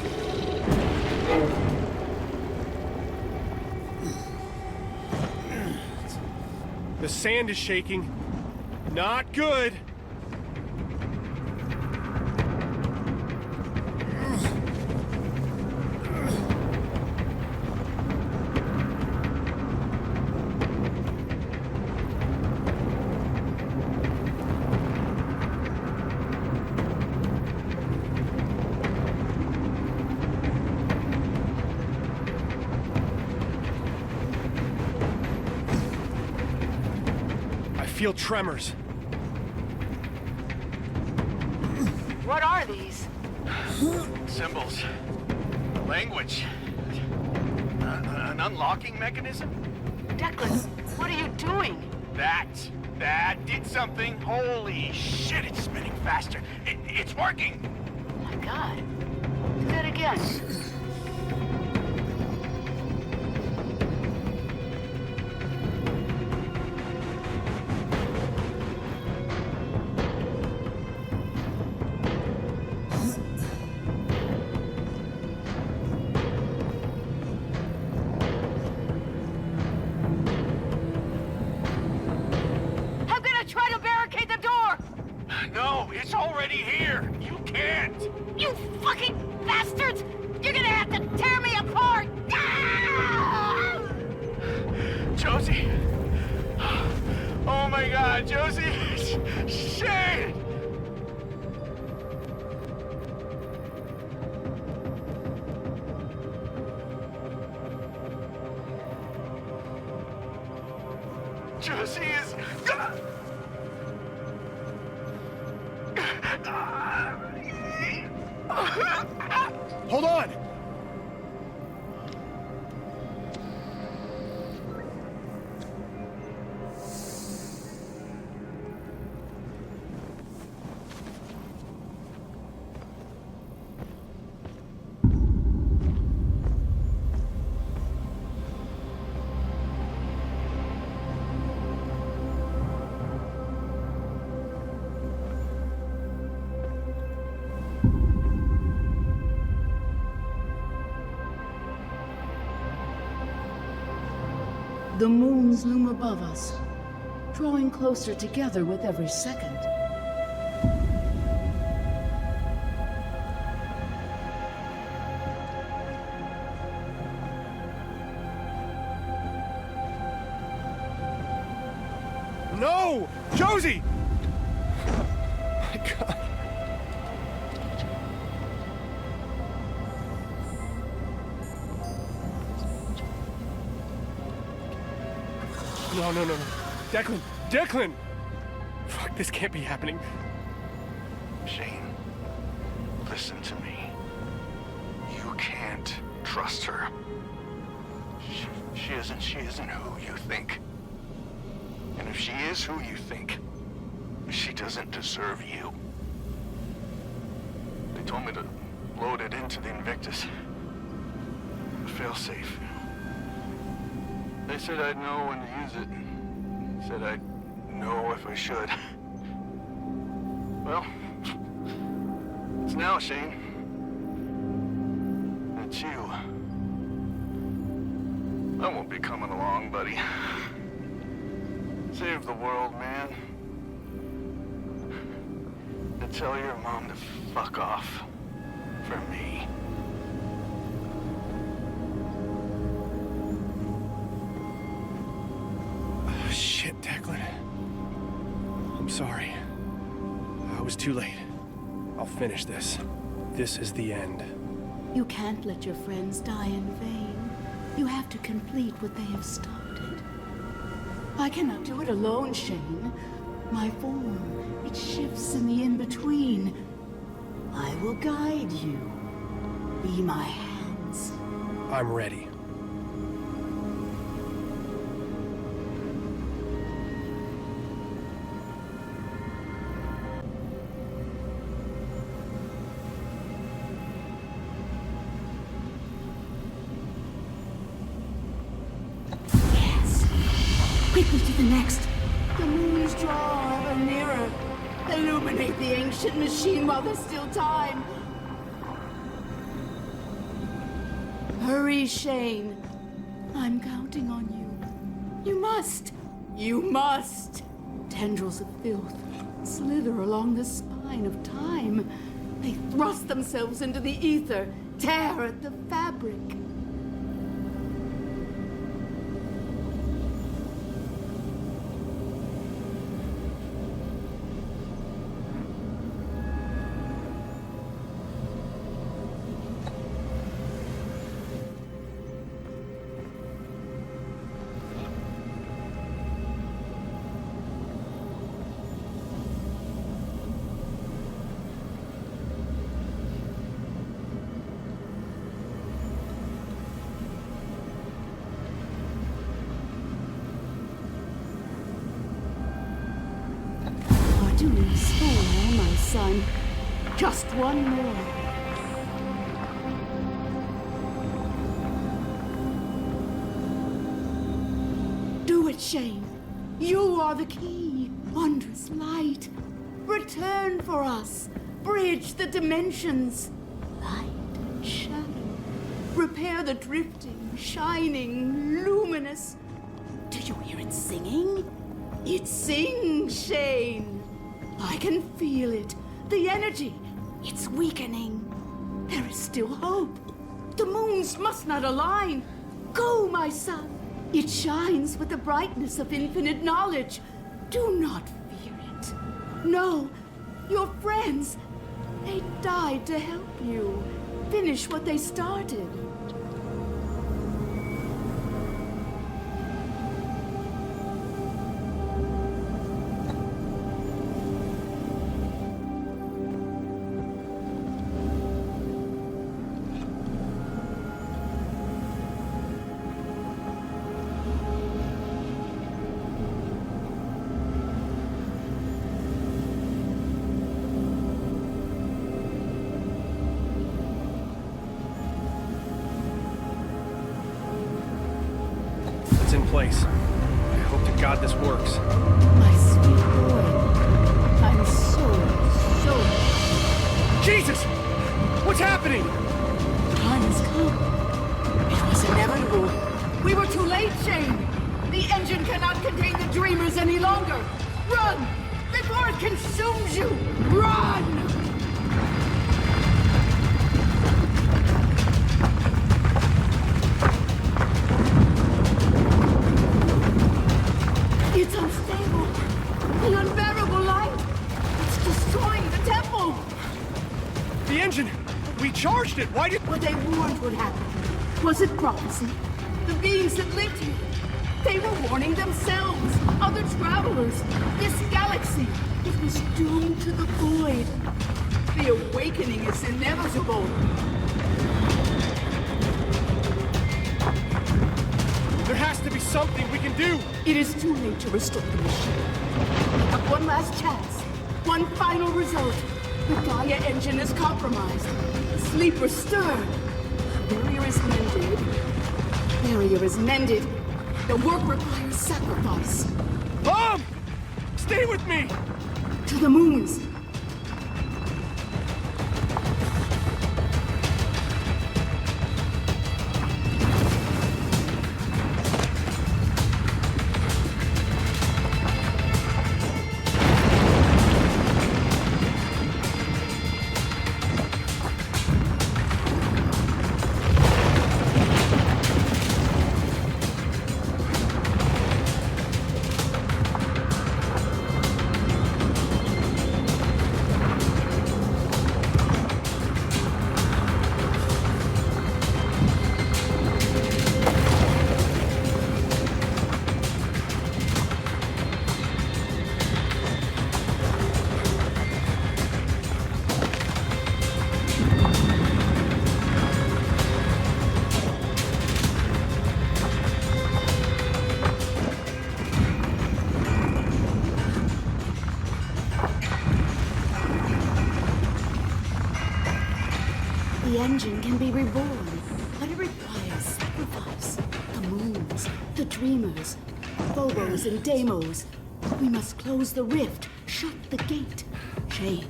The sand is shaking. Not good. I feel tremors. What are these? Symbols. Language. An unlocking mechanism? Declan, what are you doing? That did something. Holy shit, it's spinning faster. It's working. Oh my god. Do that again. No, it's already here. You can't. You fucking bastards! You're gonna have to tear me apart! Ah! Josie! Shane! Josie is... Hold on! The moons loom above us, drawing closer together with every second. No! Josie! My God. No. Declan! Fuck, this can't be happening. Shane, listen to me. You can't trust her. She isn't who you think. And if she is who you think, she doesn't deserve you. They told me to load it into the Invictus. Failsafe. They said I'd know when to use it. Said I'd know if I should. Well, it's now, Shane. It's you. I won't be coming along, buddy. Save the world, man. And tell your mom to fuck off. For me. Oh, shit, Declan. I'm sorry. I was too late. I'll finish this. This is the end. You can't let your friends die in vain. You have to complete what they have started. I cannot do it alone, Shane. My form, it shifts in the in-between. I will guide you. Be my hands. I'm ready. Quickly to the next. The moons draw ever nearer. Illuminate the ancient machine while there's still time. Hurry, Shane. I'm counting on you. You must. You must. Tendrils of filth slither along the spine of time. They thrust themselves into the ether, tear at the fabric. Doing so well, my son. Just one more. Do it, Shane. You are the key. Wondrous light. Return for us. Bridge the dimensions. Light and shadow. Repair the drifting, shining, luminous. Do you hear it singing? It sings, Shane. I can feel it. The energy. It's weakening. There is still hope. The moons must not align. Go, my son. It shines with the brightness of infinite knowledge. Do not fear it. No, your friends, they died to help you finish what they started. In place. I hope to God this works. My sweet boy, I'm so Jesus! What's happening? The time has come. It was inevitable. We were too late, Shane. The engine cannot contain the dreamers any longer. Run! Before it consumes you! Run! It's unstable. An unbearable light. It's destroying the temple. The engine! We charged it! Why did... What they warned would happen. Was it prophecy? The beings that lived here. They were warning themselves, other travelers, this galaxy. It was doomed to the void. The awakening is inevitable. There has to be something we can do! It is too late to restore the machine. We have one last chance. One final result. The Gaia engine is compromised. The sleeper stirred. The barrier is mended. The barrier is mended. The work requires sacrifice. Mom! Stay with me! To the moons. The engine can be reborn, but it requires sacrifice. The moons, the dreamers, Phobos and Deimos. We must close the rift, shut the gate. Shane,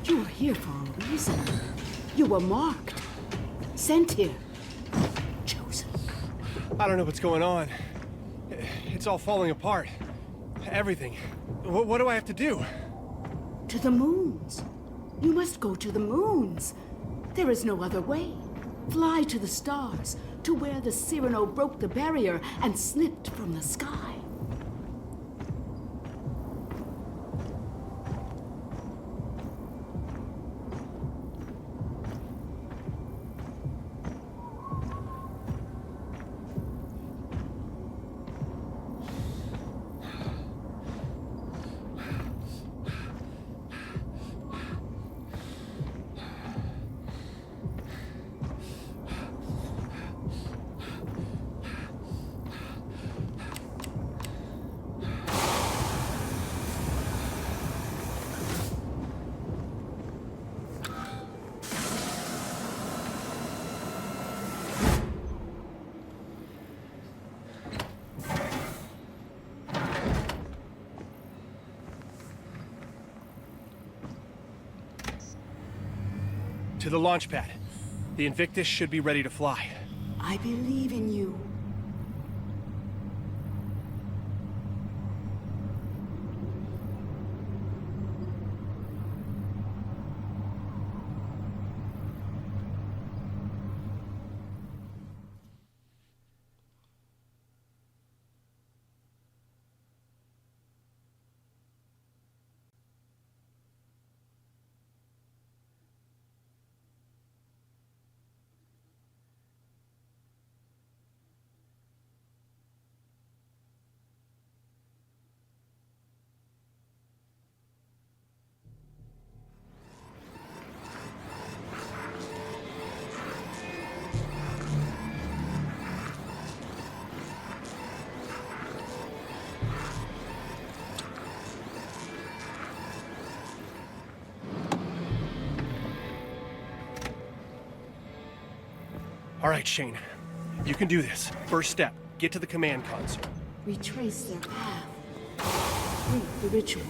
you are here for a reason. You were marked, sent here, chosen. I don't know what's going on. It's all falling apart. Everything. What do I have to do? To the moons. You must go to the moons. There is no other way. Fly to the stars, to where the Cyrano broke the barrier and slipped from the sky. To the launch pad. The Invictus should be ready to fly. I believe in you. All right, Shane. You can do this. First step, get to the command console. Retrace their path. Read the ritual.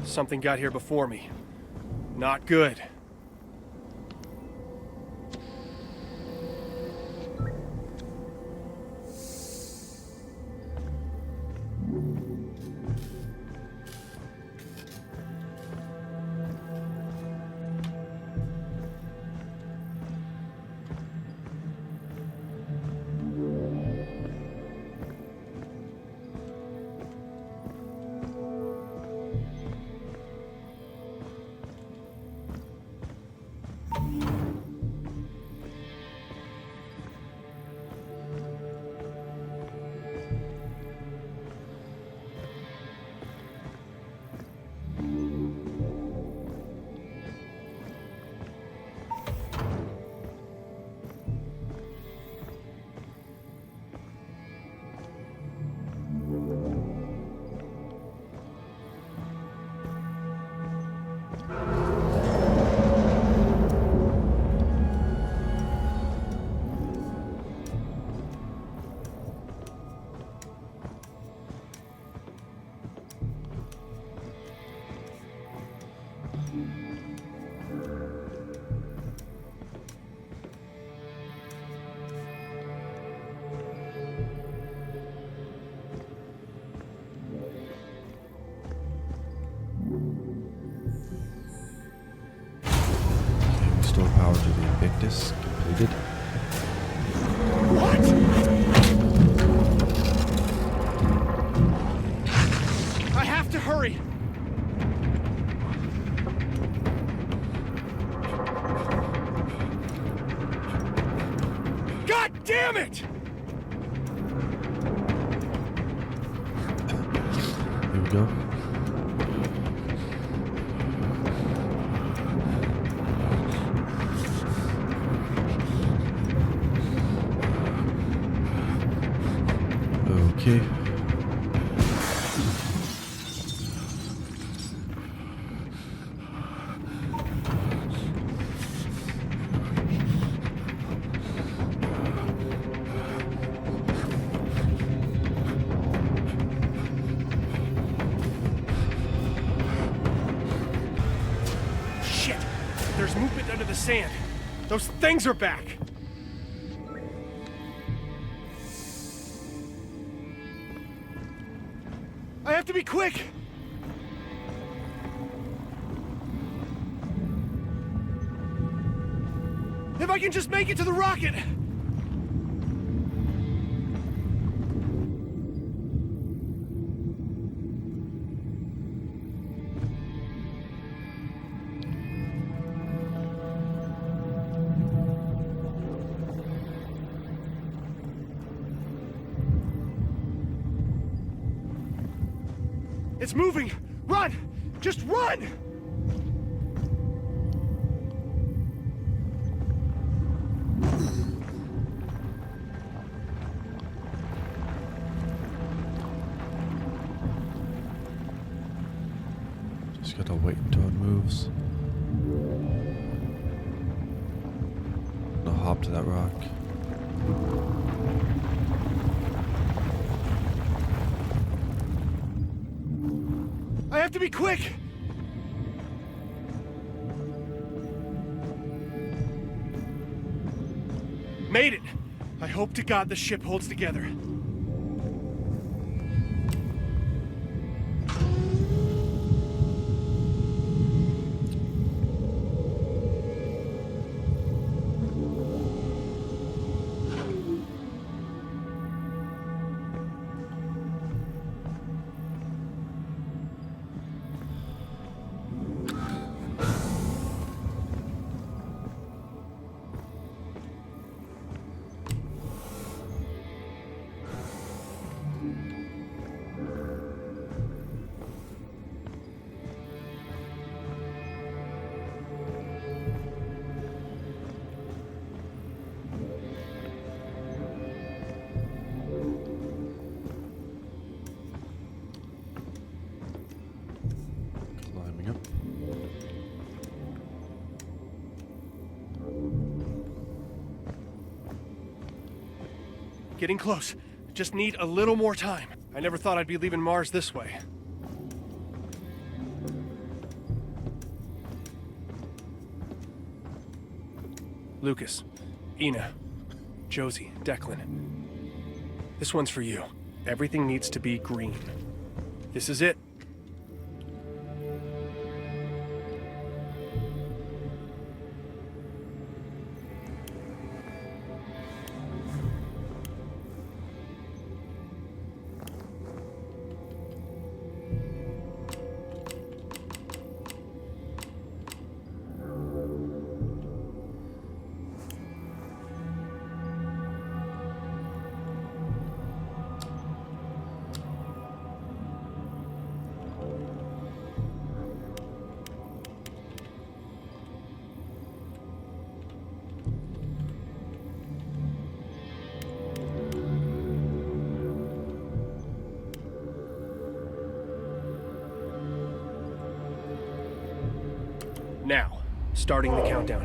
Something got here before me. Not good. Restore power to the Invictus completed. What? I have to hurry. God damn it! Here we go. Okay. Shit! There's movement under the sand. Those things are back. I have to be quick! If I can just make it to the rocket! It's moving! Run! Just run! Just gotta wait until it moves. I'll hop to that rock. I have to be quick! Made it! I hope to God the ship holds together. Getting close. Just need a little more time. I never thought I'd be leaving Mars this way. Lucas, Ina, Josie, Declan. This one's for you. Everything needs to be green. This is it. Now, starting the countdown.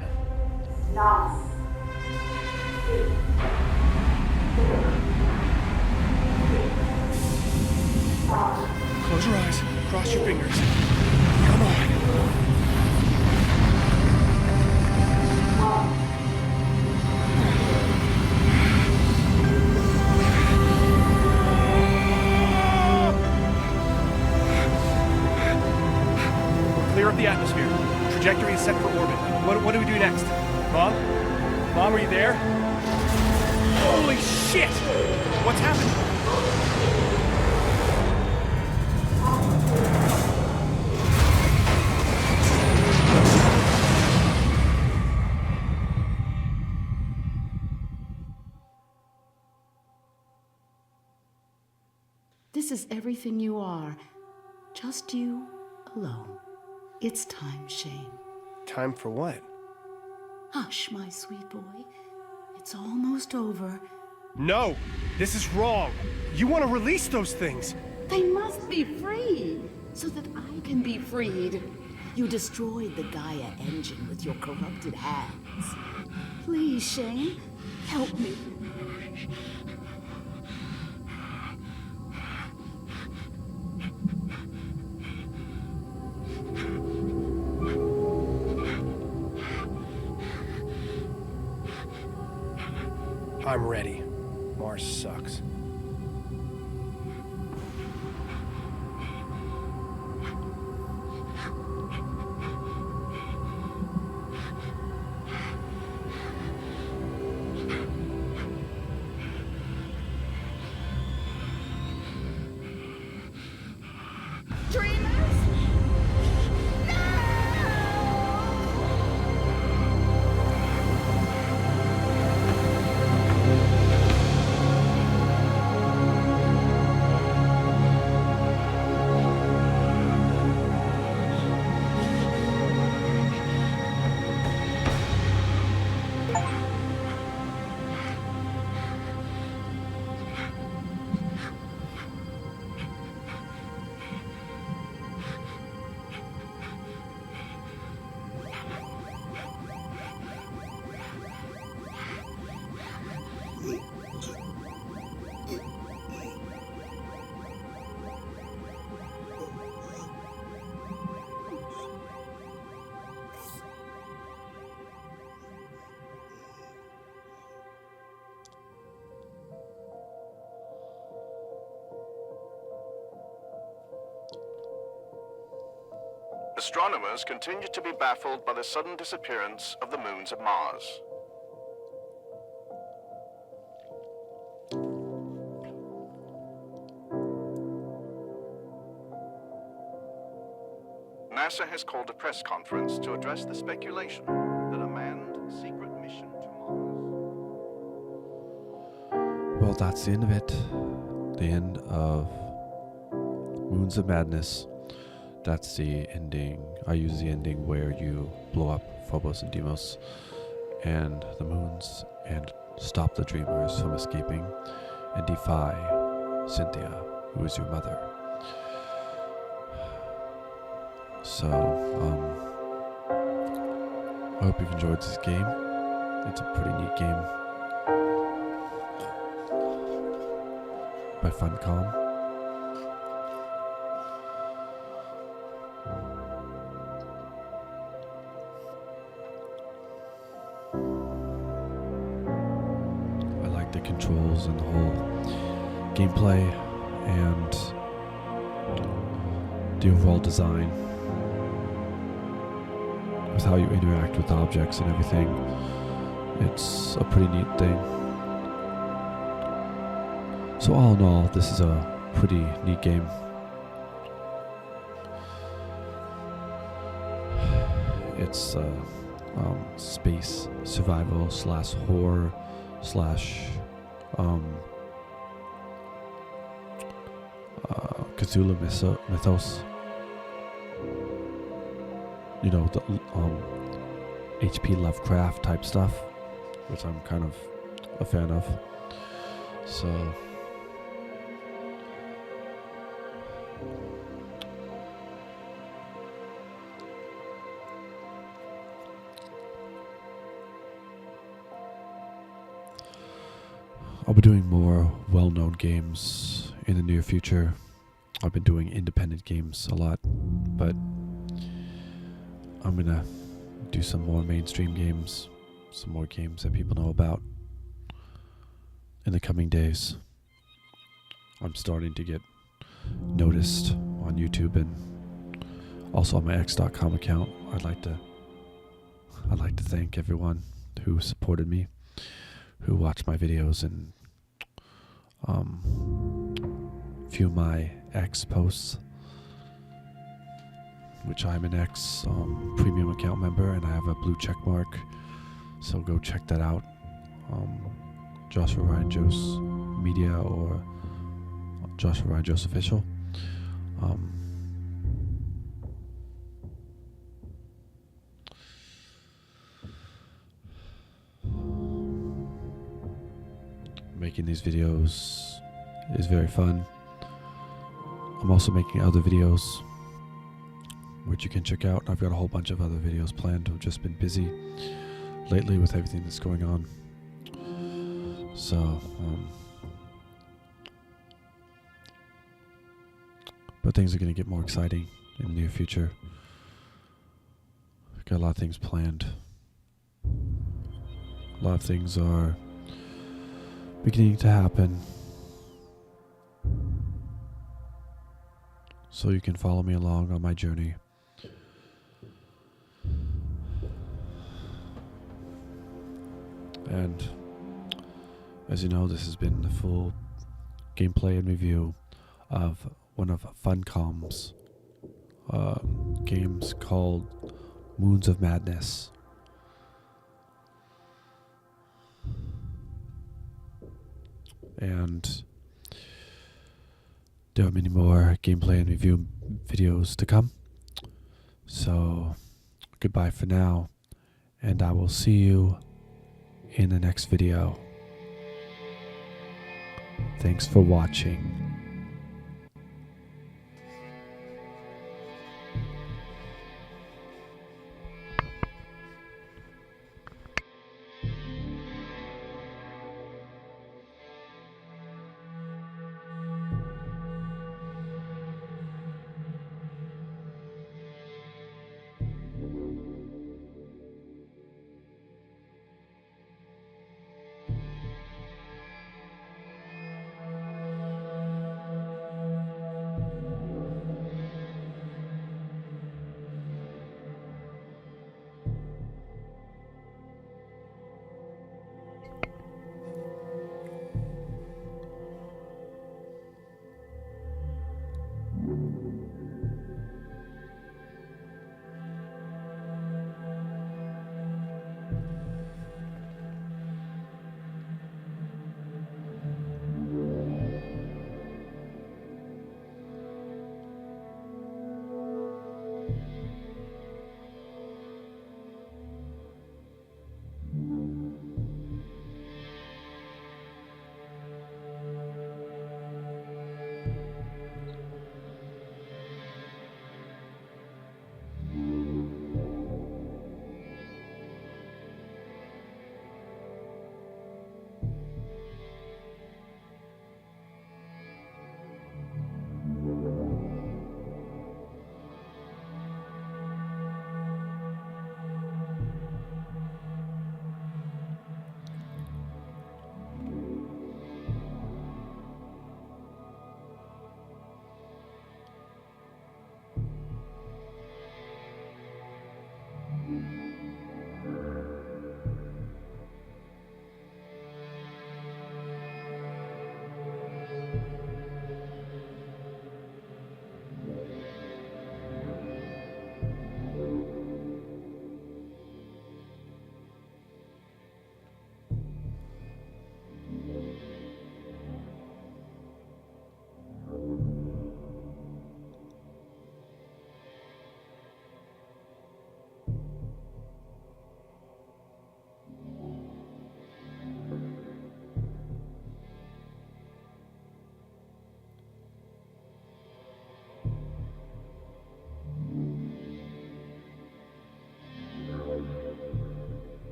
9. Close your eyes, cross your fingers. Come on. Clear up the atmosphere. Trajectory is set for orbit. What do we do next? Mom? Mom, are you there? Holy shit! What's happening? This is everything you are. Just you alone. It's time, Shane. Time for what? Hush, my sweet boy. It's almost over. No! This is wrong! You want to release those things! They must be free, so that I can be freed. You destroyed the Gaia engine with your corrupted hands. Please, Shane, help me. I'm ready. Mars sucks. Astronomers continue to be baffled by the sudden disappearance of the moons of Mars. NASA has called a press conference to address the speculation that a manned secret mission to Mars. Well, that's the end of it. The end of Moons of Madness. That's the ending. I use the ending where you blow up Phobos and Deimos and the moons and stop the dreamers from escaping and defy Cynthia, who is your mother. So, I hope you've enjoyed this game. It's a pretty neat game. by Funcom. I like the controls and the whole gameplay and the overall design with how you interact with objects and everything. It's a pretty neat thing. So all in all, this is a pretty neat game. It's space survival / horror / Cthulhu Mythos. You know, the H.P. Lovecraft type stuff, which I'm kind of a fan of. So I'll be doing more well-known games in the near future. I've been doing independent games a lot, but I'm gonna do some more mainstream games, some more games that people know about in the coming days. I'm starting to get noticed on YouTube and also on my X.com account. I'd like to thank everyone who supported me, who watched my videos and view my X posts, which I'm an X premium account member and I have a blue check mark, so go check that out. Joshua Ryan Jose Media or Joshua Ryan Jose Official. Making these videos is very fun. I'm also making other videos which you can check out. I've got a whole bunch of other videos planned. I've just been busy lately with everything that's going on. So, but things are going to get more exciting in the near future. I've got a lot of things planned. A lot of things are beginning to happen. So you can follow me along on my journey. And as you know, this has been the full gameplay and review of one of Funcom's games called Moons of Madness. And there are many more gameplay and review videos to come. So goodbye for now, and I will see you in the next video. Thanks for watching.